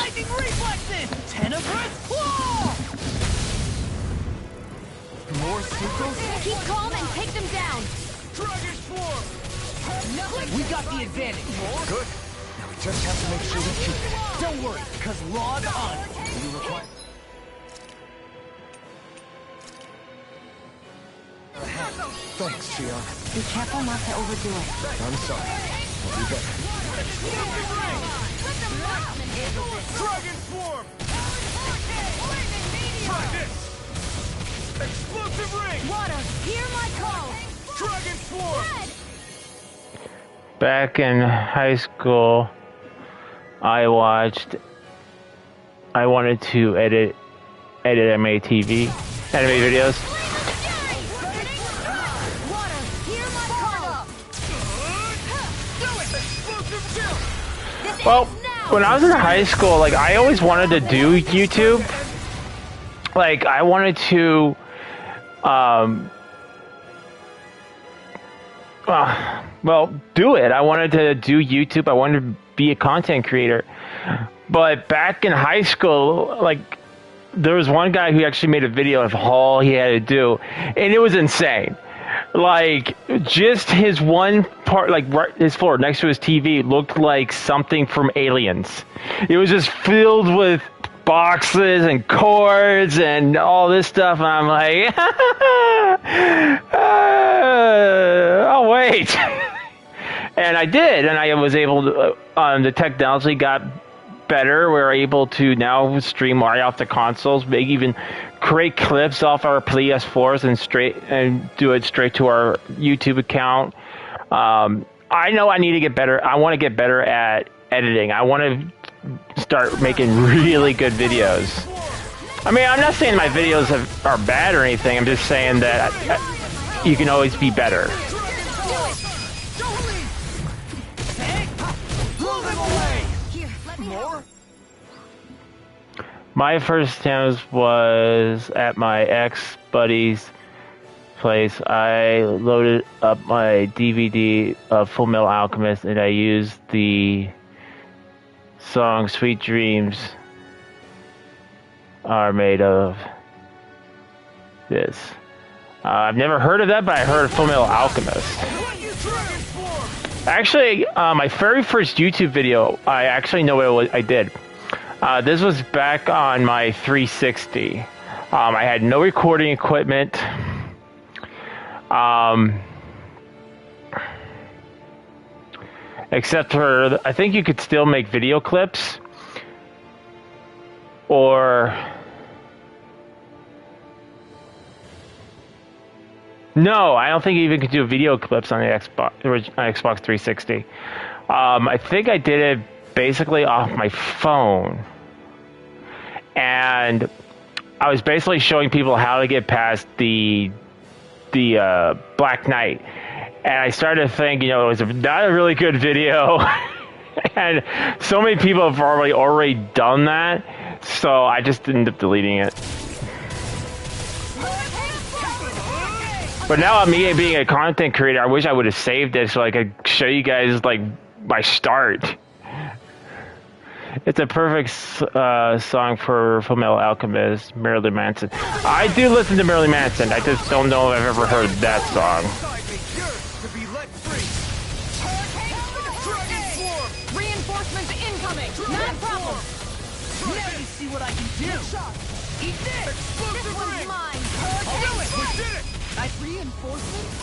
Keep calm and take them down. We got the advantage. Good. Now we just have to make sure we keep it. Don't worry, because log on. You require... Thanks, Xion. Be careful not to overdo it. I'm sorry. I'll be better. Dragon Swarm! Try this! Explosive ring! Water, hear my call. Dragon Swarm! Back in high school, I wanted to edit anime videos. Well, when I was in high school, like, I always wanted to do YouTube. Like, I wanted to, do it. I wanted to do YouTube. I wanted to be a content creator. But back in high school, like, there was one guy who actually made a video of all he had to do, and it was insane. Like, just his one part, like right, his floor next to his TV looked like something from Aliens. It was just filled with boxes and cords and all this stuff, and I'm like, oh wait. And I did, and I was able to, the technology got better. We're able to now stream right off the consoles, even create clips off our PS4s and do it straight to our YouTube account. I know I need to get better. I want to get better at editing. I want to start making really good videos. I mean, I'm not saying my videos are bad or anything. I'm just saying that you can always be better. My first attempt was at my ex-buddy's place. I loaded up my DVD of Full Metal Alchemist, and I used the song Sweet Dreams Are Made of This. I've never heard of that, but I heard of Full Metal Alchemist. Actually, my very first YouTube video, I actually know what it was I did. This was back on my 360. I had no recording equipment. Except for, I think you could still make video clips. Or... No, I don't think you even could do video clips on the Xbox 360. I think I did it basically off my phone. And I was basically showing people how to get past the Black Knight. and I started to think, you know, it was not a really good video. And so many people have already done that, so I just ended up deleting it. But now, me being a content creator, I wish I would have saved it so I could show you guys like my start. It's a perfect song for Fullmetal Alchemist, Marilyn Manson. I do listen to Marilyn Manson. I just don't know if I've ever heard that song. Reinforcements incoming. Not a problem. Now you see what I can do. Eat this. This one's mine. I'll do it. We did it. Nice reinforcements.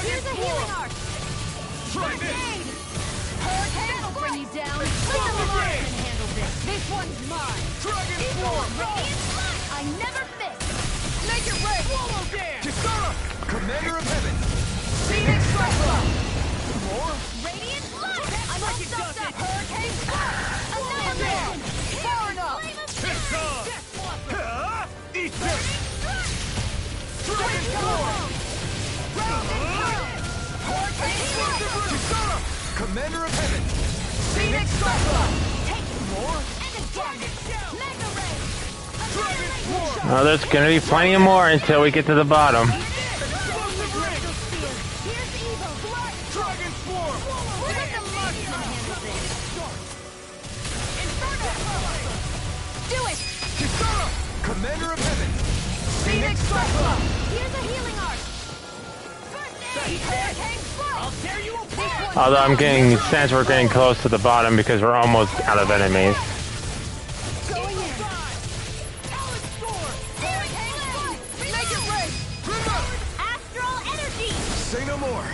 Here's a healing arc. Try this. That'll bring you down. Let the marksman handle this. This one's mine. I never miss. Make it red. Swallow dance. Kisara, Commander of Heaven. Phoenix Cyclone. More. Radiant light. I'm all stuffed up. Hurricane. Annihilation. Far enough. It's on. Eat this. Dragon Storm. Hurricane. Kisara. Commander of Heaven! Phoenix Cyclone! Take more! And again! Mega Ray! Oh, there's gonna be plenty more until we get to the bottom. Here's evil! Dragon Swarm! Let the marksman handle this! Inferno! Do it! Kisara! Commander of Heaven! Phoenix Cyclone! Here's a healing arc! I'll tear you apart! Although I'm getting sense we're getting close to the bottom because we're almost out of enemies. Going in! Talent Storm! Make it rain! Astral energy! Say no more!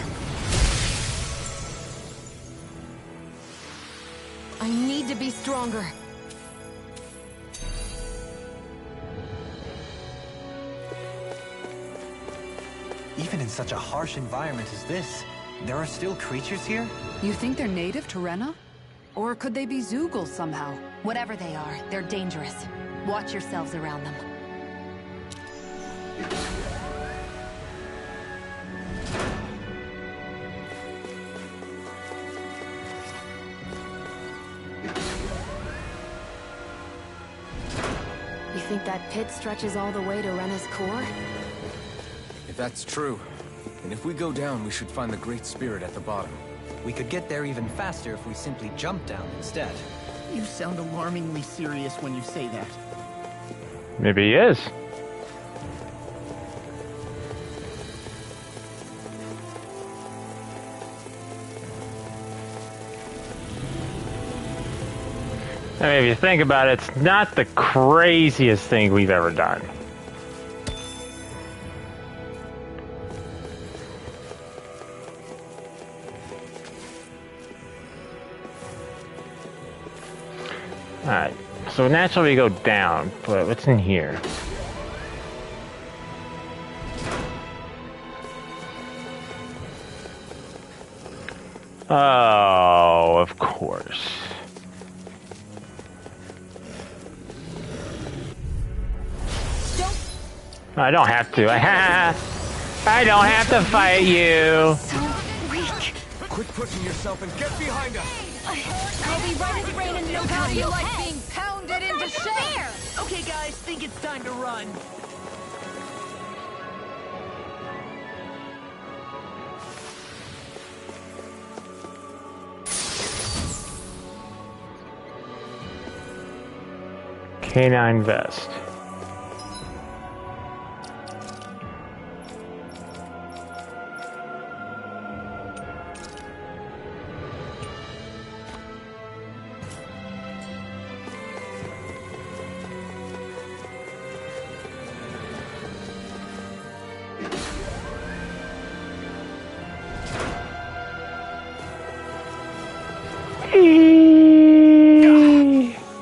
I need to be stronger. Even in such a harsh environment as this, there are still creatures here? You think they're native to Rena? Or could they be Zeugles somehow? Whatever they are, they're dangerous. Watch yourselves around them. You think that pit stretches all the way to Rena's core? If that's true, then if we go down, we should find the Great Spirit at the bottom. We could get there even faster if we simply jump down instead. You sound alarmingly serious when you say that. Maybe he is. I mean, if you think about it, it's not the craziest thing we've ever done. Alright, so naturally we go down, but what's in here? Oh, of course. I don't have to. I don't have to fight you. Quit pushing yourself and get behind us! I'll be right as rain and no How do you like being pounded into shape? Okay, guys, think it's time to run. Canine vest.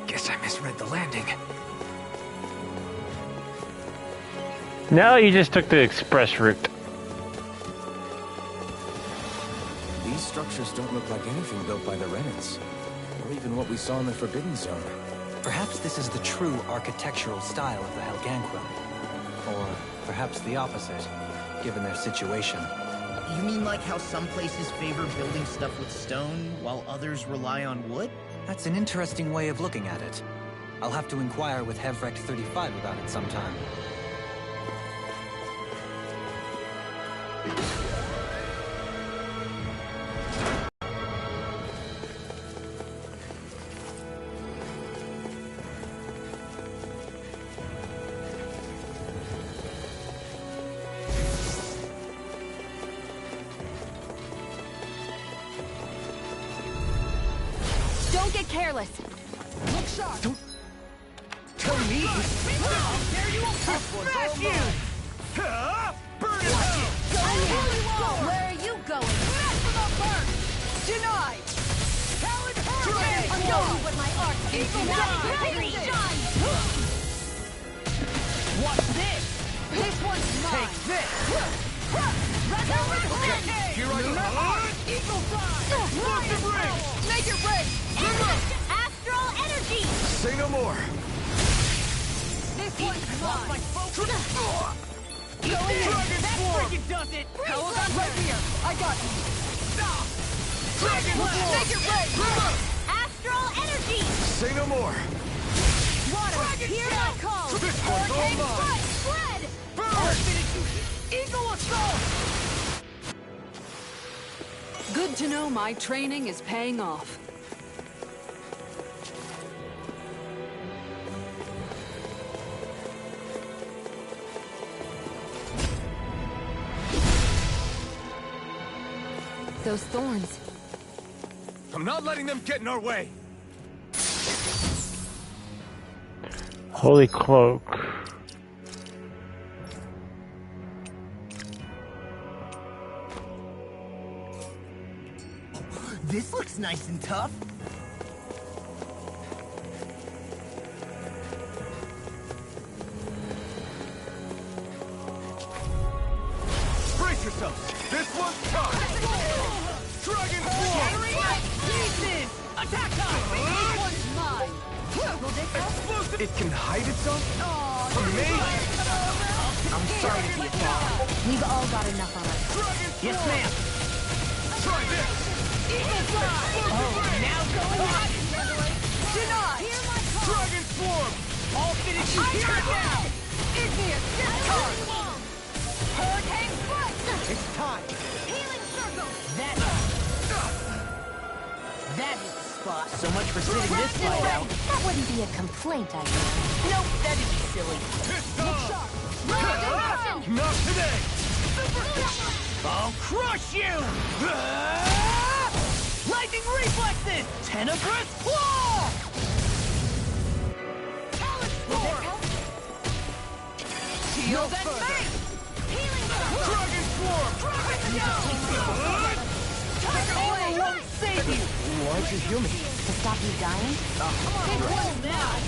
Guess I misread the landing. No, you just took the express route. These structures don't look like anything built by the Renans, or even what we saw in the Forbidden Zone. Perhaps this is the true architectural style of the Helghan Quill. Or perhaps the opposite, given their situation. You mean like how some places favor building stuff with stone, while others rely on wood? That's an interesting way of looking at it. I'll have to inquire with Hevrect 35 about it sometime. Don't get careless. Look sharp. Don't tell me. There you will smash you. Burn it out. Where are you going? Smash for the burn. Denied. Talon Hurricane. I'll show you what my art can Eagle do. Dive. Shine. Watch this. This one's mine. Take this. Okay, here I go. Eagle Dive. Explosive ring. Make it red. Astral energy! Say no more. This one's mine. My focus. Go in. That freaking does it. Helghan right here. I got you. Dragon make it red. Astral energy! Say no more. Water. Hear my call. This one's all mine. Spread! Burn. Eagle assault. Good to know my training is paying off. Those thorns. I'm not letting them get in our way. Holy cloak. This looks nice and tough. Brace yourselves. This one's tough. Dragon Claw. Pieces. Attack time. This one's mine. Explosive. It can hide itself from me. I'm sorry to be a problem. We've all got enough on us. Dragon Yes, ma'am. Try this. Eagle Fly. Now going on. Denied. Dragon Swarm. I'll finish you here now. Igneous discharge. Hurricane strike. It's time. Healing circle. That is the spot. So much for sitting this fight out. That wouldn't be a complaint, I guess. Nope, that'd be silly. Not today. I'll crush you! Lightning reflexes! Tenebrous claw! Talon Swarm. Shield and face. Healing circle. Dragon Swarm. Tiger Blade won't save you. Why'd you heal me? To stop you dying? Big roll now.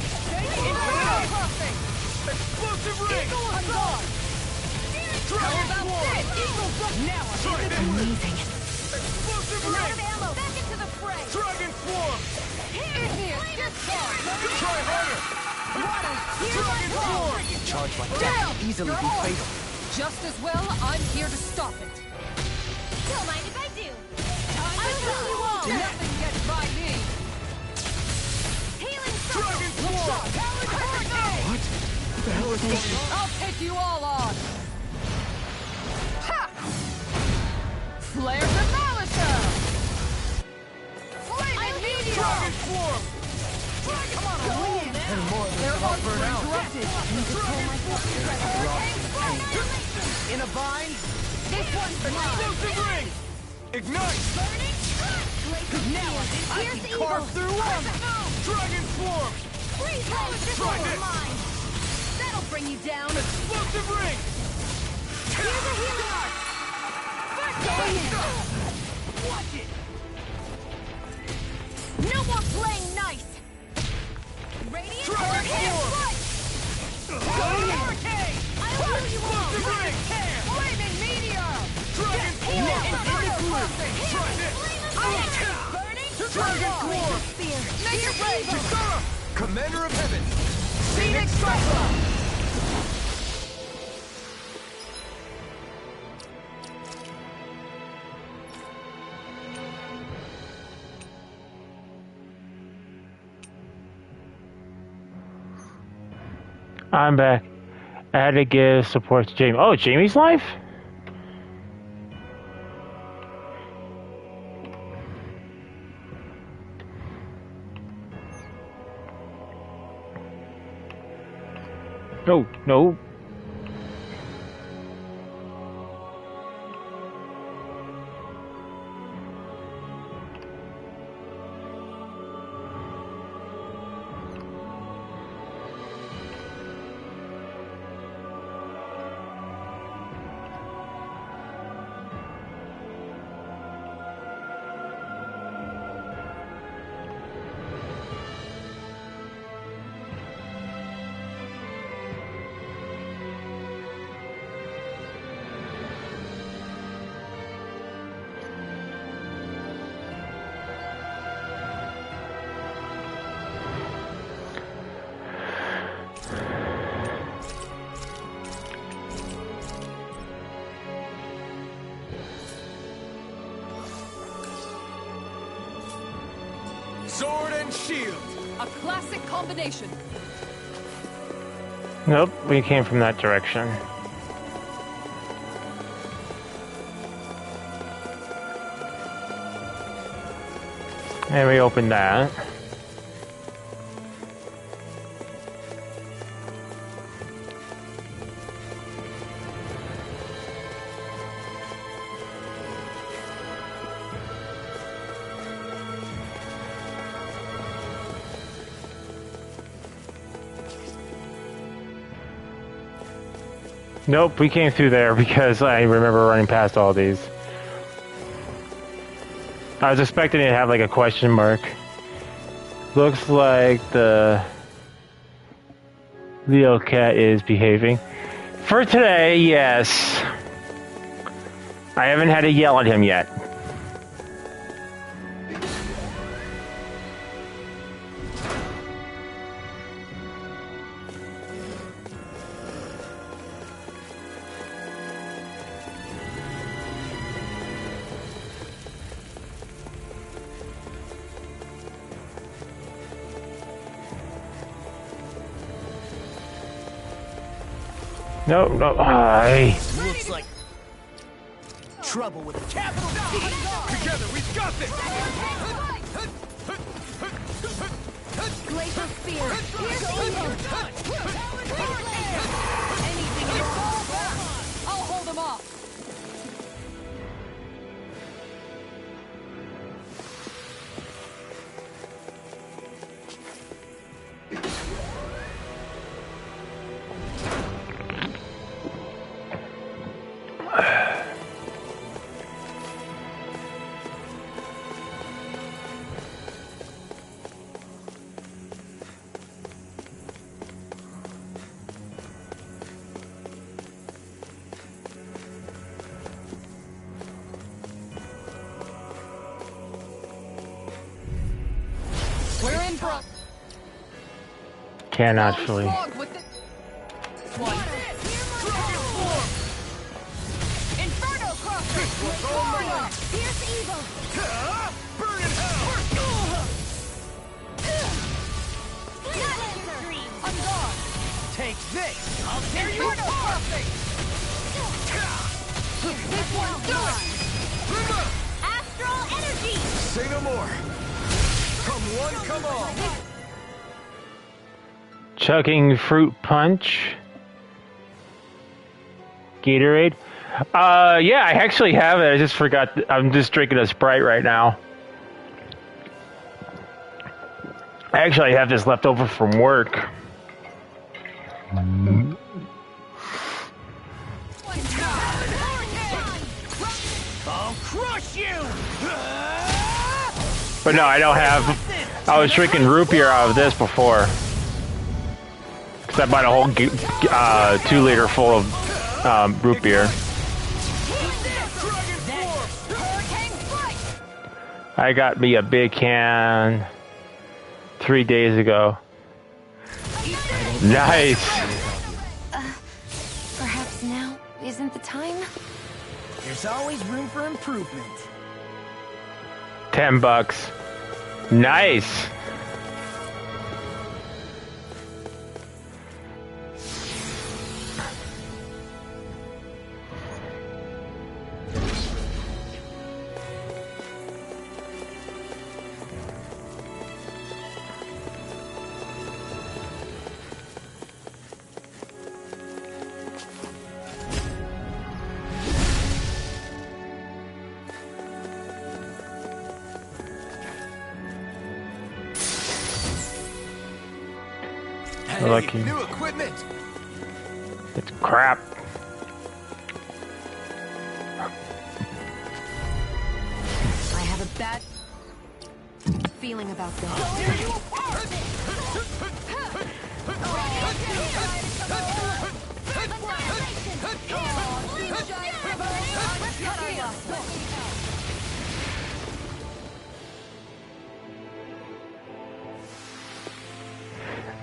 Perfect. Explosive ring. Eagle assault. Dragon Swarm. Eagle up. Now Try this. Amazing. Explosive I'm out ring. of ammo. Back into the fray. Dragon Swarm. Igneous discharge. Try harder. Dragon Swarm. Charge like that can easily be fatal. Just as well, I'm here to stop it. Don't mind if I do. Time to kill you all. Nothing gets by me. Healing circle! Dragon Swarm. Talon Hurricane. What the hell is going on? I'll take you all on. Ha! Flare the Malisher! Flaming meteor. Dragon Swarm. Come on, roll now. They're uninterrupted. In a bind? This one's for mine. Explosive ring. Ignite. Burning strike. Now I can carve through armor! Dragon Swarm. Freeze ray. This Try one's this. mine. That'll bring you down. Explosive ring. Here's a healing arc. First going in. Watch it. No more playing nice. Radiant Dragon Hurricane Swarm. strike. Hurricane. I will you all. Explosive ring. Flaming meteor. Dragon Now Swarm. it's in the blue. Try this. Burning Dragon Swarm. spear. Make it rain. Kisara. Commander of Heaven. Phoenix Striker. I'm back. I had to give support to Jamie. Oh, Jamie's life? No, no. Sword and shield. A classic combination. Nope, we came from that direction. And we opened that. Nope, we came through there because I remember running past all these. I was expecting it to have like a question mark. Looks like the Leo cat is behaving. For today, yes. I haven't had to yell at him yet. No, no, Looks like trouble with a capital T. Together, we've got this. Glacier spear. Anything in fall back. I'll hold them off. We're in pro. Can actually. Inferno crosser. Pierce evil. Burn in hell. On guard. Take this. I'll tear you apart. This one's done. Astral energy. Say no more. Come one, come all. Chugging fruit punch. Gatorade. Yeah, I actually have it. I just forgot. I'm just drinking a Sprite right now. I actually have this left over from work. I'll crush you. But no, I don't have. I was drinking root beer out of this before. Because I bought a whole 2 liter full of root beer. I got me a big can 3 days ago. Nice. Perhaps now isn't the time? There's always room for improvement. $10. Nice. Lucky. New equipment. It's crap. I have a bad feeling about this.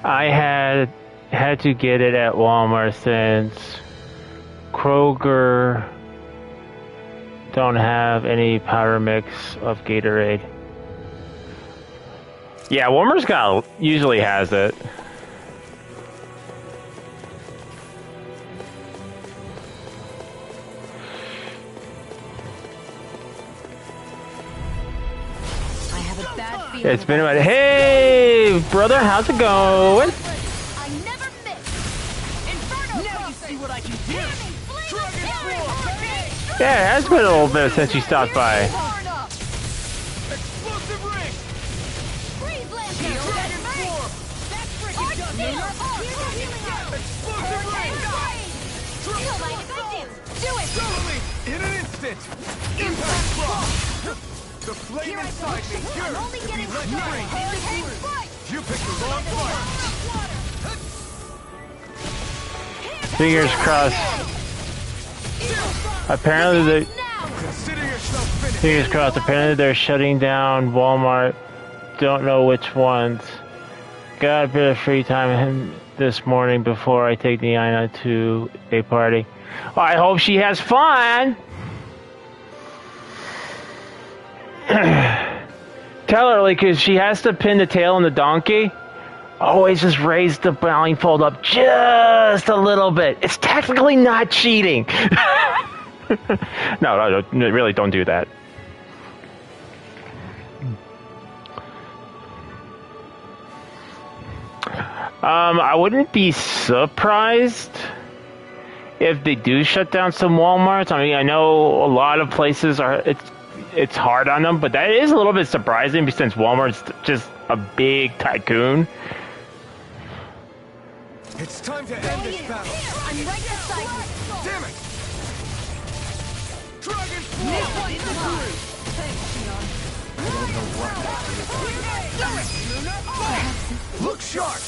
I had to get it at Walmart since Kroger don't have any powder mix of Gatorade. Yeah, Walmart's usually has it. I have a bad feeling. It's been about, hey, brother, how's it going? I never miss. Inferno. Now you see what I can do. Yeah, it has been a little bit since you stopped by. Explosive ring. Freeze lancer. That's freaking done. Explosive ring. Do it. Totally. In an instant. Impact block. The flame inside me yearns I'm only to be getting let started. free. You picked the wrong fight. Fingers crossed. Apparently, fingers crossed. Apparently, they're shutting down Walmart. Don't know which ones. Got a bit of free time this morning before I take Diana to a party. Well, I hope she has fun. Tell her, like, cause she has to pin the tail on the donkey. Always just raise the blindfold up just a little bit. It's technically not cheating. No, really don't do that. I wouldn't be surprised if they do shut down some Walmarts. I mean, I know a lot of places it's hard on them, but that is a little bit surprising since Walmart's just a big tycoon. It's time to end this battle. I'm right beside you. Damn it! Dragon Now in the groove. Look sharp!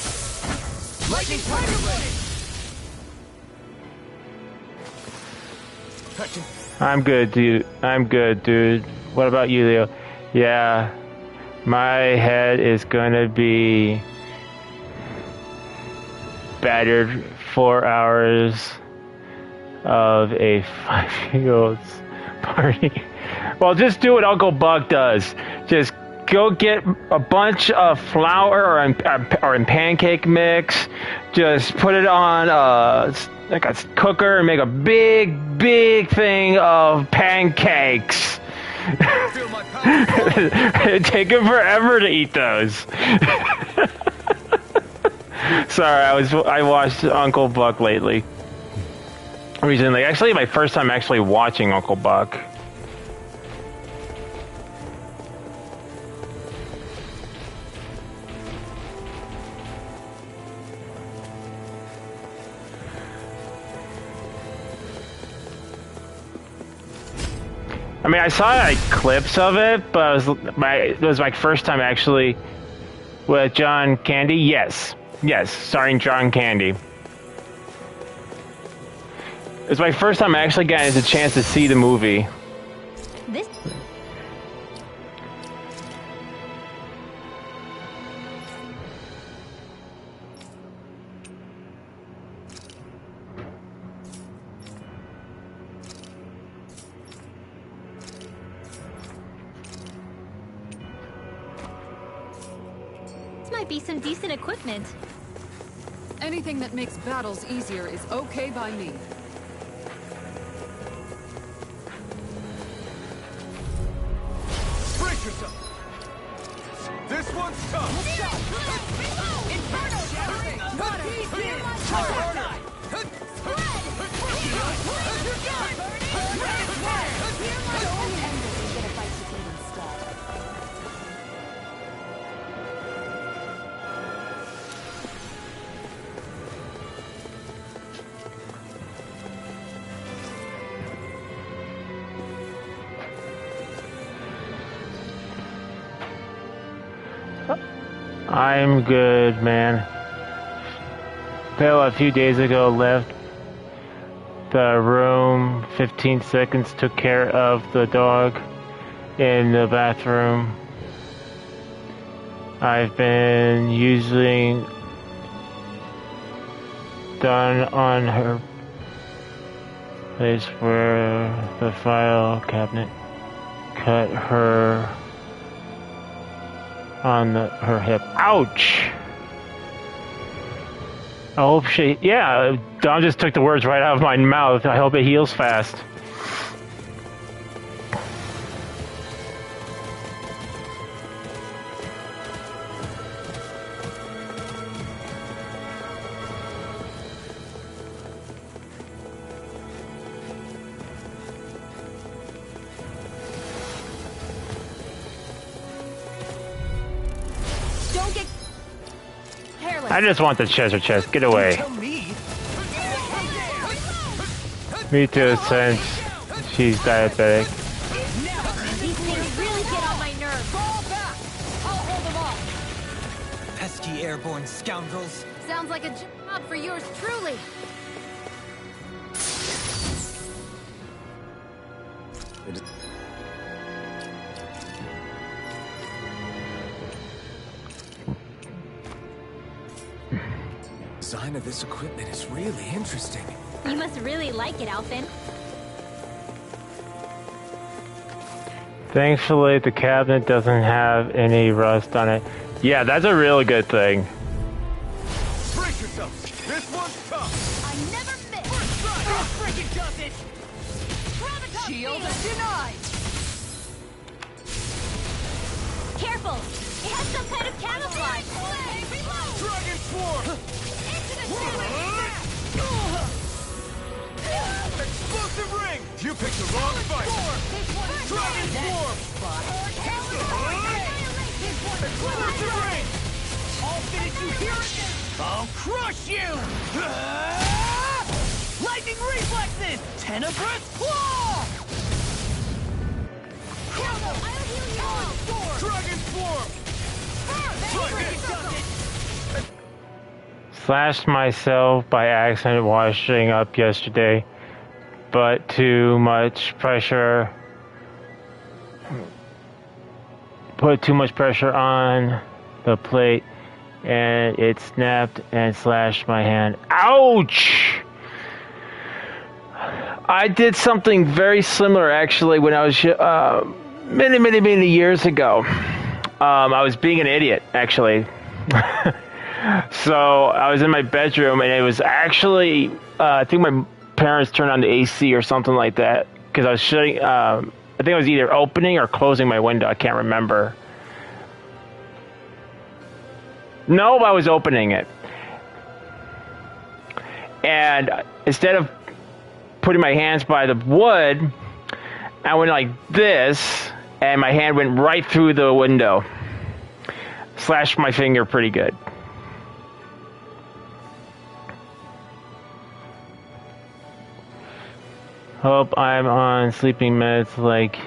Lightning tiger blade! I'm good, dude. What about you, Leo? Yeah, my head is gonna be battered 4 hours of a 5-year-old's party. Well, just do what Uncle Buck does. Just go get a bunch of flour or in pancake mix. Just put it on like a cooker and make a big thing of pancakes. It'd take him forever to eat those. Sorry, I watched Uncle Buck lately. Recently, actually, my first time actually watching Uncle Buck. I mean, I saw like clips of it, but it was my first time actually with John Candy. Yes, starring John Candy. It's my first time actually getting a chance to see the movie. This. Might be some decent equipment. Anything that makes battles easier is okay by me. Brace yourself! This one's tough! Inferno shattering! Try harder! I'm good, man. Bill, a few days ago, left the room. 15 seconds, took care of the dog in the bathroom. I've been using done on her place where the file cabinet cut her on her hip. Ouch! I hope she... Yeah, Dom just took the words right out of my mouth. I hope it heals fast. Don't get careless. I just want the treasure chest. Get away. Me too, since she's diabetic. These things really get on my nerves. Fall back! I'll hold them off. Pesky airborne scoundrels. Sounds like a job for yours truly. Design of this equipment is really interesting. You must really like it, Alphen. Thankfully, the cabinet doesn't have any rust on it. Yeah, that's a really good thing. Brace yourselves. This one's tough. I never miss. First try. This freaking does it. Shield denied. Careful! It has some kind of camouflage! Dragon Swarm. Explosive ring! You picked the wrong fight! Dragon Swarm! Explosive ring! I'll finish you here and now! I'll crush you! Lightning reflexes! Tenebrous claw! Dragon Swarm! Slashed myself by accident washing up yesterday, but too much pressure. Put too much pressure on the plate and it snapped and slashed my hand. Ouch! I did something very similar actually when I was many years ago. I was being an idiot actually. So I was in my bedroom and it was actually I think my parents turned on the AC or something like that because I was shutting I think I was either opening or closing my window. I can't remember. No, I was opening it. And instead of putting my hands by the wood, I went like this and my hand went right through the window. Slashed my finger pretty good. Hope I'm on sleeping meds like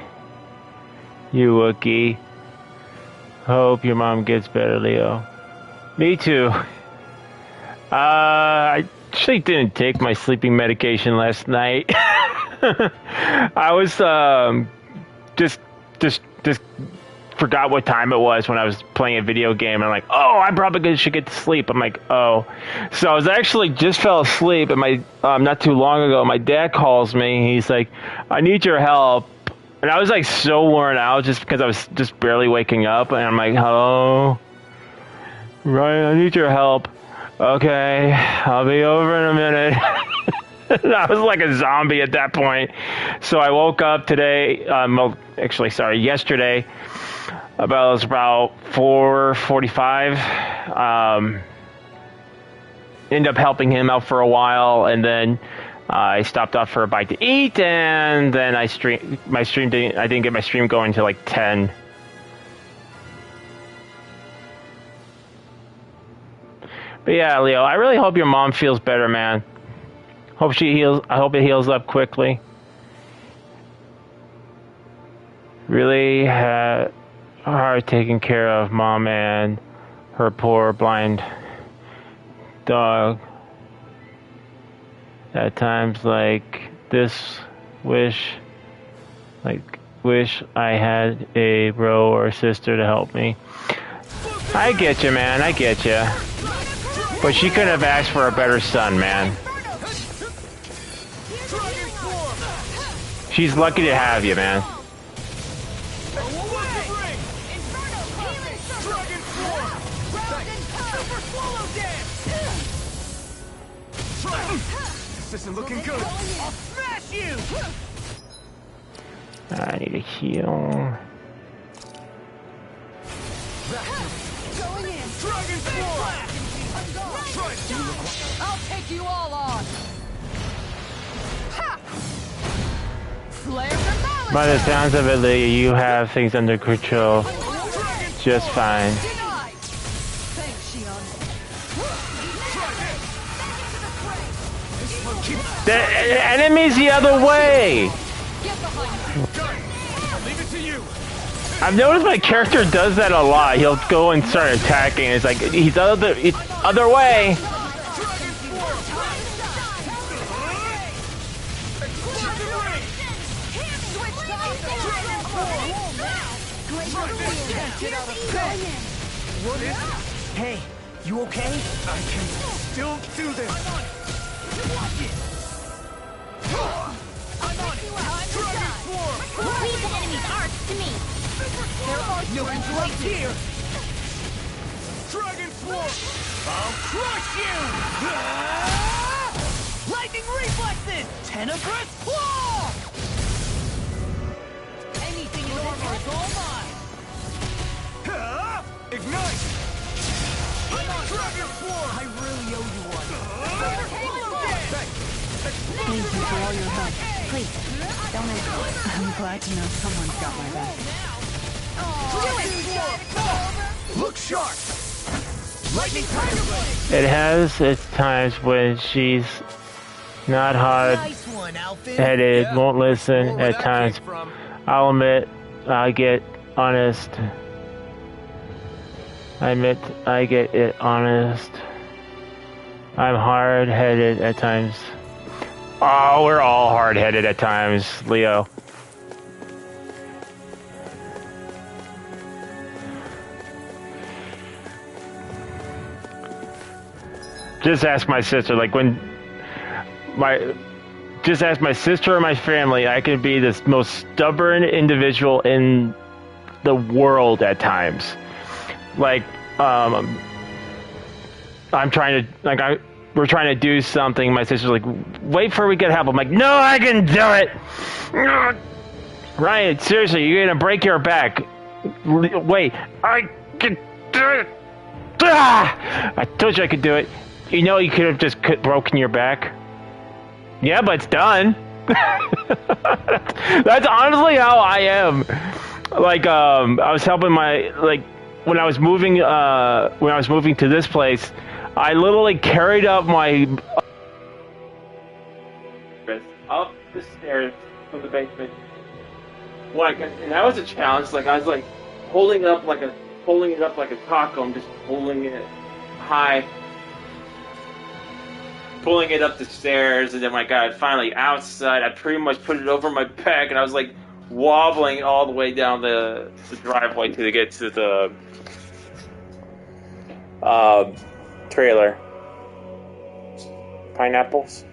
you, Wookiee. Hope your mom gets better, Leo. Me too. I actually didn't take my sleeping medication last night. I was just forgot what time it was when I was playing a video game. And I'm like, oh, I probably should get to sleep. I'm like, oh. So I was actually just fell asleep, and my not too long ago, my dad calls me. He's like, I need your help. And I was like so worn out just because I was just barely waking up. And I'm like, hello? Ryan, I need your help. Okay, I'll be over in a minute. I was like a zombie at that point. So I woke up today, yesterday. It was about 4:45. Ended up helping him out for a while, and then I stopped off for a bite to eat, and then I didn't get my stream going until like 10. But yeah, Leo, I really hope your mom feels better, man. Hope she heals. I hope it heals up quickly. Really hard taking care of mom and her poor blind dog. At times like this, wish I had a bro or sister to help me. I get you, man. I get you. But she could have asked for a better son, man. She's lucky to have you, man. This isn't looking good. I'll smash you. I need to heal. Going in. Dragon Force. I'll take you all on. Ha! Flare By the sounds of it, Leah, you have things under control just fine. The enemy's the other way! I've noticed my character does that a lot. He'll go and start attacking, and it's like, he's other way! What is it? Hey, you okay? I can still do this. Watch it. I'm on it. Dragon Form. Leave the enemy's arts to me. There are no controls here. Dragon Form. I'll crush you. Lightning reflexes. Tenebrous claw. Anything in armor is all mine. Ignite! Dragon Form! I really owe you one. Thank you for all your help. Please, don't hesitate. I'm glad to know someone's got my back. Look sharp! Lightning Tiger Blade! It has its times when she's not hard-headed, won't listen at times. I'll admit, I get honest. I admit I get it honest. I'm hard-headed at times. Oh, we're all hard-headed at times, Leo. Just ask my sister, like just ask my sister or my family, I can be the most stubborn individual in the world at times. Like, I'm trying to, we're trying to do something. My sister's like, wait for we get help. I'm like, no, I can do it. Ryan, seriously, you're gonna break your back. Wait, I can do it. Ah! I told you I could do it. You know, you could have just broken your back. Yeah, but it's done. That's honestly how I am. Like, I was helping when I was moving to this place, I literally carried up my up the stairs from the basement. And that was a challenge. Like, I was like holding it up like a taco. I'm just holding it high, pulling it up the stairs, and then when I got it finally outside, I pretty much put it over my back, and I was like wobbling all the way down the driveway to get to the trailer. Pineapples.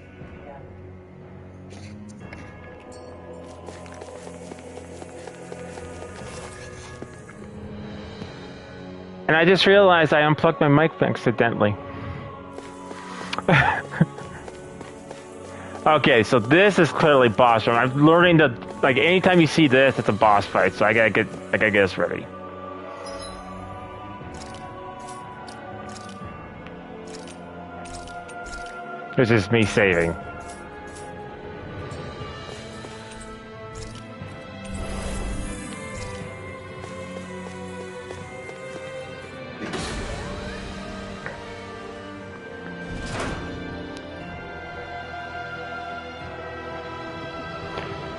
And I just realized I unplugged my mic accidentally. Okay, so this is clearly boss room. I'm learning that, like, anytime you see this, it's a boss fight, so I gotta get this ready. This is me saving.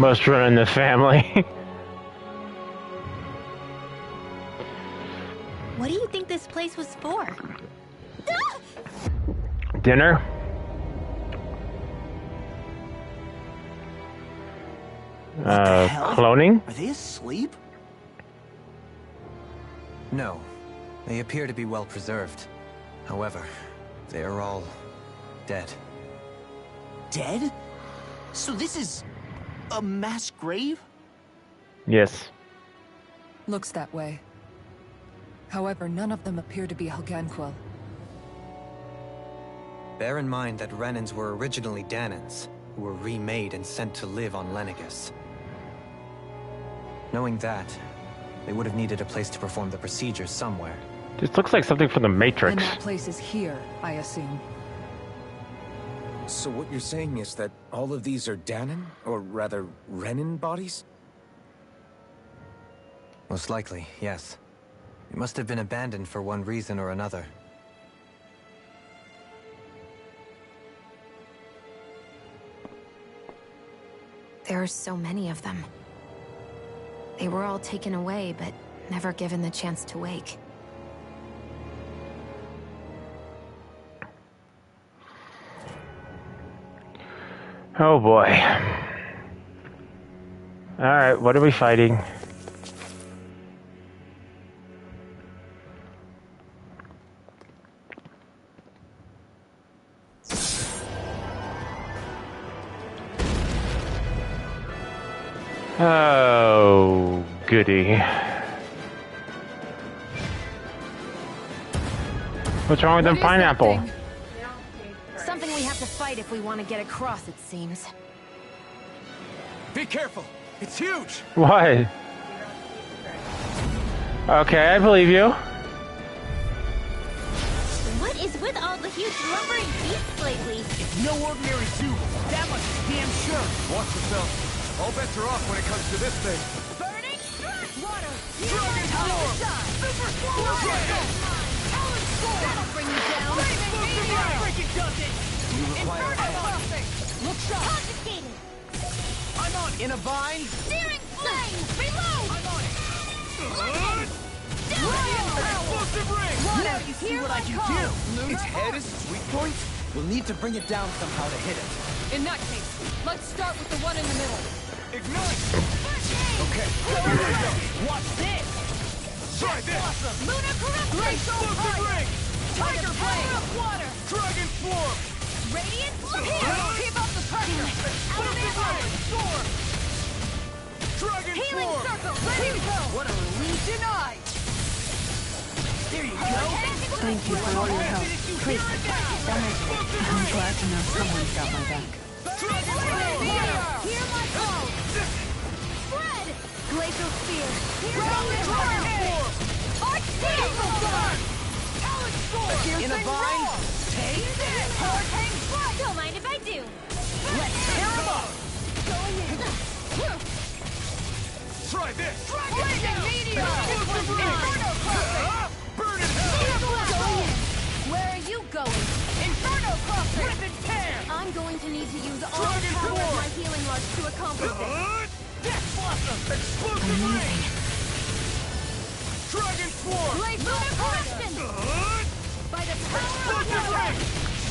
Must run in the family. What do you think this place was for? Dinner? Cloning? Are they asleep? No. They appear to be well preserved. However, they are all dead. Dead? So this is a mass grave? Yes. Looks that way. However, none of them appear to be Helghan Quill. Bear in mind that Renans were originally Danans, who were remade and sent to live on Lenegis. Knowing that, they would have needed a place to perform the procedures somewhere. This looks like something from the Matrix. And that place is here, I assume. So what you're saying is that all of these are Danan, or rather, Renan bodies? Most likely, yes. It must have been abandoned for one reason or another. There are so many of them. They were all taken away, but never given the chance to wake. Oh boy. Alright, what are we fighting? Oh, goody. What's wrong with the pineapple? Something we have to fight if we want to get across, it seems. Be careful! It's huge! What? Okay, I believe you. What is with all the huge lumbering beasts lately? It's no ordinary zoo. That much is damn sure. Watch yourself. All bets are off when it comes to this thing. Burning strike! Water! Dragon Storm! Super Swallow Dragon! Talon Storm! That'll bring you down! Flaming Meteor! Freaking does it! We require Inferno Crossing! Look sharp! Confiscated! I'm on in a vine. Searing flame! Reload! I'm on it! Explosive ring! Now you see what I can do. Its head is its weak point? We'll need to bring it down somehow to hit it. In that case, let's start with the one in the middle. Ignite! Okay, Here we go. Watch this. try this! Lunar Corruption! Explosive ring! Tiger Blade! Water! Dragon Swarm! Radiant Here! Keep up the pressure! Explosive ring! Storm! Dragon Healing Swarm! Circle! Ready to go! What a relief. Denied! There you go. Thank you for all your help. Please. I'm glad to know someone's got my back. Hear my call! Spread! Glacial Spear! Rolling Dragon! Arch Steel! Talon Storm! In a vine. Take this! Hurricane Strike! Don't mind if I do. Let's tear him up. Going in! Try this! Flaming Meteor! Explosive ring! Inferno Crossing! Burn in hell! Going in! Where are you going? Inferno Crossing! Rip and tear! I'm going to need to use all Dragon the power of Swarm! my healing arts to accomplish this. Death Blossom! Explosive ring! Dragon Swarm! Glacial Corruption! By the power of Explosive water! ring!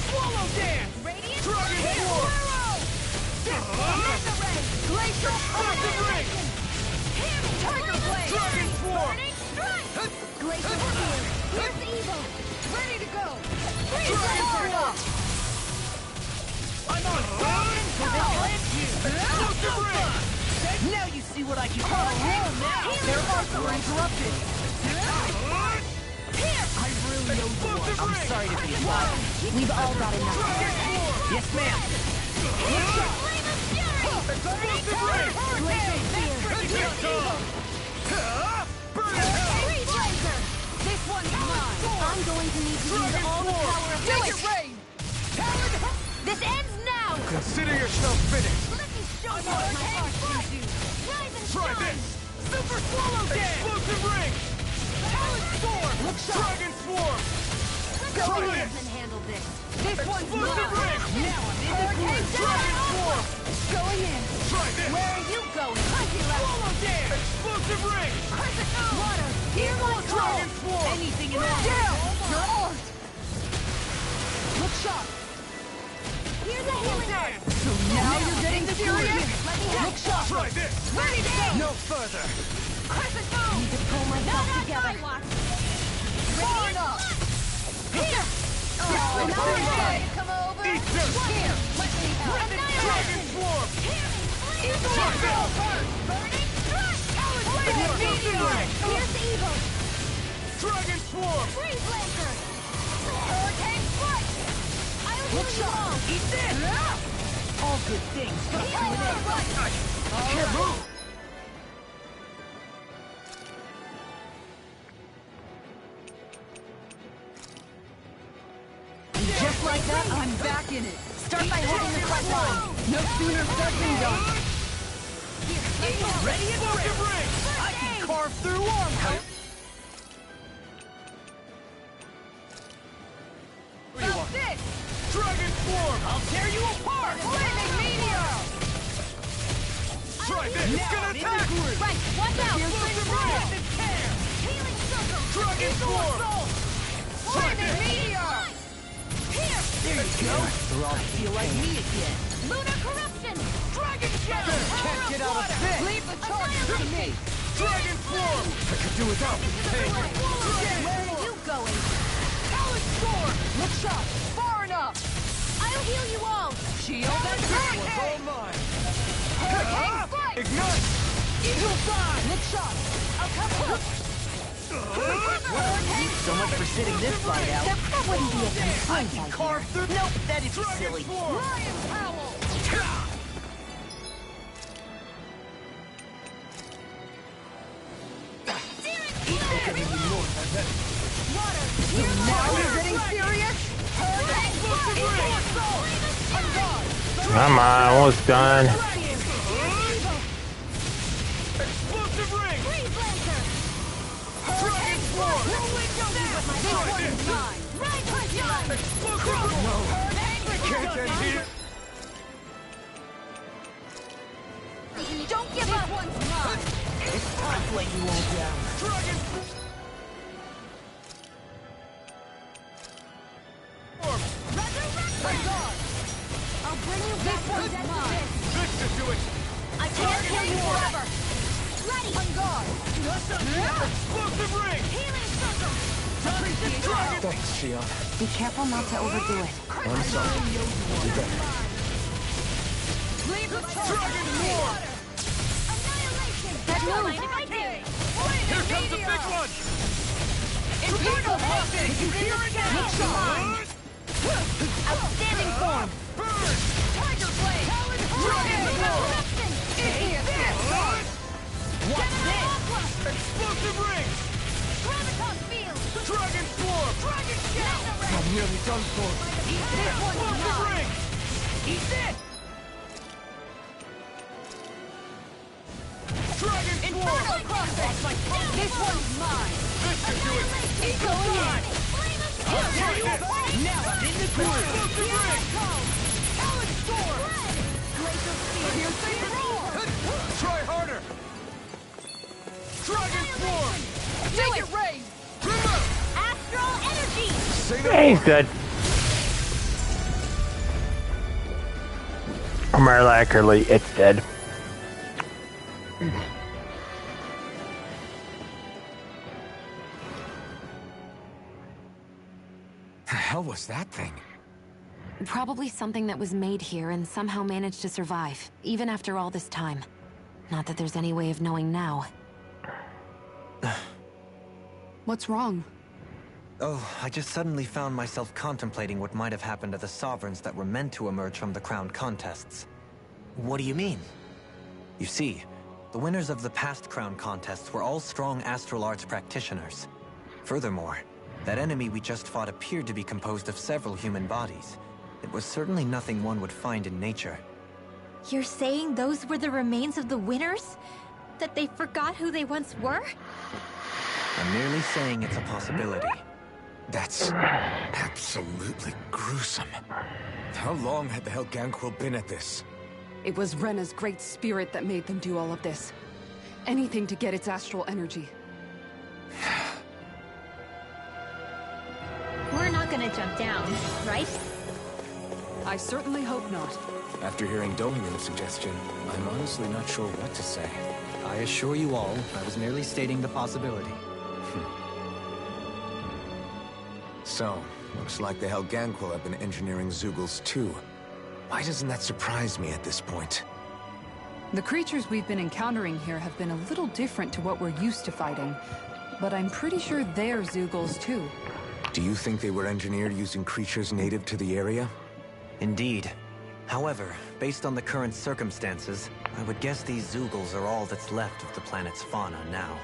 Swallow Dance! Radiant Dragon Fire! Swarm! Death Ray! Glacial Explosive ring! Tiger Blade! Dragon Swarm! Burning Strike! Glacial Spear! Here's evil! Ready to go! Freeze Dragon Laser! Swarm! I'm on fire! Explosive ring! Now you see what I can do. They're also interrupted. I really owe you one. I'm sorry to be a bother. We've all got enough. Yes, ma'am. Explosive ring! Glacial Spear! Here's evil! Burn in hell! Freeze Laser! This one's mine! I'm going to need to use all the power of Take it, Ray! This ends now! Consider yourself finished! Let me show you what my heart can do! Rise and Try shine! this! Super Swallow Dance! Explosive ring! Talon Storm! Dragon Swarm! Try this! Can handle this! This one's Explosive mine! ring! Now I'm in the groove! Dragon Swarm! Going in! Try this! Where are you going? Hunky left! Swallow Dance! Explosive ring! Water! Hear my call! Dragon Swarm! Anything You're ours! Look sharp! Here's a healing art! So now you're getting serious? Look sharp! Try this! Ready to go! No further! Crescent moon! Need to pull myself together. Far enough! Here! Another side! Come over! Eat this! Here! Let me help! Dragon Swarm! Evil Eagle! Burning Thrust! Blazing Meteor! Here's the evil! Dragon Swarm! Freeze Lancer! Hurricane Foot! I'll look sharp! Eat this! All good things come to an end. Can't move! Just like that, I'm back in it. Start by holding the front line. No sooner said than done. Ready and ready. I can carve through armor. Stop this! Dragon Swarm! I'll tear you apart. Blazing Meteor! Try this! It's gonna attack! Right, watch out! Explosive Ray! Healing Circle! Dragon Swarm! Blazing Meteor! Here! There you go. Or I'll feel like me again. Lunar Corruption! Dragon Shadow! Can't get out of this. Leave the charge to me! Dragon Swarm! I could do without you. Hey. Where are you going? Talon Storm! Look sharp! Far enough! I'll heal you all! Shield and Hurricane! All mine. Hurricane Strike! Ignite! Eagle Side! Look sharp! I'll cover! Hurricane! So much for sitting this fight out. That wouldn't be a I concern, can my carve dear. through. Nope, that is Dragon silly. Swarm! Lion Howl! Equal can be more than that. So now you're getting serious? Hurricane! Eagle Assault! On guard! Come on, almost done. Explosive Ring! Freeze Lancer! Hurricane Swarm! No window! This one's mine! Right push line! Explosive Ring! No! Hurricane! Can't end here! Don't give up! This one's mine! It's time to lay you all down. Dragon Swarm! On guard! I'll bring you back from mine! This should do it! I can't kill you forever! Ready! On guard! Explosive Ring! Healing Circle! Thanks, Shion. Be careful not to overdo it. I'm sorry. You better. Leave the charge! Dragon Swarm! Annihilation! That Here comes the big one! Imperial Hostage! You hear it now? Look sharp! Outstanding form! Burn! Tiger Blade! Dragon Corruption! What's this? Explosive Ring! Graviton Field! Dragon Swarm! Dragon Shell! I'm nearly done for. This one's Explosive mine! Ring! Eat this. Dragon Swarm! Inferno Crossbow! This one's mine! This should do it! Keep going in! I'll tear you apart. Now I'm in the groove. Explosive Ring! Talon Storm! Glacial Spear! Piercing the roar! Try harder! Dragon Swarm! Take it, Ray! Astral energy! He's dead. Miraculously, it's dead. The hell was that thing? Probably something that was made here and somehow managed to survive, even after all this time. Not that there's any way of knowing now. What's wrong? Oh, I just suddenly found myself contemplating what might have happened to the sovereigns that were meant to emerge from the crown contests. What do you mean? You see, the winners of the past crown contests were all strong astral arts practitioners. Furthermore, that enemy we just fought appeared to be composed of several human bodies. It was certainly nothing one would find in nature. You're saying those were the remains of the winners? That they forgot who they once were? I'm merely saying it's a possibility. That's absolutely gruesome. How long had the Helghan Quill been at this? It was Rena's great spirit that made them do all of this. Anything to get its astral energy. gonna jump down, right? I certainly hope not. After hearing Dolingen's suggestion, I'm honestly not sure what to say. I assure you all, I was merely stating the possibility. So, looks like the Helghan Quill have been engineering Zeugles too. Why doesn't that surprise me at this point? The creatures we've been encountering here have been a little different to what we're used to fighting, but I'm pretty sure they're Zeugles too. Do you think they were engineered using creatures native to the area? Indeed. However, based on the current circumstances, I would guess these Zeugles are all that's left of the planet's fauna now.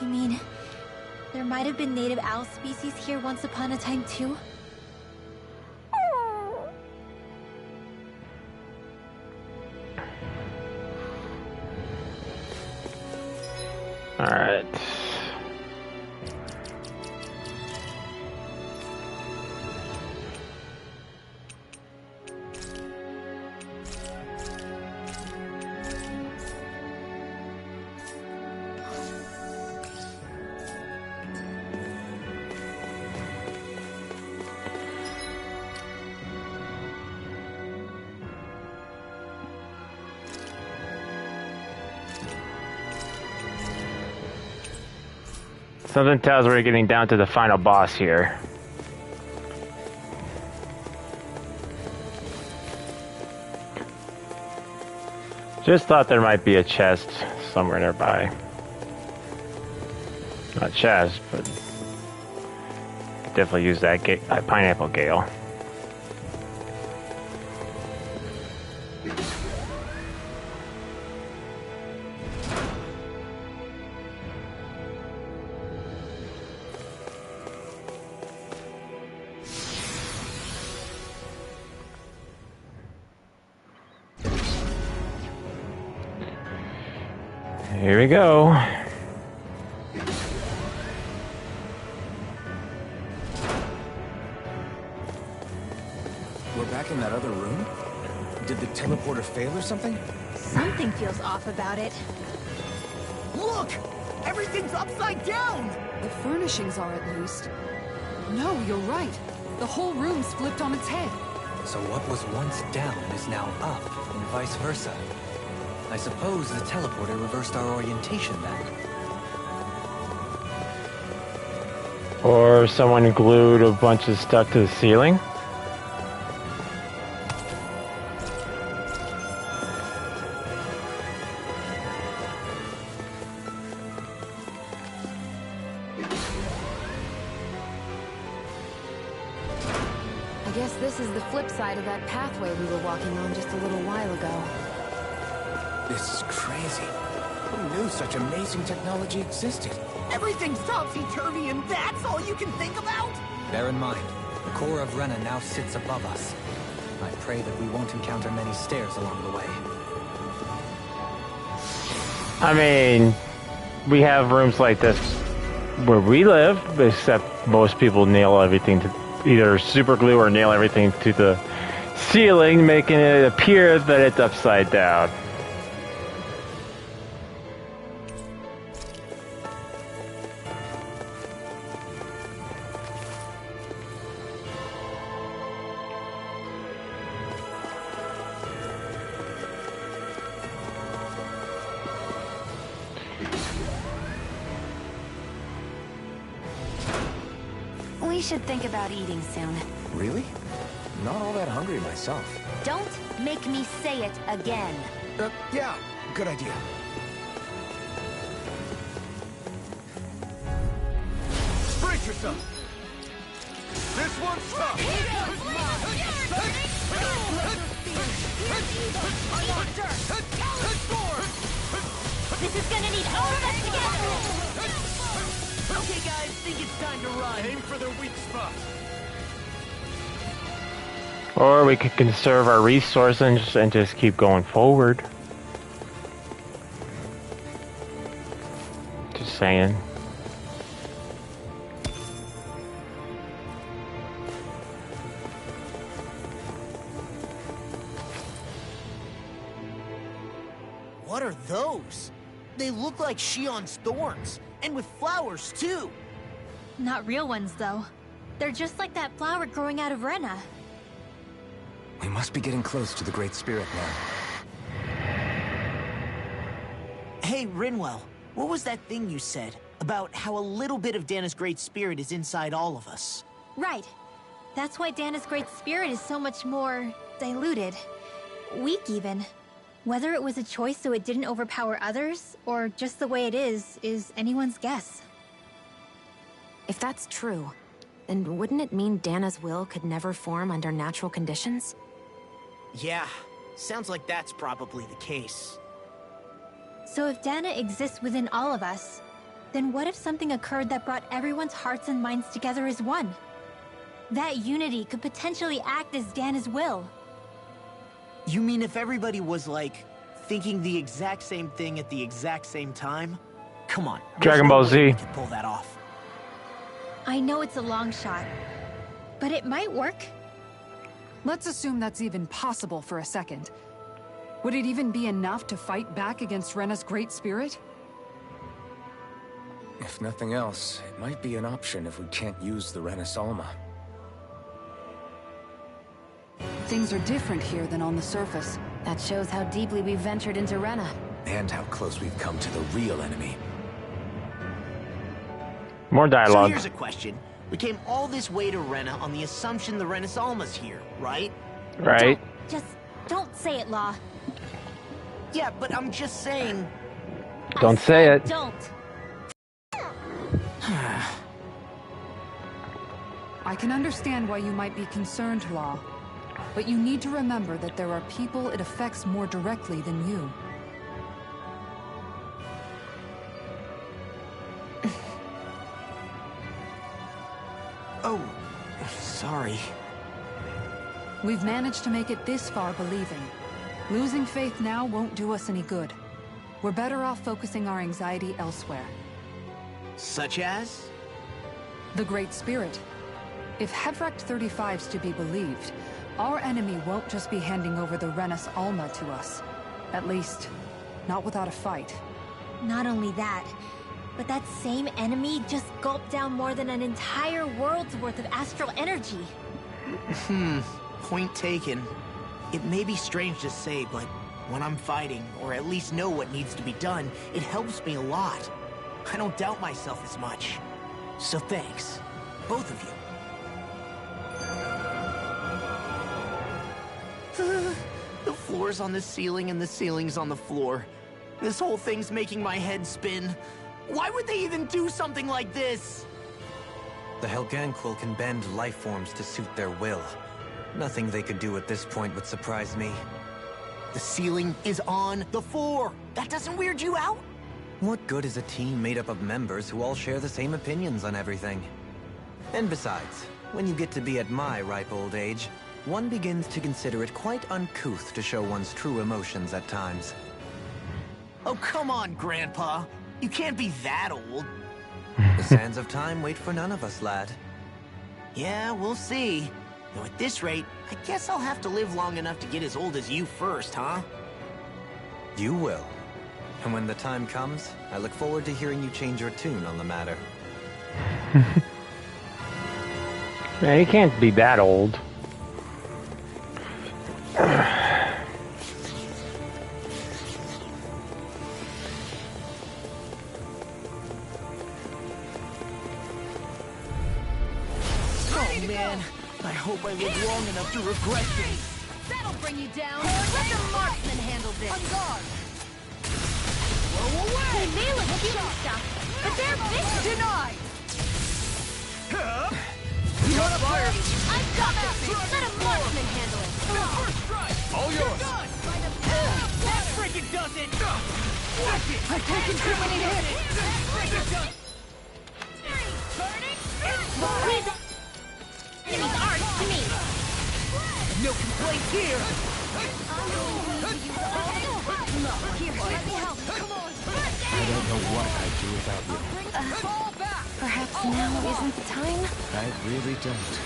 You mean, there might have been native owl species here once upon a time too? All right. Something tells we're getting down to the final boss here. Just thought there might be a chest somewhere nearby. Not chest, but could definitely use that pineapple gale. Here we go. We're back in that other room? Did the teleporter fail or something? Something feels off about it. Look! Everything's upside down! The furnishings are at least. No, you're right. The whole room's flipped on its head. So what was once down is now up, and vice versa. I suppose the teleporter reversed our orientation then. Or someone glued a bunch of stuff to the ceiling. I guess this is the flip side of that pathway we were walking on just a little while ago. This is crazy. Who knew such amazing technology existed? Everything's topsy-turvy and that's all you can think about? Bear in mind, the core of Rena now sits above us. I pray that we won't encounter many stairs along the way. I mean, we have rooms like this where we live, except most people nail everything to either super glue or nail everything to the ceiling, making it appear that it's upside down. We should think about eating soon. Really? Not all that hungry myself. Don't make me say it again. Yeah, good idea. Brace yourself! This one's tough! This is gonna need all of us together! Okay guys, think it's time to run. Aim for their weak spot. Or we could conserve our resources and just keep going forward. Just saying. What are those? They look like Shion's thorns, and with flowers too. Not real ones, though. They're just like that flower growing out of Rena. We must be getting close to the Great Spirit now. Hey, Rinwell, what was that thing you said about how a little bit of Dana's Great Spirit is inside all of us? Right. That's why Dana's Great Spirit is so much more diluted. Weak, even. Whether it was a choice so it didn't overpower others, or just the way it is anyone's guess. If that's true, then wouldn't it mean Dana's will could never form under natural conditions? Yeah, sounds like that's probably the case. So if Dana exists within all of us, then what if something occurred that brought everyone's hearts and minds together as one? That unity could potentially act as Dana's will. You mean if everybody was, like, thinking the exact same thing at the exact same time? Come on. Dragon Ball Z. We could pull that off. I know it's a long shot, but it might work. Let's assume that's even possible for a second. Would it even be enough to fight back against Rena's Great Spirit? If nothing else, it might be an option if we can't use the Renis Alma. Things are different here than on the surface. That shows how deeply we've ventured into Rena. And how close we've come to the real enemy. More dialogue. So here's a question. We came all this way to Rena on the assumption the Renis Alma's here, right? Right. Don't say it, Law. Yeah, but I'm just saying... Don't say it. Don't. I can understand why you might be concerned, Law. But you need to remember that there are people it affects more directly than you. Oh, sorry. We've managed to make it this far believing. Losing faith now won't do us any good. We're better off focusing our anxiety elsewhere. Such as? The Great Spirit. If Hevrecht 35's to be believed, our enemy won't just be handing over the Renis Alma to us. At least, not without a fight. Not only that, but that same enemy just gulped down more than an entire world's worth of astral energy. Point taken. It may be strange to say, but when I'm fighting, or at least know what needs to be done, it helps me a lot. I don't doubt myself as much. So thanks, both of you. The floor's on the ceiling and the ceiling's on the floor. This whole thing's making my head spin. Why would they even do something like this? The Helghan Quill can bend life forms to suit their will. Nothing they could do at this point would surprise me. The ceiling is on the floor. That doesn't weird you out? What good is a team made up of members who all share the same opinions on everything? And besides, when you get to be at my ripe old age, one begins to consider it quite uncouth to show one's true emotions at times. Oh, come on, Grandpa. You can't be that old. The sands of time wait for none of us, lad. Yeah, we'll see. Though at this rate, I guess I'll have to live long enough to get as old as you first, huh? You will. And when the time comes, I look forward to hearing you change your tune on the matter. Man, he can't be that old. Oh man, I hope I live long enough to regret this. That'll bring you down. Let the marksman handle this. On guard. Whoa, away. They may look cute and stuff, but they're vicious. Denied. Shot fire. I've got this. Let a marksman handle it. First strike. All yours. That freaking does it. I've taken too many hits. That freaking does. Please. Enemies aren't to me. No complaints here. Here, let me help. Come on. I don't know what I'd do without you. Fall back. Perhaps now isn't the time? I really don't.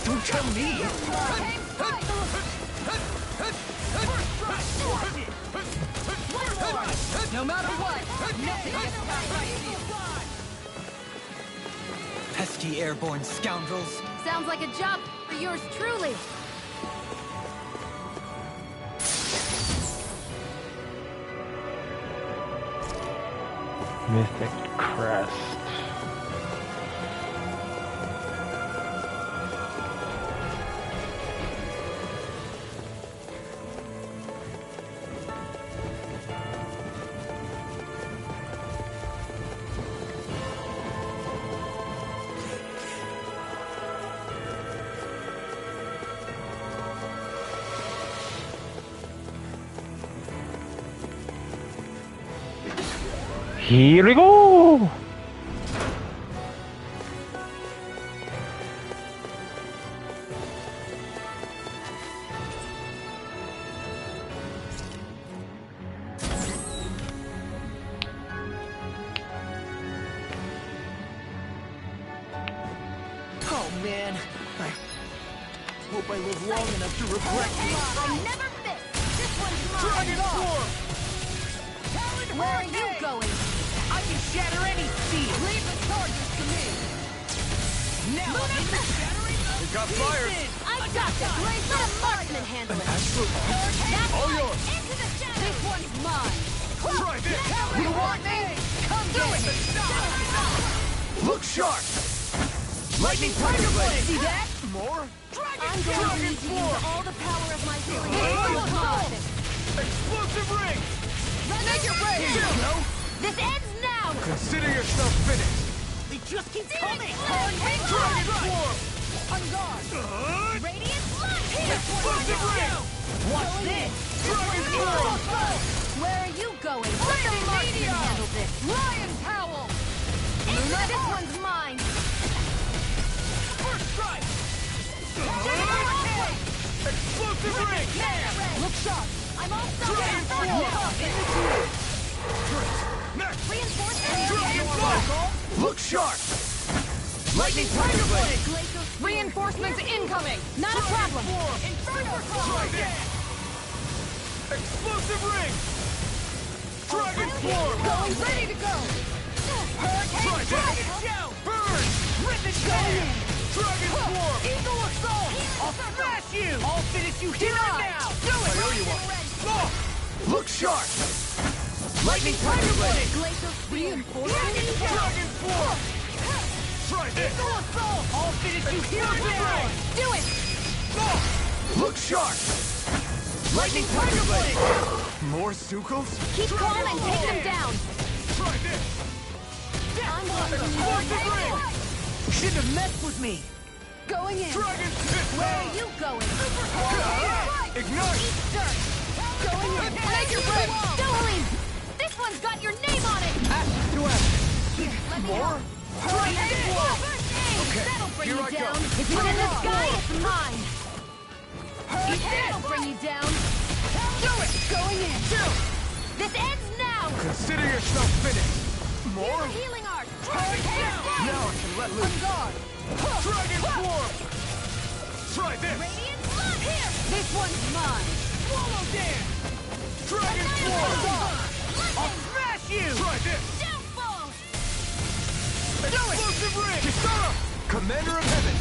Don't tell me! No matter what, nothing gets past my shield. Pesky airborne scoundrels. Sounds like a job for yours truly. Mythic Crest. Here we go! Oh man, I hope I live long enough to regret this. I never miss. This one's mine. Dragon form! Where are you going? I can shatter any steel. Leave the charges to me. Now I'm in the shattering. It got fired. I got this. Let a marksman handle it. That's All yours. Into the shadow. This one's mine. Try this. You want me? Come do it. Look sharp! Lightning Tiger Blade! See that? More? I'm going to need to use all the power of my healing. Explosive ring! Make it rain! Here you go! This ends now! Consider yourself finished! They just keep coming! Dragon form! On guard! Radiant blood! Explosive ring! Watch this! Dragon form! Where are you going? Let the marksman handle this! Lion Howl! This one's mine! First strike! Explosive ring! Look sharp! I'm also Dragon form! Next! Dragon form! Look sharp! Lightning Tiger Blade! Reinforcements incoming! Not a problem! Try this! Explosive ring! Dragon form! Going ready to go! Try this! Burn! Go! Dragon form! Eagle assault! I'll smash you! I'll finish you here and now! Do I it! owe you one. Look sharp! Lightning Tiger Blade! Reinforcements! Dragon form! Try this! Eagle assault! I'll finish you here and now! Do it! Look sharp! Lightning Tiger Blade! More Zuko's? Keep calm and take them down! Try this! I'm going to Explosive ring! Shouldn't have messed with me! Going in! Dragon fist! Where are you going? Ignite! Dirt! Going in! Make your break! Doling! This one's got your name on it! Ashes to ashes! Here, let me More? help. Dragon form! Okay, that'll bring here you I go. down. If it's in the sky, it's mine. That'll bring you down. Do it! Going in! This ends now. Consider yourself finished! More? Healing art. Now I can let loose! Guard! Dragon form! Try this! Radiant blood here. This one's mine! Swallow dance! Dragon form! I'll smash you! Try this! Downfall. Explosive ring! Kisara! Commander of Heaven!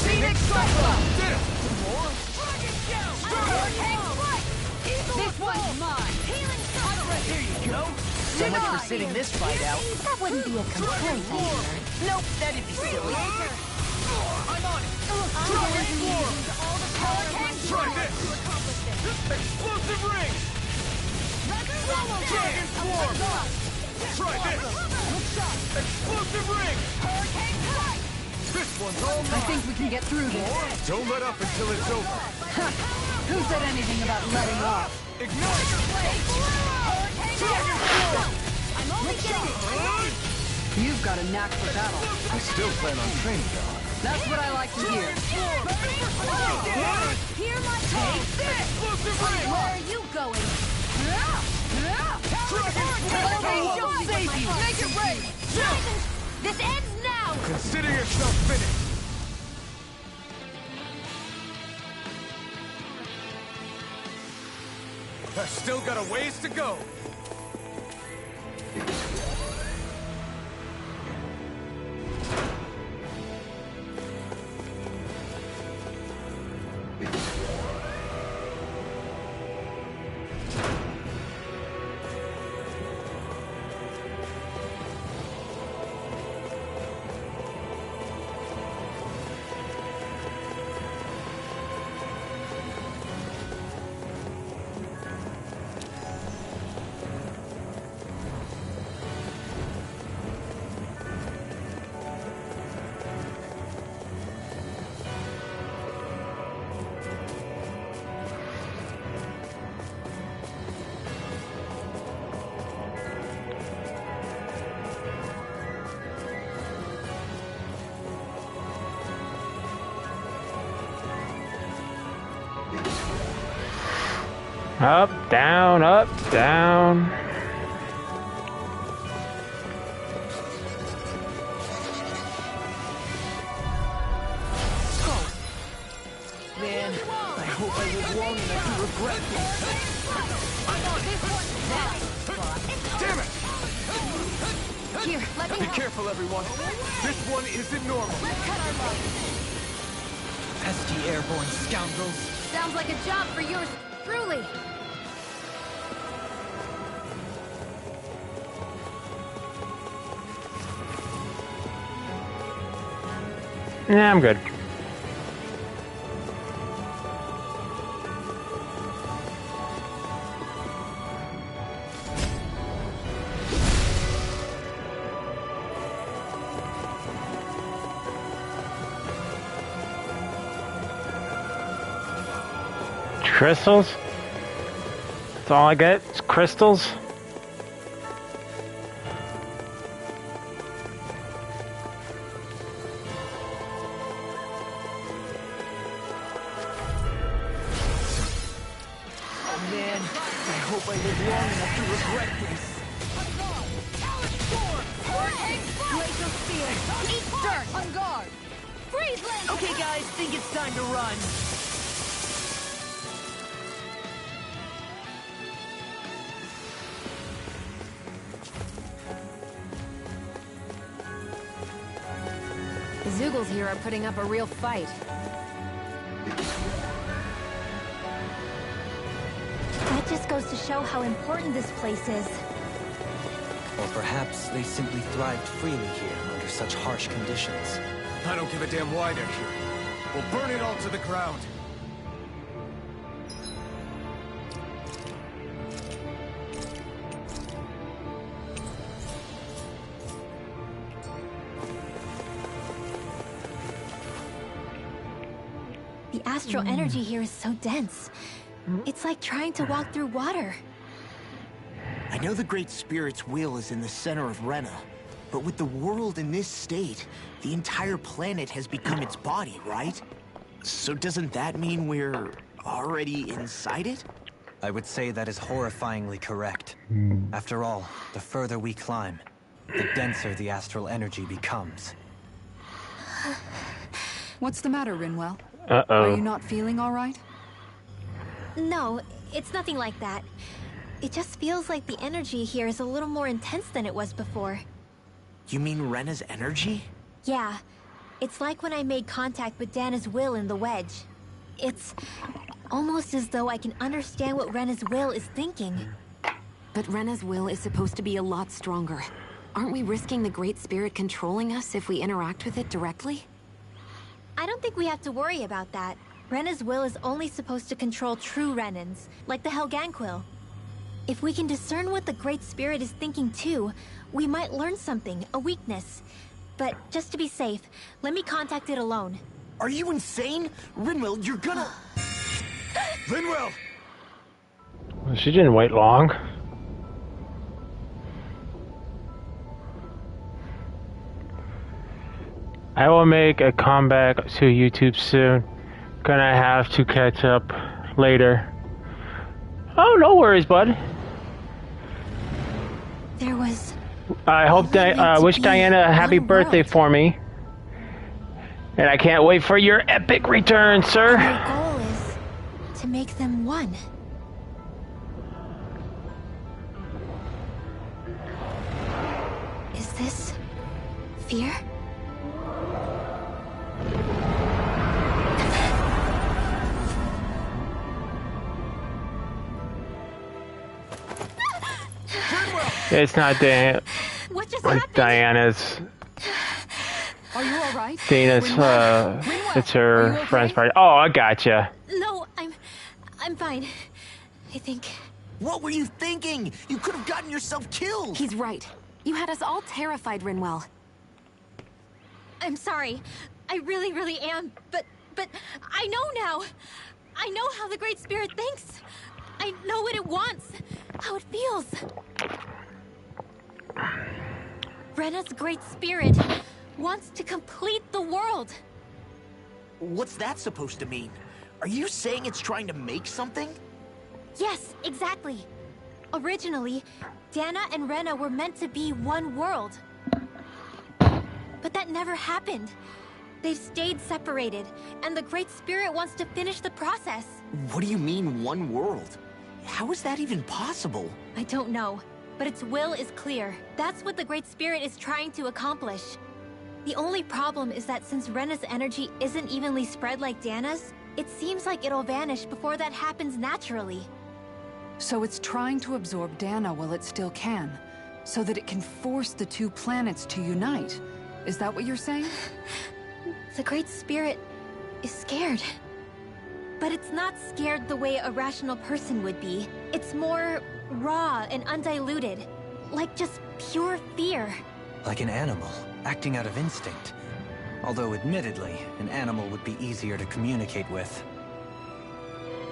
Phoenix Cyclone! Did it! More? Dragon shout. This one's mine! Healing circle. Here you go! So much for sitting this fight out. That wouldn't be a complaint, I hear. Nope, that'd be silly. I'm on it! I'm going to use all the power of my Try healing this! to accomplish this. Explosive ring! Dragon form! Try this! Explosive ring! This one's all mine! I think we can get through this. Don't let up until it's over! Who said anything about letting up? Ignite! Dragon form! I'm only getting You've got a knack for battle. I still plan on training, though. That's what I like to hear. Hear my call. Explosive ring! Where are you going? Dragon form! She'll save you! Make it rain! This ends now. Consider yourself finished. I've still got a ways to go. Up, down, up, down. Man, I hope I live long enough to regret this. Damn it! Here, let me Be careful, everyone. This one isn't normal. Pesky airborne scoundrels. Sounds like a job for yours truly. Yeah, I'm good. Crystals? That's all I get? It's crystals? Oh man, I hope I live long enough to regret this. Glacial Spear! Eat dirt! On guard! Freeze land! Okay guys, think it's time to run. The Zoogles here are putting up a real fight. That just goes to show how important this place is. Or perhaps they simply thrived freely here under such harsh conditions. I don't give a damn why they're here. We'll burn it all to the ground. The astral energy here is so dense. It's like trying to walk through water. I know the Great Spirit's will is in the center of Rena, but with the world in this state, the entire planet has become its body, right? So doesn't that mean we're already inside it? I would say that is horrifyingly correct. After all, the further we climb, the denser the astral energy becomes. What's the matter, Rinwell? Uh-oh. Are you not feeling all right? No, it's nothing like that. It just feels like the energy here is a little more intense than it was before. You mean Rena's energy? Yeah. It's like when I made contact with Dana's will in the wedge. It's almost as though I can understand what Rena's will is thinking. But Rena's will is supposed to be a lot stronger. Aren't we risking the Great Spirit controlling us if we interact with it directly? I don't think we have to worry about that. Rena's will is only supposed to control true Renans, like the Helghan Quill. If we can discern what the Great Spirit is thinking too, we might learn something, a weakness. But just to be safe, let me contact it alone. Are you insane? Rinwell, you're gonna... Linwell! Well, she didn't wait long. I will make a comeback to YouTube soon. Gonna have to catch up later. Oh, no worries, bud. There was... I hope wish Diana a happy birthday for me. And I can't wait for your epic return, sir. Your goal is to make them one. Is this fear? It's not What just like Diana's. Are you all right? Dana's, it's her friend's party. Oh, I gotcha. No, I'm fine. I think. What were you thinking? You could have gotten yourself killed. He's right. You had us all terrified, Rinwell. I'm sorry. I really, really am. But I know now. I know how the Great Spirit thinks. I know what it wants. How it feels. Rena's Great Spirit wants to complete the world. What's that supposed to mean? Are you saying it's trying to make something? Yes, exactly. Originally, Dana and Rena were meant to be one world. But that never happened. They've stayed separated, and the Great Spirit wants to finish the process. What do you mean, one world? How is that even possible? I don't know, but its will is clear. That's what the Great Spirit is trying to accomplish. The only problem is that since Rena's energy isn't evenly spread like Dana's, it seems like it'll vanish before that happens naturally. So it's trying to absorb Dana while it still can, so that it can force the two planets to unite. Is that what you're saying? The Great Spirit is scared. But it's not scared the way a rational person would be. It's more raw and undiluted. Like just pure fear. Like an animal, acting out of instinct. Although admittedly, an animal would be easier to communicate with.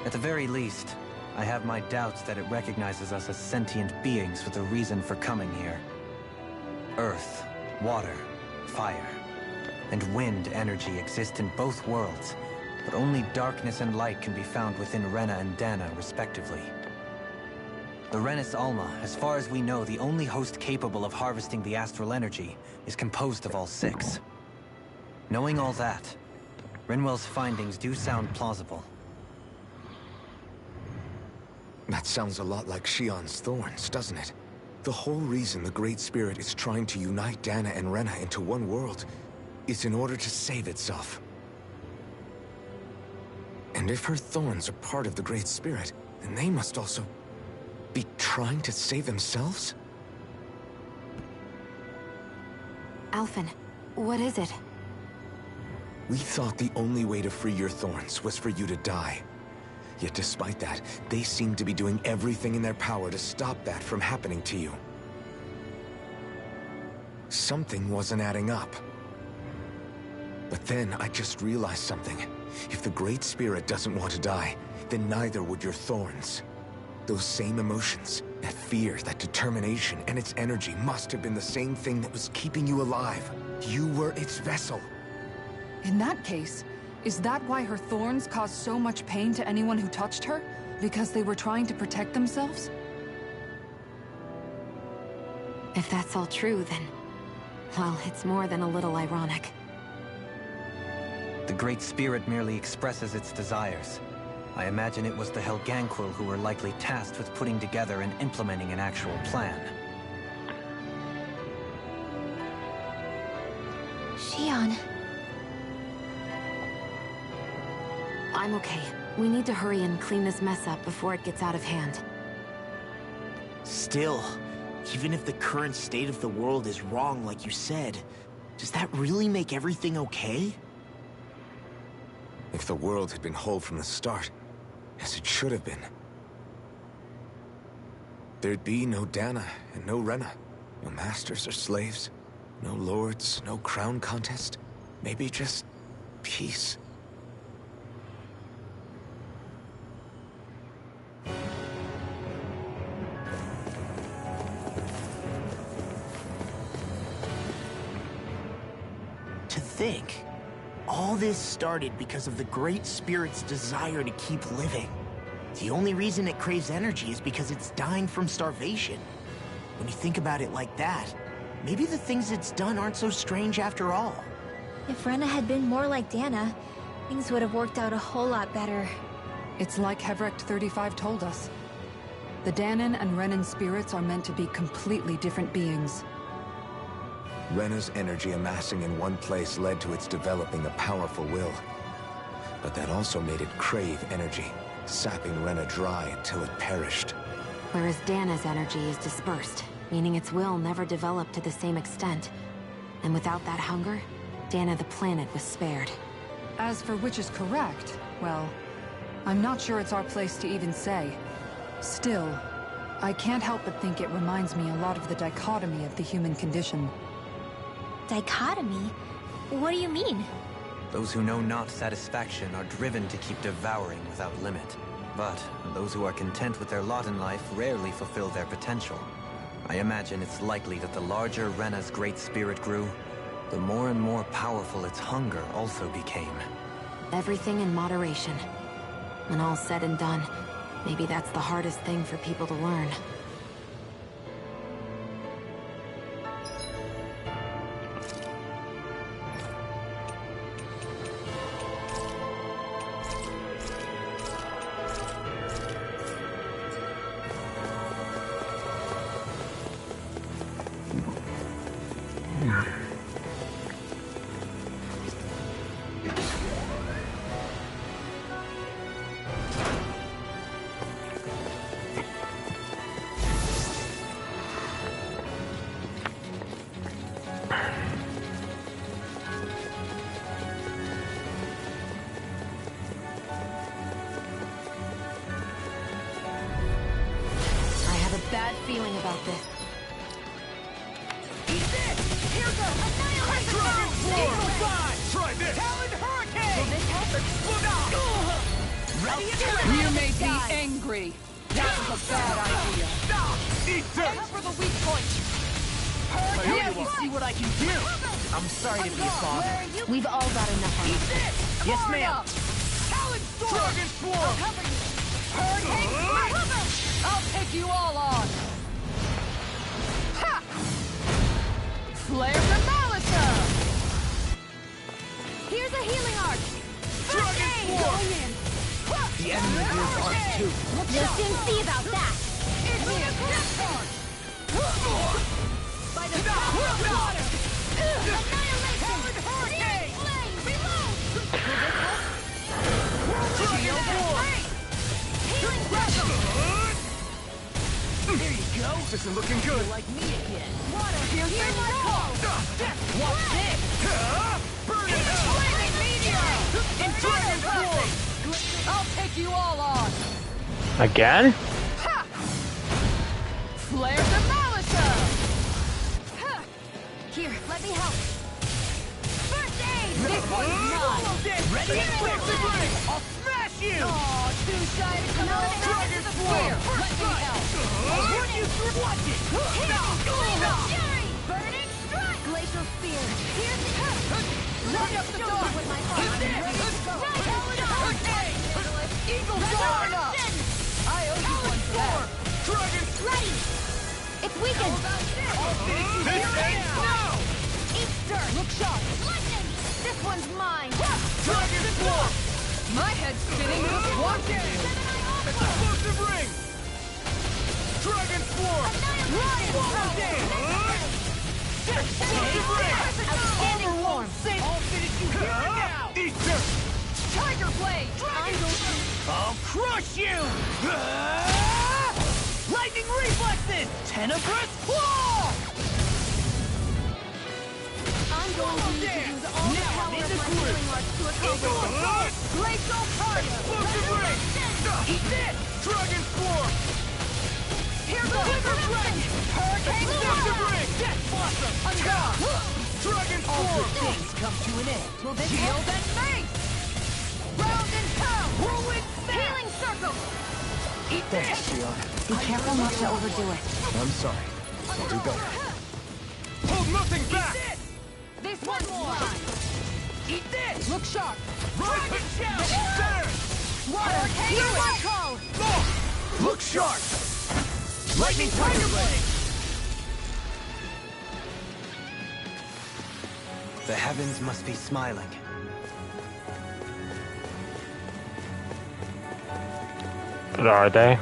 At the very least, I have my doubts that it recognizes us as sentient beings with a reason for coming here. Earth, water, fire, and wind energy exist in both worlds, but only darkness and light can be found within Rena and Dana, respectively. The Renis Alma, as far as we know, the only host capable of harvesting the astral energy, is composed of all six. Knowing all that, Rinwell's findings do sound plausible. That sounds a lot like Shion's thorns, doesn't it? The whole reason the Great Spirit is trying to unite Dana and Rena into one world is in order to save itself. And if her thorns are part of the Great Spirit, then they must also be trying to save themselves? Alphen, what is it? We thought the only way to free your thorns was for you to die. Yet despite that, they seem to be doing everything in their power to stop that from happening to you. Something wasn't adding up. But then I just realized something. If the Great Spirit doesn't want to die, then neither would your thorns. Those same emotions, that fear, that determination, and its energy must have been the same thing that was keeping you alive. You were its vessel. In that case, is that why her thorns caused so much pain to anyone who touched her? Because they were trying to protect themselves? If that's all true, then... well, it's more than a little ironic. The Great Spirit merely expresses its desires. I imagine it was the Helghan Quill who were likely tasked with putting together and implementing an actual plan. Shion. I'm okay. We need to hurry and clean this mess up before it gets out of hand. Still, even if the current state of the world is wrong like you said, does that really make everything okay? If the world had been whole from the start, as it should have been, there'd be no Dana and no Rena, no masters or slaves, no lords, no crown contest, maybe just peace. To think, all this started because of the Great Spirit's desire to keep living. The only reason it craves energy is because it's dying from starvation. When you think about it like that, maybe the things it's done aren't so strange after all. If Rena had been more like Dana, things would have worked out a whole lot better. It's like Hevrecht 35 told us. The Danon and Renan spirits are meant to be completely different beings. Rena's energy amassing in one place led to its developing a powerful will. But that also made it crave energy, sapping Rena dry until it perished. Whereas Dana's energy is dispersed, meaning its will never developed to the same extent. And without that hunger, Dana the planet was spared. As for which is correct, well, I'm not sure it's our place to even say. Still, I can't help but think it reminds me a lot of the dichotomy of the human condition. Dichotomy? What do you mean? Those who know not satisfaction are driven to keep devouring without limit. But those who are content with their lot in life rarely fulfill their potential. I imagine it's likely that the larger Rena's great spirit grew, the more and more powerful its hunger also became. Everything in moderation. When all's said and done, maybe that's the hardest thing for people to learn. Bad feeling about this. Eat this! Here goes! Annihilation! Dragon Force! Try this! Talon Hurricane! Will this help? Explode! Ready and You made me angry. That was a bad idea. Eat this! Aim for the weak point. Here you see what I can do! I'm sorry to be a father. We've all got enough on Eat us. this! Yes, ma'am! Talon Storm! Dragon Swarm! Hurricane Smash! I'll take you all on! Ha! Flare the Molotov! Here's a healing arc. Dragon Swarm! The enemy hears ours too. You'll soon see about that! It's me a death card! By the power of water! Talon Hurricane! Reload! Dragon Force! Healing pressure! There you go. This isn't looking good. Like me again. Water! Here's my call! Watch this! Burn it out! Flaming meteor! In Dragon Force! I'll take you all on! Again? Ha! Flare the Molotov! Ha! Here, let me help. First aid! This one's mine! Ready? Explosive ring! I'll smash you! Oh, too shy to come out Dragon the Swarm! square! Let me help! What you watch it! Fury! Burning strike! Glacial spear! Here's the Light up the dog with my heart! Hit I'm ready this! to go! Hurricane! Eagle Sword! I owe you one for that! Dragon Ready! It's weakened! This ends now! Eat dirt! Look sharp! Lightning! This one's mine! Dragon Swarm! My head's spinning with quantity! Explosive ring! Dragon Swarm! Swallow dance! Explosive ring! Outstanding form! I'll finish you here and now! Eat dirt! Tiger Blade! I'll crush you! Lightning reflexes! Tenebrous claw! I'm going to need to use all the Now power I'm in of the my grip. healing arts to accomplish Eagle this. Assault! Glacial Fire! Explosive ring! Eat this! Dragon Swarm! Here's the River Dragon! Hurricane Explosive Swarm! ring! Death Blossom! I'm gone! Dragon All Swarm! good things come to an end. Will this Shield and mace! Round and pound! Whirlwind snap! Healing circle! Eat this! Be careful not to overdo it. I'm sorry. I'll do better. Hold nothing back! This one's mine! Eat this! Look sharp! Dragon Shell! Center! Water! Hear my call! Look sharp! Lightning Tiger Blade! The heavens must be smiling. But are they?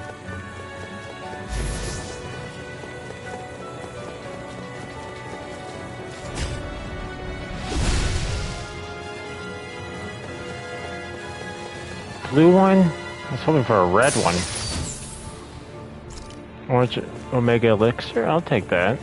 Blue one? I was hoping for a red one. Orange Omega Elixir? I'll take that.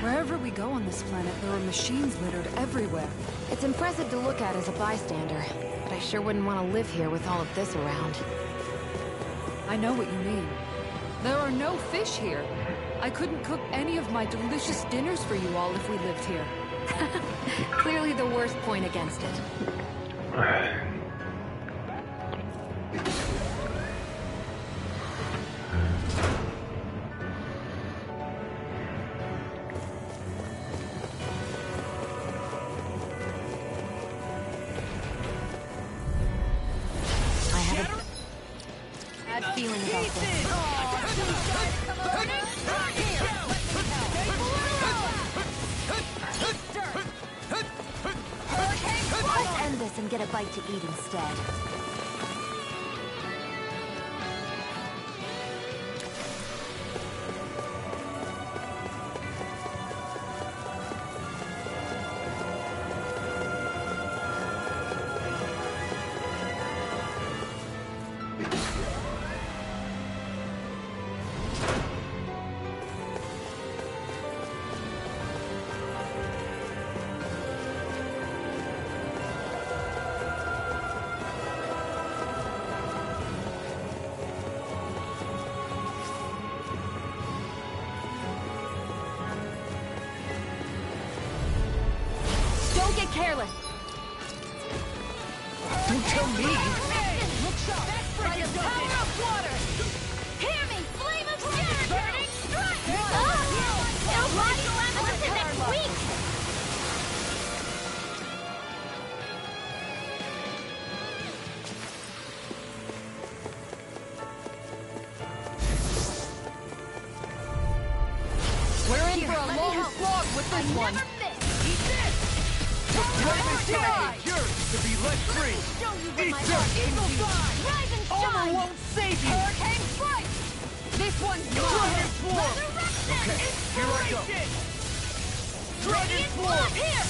Wherever we go on this planet, there are machines littered everywhere. It's impressive to look at as a bystander, but I sure wouldn't want to live here with all of this around. I know what you mean. There are no fish here. I couldn't cook any of my delicious dinners for you all if we lived here. Clearly the worst point against it. Feeling about this. Let's end this and get a bite to eat instead. Don't get careless. Don't tell me! Look sharp! By the power of water! Hear me! Flame of Spirit! Burning strike! It'll body slam us into next week! We're in for a long slog with this one. Eat this! Flame's target is yours to be let free! Eat this! Eagle Fly! Rise and Armor shine! won't save you! Hurricane strike! This one's Dragon mine! Swarm! Okay, here I go! Dragon Radiant Swarm! blood here!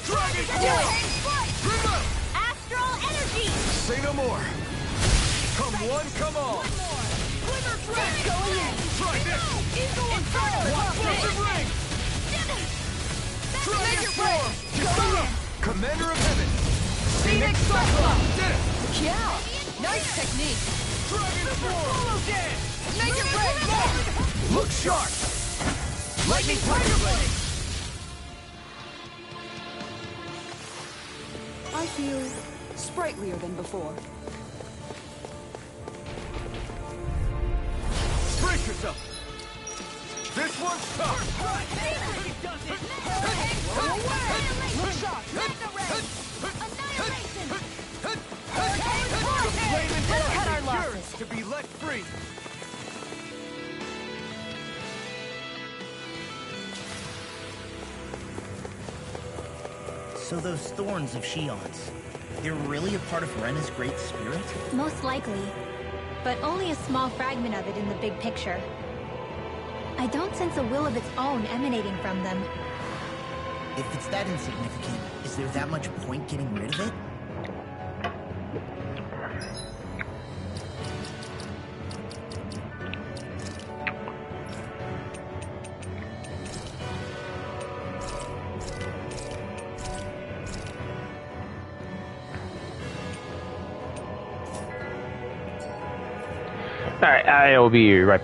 Dragon Swarm! Remote! Astral energy! Say no more! Come one, come all! Glimmer Thread! Going in! Try this! Eagle Inferno! Explosive ring! Dragon Swarm! Going in! Commander of Heaven! Phoenix Did Cyclone! it! Yeah! Nice technique! Dragon Swarm! Make it red! Look sharp! Lightning Tiger Blade! I feel sprightlier than before. Brace yourself! This one's tough! Look sharp! The flame and Cut our fire is losses. yours to be let free! So those thorns of Shion's, they're really a part of Rena's great spirit? Most likely. But only a small fragment of it in the big picture. I don't sense a will of its own emanating from them. If it's that insignificant, is there that much point getting rid of it? Alright, I will be right.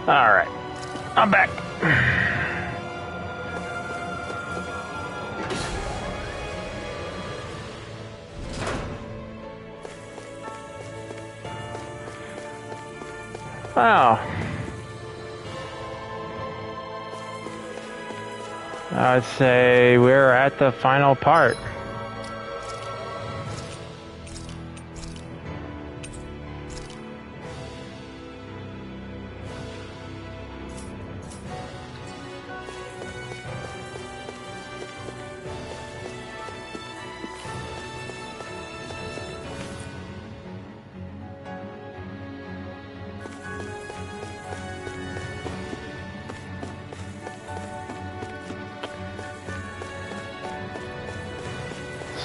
Alright. I'm back. Wow. I'd say we're at the final part.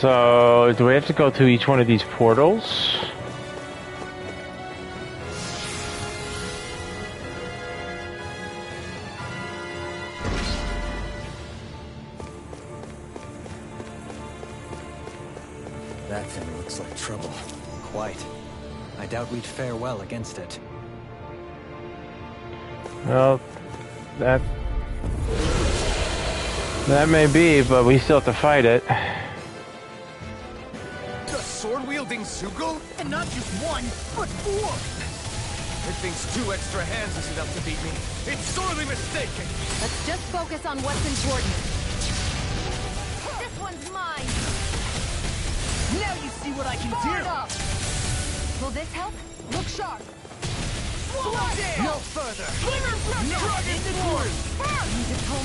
So, do we have to go to each one of these portals? That thing looks like trouble. Quite. I doubt we'd fare well against it. Well, that may be, but we still have to fight it. The sword-wielding Zugel? And not just one, but four! It thinks 2 extra hands is enough to beat me. It's sorely mistaken! Let's just focus on what's important. This one's mine! Now you see what I can do! Will this help? Look sharp! No further!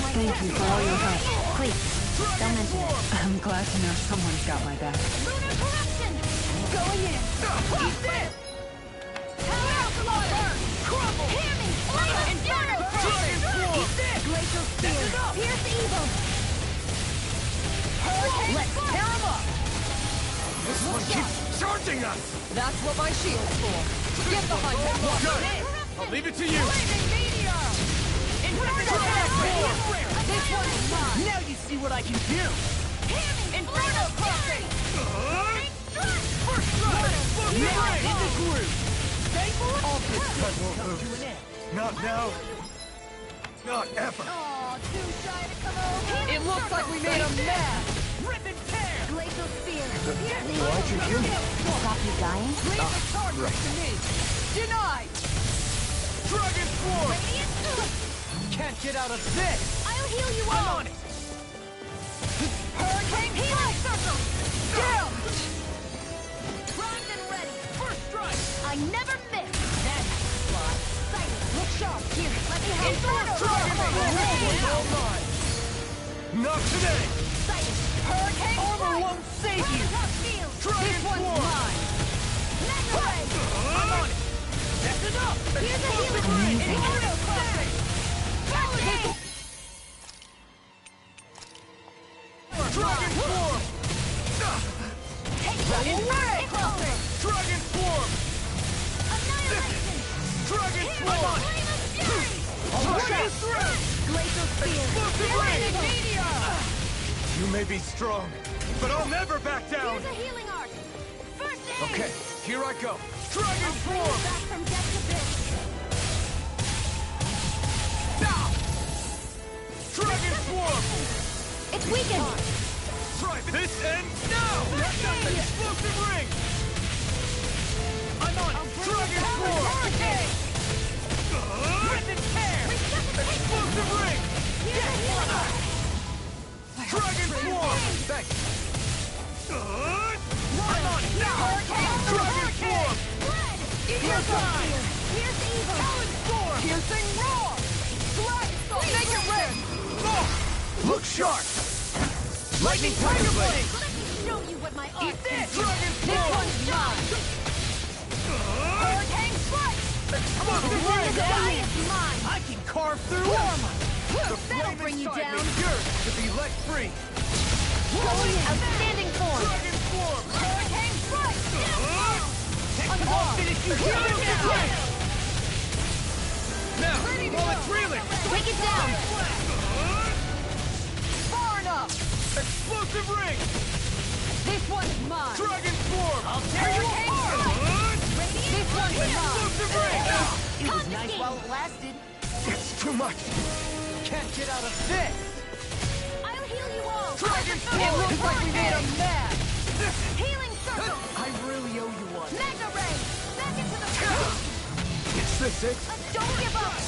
Thank you for all your help. Please, don't mention it. I'm glad to know someone's got my back. Lunar corruption! Going in! Eat this! Crumble! Hear me! Inferno corruption! Eat this! Glacial spear! Pierce evil! Let's tear him up! This one keeps charging us! That's what my shield's for. Get behind that one. Good! I'll leave it to you! This one's mine! Now you see what I can do! Inferno corruption! First strike! Now in the groove! All this won't come to an end. Not now. Not ever. It looks like we made a mess. Rip and tear! Glacial spear! Why'd you hear me? Stop you dying? Right. Denied. Dragon Form! Can't get out of this! I'll heal you I'm all! on it! Hurricane healing circle! Down! Primed and ready! First strike! I never miss! That's fly! Silent! Look sharp! Here, let me help! Inferno Dragon! All mine! Not today! Silent! Hurricane Armor won't save you! Dragon Form! I'm on it! That's enough! Here's a healing! Inferno corruption! Validate! Dragon Form! Take that! Inferno corruption! Dragon Form! Annihilation! Dragon Form! Dragon Thrust! Glacial spear! Explosive Lightning ray! meteor! You may be strong, but I'll never back down! Here's a healing arc! First aid! Okay, here I go. Dragon Form! Back from death to this! Dragon Form! It's weakened! Try this ends now! Explosive ring! I'm on Dragon Form! Rip and tear! Explosive ring! Dragon Form! Thanks. I'm on it now! Dragon Form! Here's fire! Here's evil! Talon Storm! Piercing roar. Make it red. Look sharp! Lightning Tiger Blade! Let me show you what my art Eat this! can do. Dragon This Form! one's mine! Hurricane strike! Explosive The ring! sky is mine! I can carve through armor! The That'll flame bring you inside down! me yearns to be let free! Outstanding form! Dragon Form! Hurricane strike! I'll finish you here and now! Now, while it's reeling! Take it down! Far enough! Explosive ring! This one's mine. Dragon Form! I'll tear you Hurricane apart! This one's mine. Explosive ring! It was nice while it lasted. It's too much. Can't get out of this. I'll heal you all. Dragon Force! It looks like we made a mess! Healing circle. I really owe you one. Magna ray. Back into the field. Is this it? Don't give up.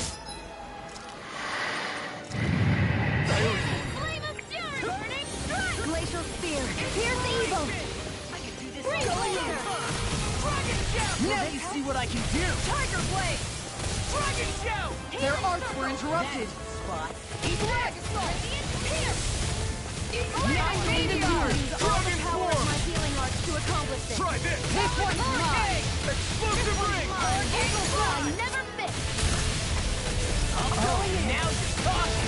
Flame of fury. Burning strike. Glacial spear. Pierce evil. Bring it here. Dragon shout. Now you see what I can do. Tiger blade. Dragon shout! Their arts were interrupted. Spot. Dragon sword. Pierce. Nine meteors. All the power of my healing arts to accomplish this. Try this! This one's mine. Explosive ring! Eagle fly never miss. Now you're talking!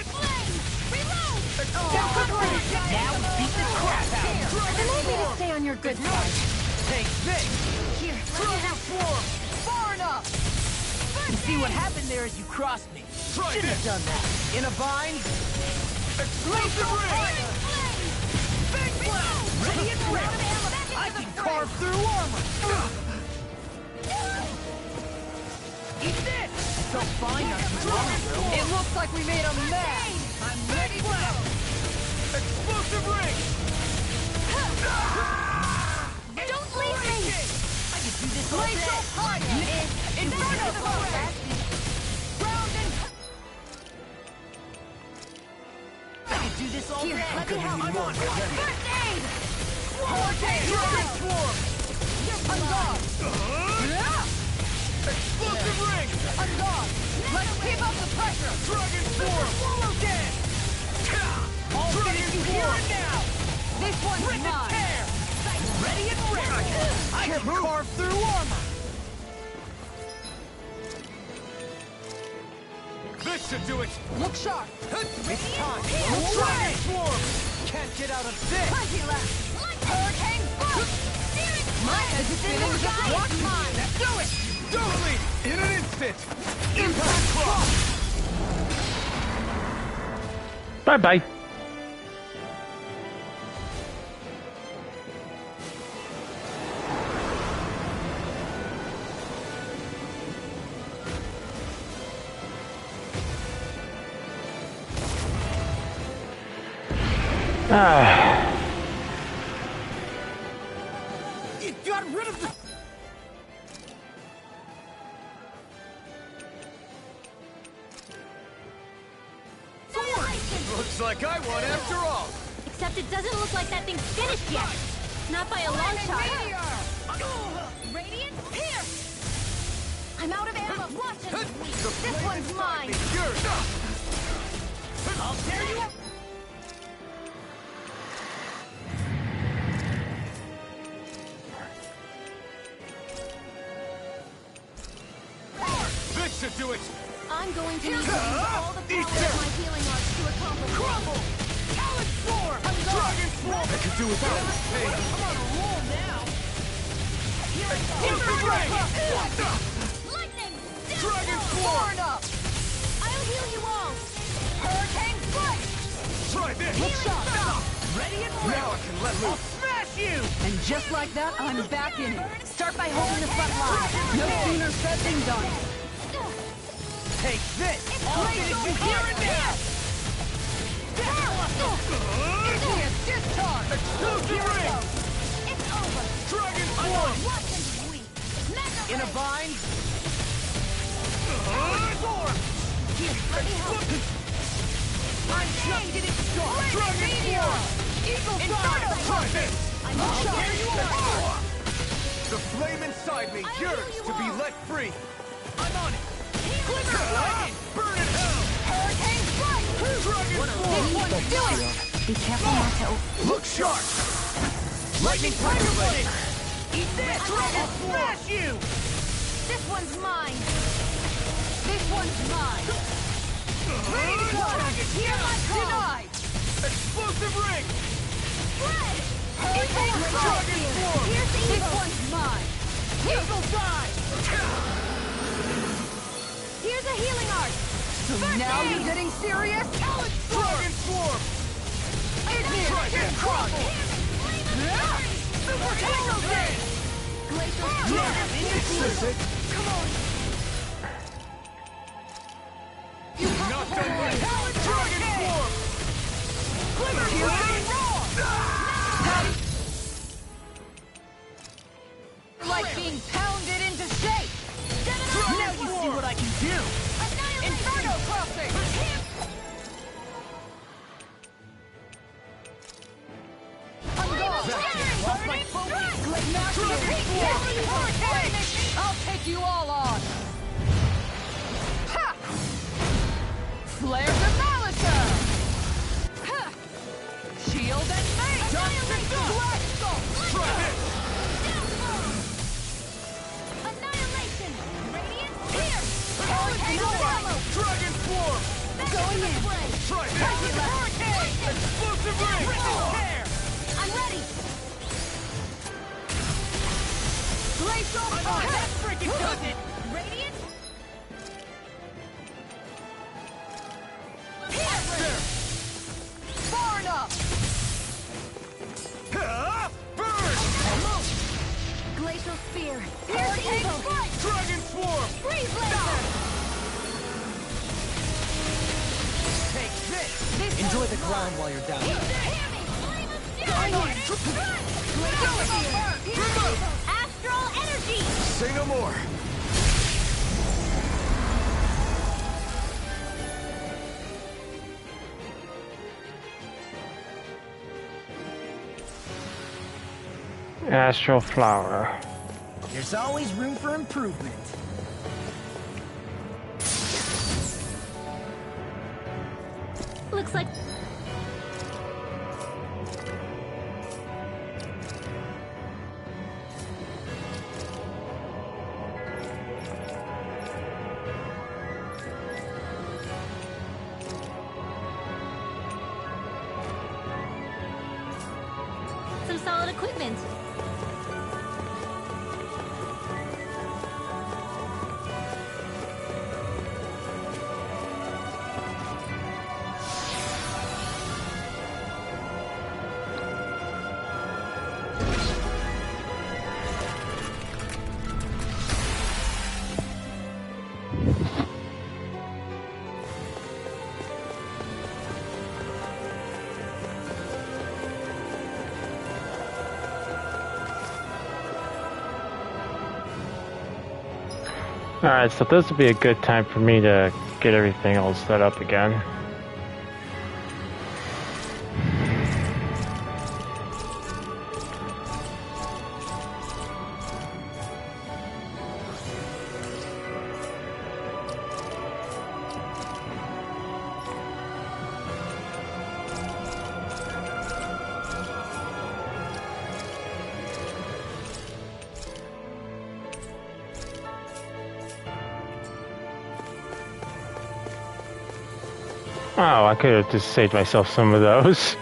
Flame. Reload. Now we beat the crap out! Then maybe to stay on your good side. Take this! Here, Dragon Swarm! Far enough! You see what happened there as you crossed me. Try Should have this! done that. In a bind? Explosive ring! Big blow! Radiant Rip! I can carve through armor! Eat this! I felt fine not too long ago. It looks like we made a mess. I'm ready to go! Explosive ring! Don't leave me. I can do this all day! Inferno Force. I can do this all day! let me help. I'm on! First aid! Dragon Swarm! Explosive ring! Let's keep up the pressure. Dragon Swarm! Swallow dance! All finish you here and now! This one's Rip and mine. tear! Ready and ready! I can carve through armor! This should do it! Look sharp. It's time! Dragon Swarm! Can't get out of this! Hurricane Blast. Mine is Spinning just one time. Do it! Totally! In an instant! Impact Cross! Bye bye. You got rid of the... Looks like I won after all! Except it doesn't look like that thing's finished yet. Not by a long shot. Radiant Pierce! I'm out of ammo. Watch it. This one's mine. I'll tear you up! This should do it! I'm going to need to use all the power of my healing arts to accomplish Crumble! Talon Swarm! Dragon Swarm! I could do without this pain. I'm on a roll now! lightning. Dragon Swarm! Up. I'll heal you all. Hurricane Strike. Try this! Ready and ready! Now I can let loose! I'll smash you! And just like that, I'm back in it. Start by holding the front line. No sooner said than done. Take this! I'll finish you here and now! Igneous discharge. Explosive ring! It's over. Dragon Swarm! Watch and weep. Magna In a ray. bind? Swarm! Here, let me help. I'm just getting started! Dragon Swarm! Eagle Inferno! Try this! I'm I'll all tear you apart! The flame inside me I'll yearns heal you to be all. let free! I'm on it! Glimmer Dragon! Burn in hell! Hurricane Strike. Dragon Swarm! This one's doing it. Be careful not to open. Look sharp! Lightning Tiger Blade! Eat this! I'll smash you! This one's mine. This one's mine. Ready to go! Here I come. Denied. Explosive ring! Spread. Hurricane Strike. Dragon Swarm! Here's the This evil. one's mine. Eagle Dive! Here's a healing art. So now you're getting serious? Dragon Swarm! Igneous discharge. Super Tiger Blade! Glacial Now, Spear. this is it! Come on. Like being pounded into shape! Now you see what I can do! Inferno crossing! I'll take you all on! Ha! Flare Demolitor! Ha! Shield and face! Annihilation! Radiant here! Dragon Swarm! Going in! Try this! Hurricane! Explosive ring! Tear! I'm ready! Glacial Punch! That freaking does it! Radiant? Piercer! Far enough! Burn! Glacial Spear! Hurricane Strike! Dragon Swarm! Freeze Laser! Take this! Enjoy the ground while you're down. Astral Energy! Say no more. Astral Flower. There's always room for improvement. Looks like... some solid equipment. Alright, so this would be a good time for me to get everything all set up again. Oh, I could have just saved myself some of those.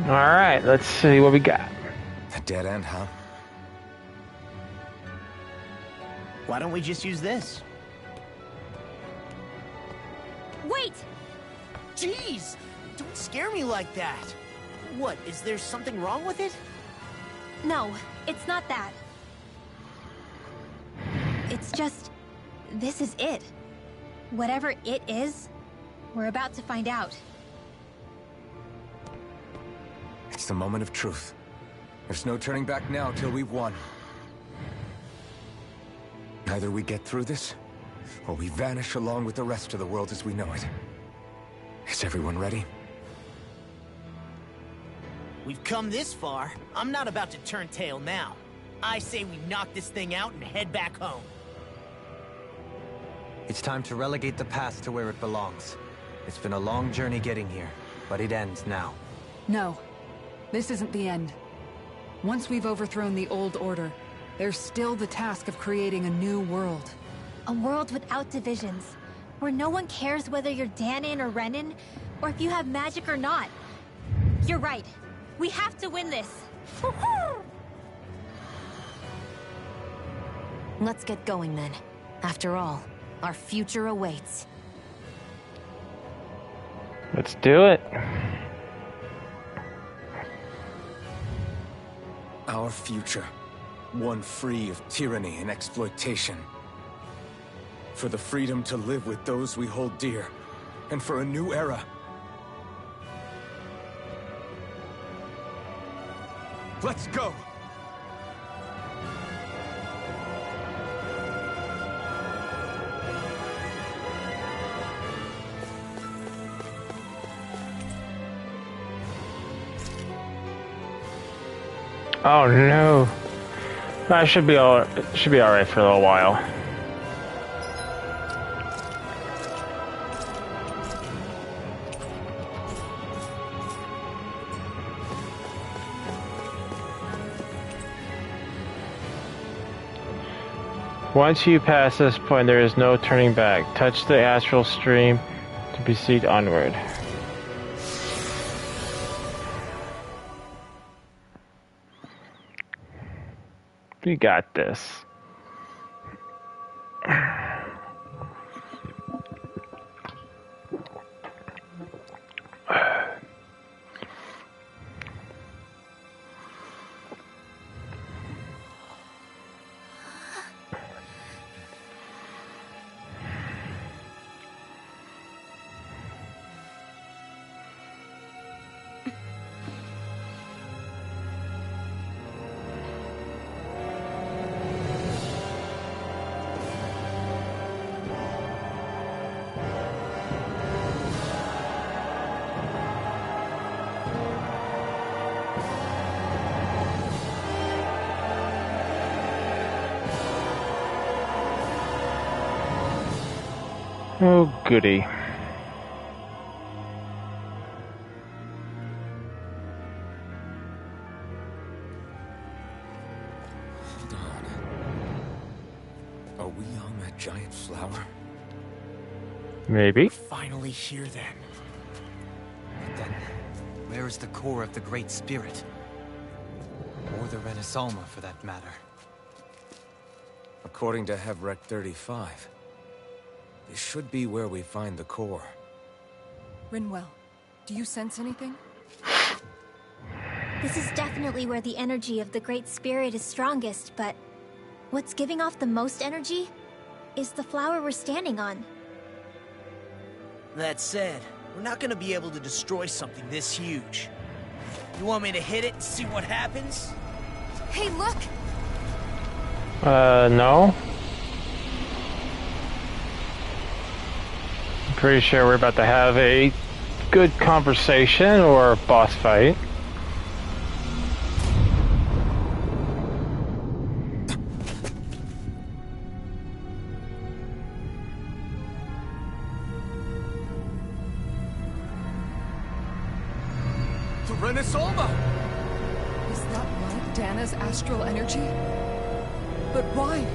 Alright, let's see what we got. A dead end, huh? Why don't we just use this? Wait! Jeez! Don't scare me like that! What, is there something wrong with it? No, it's not that. It's just... this is it. Whatever it is, we're about to find out. It's the moment of truth. There's no turning back now till we've won. Either we get through this, or we vanish along with the rest of the world as we know it. Is everyone ready? We've come this far. I'm not about to turn tail now. I say we knock this thing out and head back home. It's time to relegate the past to where it belongs. It's been a long journey getting here, but it ends now. No. This isn't the end. Once we've overthrown the old order, there's still the task of creating a new world. A world without divisions, where no one cares whether you're Danon or Renan, or if you have magic or not. You're right. We have to win this. Let's get going then. After all, our future awaits. Let's do it. Our future. One free of tyranny and exploitation. For the freedom to live with those we hold dear. And for a new era. Let's go! Oh no. I should be all right for a little while. Once you pass this point, there is no turning back. Touch the astral stream to proceed onward. We got this. Oh, goody. Hold on. Are we on that giant flower? Maybe. Finally here then. Then, where is the core of the Great Spirit? Or the Renaissama, for that matter? According to Hevrek 35, this should be where we find the core. Rinwell, do you sense anything? This is definitely where the energy of the Great Spirit is strongest, but what's giving off the most energy is the flower we're standing on. That said, we're not gonna be able to destroy something this huge. You want me to hit it and see what happens? Hey, look! No. I'm pretty sure we're about to have a good conversation or a boss fight. The Renaissama! Is that like Dana's astral energy? But why?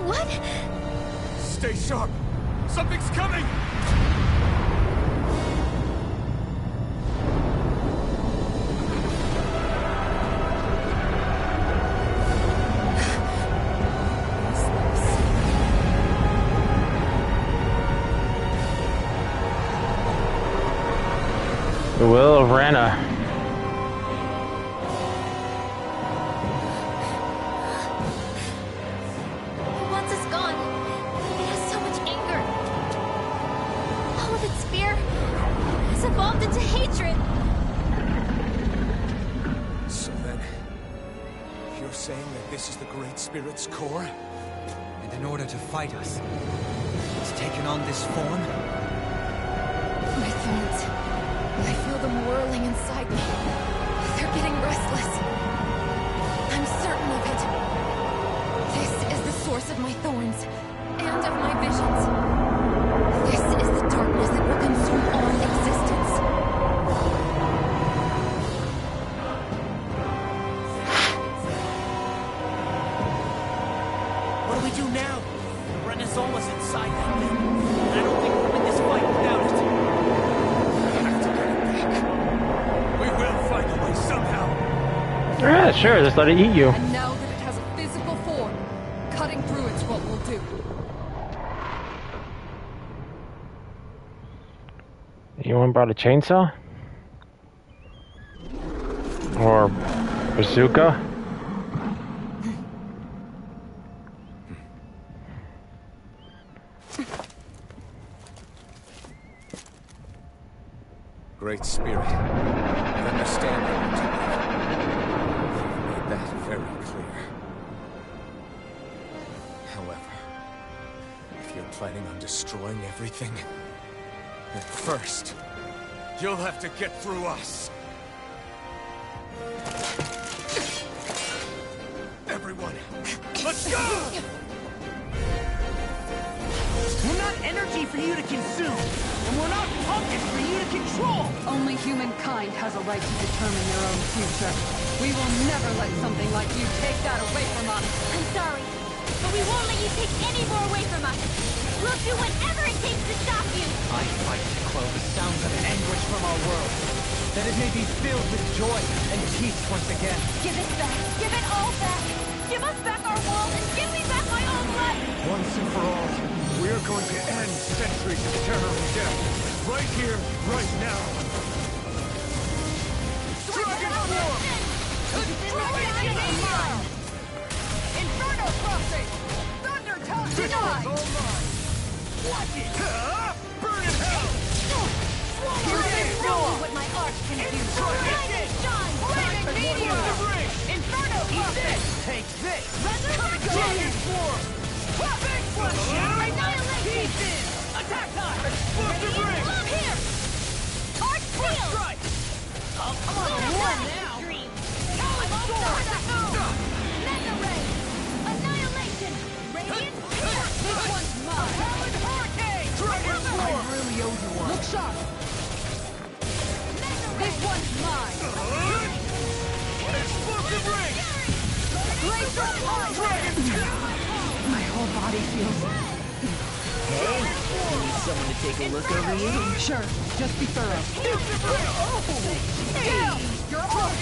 What? Stay sharp! Something's coming! The will of Rana. It wants us gone. It has so much anger. All of its fear has evolved into hatred. So then, you're saying that this is the Great Spirit's core? And in order to fight us, it's taken on this form? My thorns. I feel them whirling inside me. They're getting restless. I'm certain of it. This is the source of my thorns, and of my visions. This is the darkness that will consume all existence. What do we do now? Renaissama's inside that thing. I don't think we'll win this fight without it. We will find a way somehow. Yeah, sure, just let it eat you. And now that it has a physical form, cutting through it's what we'll do. Anyone brought a chainsaw? Or bazooka? Great Spirit, I understand how to live. You've made that very clear. However, if you're planning on destroying everything, then first, you'll have to get through us. Everyone, let's go! We're not energy for you to consume, and we're not puppets for you to control! Only humankind has a right to determine their own future. We will never let something like you take that away from us. I'm sorry, but we won't let you take any more away from us. We'll do whatever it takes to stop you. I fight to quell the sounds of anguish from our world, that it may be filled with joy and peace once again. Give it back. Give it all back. Give us back our world and give me back my own life. Once and for all, we are going to end centuries of terror and death. Right here, right now. Dragon Form! Inferno Crossing! Thunder Touch! Denied! Watch it! Burn in hell! Dragon Form! What my art can do. Rise shine! Flaming Meteor! Inferno Crossing! Take this! Dragon Form! Big Flash! Annihilation! Pieces! Attack time! Explosive Ring! Here! Arc Field! Strike! Come on, one now! Mega Ray! Annihilation! Radiant! This one's mine. Talon Hurricane! Dragon I Form! really owe you one. Look sharp. This one's mine. Explosive Ring! Laser punch. My whole body feels... Hey, you need someone to take a look over you? Sure, just be thorough. Down! You're off!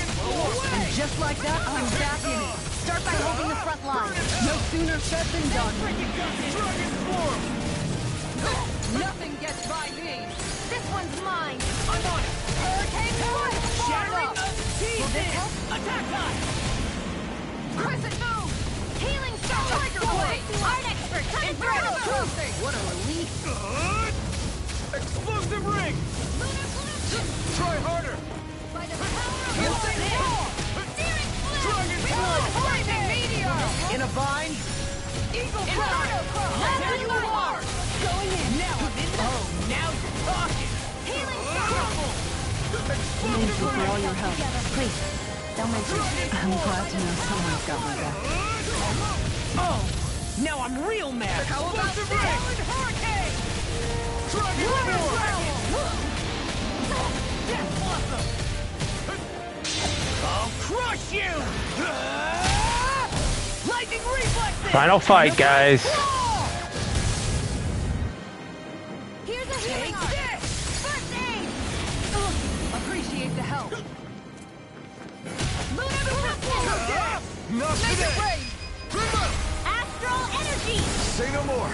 And just like that, I'm back in it. Start by holding the front line. No sooner said than done. Dragon Form! Nothing gets by me. This one's mine. I'm on it! Hurricane Force! Shattering Up. of pieces! Attack time! Crescent move! Healing Star! Tiger Blade! Art Expert! Inferno Crossing! What a relief! Explosive Ring! Try harder! By the power of Hillsing Form! Searing Flame! Dragon Form! Flaming Meteor! In a bind? Eagle Inferno Cross! Cross! There you are! Going in! Now I'm in there! Oh, now you're talking! Healing Star! Thank you Explosive for all Ring! your help. Please, don't mention it. I'm glad to know someone's got my back. Oh! Now I'm real mad! How about Explosive Ring! Hurricane! Dragon Form! Death Blossom! I'll crush you! Lightning Reflexes! Final fight, guys. Here's a healing art! First aid! Appreciate the help. Lunar Eruption! Not today! Astral Energy! Say no more.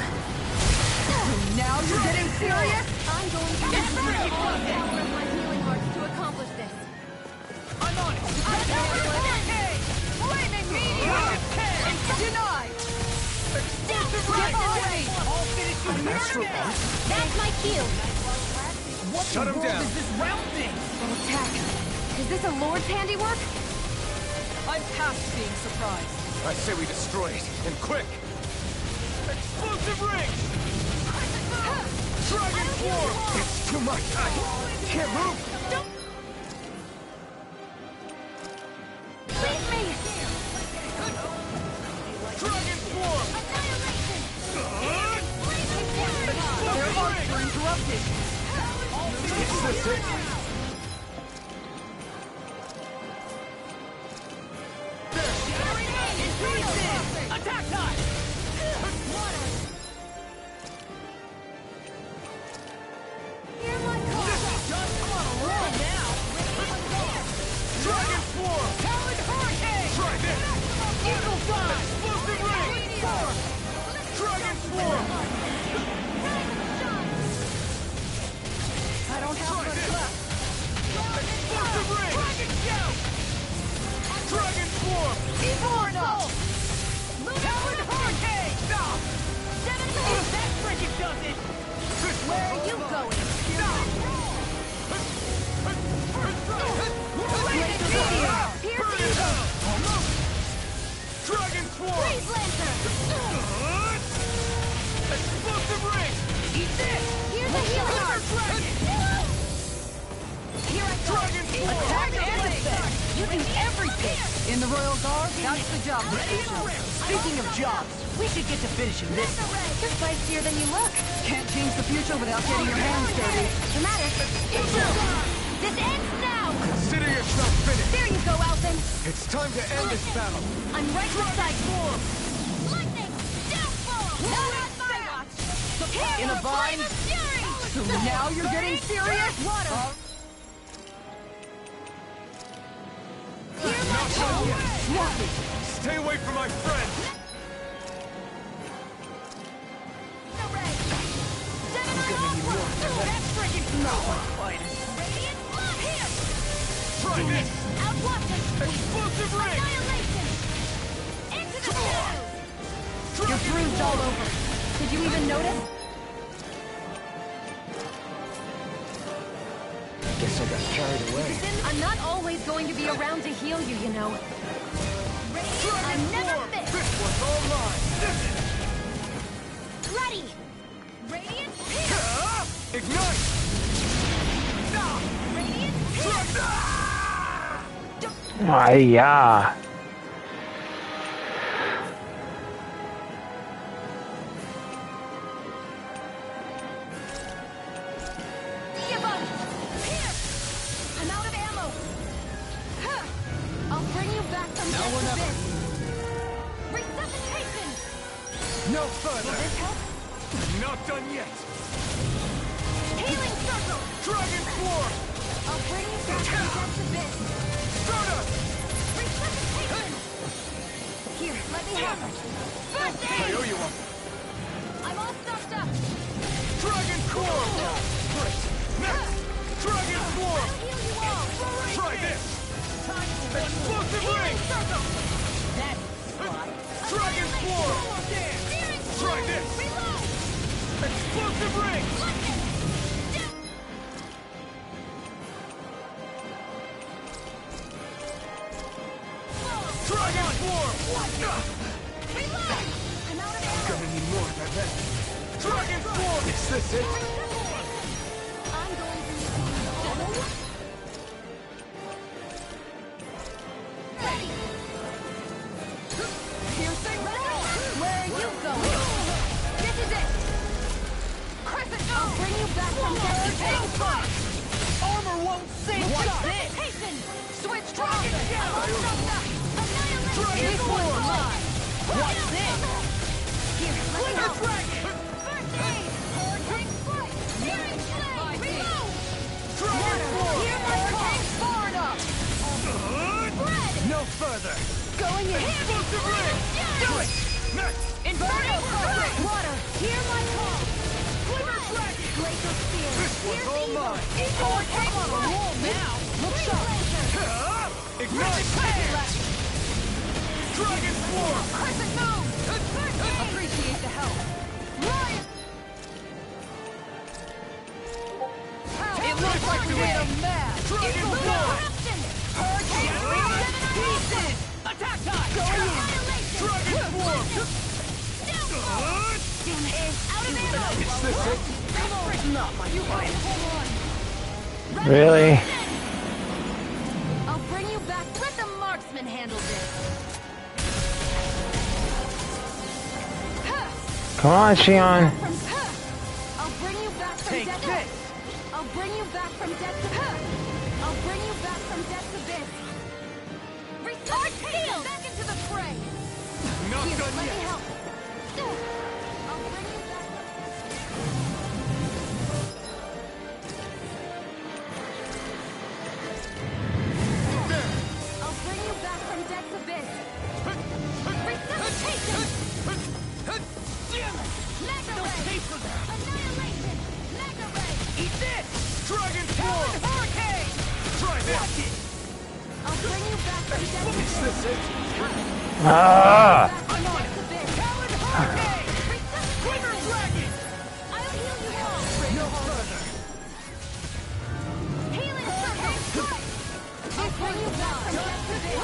Now you're getting serious? I'm going to use the power of my healing arts to accomplish this. I'm on it! Hurricane! Flaming Meteor! Denied. Explosive Get Ring! behind me. I'll finish you here and now! That's my cue. What Shut the him world down. is this round thing? An attack. Is this a Lord's handiwork? I'm past being surprised. I say we destroy it, and quick! Explosive Ring! Dragon Form! It's too much! I can't move! Leave me! Dragon Form! Annihilation! Their arcs were interrupted. Is this it? Attack time! Hear my call! Just on a roll now! Dragon Form! Talon Hurricane! Evil enough! Coward Hurricane! That frickin' does it! Where are you going? Dragon Swarm! Freeze Lancer! Explosive Ring! Eat this! Here's a healing art! Here I go! Dragon Swarm! Attack and defense! You do everything! In the Royal Guard, that's the job description. Speaking of jobs, we should get to finishing this. You're spicier than you look. Can't change the future without getting your hands dirty. Dramatic. This ends now! Consider yourself finished. There you go, Alvin. It's time to end this battle. I'm right beside you. Lightning! Downfall! Not on my watch! In a vine? So now you're getting serious? Water! Stay away from my friend. Try this! Explosive Ring! Into the shadows! You're bruised all over. Did you even notice? Guess I got carried away. I'm not always going to be around to heal you, you know. I'm never fit! This one's all mine. Ready! Radiant Pierce! Ignite! Radiant Yeah. Give up! Pierce! I'm out of ammo! Huh. I'll bring you back from Now or never. Resuscitation! No further. Will this help? Not done yet. Healing circle! Dragon Swarm! I'll bring you back from death's abyss! Stardust! Resuscitation! Here, let me have it! First I aid! owe you one. I'm all stuffed up! Dragon Swarm! Great. Next! Dragon Swarm! I'll heal you all! Try this! Explosive Ring! Circle! That's spot. Dragon Swarm! Try this! Reload! Explosive Ring! Dragon Swarm! Reload! I'm out of ammo! Gonna need more of that then. Dragon Swarm! Is this it? I'm going to need you. Ready! Piercing roar! Where are you going? This is it! Crescent! I'll bring you back from death. Armor won't save What's this! this? Switch stronger! I'm all stuffed up! Annihilate! This one's mine! What's this? Here, let me help! Dragon! First aid! Hurricane strike! Searing flame! Reload! Dragon Swarm! Hear my call! Far enough! Spread! No further! Going in! Explosive Ring! Do it! Next! Inferno Current! Water! Hear my call! Quiver Dragon! Glacial Spear! This one's all mine! Hurricane on a roll now! Look sharp! Ignite! Dragon Swarm! Crescent moon! Appreciate the help. Ryan! It looks like we made a match. Dragon Lunar Swarm! eruption! Hurricane! Pieces! Attack time! Going in! Dragon Swarm! Downfall! Damn it! Out of ammo! Is this it? Not my fight! Hold on! Really? I'll bring you back. Let the marksman handle this. Come on, Shion. I'll bring you back from Take death. this! I'll bring you back from death to I'll bring you back from death's abyss. Restart field! Back into the fray. Not Here, done let yet. me help. I'll bring you back. I'll bring you back from death's abyss. Resuscitation! Mega Ray! Annihilation! Mega Ray! Eat this! Dragon Swarm! Hurricane! Try this! I'll bring you back from death's Is abyss. this it? Ah! I'm on it. Talon Hurricane! Quiver Dragon! I'll heal you all. No further. Healing circle. I'll bring you back from yesterday.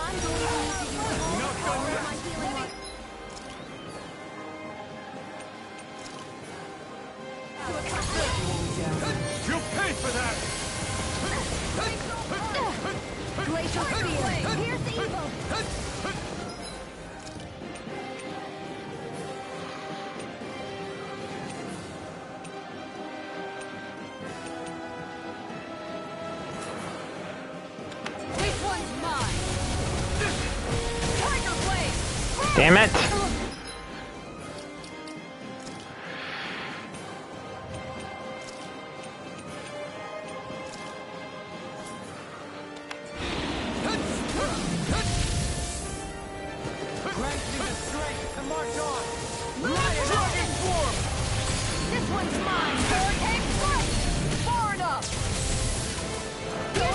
I'm going to use you all my healing arts. You'll pay for that! Glacial Spear. Pierce evil. Which one's mine? Tiger Blade! Damn it! Grant me the strength to march on! Dragon Form! This one's mine. Hurricane Strike! Far enough!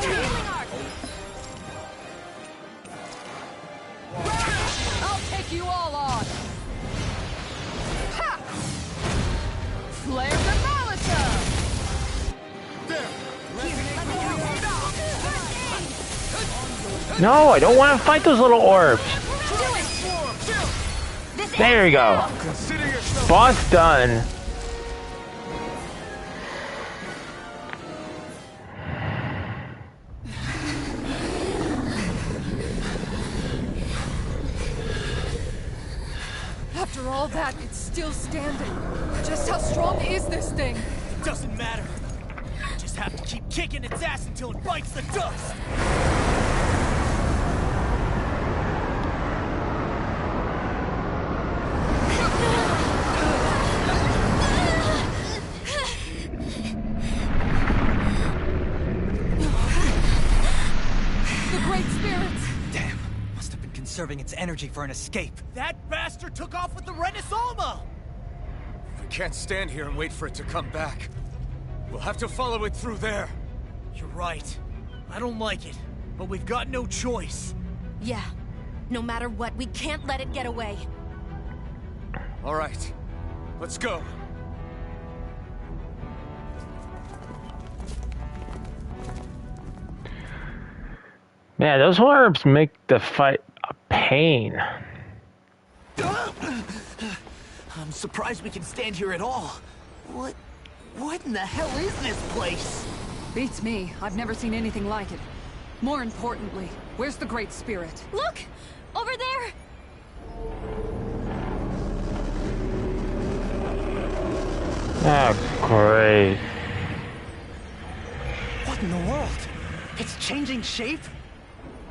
Healing arc. I'll take you all on! Ha! Flare the Malisa! There! No, I don't want to fight those little orbs. There you go. Boss done. After all that, it's still standing. Just how strong is this thing? Doesn't matter. Just have to keep kicking its ass until it bites the dust. The Great Spirits! Damn. Must have been conserving its energy for an escape. That bastard took off with the Renaissance! We can't stand here and wait for it to come back. We'll have to follow it through there. You're right. I don't like it, but we've got no choice. Yeah. No matter what, we can't let it get away. All right. Let's go. Man, those orbs make the fight a pain. I'm surprised we can stand here at all. What in the hell is this place? Beats me. I've never seen anything like it. More importantly, where's the Great Spirit? Look! Over there! Oh, great. What in the world? It's changing shape?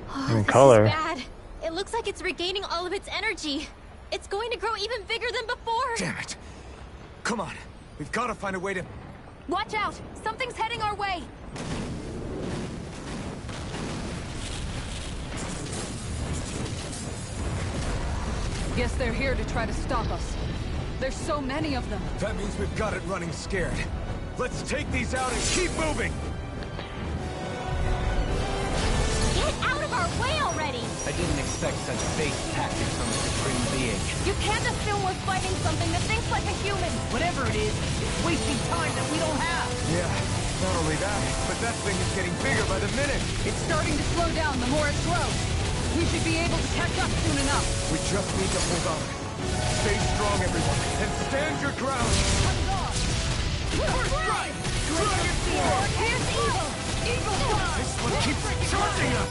Oh, In this color. is bad. It looks like it's regaining all of its energy. It's going to grow even bigger than before. Damn it. Come on. We've got to find a way to... Watch out! Something's heading our way! Guess they're here to try to stop us. There's so many of them. That means we've got it running scared. Let's take these out and keep moving! Get out of our way already! I didn't expect such base tactics from a supreme being. You can't assume we're fighting something that thinks like a human! Whatever it is, it's wasting time that we don't have. Yeah, not only that, but that thing is getting bigger by the minute. It's starting to slow down the more it grows. We should be able to catch up soon enough. We just need to hold on. Stay strong, everyone, and stand your ground. First strike! Dragon Form! Here's evil! Eagle Fly! This one keeps charging us.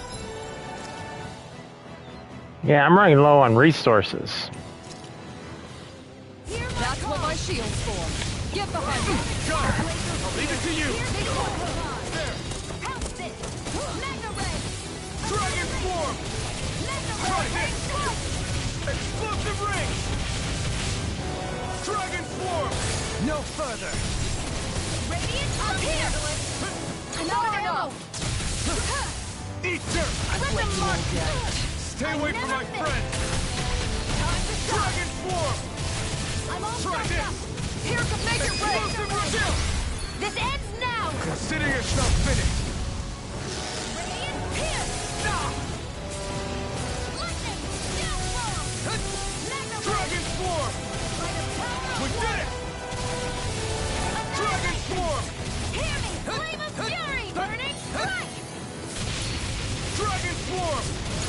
Yeah, I'm running low on resources. That's what my shield's for. Get behind me. Got it. I'll leave it to you. Pounce this! Mega Ray! Dragon Form! Try this. Explosive Ring! Dragon Form! No further. Radiant up here! Not enough! Eat dirt. Let them march! Stay away from my friend. Dragon Form! I'm all Try backed this. up! Here comes Major Ray! This ends now! Consider yourself finished. Radiant pierce!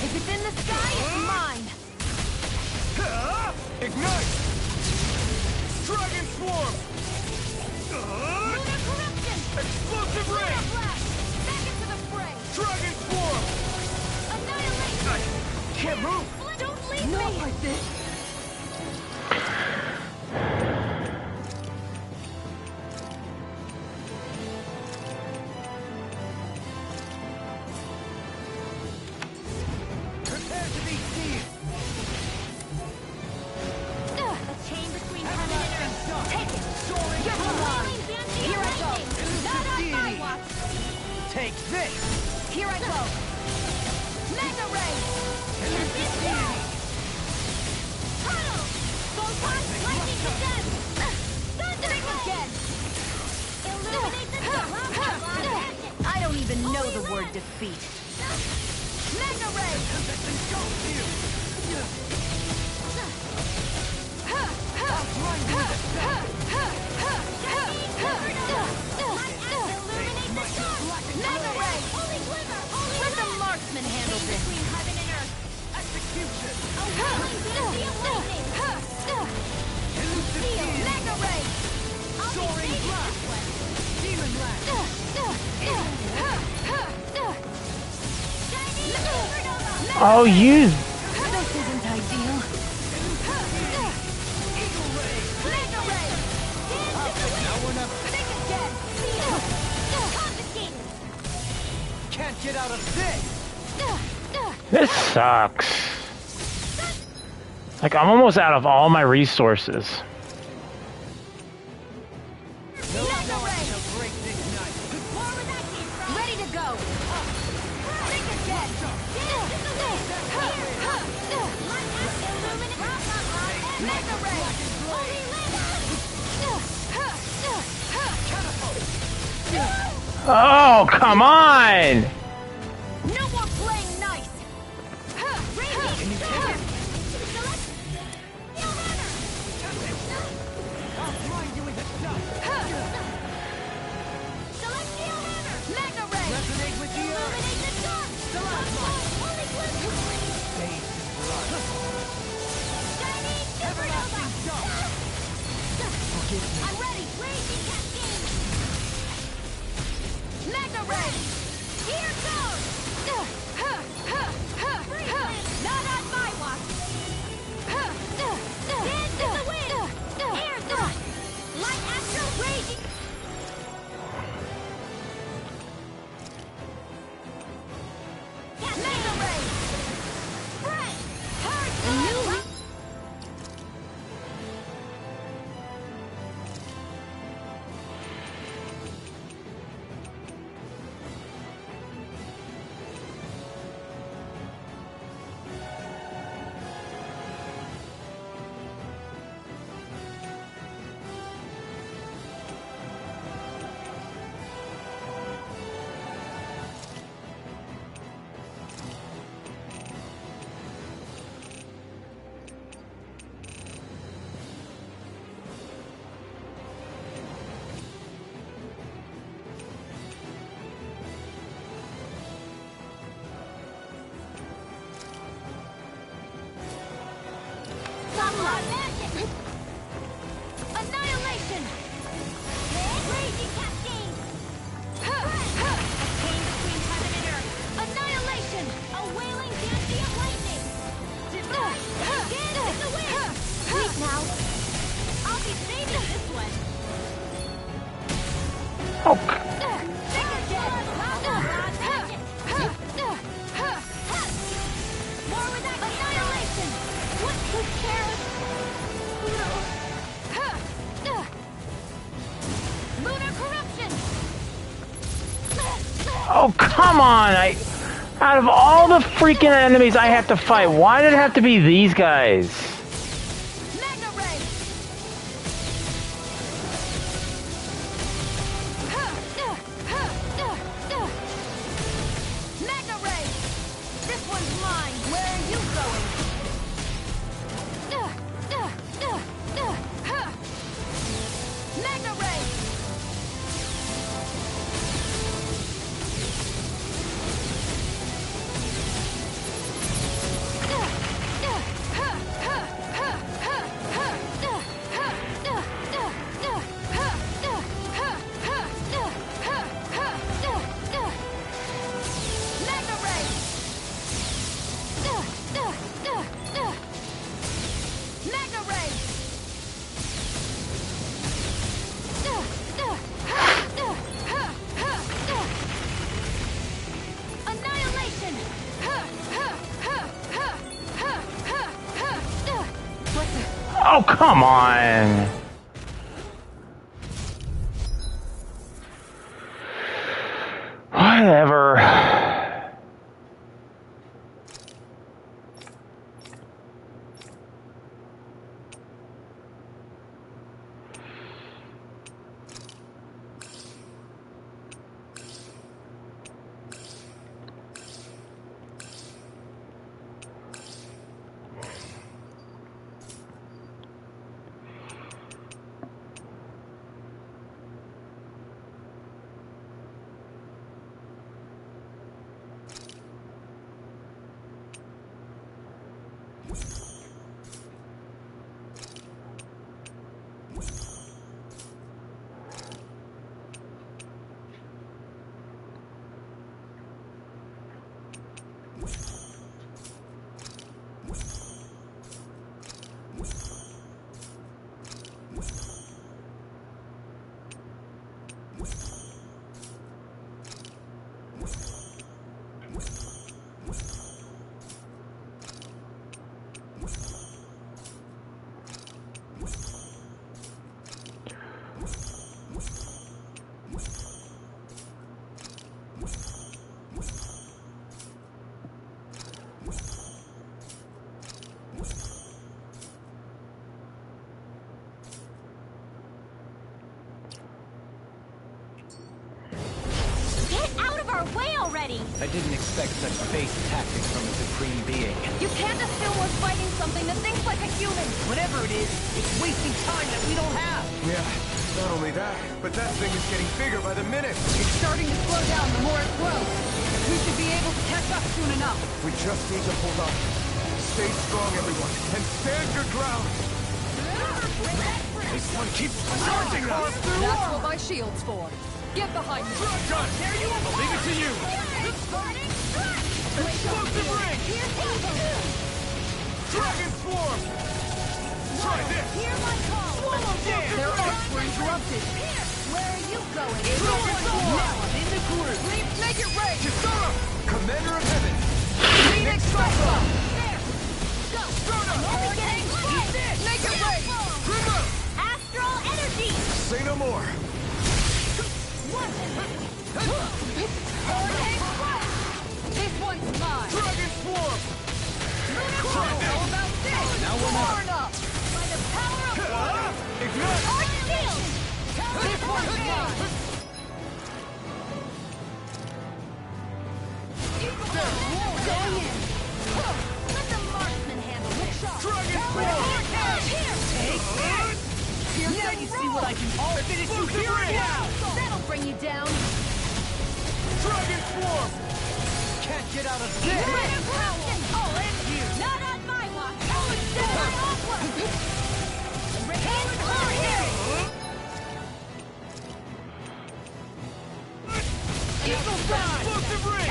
If it's in the sky, it's mine! Ignite! Dragon Swarm! Lunar Corruption! Explosive Ray! Back into the fray! Dragon Swarm! Annihilation! Can't move! Don't leave me! Not like this! Prepare to be seized! A chain between heaven and earth! Take it! Soaring flying! Here I go! Not on my watch! Take this! Here I go! Mega Ray! Tunnel! Photon lightning condemn! Thunder again! Illuminate the sun! I don't even know the word defeat! Mega Ray! Mega Ray! Holy Glimmer! Let the marksman handle this! Between heaven and earth! Execution! A whirling beauty of lightning! Steel! Mega Ray! Soaring blast! Demon blast! Oh, you... This isn't ideal. Eagle Ray! Mega Ray! Now we're not... Think again! Confiscated! Can't get out of this! This sucks. Like, I'm almost out of all my resources. Mega Ray! Ready to go! Think again! Mega Ray! Oh, come on! No more playing nice! Can you take it? I'll blind you with a shot! Celestial Hammer! Mega Ray! Resonate with the earth! Illuminate the dark! Holy Glimmer! Fade to blood! Shining Supernova! Forgive me! I'm ready! Raging Cascade! Mega Ray! Here goes! Not on my watch! Dance in the wind! Air thrust! Light astral raging! Mega Ray! Fresh! Hard! New! Annihilation! Raging Cascade! A chain between heaven and earth! Annihilation! A wailing dancy of lightning! Divine! Dance in the wind! Wait now! I'll be saving this one! Oh, Think again! More with that annihilation! What who cares? Lunar Corruption! oh, come on! Out of all the freaking enemies I have to fight, why did it have to be these guys? Mega Ray! Mega Ray! This one's mine! Where are you going? Mega Ray! Oh, come on! Whatever. I didn't expect such base tactics from a supreme being. You can't assume we're fighting something that thinks like a human! Whatever it is, it's wasting time that we don't have! Yeah, not only that, but that thing is getting bigger by the minute. It's starting to slow down the more it grows. We should be able to catch up soon enough. We just need to hold on. Stay strong, everyone, and stand your ground! This one keeps charging us! That's what my shield's for. Get behind me! Gun! There you are! Leave it to you! Explosive ring! Dragon swarm! Try this! Hear my call! Swallow dance! Their arcs were interrupted. Where are you going? Now I'm in the group! Make it rain! Kisara! Commander of Heaven! Phoenix Strike! Go! Strona! Eat this! Make it rain! Primo! Astral energy! Say no more! This one's mine! Dragon swarm! How about this? Now we're Torn up! By the power of water! Ignite! Arc shield! This one's mine! Going in! Let the marksman handle this! Dragon swarm! Take this! Now you see what I can do! I'll finish you here and now! That'll bring you down! Dragon swarm! Can't get out of Let this! him I'll end you! Not on my watch! I'll instead my own one! Hands are here! Eagle Fly! Explosive ring!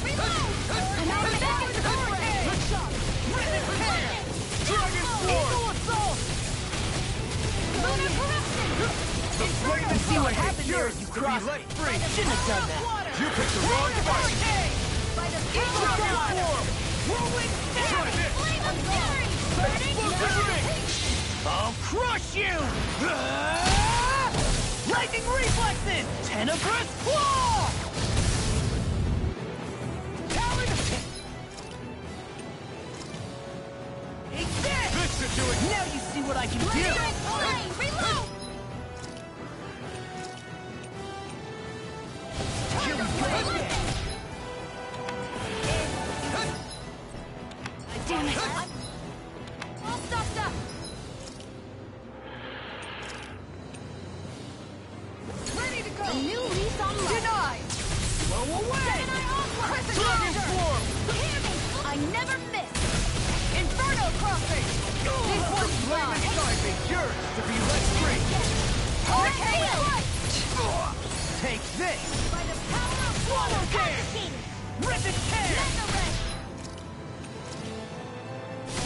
Reload! I'm out of back in the vortex! Good shot! Written hair! Dragon swarm! Eagle assault! Lunar corruption! Wait to see what happens here Yours if you to be cross let it! free! Shouldn't have done that! You picked the wrong fight! By the power of Dragon water! swarm! Whirlwind Try Fury! this! Flame of Fury! Burning Explosive ring! I'll crush you! Lightning reflexes! Tenebrous claw! Talon! Take this! This should do it! Now you see what I can do! Reload! Here we go again! Damn it! All stopped up! Ready to go! A new lease on life! Denied! Blow away! Crescent Dragon Launcher! swarm! Hear me! I never miss! Inferno crossing! This one's Flame mine! inside me! Yours to be let free! Hurricane! Take this! By the power of water! Hurricane! Ripid tear! Netherite!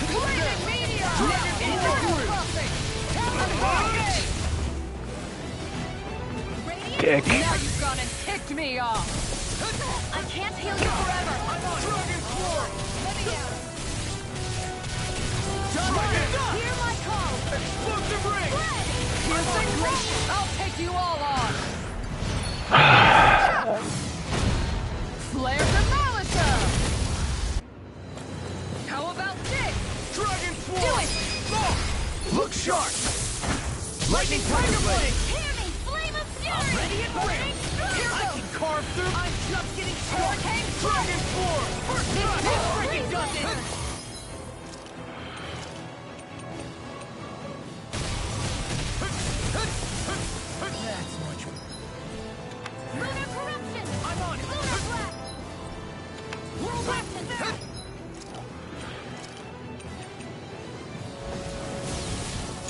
Blazing meteor! Dragon Inferno swarm! crossing! Dick. Now you've gone and ticked me off! I can't heal you forever! Dragon swarm! Let me out! Try this! Lightning Tiger Blade! Hear me! Flame of fury! I'm ready and ready! I can carve through! I'm just getting started! Dragon Form! First shot! This freaking does it! That's much more. Lunar corruption! I'm on it! Lunar blast! World action now!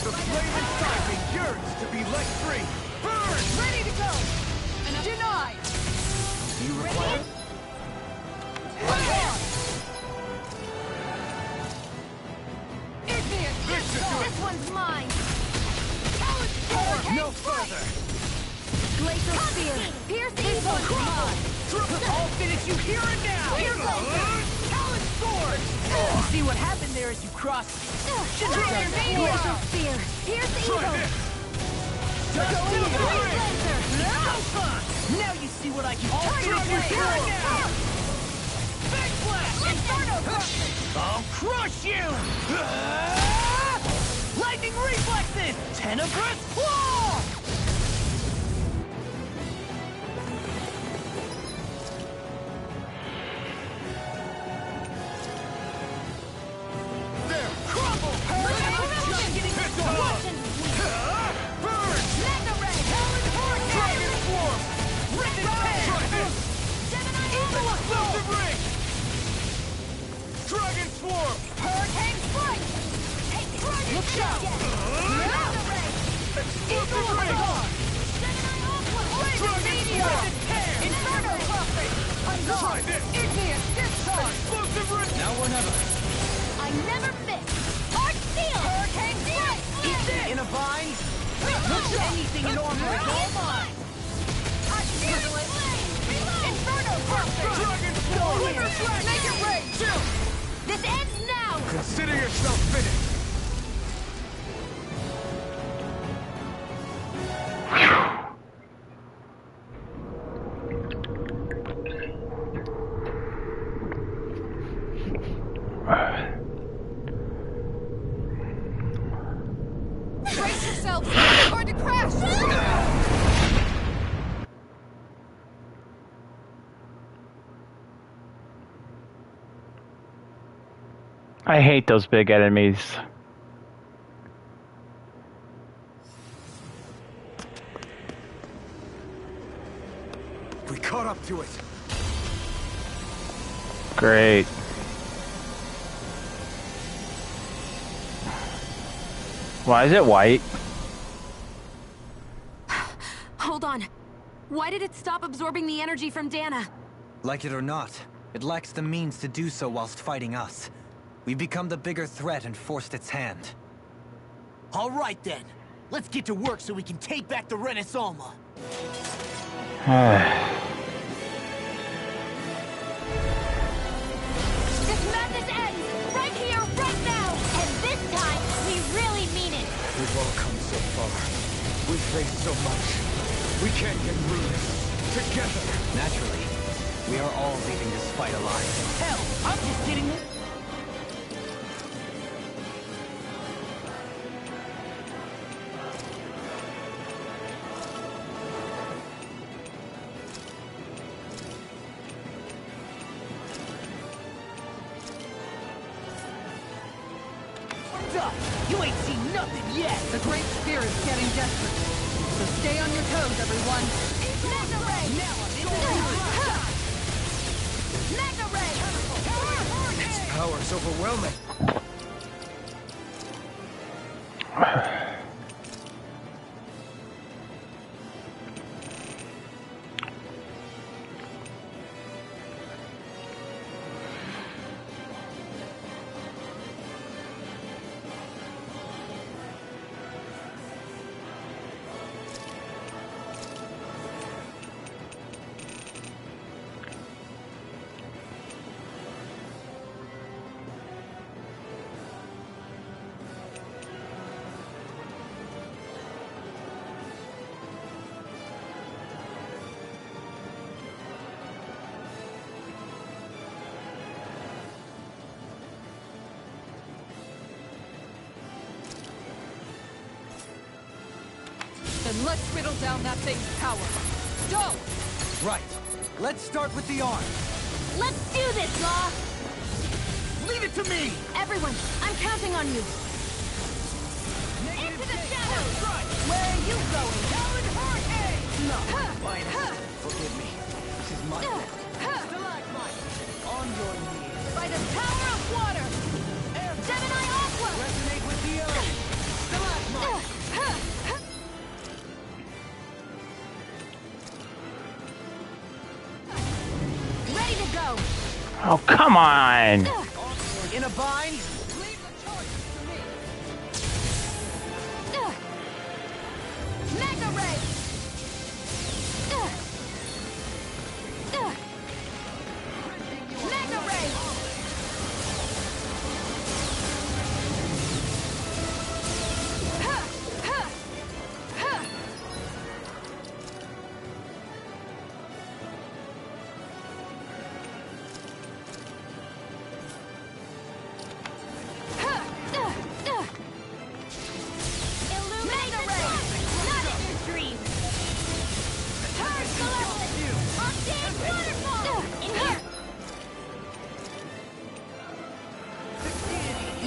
The flame inside me yearns to be let free! Burn! Ready to go! Denied! You require... This one's mine! No further! Glacial Spear! Pierce evil! I'll finish you here and now! Talon Sword! You see what happened there as you crossed? Should've done that. Glacial Spear! Pierce evil! Now you see what I can do! Here and now! Big Blast! Inferno Corruption! I'll crush you! Lightning Reflexes! Tenebrous Claw! There! Crumble! Just getting pissed off! Burn! Mega Ray! Dragon Swarm! Ripped Pan! Evil Explosive Ring! Dragon Swarm! Hurricane Strike! Look out! Mega Ray! Explosive Ring! Dragon Meteor! Inferno Buffet! Try this! Igneous Discharge! Explosive Ring! Now or never! I never miss! Arch Steel! Hurricane Strike! Eat this! In a bind? Anything in armor is all mine! Inferno Buffet! Dragon Swarm! Make it rain! This ends now! Consider yourself finished. Brace yourselves! It's going to crash! I hate those big enemies. We caught up to it. Great. Why is it white? Hold on. Why did it stop absorbing the energy from Dana? Like it or not, it lacks the means to do so whilst fighting us. We've become the bigger threat and forced its hand. All right then. Let's get to work so we can take back the Renaissance. This madness ends! Right here, right now! And this time, we really mean it! We've all come so far. We faced so much. We can't get through this. Together. Naturally, we are all leaving this fight alive. Hell, I'm just getting... You ain't seen nothing yet! The Great Spear is getting desperate. So stay on your toes, everyone. Mega Ray! Now I'm in Mega Ray! Its power's overwhelming. Let's whittle down that thing's power. Go! Right. Let's start with the arm. Let's do this, Law! Leave it to me! Everyone, I'm counting on you. Into the shadows! Where are you going? Helen Hurricane! No, fine. Forgive me. This is my fault. Stalagmite! On your knees. By the power of water! Gemini Aqua! Resonate with the earth. Stalagmite! Ready to go! Oh, come on! In a bind? Leave the choice to me! Mega Ray! Mega Ray! Mega Ray! Not in your dreams! Turn Celestial! Octane Waterfall! In here!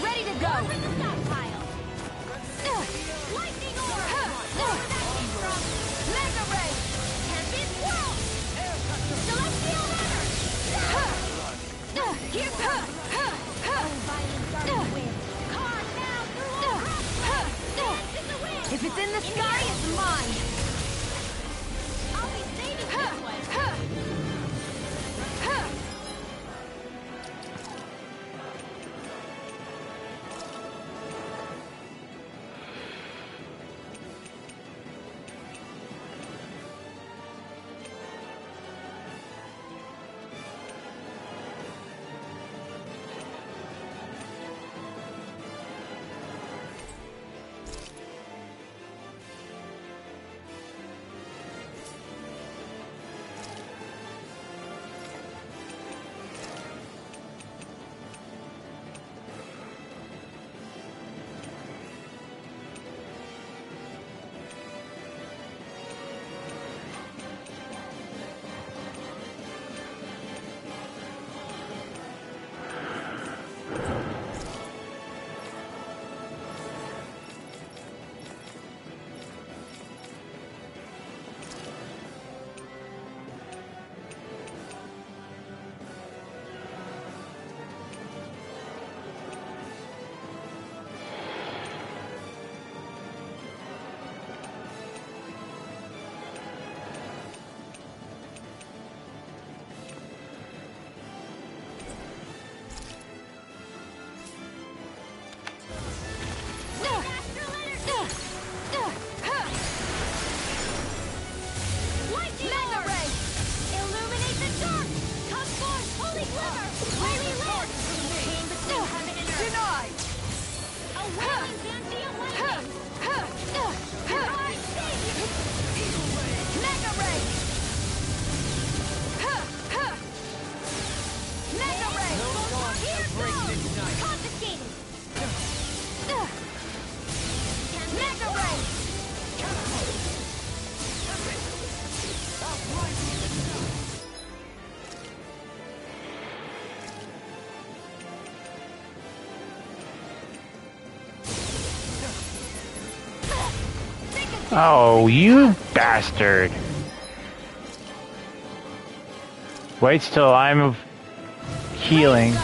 Ready to go! Over the stockpile! Lightning Orb! Where that came from! Mega Ray! Tempest Whirl! Celestial Runner! Here comes! Violent Dark Wind! Car now through all crossroads! Dance in the wind! If it's in the sky, it's mine! I'll be saving this one! Mega Ray! Illuminate the dark! Come forth, holy glimmer! Holy light! Chain between heaven and earth! Denied! Awaiting Zantia lightning! Divine savior! Mega Ray! Mega Ray! Here goes! Confiscated! Mega Ray! Oh, you bastard. Wait till I'm healing.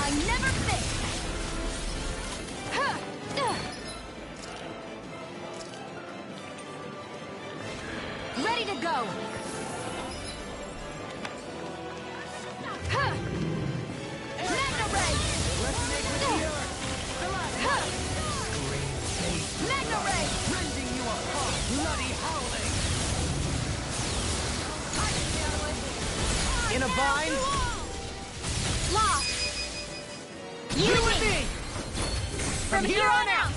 I never fail. Ready to go. Mega Ray. Mega Ray. Rending you apart! Bloody howling! In a bind? Lost. You with me. From here on out.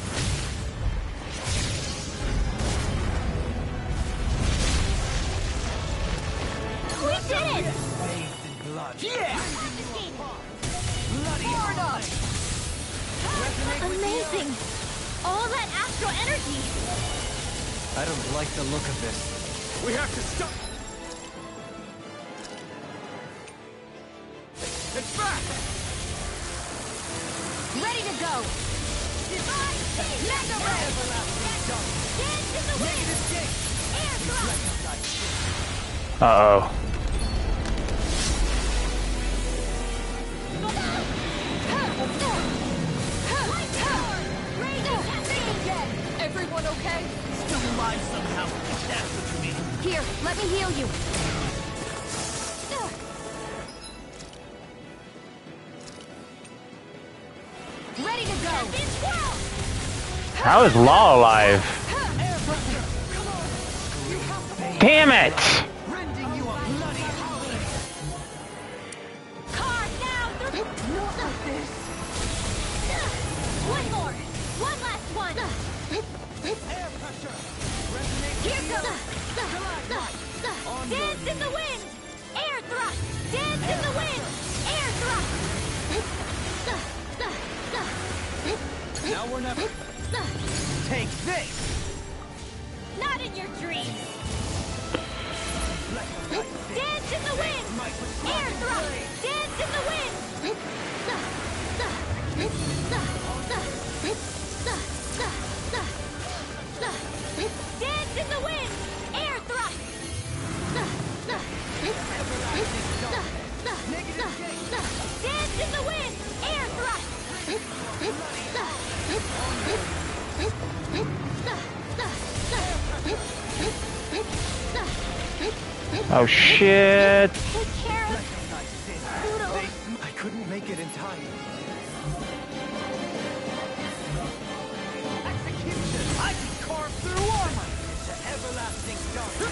Amazing! All that astral energy! I don't like the look of this. We have to stop. It's back! Ready to go! Divine Mega Ray! Dance in the wind! Air thrust! Uh-oh. Everyone okay? Still alive somehow. That's what you mean. Here, let me heal you. Ready to go. How is Law alive? Damn it! One more! One last one! Air pressure! Here goes! Dance in the wind! Air thrust! Dance in the wind! Air thrust! Now we're never... Take this! Not in your dreams! Dance in the wind! Air thrust! Dance in the wind! Dance in the wind! Air thrust! Dance in the wind! Air thrust! Oh shit! I couldn't make it in time. Execution! I can carve through armor! It's an everlasting stone.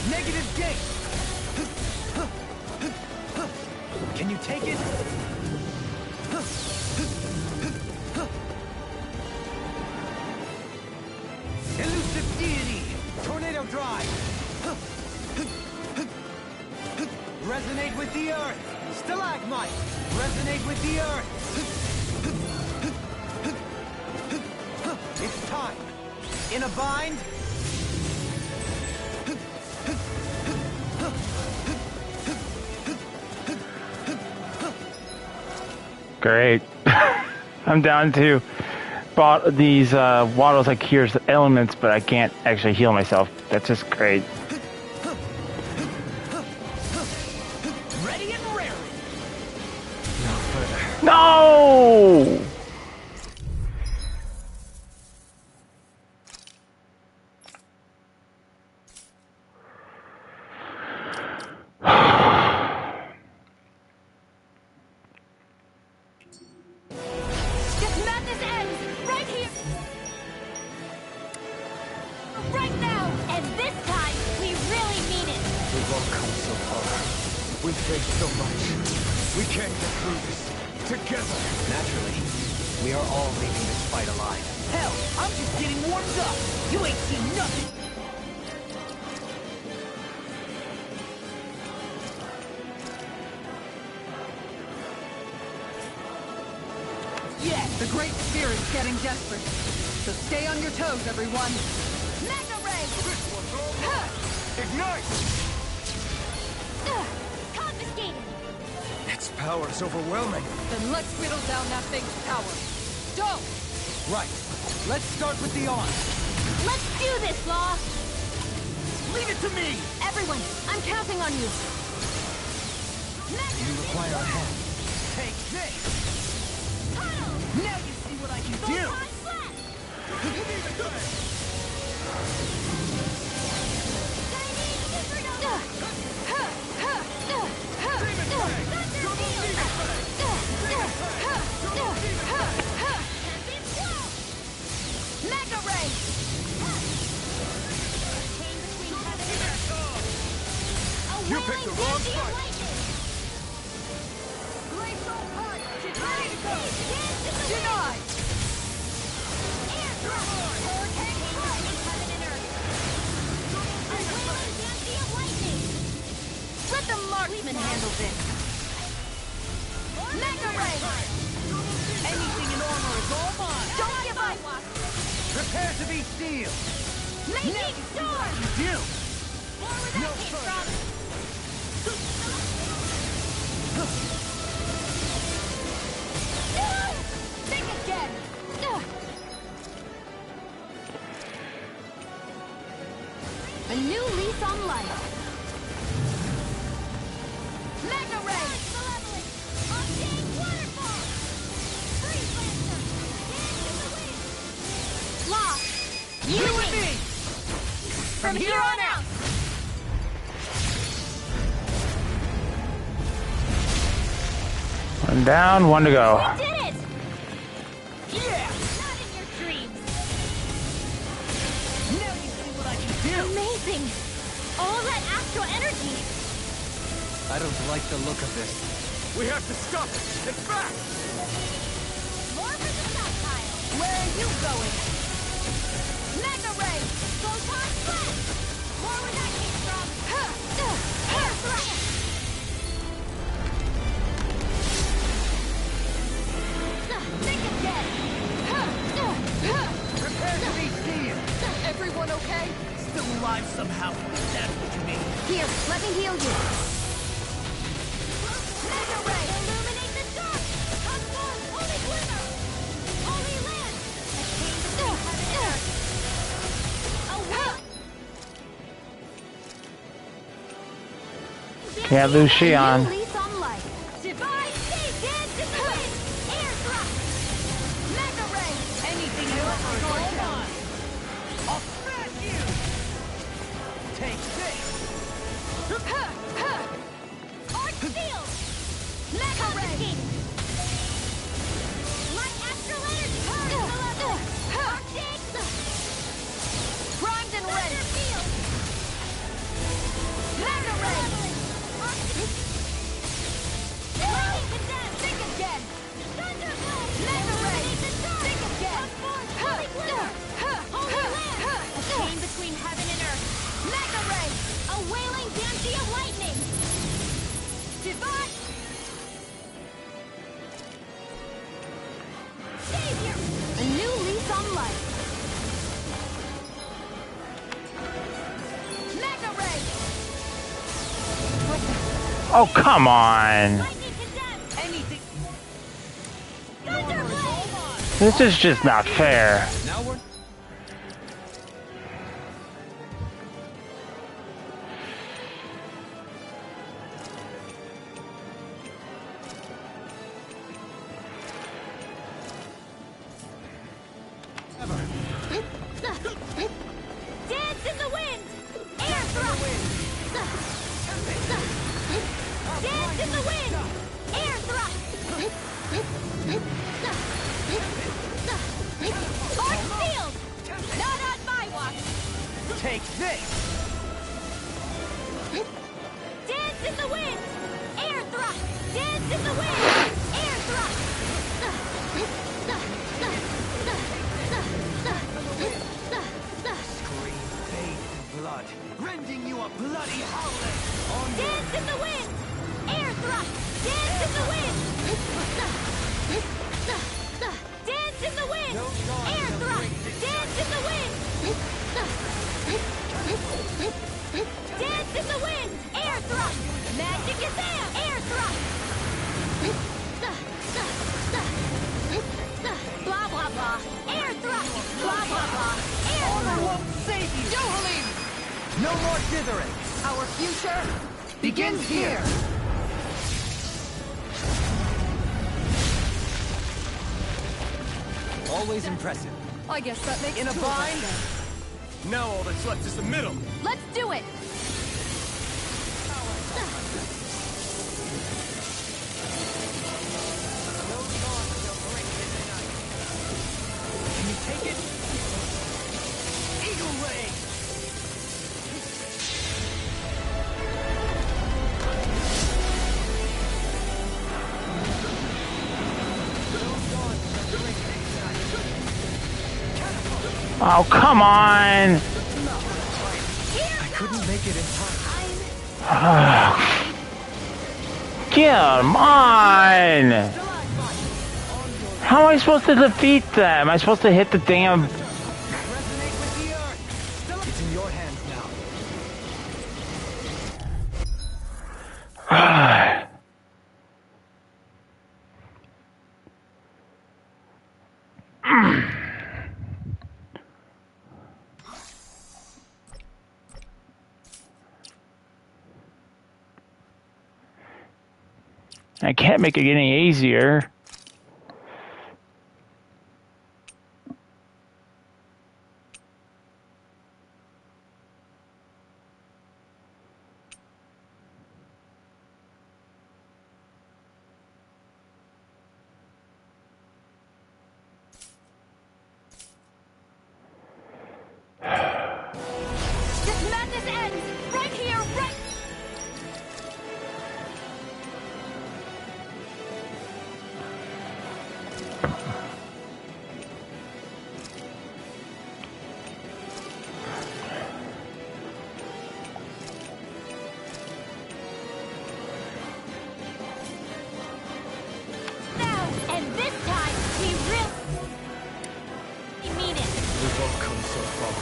Negative gate! Can you take it? Elusive deity! Tornado drive! Resonate with the earth! Stalagmite! Resonate with the earth! It's time! In a bind? Great. I'm down to these waddles like cures elements, but I can't actually heal myself. That's just great. Ready and raring! No! This madness ends right here! Right now! And this time, we really mean it! We've all come so far. We've faced so much. We can't get through this together. Naturally, we are all leaving this fight alive. Hell, I'm just getting warmed up! You ain't seen nothing! Yeah, the Great Spirit's getting desperate. So stay on your toes, everyone. Mega Ray! Ignite! Confiscated! Its power's overwhelming. Then let's whittle down that thing's power. Go! Right. Let's start with the arm. Let's do this, Law! Leave it to me! Everyone, I'm counting on you. You require a hand. Take this! Now you see what I can do! Mega Ray! You picked the wrong fight! Denied! can handle this. Mega Ray! Anything in armor is all mine. Don't give up. Prepare to be sealed. Making storm! You! More where that came from. Think again. A new lease on life. Mega Ray! Malevolent! Arcane Waterfall! Freeze Lancer! Dance in the wind! Lock! You and me! From here on out! One down, one to go. We did it! Yeah! Not in your dreams! Now you see what I can do! Amazing! All that astral energy! I don't like the look of this. We have to stop it! It's back! More for the stockpile! Where are you going? Mega Ray! Photon Blast! More where that came from! Air Thrust! Think again! Prepare to be sealed! Everyone okay? Still alive somehow, if that's what you mean. Here, let me heal you. Mega Ray! Illuminate the dark! Transform holy glimmer! Holy land! A chain between heaven and earth! A will! Yeah, Lucian. Lease on life. Divine state! Dance in the wind! Air thrust! Mega Ray! Anything you want for all mine! I'll smash you! Take this! Arch Field! Mega Ray! Light astral energy! Arctic! Primed and ready! Field! Mega Ray! Lightning condemned! Think again! Thunderblade! Mega Ray! Think again! Holy Glimmer! Holy Land! A chain between heaven and earth! Mega Ray! A wailing Dancy of lightning! Divine! Savior! A new lease on life! Mega Ray! Oh, come on. Lightning condemned! Anything! Thunderblade! This is just not fair. Now we're... Dance in the wind! Air thrust! Dance in the wind! Air thrust! Arch field! Not on my watch! Take this! Dance in the wind! Air thrust! Dance in the wind! Air thrust! Scream, bathed in blood, rending you a bloody howling! Dance in the wind! Air thrust! Dance in the wind! Dance in the wind! Air thrust! Dance in the wind! Dance in the wind! Air thrust! Magic is there! Air thrust! Blah blah blah! Air thrust! Blah blah blah! Air Honor thrust! won't save you! Johalim! No more dithering! Our future Begins here! Always impressive. I guess that makes In a two of us bind? then. Now all that's left is the middle. Let's do it! Can you take it? Eagle Ray! Oh, come on. I couldn't make it in time. Come on! How am I supposed to defeat them? Am I supposed to hit the damn... It's in your hands now. I can't make it any easier. This madness ends right here, right. Now, and this time, we really mean it. We've all come so far.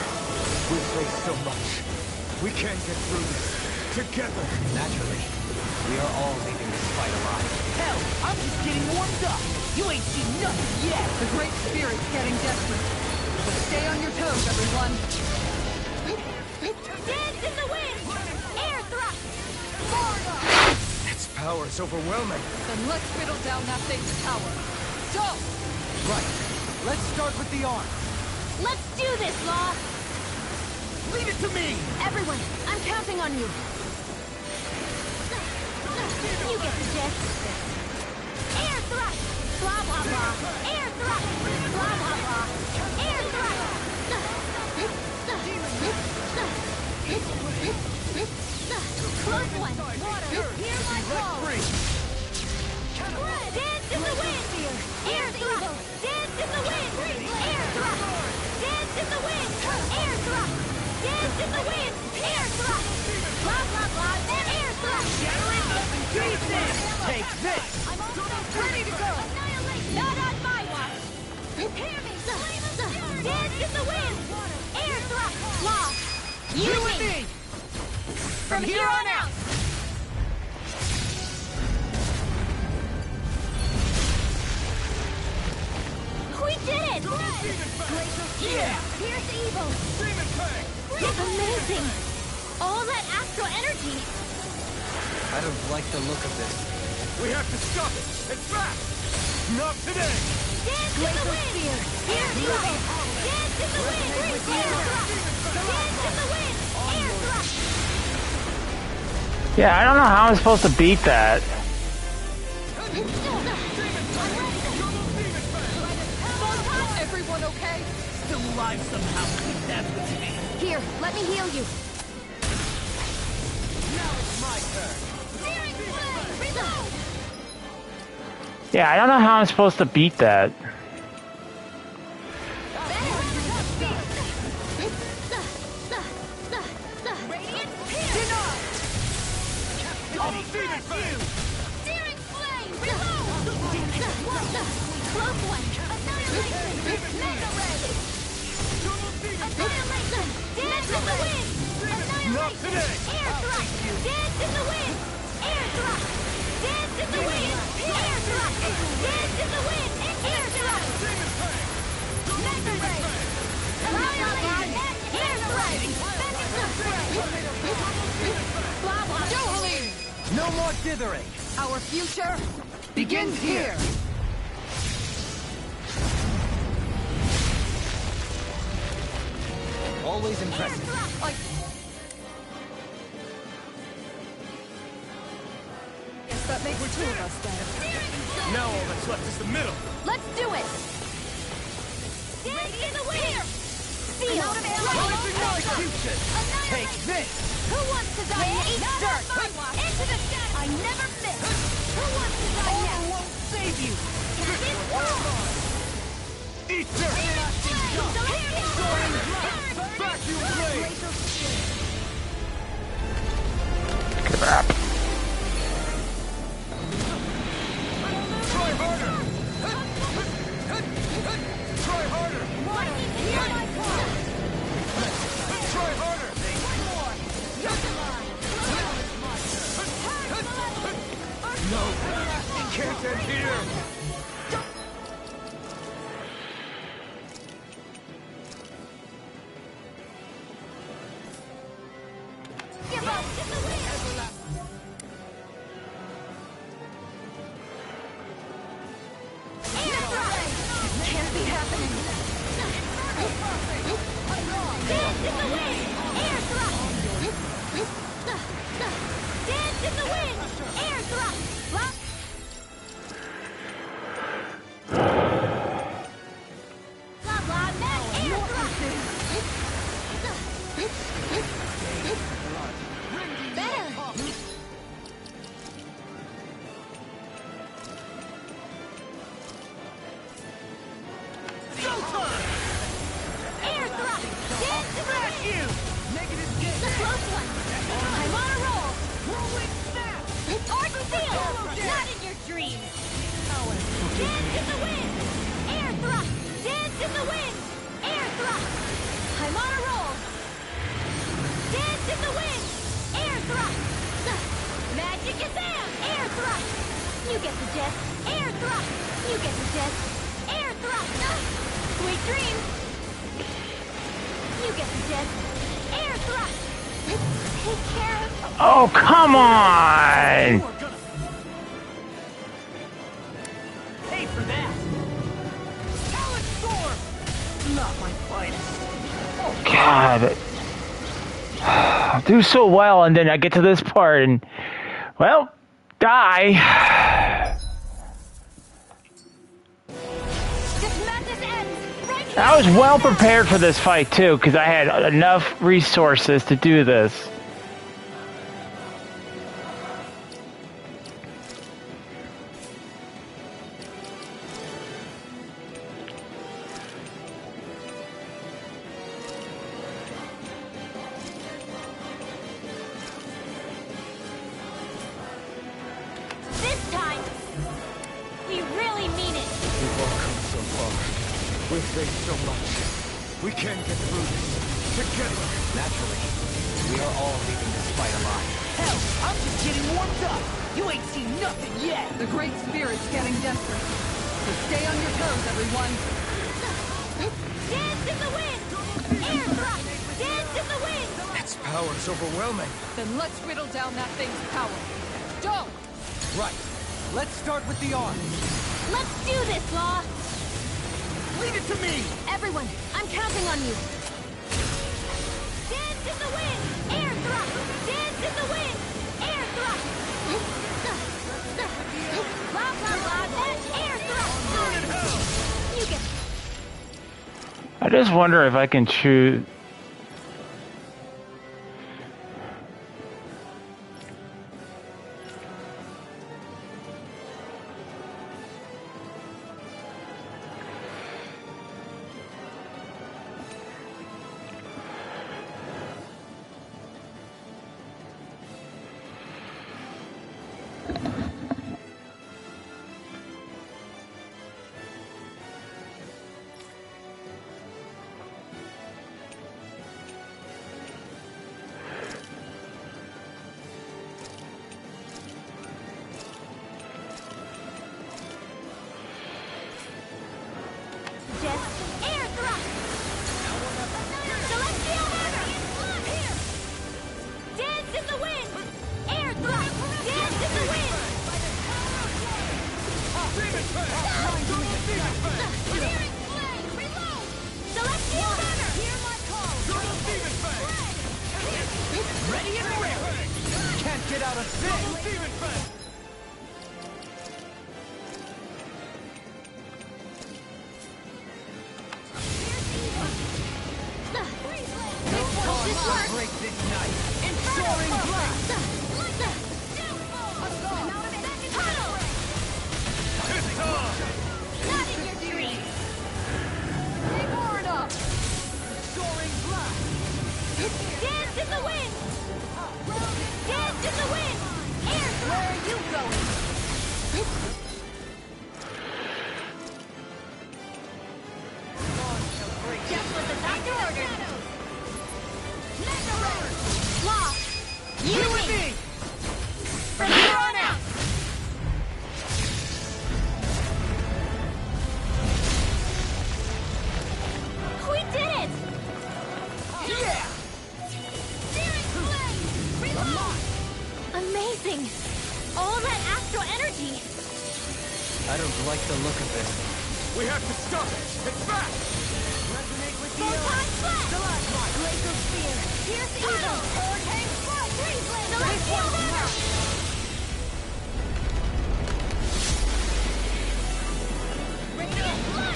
We've faced so much. We can't get through this together. Naturally, we are all leaving this fight alive. Hell, I'm just getting warmed up. You ain't seen nothing yet. The Great Spirit's getting desperate. So stay on your toes, everyone. Dance in the wind! Air thrust! Florida! Its power is overwhelming. Then let's whittle down that thing's power. Go! Right. Let's start with the arm. Let's do this, Law! Leave it to me! Everyone, I'm counting on you. You get the gist. Air thrust! Blah, blah, blah. Air thrust! Blah, blah, blah. Air thrust! Close one! Water! Hear my call! Dance in the wind! Air thrust! Dance in the wind! Air thrust! Dance in the wind! Air thrust! Dance in the wind! Air thrust! Blah, blah, blah! Air thrust! Take this! I'm almost ready to go! Not on my watch! Hear me! Dance in the wind! Air thrust! Law! You and me! From here on out! We did it! Yeah! Here's evil! It's amazing! All that astral energy! I don't like the look of this. We have to stop it! And fast! Not today! Dance in the wind! Here's evil! Dance in the wind! Air thrust! Dance in the wind! Air thrust! Yeah, I don't know how I'm supposed to beat that. Everyone okay? Still alive somehow. That's what's me. Here, let me heal you. Now it's my turn. Searing flame! Reload! Yeah, I don't know how I'm supposed to beat that. Radiant denied! Double demon flame! Searing flame! Reload! Close one! Annihilation! Mega ray! Annihilation! Dance in the wind! Annihilation! Air thrust! Dance in the wind! Air thrust! Dance in the wind! Air thrust! Dance in the wind! Air thrust! Mega ray! Annihilation! Air thrust! Blah, blah. Johaleen! No more dithering. Our future begins here! Always impressive. Guess that makes two of us then. Now all that's left is the middle. Let's do it! Dance in the wind! Feel! Execution! Take this! Who wants to die next? Eat dirt! Into the shadows! I never miss! Who wants to die next? Honor won't save you! Eat dirt! Vacuum blade! Crap. No, it can't end here! Give up! Get the win! Can't be happening. Dance in the wind! Air thrust! Dance in the wind! Air thrust! Block! Blah blah, net air thrust! Better! Air thrust! Dance in the wind! Negative get! The close one! I'm on a roll! Whirlwind snap! Arc seal! Not in your dreams! Dance in the wind! Air thrust! Dance in the wind! Air thrust! I'm on a roll! Dance in the wind! Air thrust! Magic is air thrust! You get the gist! Air thrust! You get the gist! Air thrust! Sweet dreams! You get the gist! Air thrust! Take care of... Oh, come on! Pay for that! Talent storm! Not my finest. God. I do so well, and then I get to this part, and, well, die. I was well prepared for this fight, too, because I had enough resources to do this. This time, we really mean it. We've all come so far. We've faced so much. We can get through this. Together. Naturally, we are all leaving this fight alive. Hell, I'm just getting warmed up. You ain't seen nothing yet. The Great Spirit's getting desperate. So stay on your toes, everyone. Dance in the wind! Air thrust! Dance in the wind! Its power's overwhelming. Then let's whittle down that thing's power. Go! Right. Let's start with the arm. Let's do this, Law! Leave it to me! Everyone, I'm counting on you. Dance in the wind! Air thrust! Dance in the wind! Air thrust! Blah, blah, blah, that's air thrust! You get... I just wonder if I can choose... Just air thrust! Celestial hammer! Here! Dance in the wind! Air thrust! Dance in the wind! Searing flame! Reload! Celestial hammer! Hear my call! Ready and ready! Can't get out of this! Break this night! Soaring blast! Not in your dreams! Power it up! Soaring blast! Dance in the wind! Dance in the wind! Air thrust! Where are you going? Just what the doctor ordered! Law! You and me! From here on out! I don't like the look of this. We have to stop it! It's back! Resonate with the earth! Stalagmite! Laser spear! Pierce evil! Hurricane strike! Celestial banner!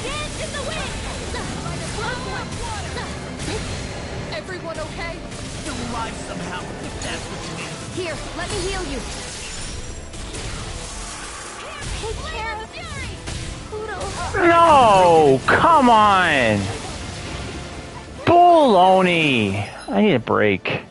Dance in the wind! Everyone okay? Still alive somehow, if that's what you mean. Here, let me heal you. Take care of Fury! Poodle. No, come on. Baloney. I need a break.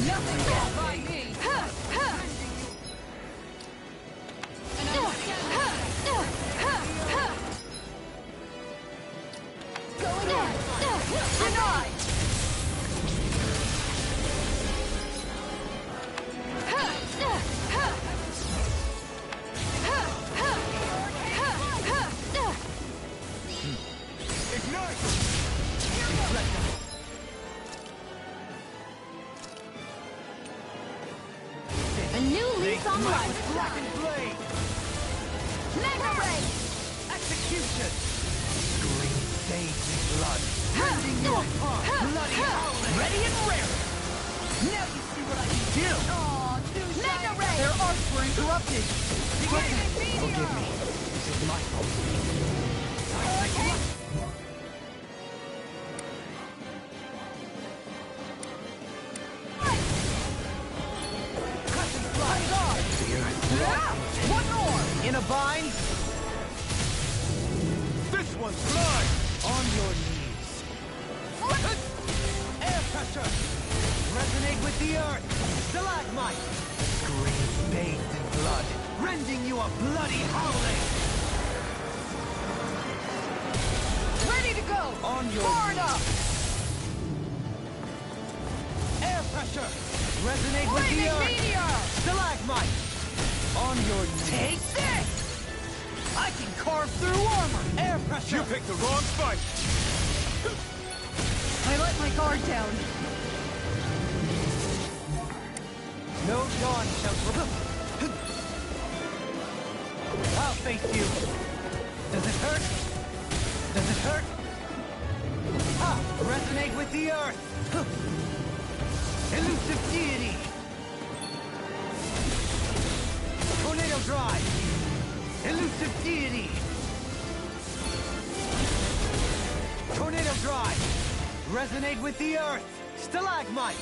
Nothing gets by me! Going in! Denied! A new lease on life! Blackened blade! Mega Ray! Execution! Green stains in blood, rending you apart! Bloody howling! Ready and ready! Now you see what I can do! Mega Ray! Their arts were interrupted! Forgive me. This is my fault. One more! In a bind? This one's mine! On your knees. Air pressure! Resonate with the earth! Stalagmite! Green bathed in blood, rending you a bloody howling! Ready to go! On your Far knees. enough! Air pressure! Resonate with the Flaming earth! meteor! Stalagmite! On your knees. Take this! I can carve through armor! Air pressure! You picked the wrong fight! I let my guard down. No dawn shall... I'll face you. Does it hurt? Does it hurt? Ha! Resonate with the earth! Elusive deity! Tornado drive! Elusive deity! Tornado drive! Resonate with the earth! Stalagmite!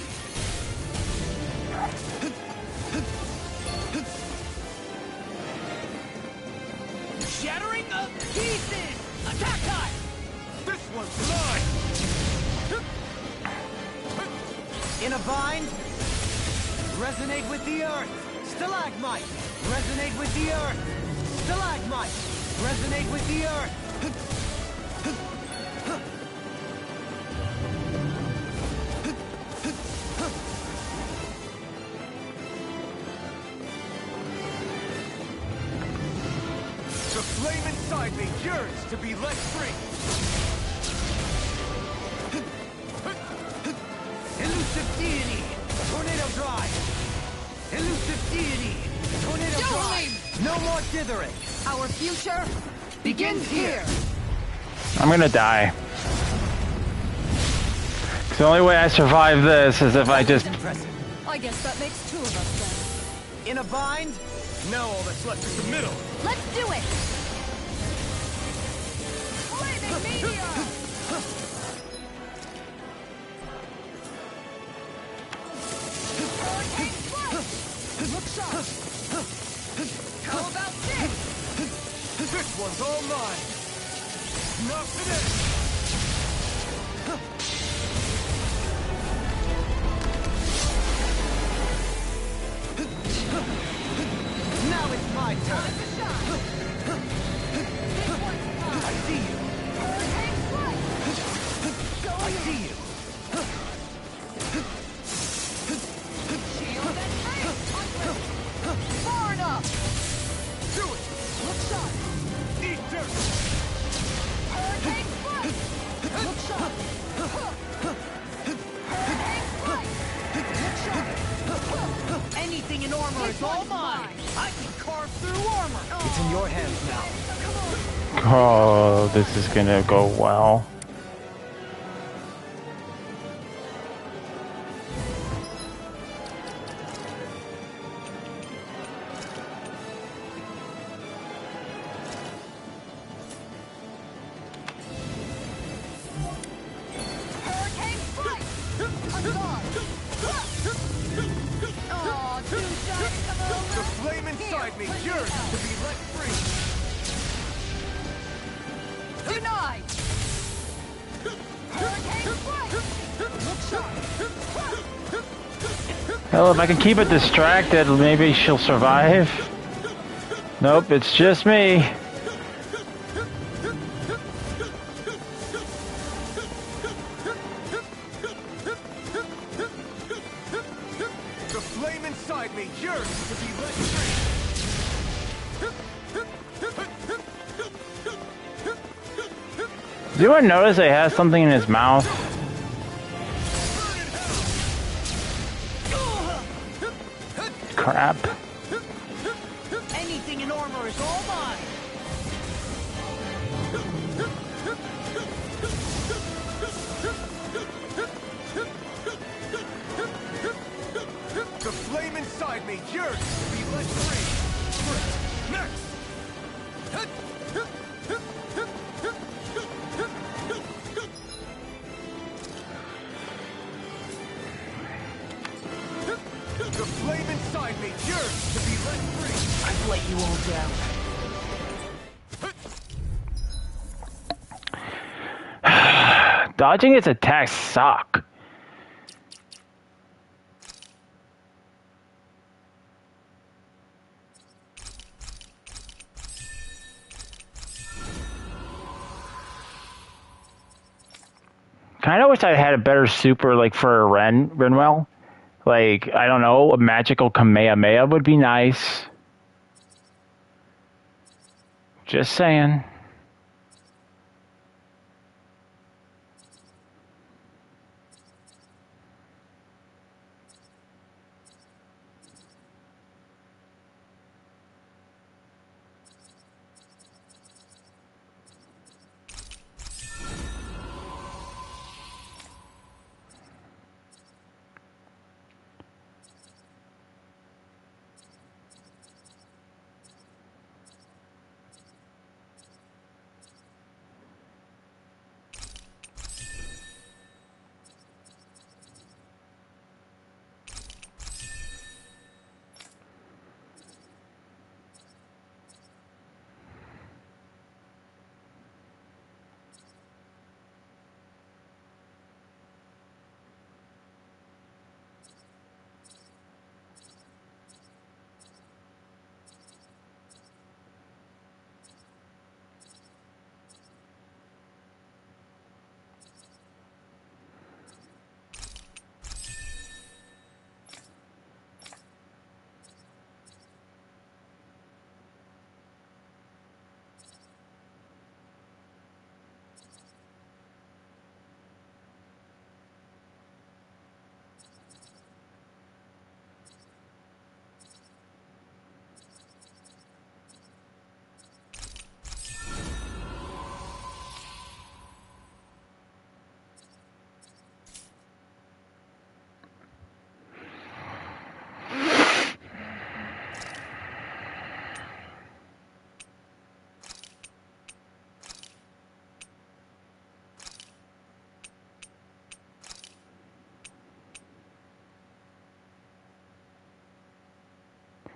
Shattering of pieces! Attack time! This one's mine! In a bind? Resonate with the earth! Stalagmite! Resonate with the earth! Stalagmite! Resonate with the earth! The flame inside me yearns to be let free. Elusive deity! Tornado drive! Elusive deity! Tornado drive! No more dithering! Our future begins here! I'm gonna die. 'Cause the only way I survive this is if I just... I guess that makes two of us then. In a bind? Now all that's left is the middle. Let's do it! Flaming meteor! Look sharp! How about this? This one's all mine. Not today. Now it's my turn! I see you! I see you! Shield and face! Far enough! Do it. Look sharp! Eat dirt. Hurricane strike! Look sharp! Hurricane strike! Look sharp! Anything in armor is all mine! I can carve through armor! It's in your hands now. Oh, this is gonna go well. Hurricane strike! Oh, two shots come over! The flame inside me yearns to be let free. Denied! Hurricane strike! Look sharp! Hell, if I can keep it distracted, maybe she'll survive. Nope, it's just me. The flame inside me yearns to be let free. Does anyone notice he has something in his mouth? Crap. Anything in armor is all mine! The flame inside me yearns to be let free. Next. The flame inside me yearns to be let free. I've let you all down. Dodging its attacks suck. Kinda wish I had a better super like for Renwell. Like, I don't know, a magical Kamehameha would be nice. Just saying.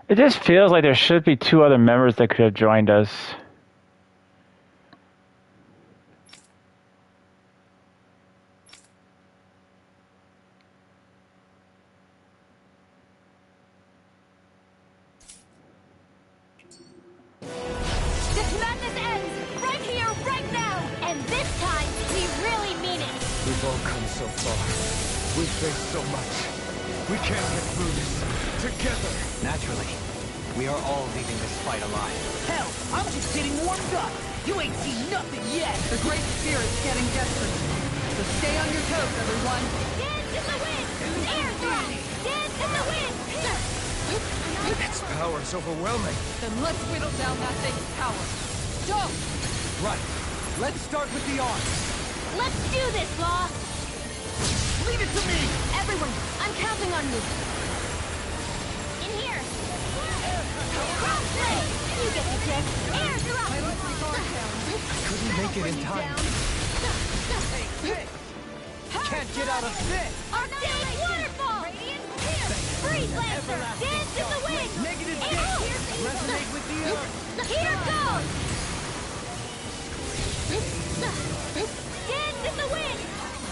It just feels like there should be 2 other members that could have joined us. This madness ends! Right here, right now! And this time, we really mean it! We've all come so far. We've faced so much. We can't get through this. Together! Naturally. We are all leaving this fight alive. Hell, I'm just getting warmed up. You ain't seen nothing yet. The Great Spirit's getting desperate. So stay on your toes, everyone. Dance in the wind! Air thrust! Dance in the wind! Its power is overwhelming. Then let's whittle down that thing's power. Go! Right. Let's start with the arms. Let's do this, Law! Leave it to me! Everyone, I'm counting on you. In here! Crossblade! You get the gist. Air thrust! Couldn't make it in time. Can't get out of this! Arctic waterfall! Freeze Lancer! Dance in the wind! Negative Air- resonate with the earth! Here goes! Dance in the wind!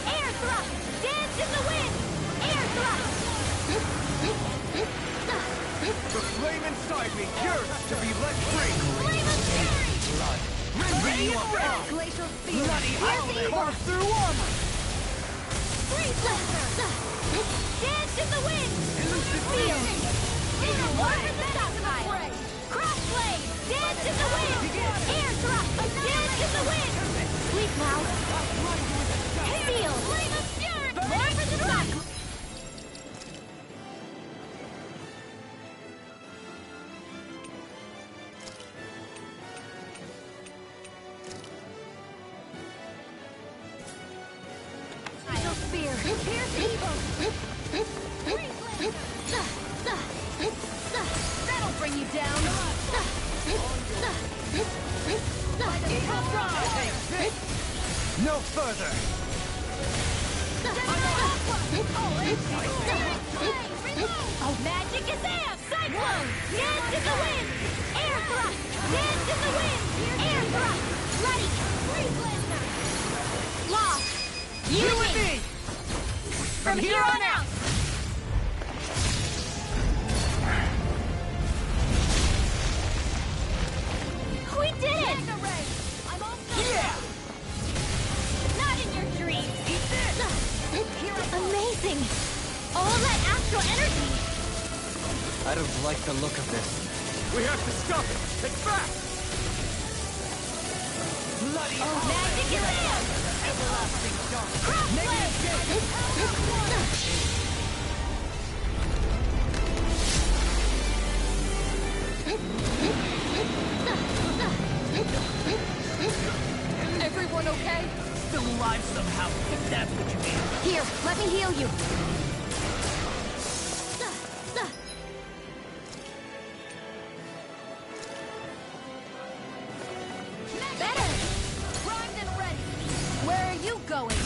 Air thrust! Dance in the wind! Air thrust! The flame inside me yearns to be let free! Flame of fury! Blood! Rending you up! Glacial field. Bloody I'll carve through armor! Freeze Lancer! Dance in the wind! Field! Water the stockpile! Crossblade! Dance in the wind! Air thrust! Dance in the wind! Sleep now! Field! Flame of fury! More for the stock! Spear! Pierce evil! That'll bring you down! No further! Oh, magic is amp! Cyclone! Dance in the wind! Air thrust! Dance in the wind! Air thrust! Ready! Freeze Lancer! Lost! You and me! From here on out! We did it! Yeah! Not in your dreams! Amazing! All that astral energy! I don't like the look of this. We have to stop it! It's back! Bloody Magic is in! everlasting dark! Everyone okay? Still alive somehow, if that's what you mean. Here, let me heal you. Better! Primed and ready. Where are you going?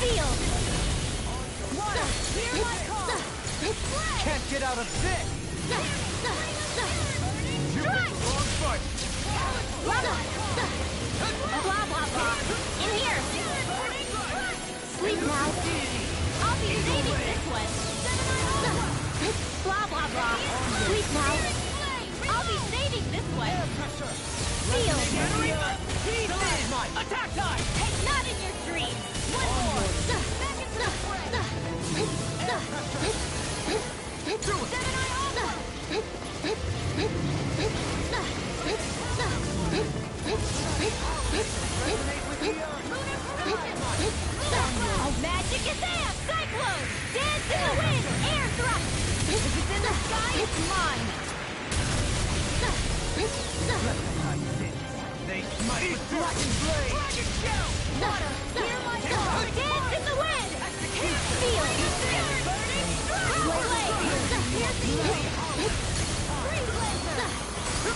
Field! Water! Here I come! Can't get out of this! Strike! Wrong fight! Blah, blah, blah. In here! Sleep now. I'll be saving this one. Blah, blah, blah. Sleep now. I'll be saving this one. Field! Attack time! Hey, not in your dreams! One more! Back into the fray! Oh, magic is amp! Cyclone! Dance in the wind! Air thrust! If it's in the sky, it's mine! They smite with blackened blade! Dragon shell! Water! Hear my song! Dance in the wind! Feel it!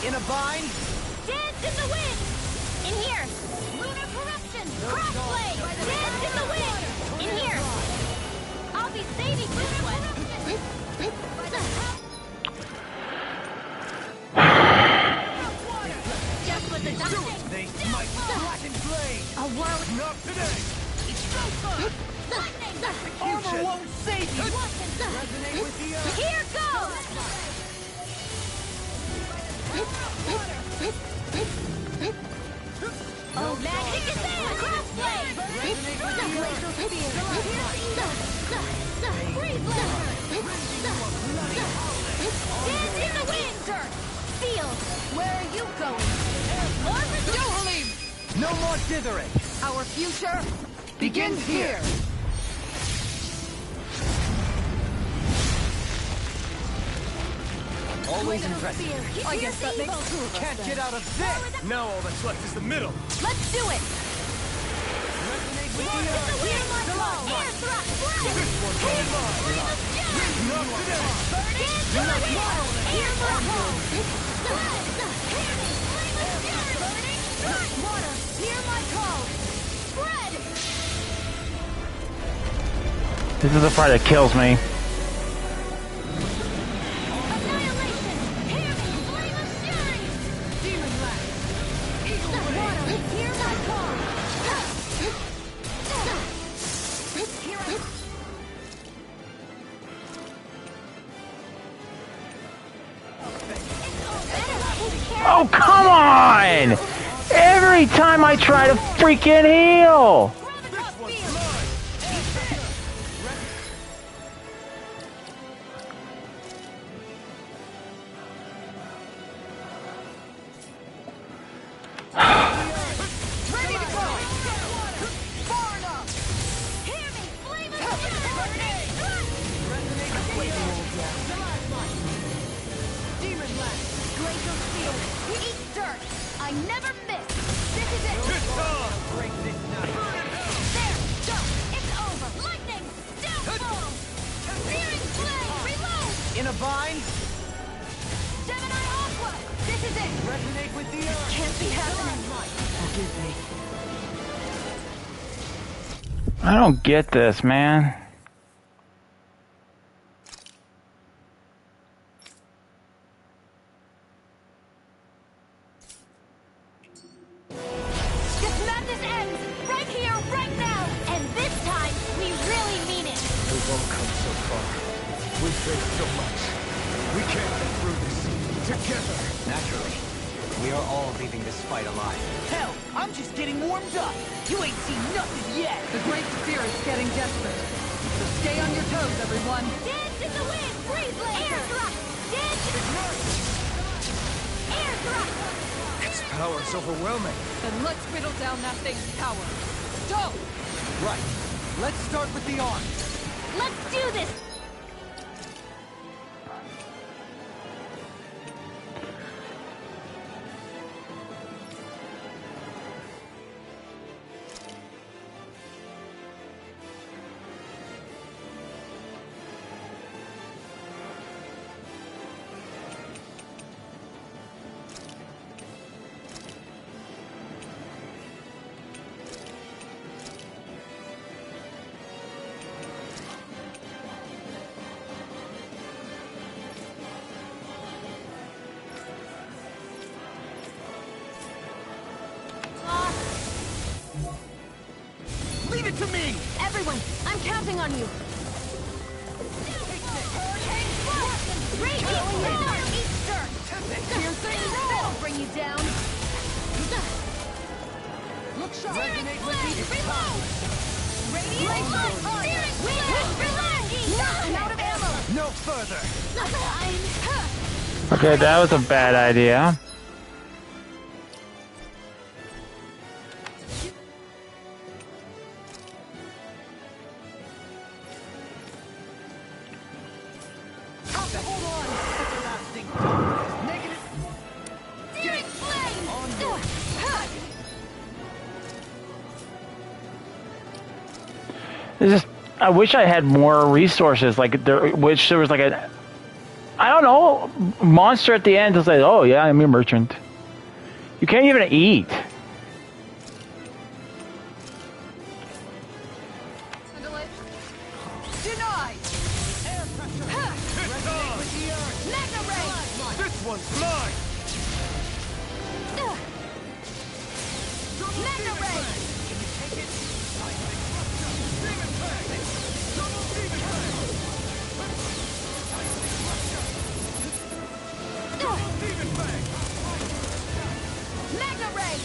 In a bind? Dance in the wind! In here! Lunar corruption! Crossblade! Dance in the wind! In here! I'll be saving this one! save you! Resonate with the earth! Here goes! Oh, magic is there! Crossblade! Resonate with the earth! Freeze Dance in the wind! Dirt! Field! Where are you going? Yohalim! No more dithering! Our future begins here! Always impressive. I guess that makes two of us. Can't get out of this! Now all that's left is the middle. Let's do it! Resonate with the earth! Hear my call! Air thrust! This one's all mine. Not today. Dance to the wind! Air thrust! Water! Hear my call! Spread! This is the part that kills me. Oh, come on! Every time I try to freaking heal! In a bind? Gemini Aqua! This is it! Resonate with the earth! Can't be happening! Forgive me. I don't get this, man. This madness ends! Right here, right now! And this time, we really mean it! We've all come so far. We've faced so much. We can't get through this. Together. Naturally. We are all leaving this fight alive. Hell, I'm just getting warmed up. You ain't seen nothing yet. The Great Spirit's getting desperate. So stay on your toes, everyone. Dance in the wind! Freeze laser! Air thrust! Dance in the air thrust! Its power's overwhelming. Then let's whittle down that thing's power. Go! Right. Let's start with the arm. Let's do this! Leave it to me! Everyone, I'm counting on you! That'll bring you down! Look sharp! Resonate with the reload! Radiant I'm out of ammo! No further! Okay, that was a bad idea. It's just, I wish I had more resources. Like there was like a, I don't know, monster at the end to say, "Oh yeah, I'm a merchant." You can't even eat. Denied! Air pressure! Resonate with the earth! Magna Ray! This one's mine! Magna Ray! Mega Ray!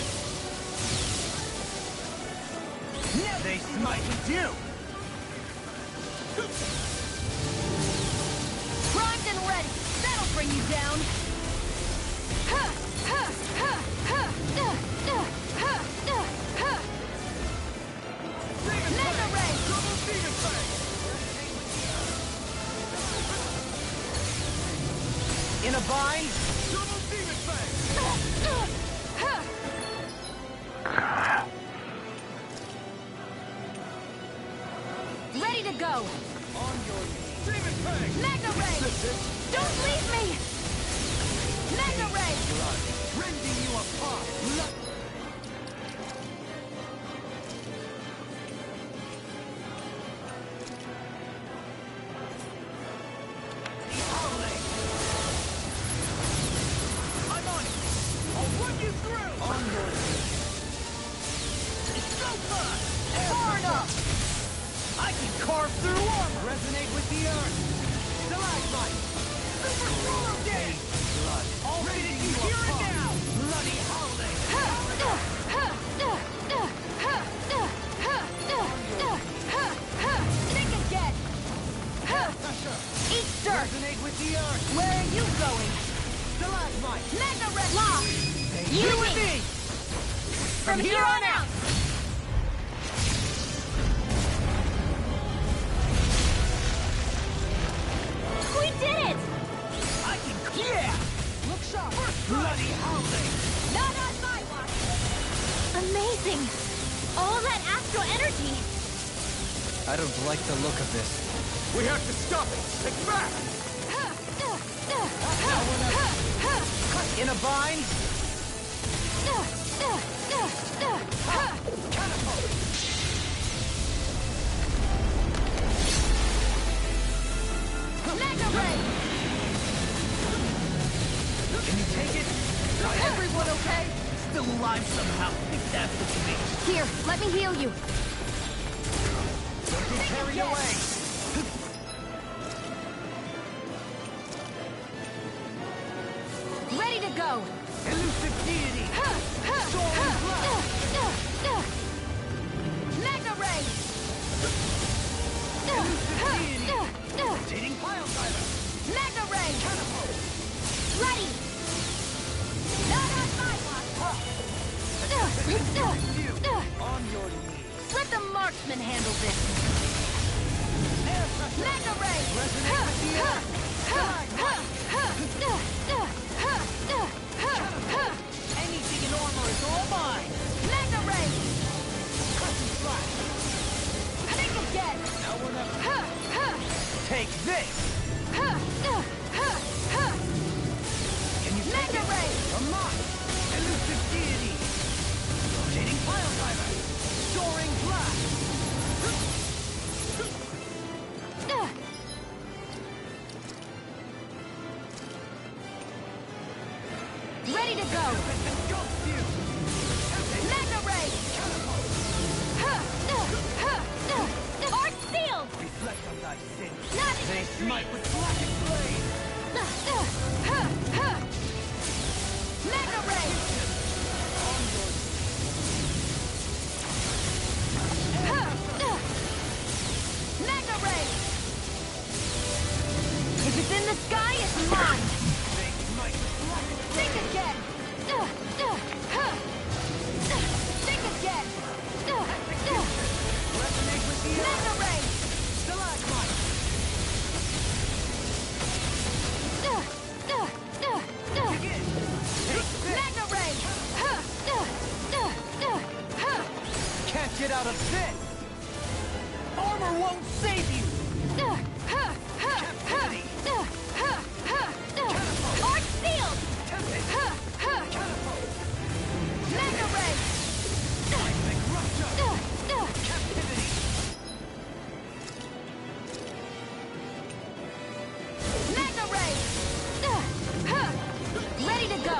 They smite you! Primed and ready! That'll bring you down! Mega Ray! In a bind? Double Demon Ready to go! On your Demon Fang! Mega Ray! Don't leave me! Mega Ray! Rending you apart! I'm on it! I'll run you through! On your so fast! Far enough! I can carve through armor! Resonate with the earth! Stalagmite! Super Swallow Game! Blood! I'll finish you here and now! Bloody holiday! Think again! Eat dirt! Resonate with the earth! Where are you going? Stalagmite! Mega Red Lock! You and me! From here on out! We did it! I can... Yeah! Look sharp! Bloody holiday! Not on my watch! Amazing! All that astral energy! I don't like the look of this. We have to stop it! It's back! In a bind? Mega Ray! Can you take it? Everyone okay? Still alive somehow. If that's what you mean. Here, let me heal you. Don't get carried away. Ready to go. Elusive deity. Soaring blast. Mega Ray! Elusive deity. Rotating pile driver. Mega Ray! Catapult. Ready! Not on my watch! On your knees. Let the marksman handle this! Mega Ray! Resonate with the earth. Anything in armor is all mine. Mega Ray! Crushing slash. Think again! Now we're never. Take this. Can you take Mega it? Ray! Come on. Elusive deity. Rotating pile driver. Soaring blast. Ready to go! Mega Ray! Arc sealed! Reflect on thy sin. Not They smite with flashing blade. Mega Ray! Mega Ray! If it's in the sky, it's mine! Think again! Think again! Resonate with the Mega Ray! Stalagmite. Mega Ray! Can't get out of this. Armor won't save you. Captivity. Arc sealed! Mega Ray! Seismic rupture. Captivity. Mega Ray! Ready to go!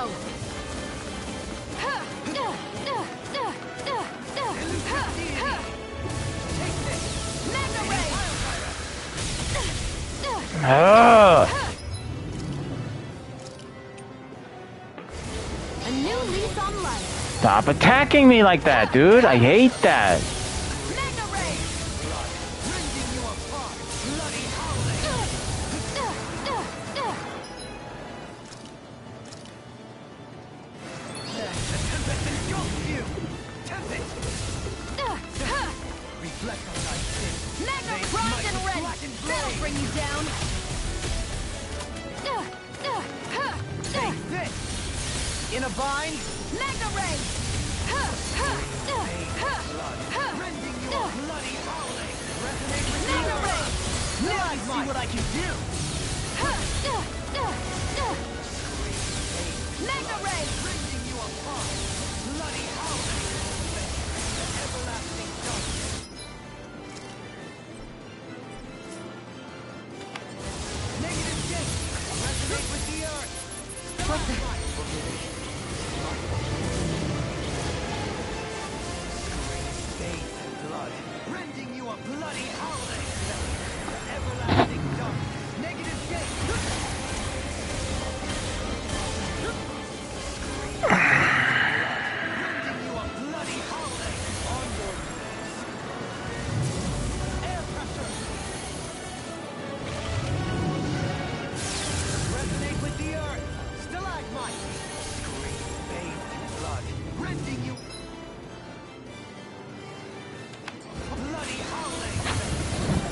Mega Ray! Stop attacking me like that, dude. I hate that. In a bind? Magna Ray! Rending you a bloody howling! Resonate with Magna Ray! Now I see what I can do! Magna Ray! Rending you apart! Bloody howling! Everlasting darkness! Negative gate! Resonate with the earth! What the? Rending you a bloody howling! Everlasting darkness! Negative gate! Rending you a bloody howling! On your knees! Air pressure! Resonate with the earth! Stalagmite! Scream bathed in blood! Rending you... Bloody howling!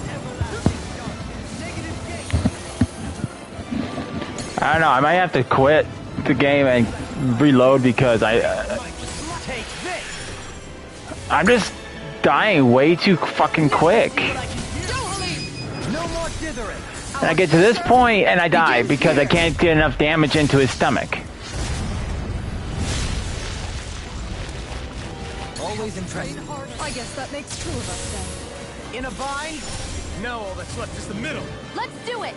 Everlasting darkness! Negative gate! I don't know. I might have to quit the game and reload because I'm just dying way too fucking quick. And I get to this point and I die because I can't get enough damage into his stomach. Always impressive. I guess that makes two of us then. In a bind? No, all that's left is the middle. Let's do it!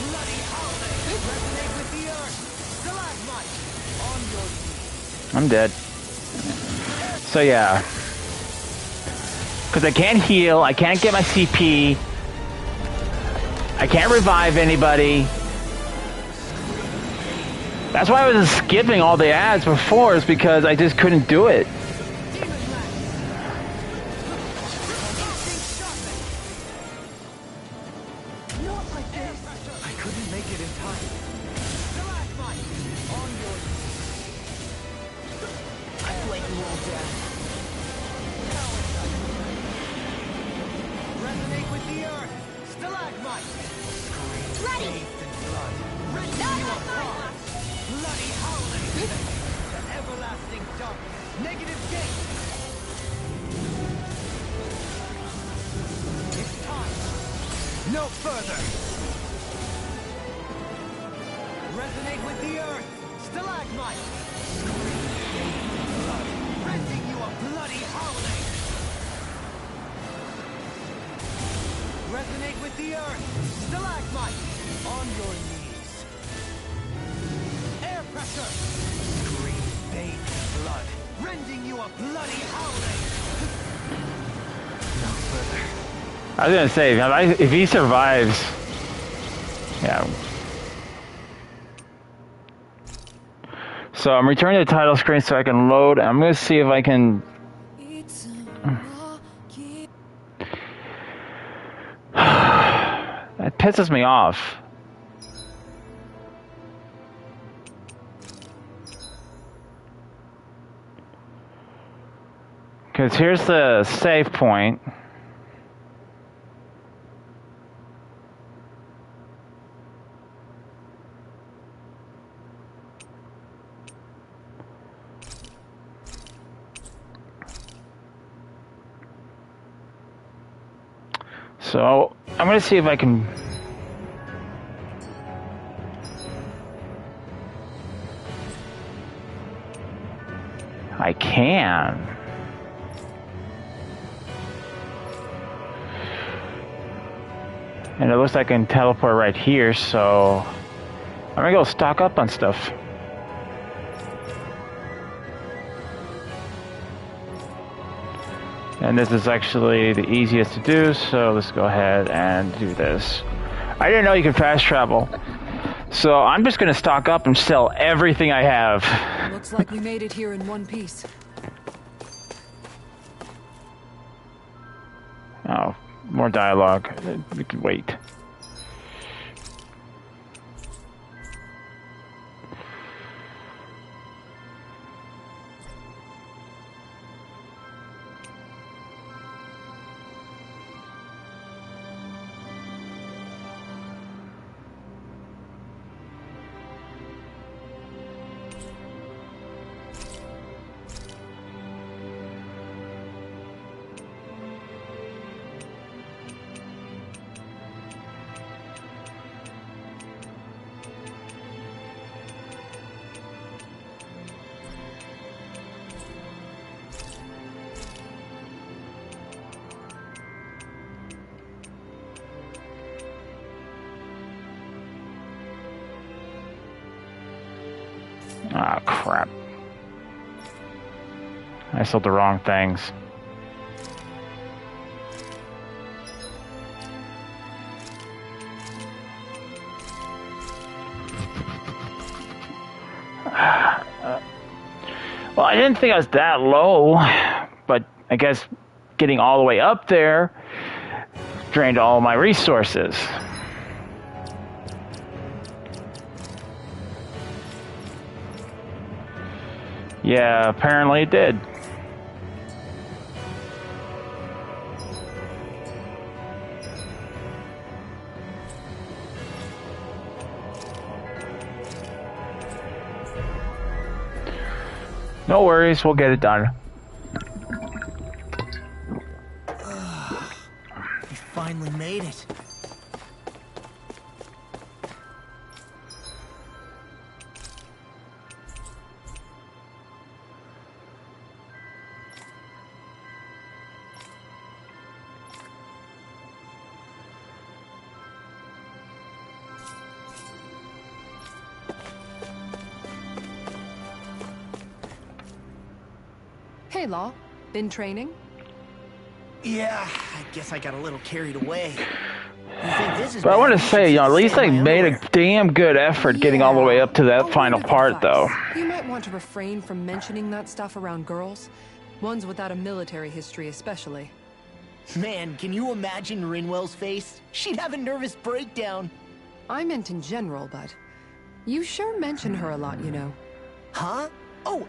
Bloody howling! Resonate with the earth! Stalagmite! On your knees! I'm dead. So yeah. Because I can't heal, I can't get my CP, I can't revive anybody. That's why I was skipping all the ads before, is because I just couldn't do it. I couldn't make it in time. Stalagmite! On your knees! I let you all down. Resonate with the earth! Stalagmite! Ready! Bathed in blood! Rending you apart! Bloody howling! The everlasting darkness! Negative gate! It's time! No further! Resonate with the earth! Stalagmite! Blood! Rending you a bloody howling! Resonate with the earth! Stalagmite! On your knees! Air pressure! Scream bathed in blood! Rending you a bloody howling! No further. I was gonna say, if he survives, yeah. So I'm returning to the title screen so I can load. I'm gonna see if I can. That pisses me off. Because here's the save point. So I'm going to see if I can. I can. And it looks like I can teleport right here, so I'm gonna go stock up on stuff. And this is actually the easiest to do, so let's go ahead and do this. I didn't know you could fast travel. So I'm just gonna stock up and sell everything I have. Looks like we made it here in one piece. Oh, more dialogue. We can wait. Ah, crap. I sold the wrong things. Well, I didn't think I was that low, but I guess getting all the way up there drained all my resources. Yeah, apparently it did. No worries, we'll get it done. We finally made it. Hey, Law. Been training? Yeah, I guess I got a little carried away. You think this is But I want to bad? say, at least I made a damn good effort getting all the way up to that final part, though. You might want to refrain from mentioning that stuff around girls. Ones without a military history especially. Man, can you imagine Rinwell's face? She'd have a nervous breakdown. I meant in general, but you sure mention her a lot, you know. Huh? Oh,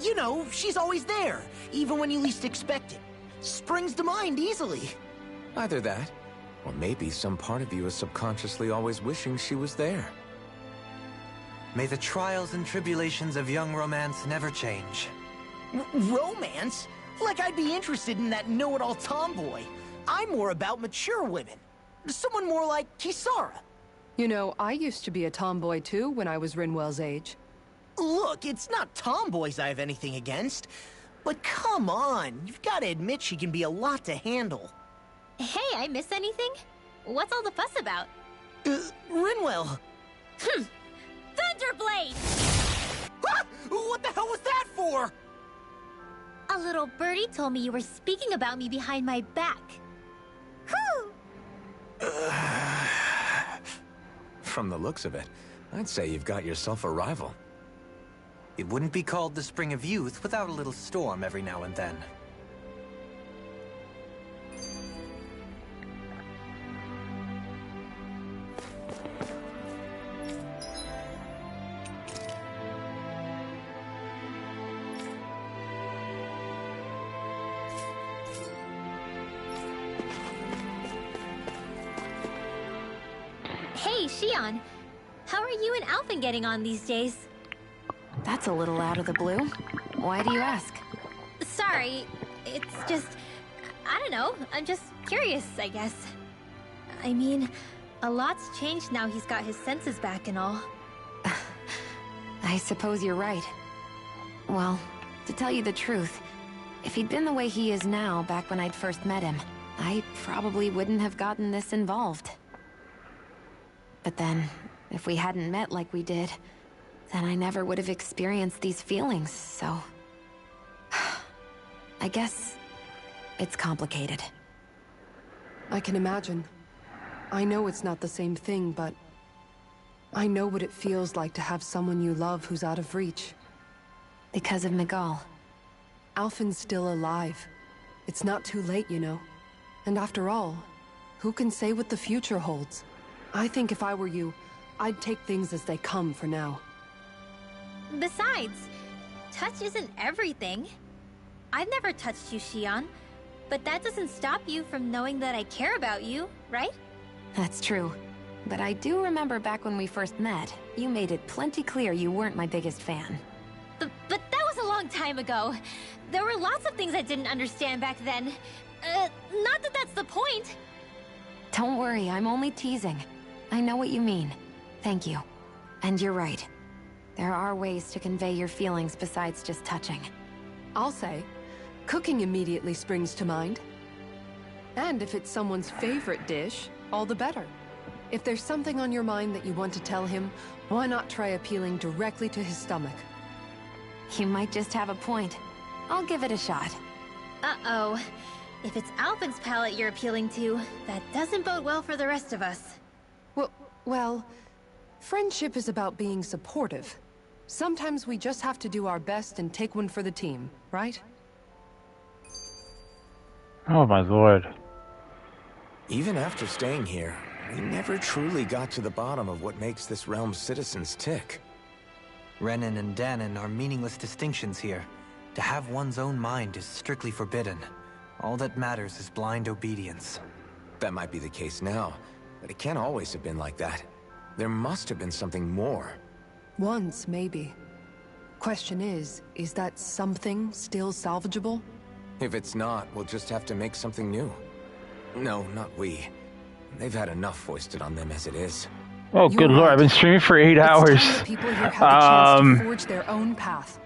you know, she's always there, even when you least expect it. Springs to mind easily. Either that, or maybe some part of you is subconsciously always wishing she was there. May the trials and tribulations of young romance never change. Romance? Like I'd be interested in that know-it-all tomboy. I'm more about mature women. Someone more like Kisara. You know, I used to be a tomboy too when I was Rinwell's age. Look, it's not tomboys I have anything against. But come on, you've got to admit she can be a lot to handle. Hey, I miss anything? What's all the fuss about? Rinwell. Thunderblade! Ah! What the hell was that for? A little birdie told me you were speaking about me behind my back. Whew! From the looks of it, I'd say you've got yourself a rival. It wouldn't be called the Spring of Youth without a little storm every now and then. Hey, Shion. How are you and Alphen getting on these days? That's a little out of the blue. Why do you ask? Sorry, it's just... I don't know, I'm just curious, I guess. I mean, a lot's changed now he's got his senses back and all. I suppose you're right. Well, to tell you the truth, if he'd been the way he is now back when I'd first met him, I probably wouldn't have gotten this involved. But then, if we hadn't met like we did, then I never would have experienced these feelings, so... I guess... it's complicated. I can imagine. I know it's not the same thing, but... I know what it feels like to have someone you love who's out of reach. Because of Miguel. Alphen's still alive. It's not too late, you know. And after all, who can say what the future holds? I think if I were you, I'd take things as they come for now. Besides, touch isn't everything. I've never touched you, Xion, but that doesn't stop you from knowing that I care about you, right? That's true. But I do remember back when we first met, you made it plenty clear you weren't my biggest fan. But that was a long time ago. There were lots of things I didn't understand back then. Not that that's the point. Don't worry, I'm only teasing. I know what you mean. Thank you. And you're right. There are ways to convey your feelings besides just touching. I'll say, cooking immediately springs to mind. And if it's someone's favorite dish, all the better. If there's something on your mind that you want to tell him, why not try appealing directly to his stomach? You might just have a point. I'll give it a shot. Uh-oh. If it's Alphen's palate you're appealing to, that doesn't bode well for the rest of us. Well, friendship is about being supportive. Sometimes we just have to do our best and take one for the team, right? Oh my lord. Even after staying here, we never truly got to the bottom of what makes this realm's citizens tick. Renan and Danon are meaningless distinctions here. To have one's own mind is strictly forbidden. All that matters is blind obedience. That might be the case now, but it can't always have been like that. There must have been something more. Once, maybe. Question is that something still salvageable? If it's not, we'll just have to make something new. No, not we. They've had enough foisted on them as it is. Oh, good lord, I've been streaming for 8 hours. People here have a chance to forge their own path.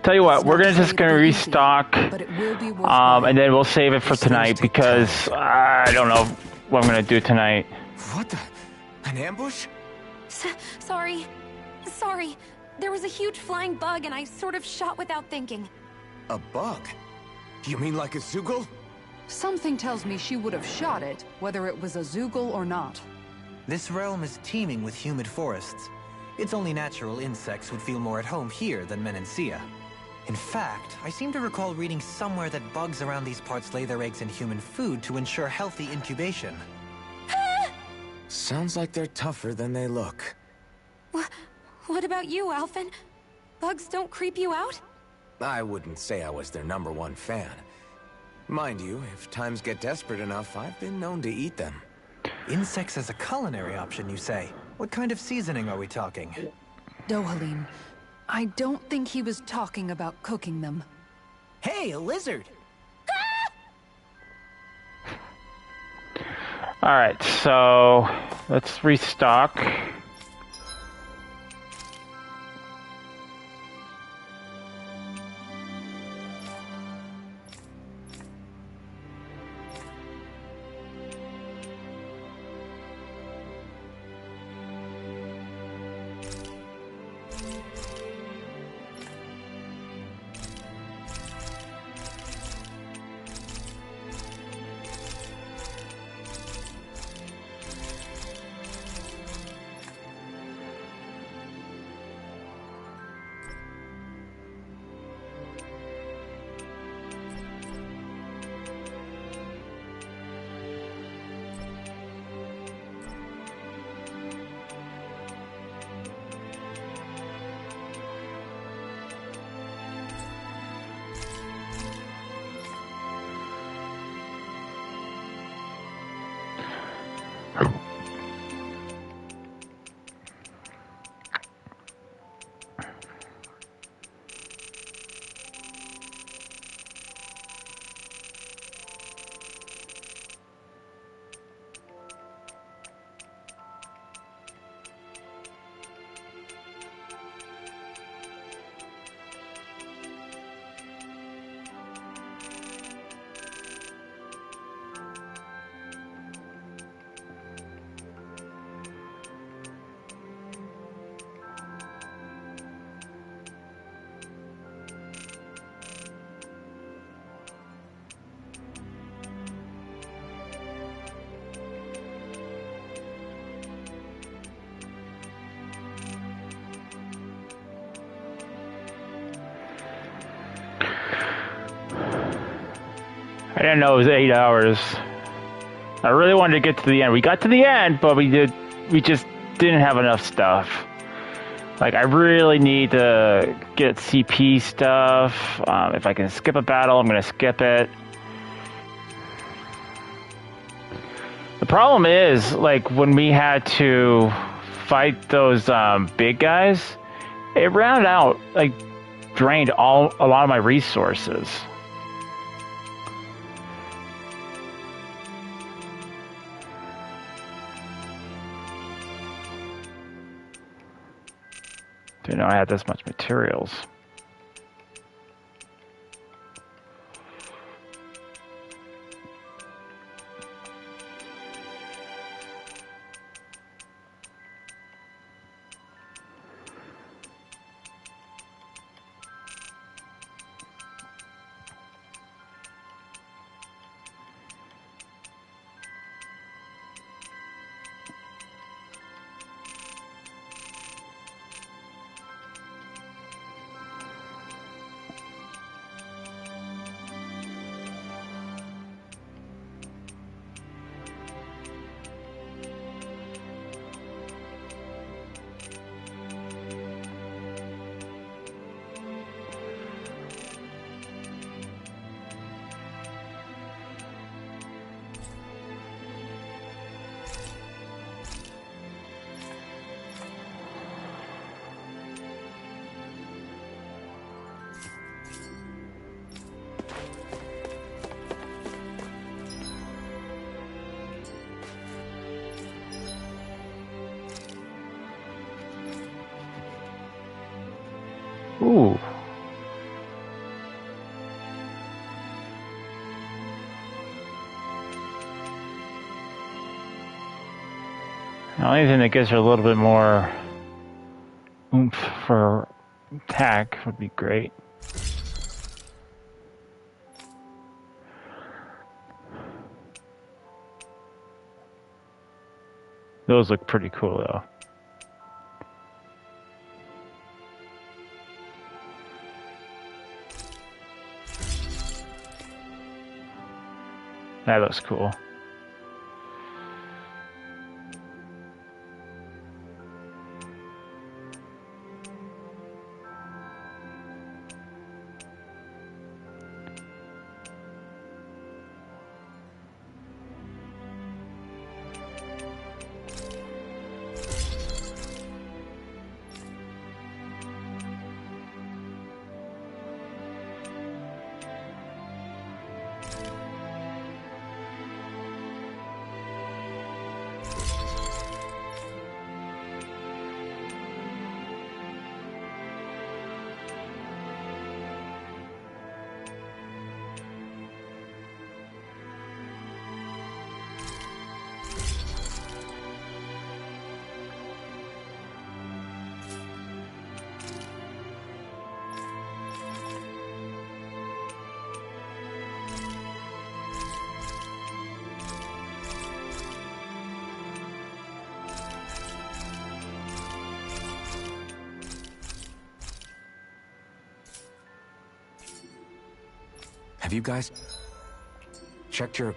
Tell you what, we're just gonna restock, and then we'll save it for tonight because I don't know what I'm gonna do tonight. What the? An ambush? Sorry. There was a huge flying bug and I sort of shot without thinking. A bug? You mean like a Zoogle? Something tells me she would have shot it, whether it was a Zoogle or not. This realm is teeming with humid forests. It's only natural insects would feel more at home here than Menancia. In fact, I seem to recall reading somewhere that bugs around these parts lay their eggs in human food to ensure healthy incubation. Sounds like they're tougher than they look. What about you, Alphen? Bugs don't creep you out? I wouldn't say I was their #1 fan. Mind you, if times get desperate enough, I've been known to eat them. Insects as a culinary option, you say? What kind of seasoning are we talking? Dohalim, I don't think he was talking about cooking them. Hey, a lizard! Alright, so let's restock. I didn't know it was 8 hours. I really wanted to get to the end. We got to the end, but we just didn't have enough stuff. Like, I really need to get CP stuff. If I can skip a battle, I'm going to skip it. The problem is, like, when we had to fight those big guys, it rounded out, like, drained a lot of my resources. Didn't know I had this much materials. Ooh. The only thing that gives her a little bit more oomph for attack would be great. Those look pretty cool though. That looks cool. Have you guys checked your...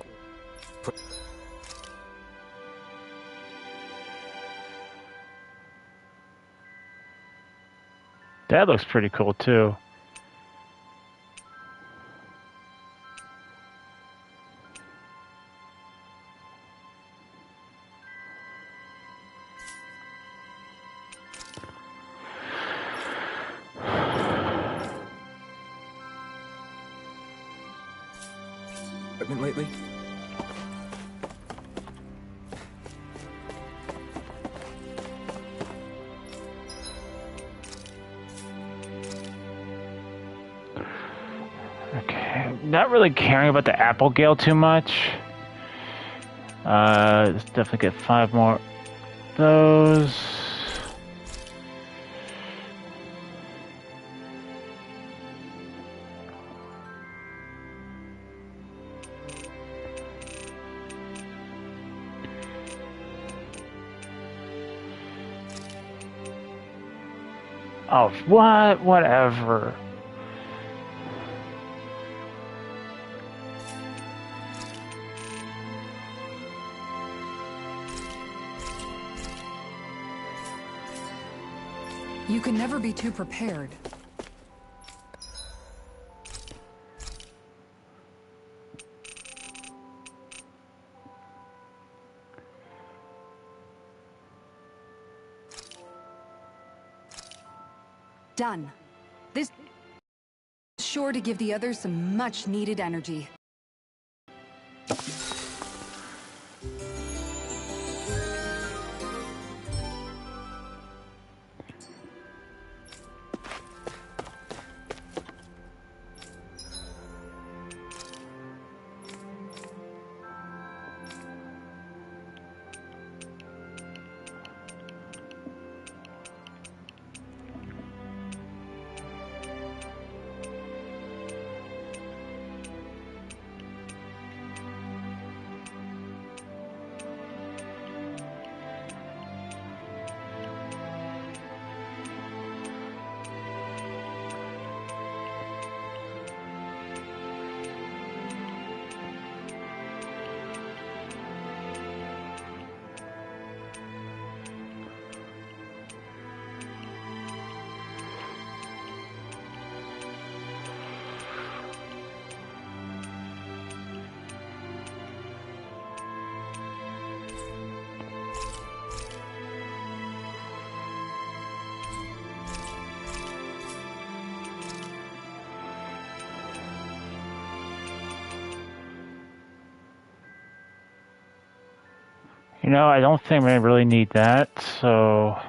That looks pretty cool too. Equipment lately? Okay, not really caring about the Apple Gale too much. Let's definitely get 5 more of those. Oh, what? Whatever. You can never be too prepared. Done. This is sure to give the others some much-needed energy. You know, I don't think I really need that, so...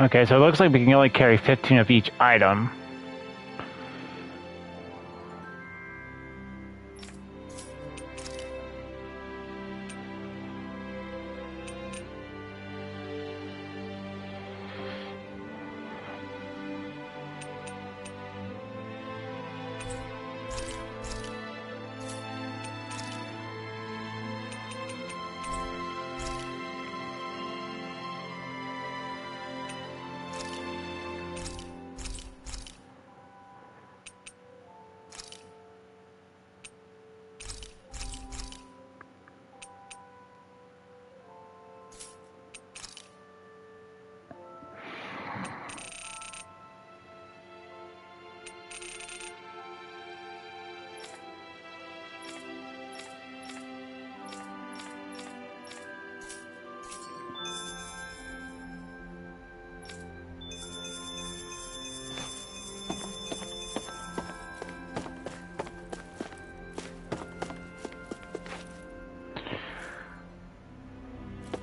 Okay, so it looks like we can only carry 15 of each item.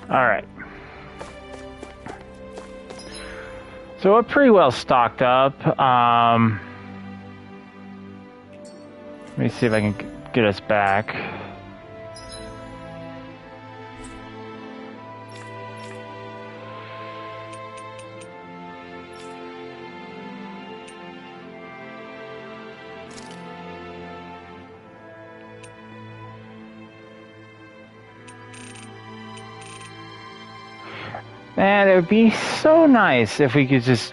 Alright. So we're pretty well stocked up. Let me see if I can get us back. Man, it would be so nice if we could just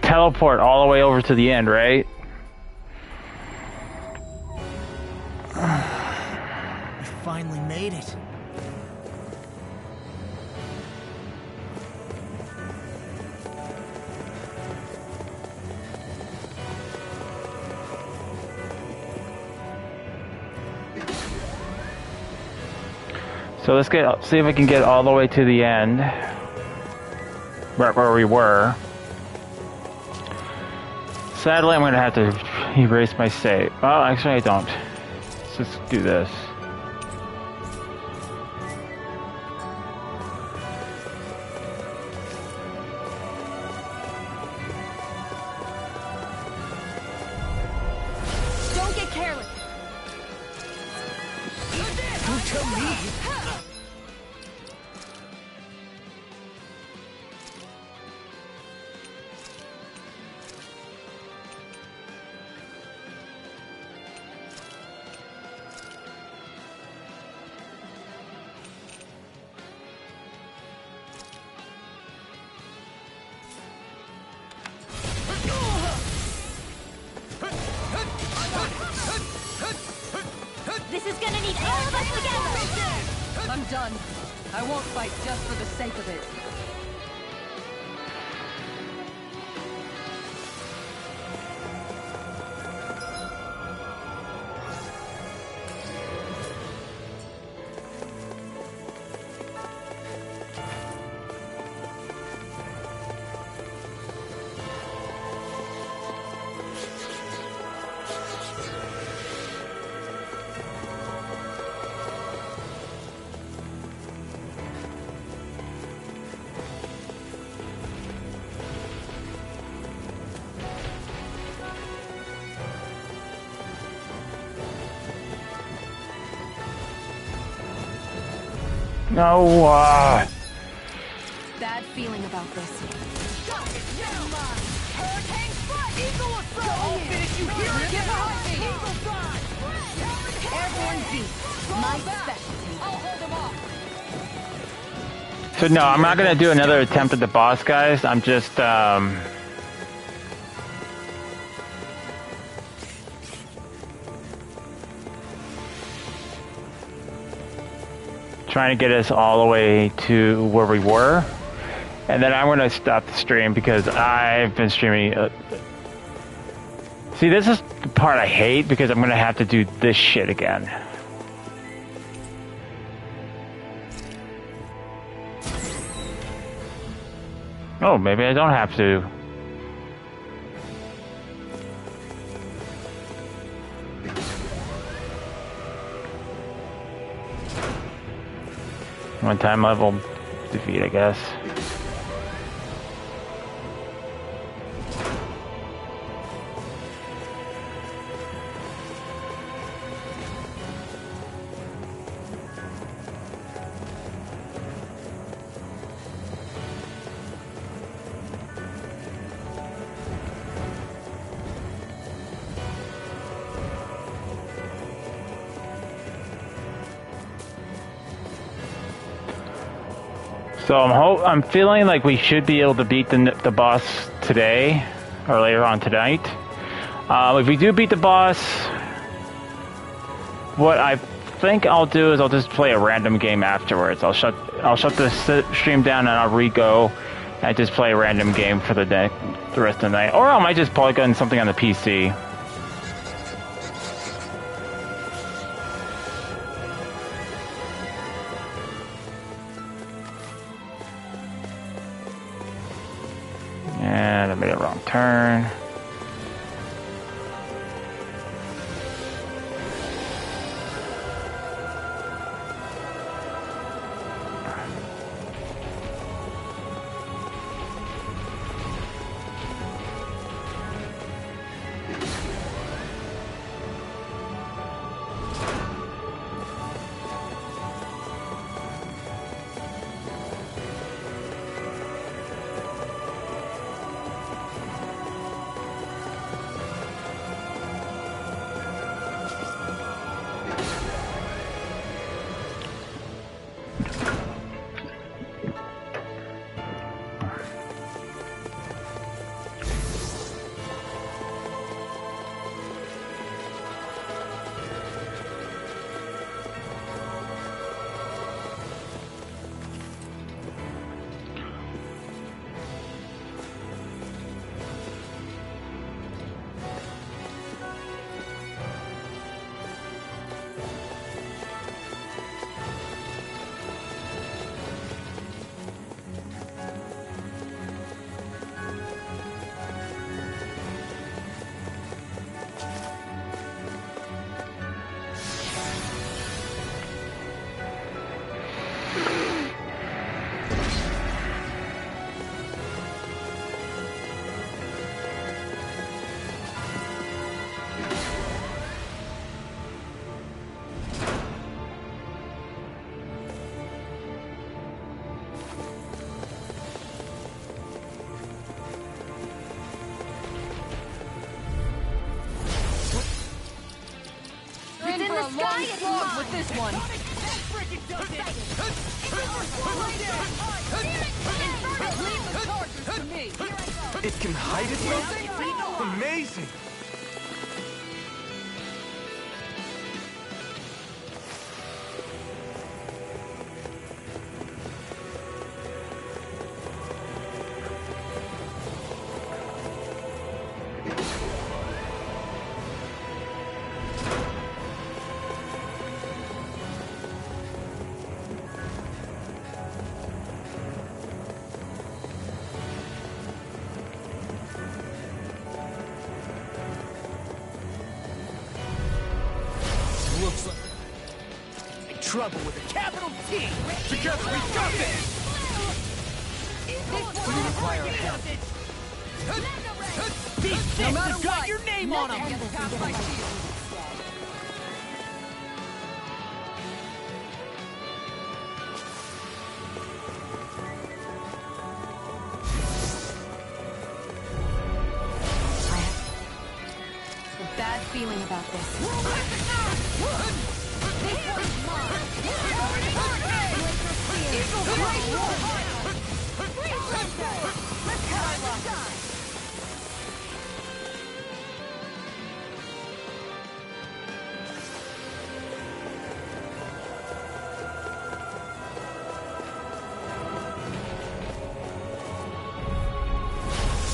teleport all the way over to the end, right? We finally made it. So let's see if I can get all the way to the end, where we were. Sadly, I'm gonna have to erase my save. Well, actually, I don't. just do this. Don't get careless. Don't tell me. This is gonna need all of us together! I'm done. I won't fight just for the sake of it. No, Bad feeling about this. Hurricane Strike! Eagle Assault! I'll finish you here and get behind me! Eagle Dive! Airborne beast. My specialty. I'll hold him off. so no, I'm not gonna do another attempt at the boss, guys. I'm just trying to get us all the way to where we were, and then I'm gonna stop the stream because I've been streaming. See, this is the part I hate because I'm gonna have to do this shit again. Oh, maybe I don't have to. One time level defeat, I guess. So I'm feeling like we should be able to beat the boss today or later on tonight. If we do beat the boss, what I think I'll do is I'll just play a random game afterwards. I'll shut the stream down and I'll re-go and just play a random game for the rest of the night. Or I might just plug in something on the PC. And I made a wrong turn. long slog with this one. It can hide itself? Amazing! Looks like in trouble with a capital T. Together we got this. We require help. These things have got your name on them. Bad feeling about this.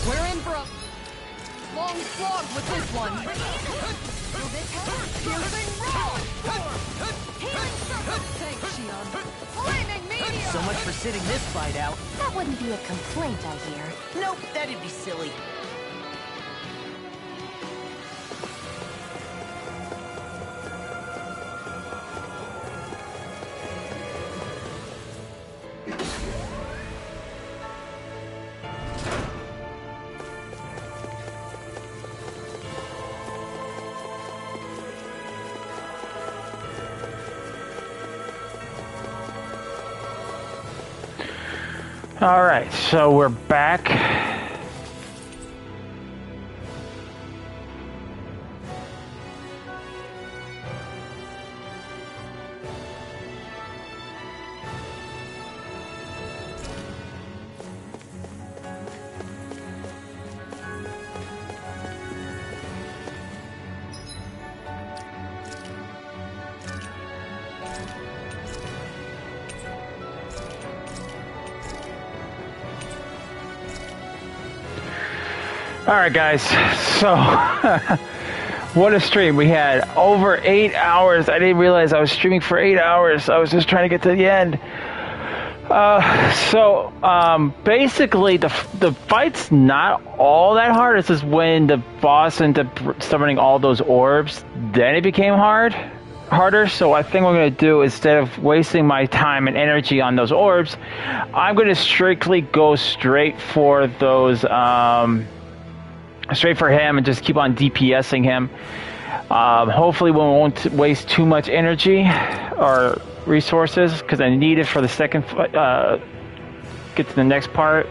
We're in for a long slog with this one. Piercing roll! Thanks, Shion. Flaming meteor! So much for sitting this fight out. That wouldn't be a complaint, I hear. Nope, that'd be silly. Alright, so we're back. Alright guys, so what a stream. We had over 8 hours. I didn't realize I was streaming for 8 hours. I was just trying to get to the end. Basically the fight's not all that hard. It's just when the boss ended up summoning all those orbs, then it became harder. So I think what I'm going to do, instead of wasting my time and energy on those orbs, I'm going to strictly go straight for those straight for him and just keep on DPSing him. Hopefully we won't waste too much energy or resources, because I need it for the second get to the next part.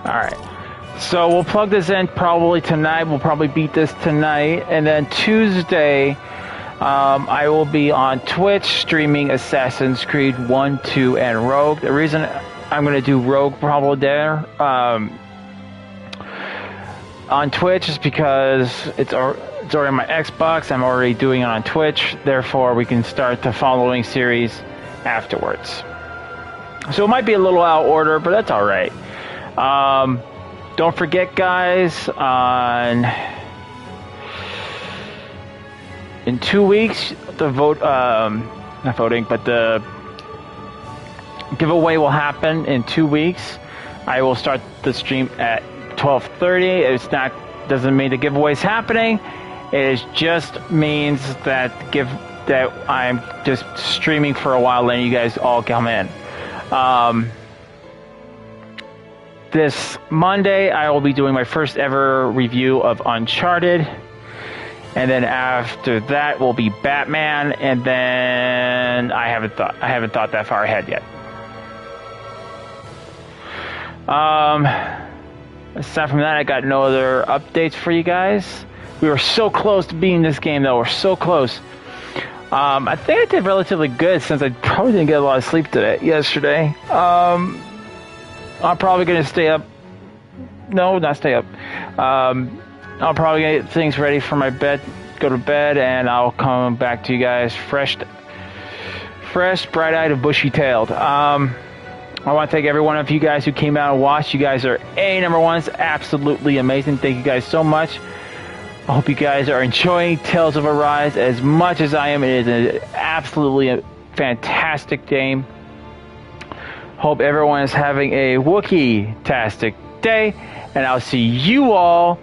Alright, so we'll plug this in probably tonight. We'll probably beat this tonight. And then Tuesday, I will be on Twitch streaming Assassin's Creed 1, 2, and Rogue. The reason I'm going to do Rogue probably there on Twitch is because it's already on my Xbox. I'm already doing it on Twitch. Therefore, we can start the following series afterwards. So it might be a little out of order, but that's alright. Don't forget, guys, on in 2 weeks, the vote, not voting, but the giveaway will happen in 2 weeks. I will start the stream at 12:30. Doesn't mean the giveaway is happening. It just means that I'm just streaming for a while, letting you guys all come in. This Monday, I will be doing my first ever review of Uncharted. And then after that will be Batman, and then I haven't thought that far ahead yet. Aside from that, I got no other updates for you guys. We were so close to beating this game, though. We're so close. I think I did relatively good since I probably didn't get a lot of sleep yesterday. I'm probably going to stay up. No, not stay up. I'll probably get things ready for my bed, go to bed, and I'll come back to you guys fresh, bright-eyed, and bushy-tailed. I want to thank every one of you guys who came out and watched. You guys are number ones, absolutely amazing. Thank you guys so much. I hope you guys are enjoying Tales of Arise as much as I am. It is absolutely a fantastic game. Hope everyone is having a Wookiee-tastic day, and I'll see you all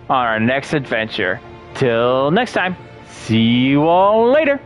on our next adventure. Till next time, see you all later.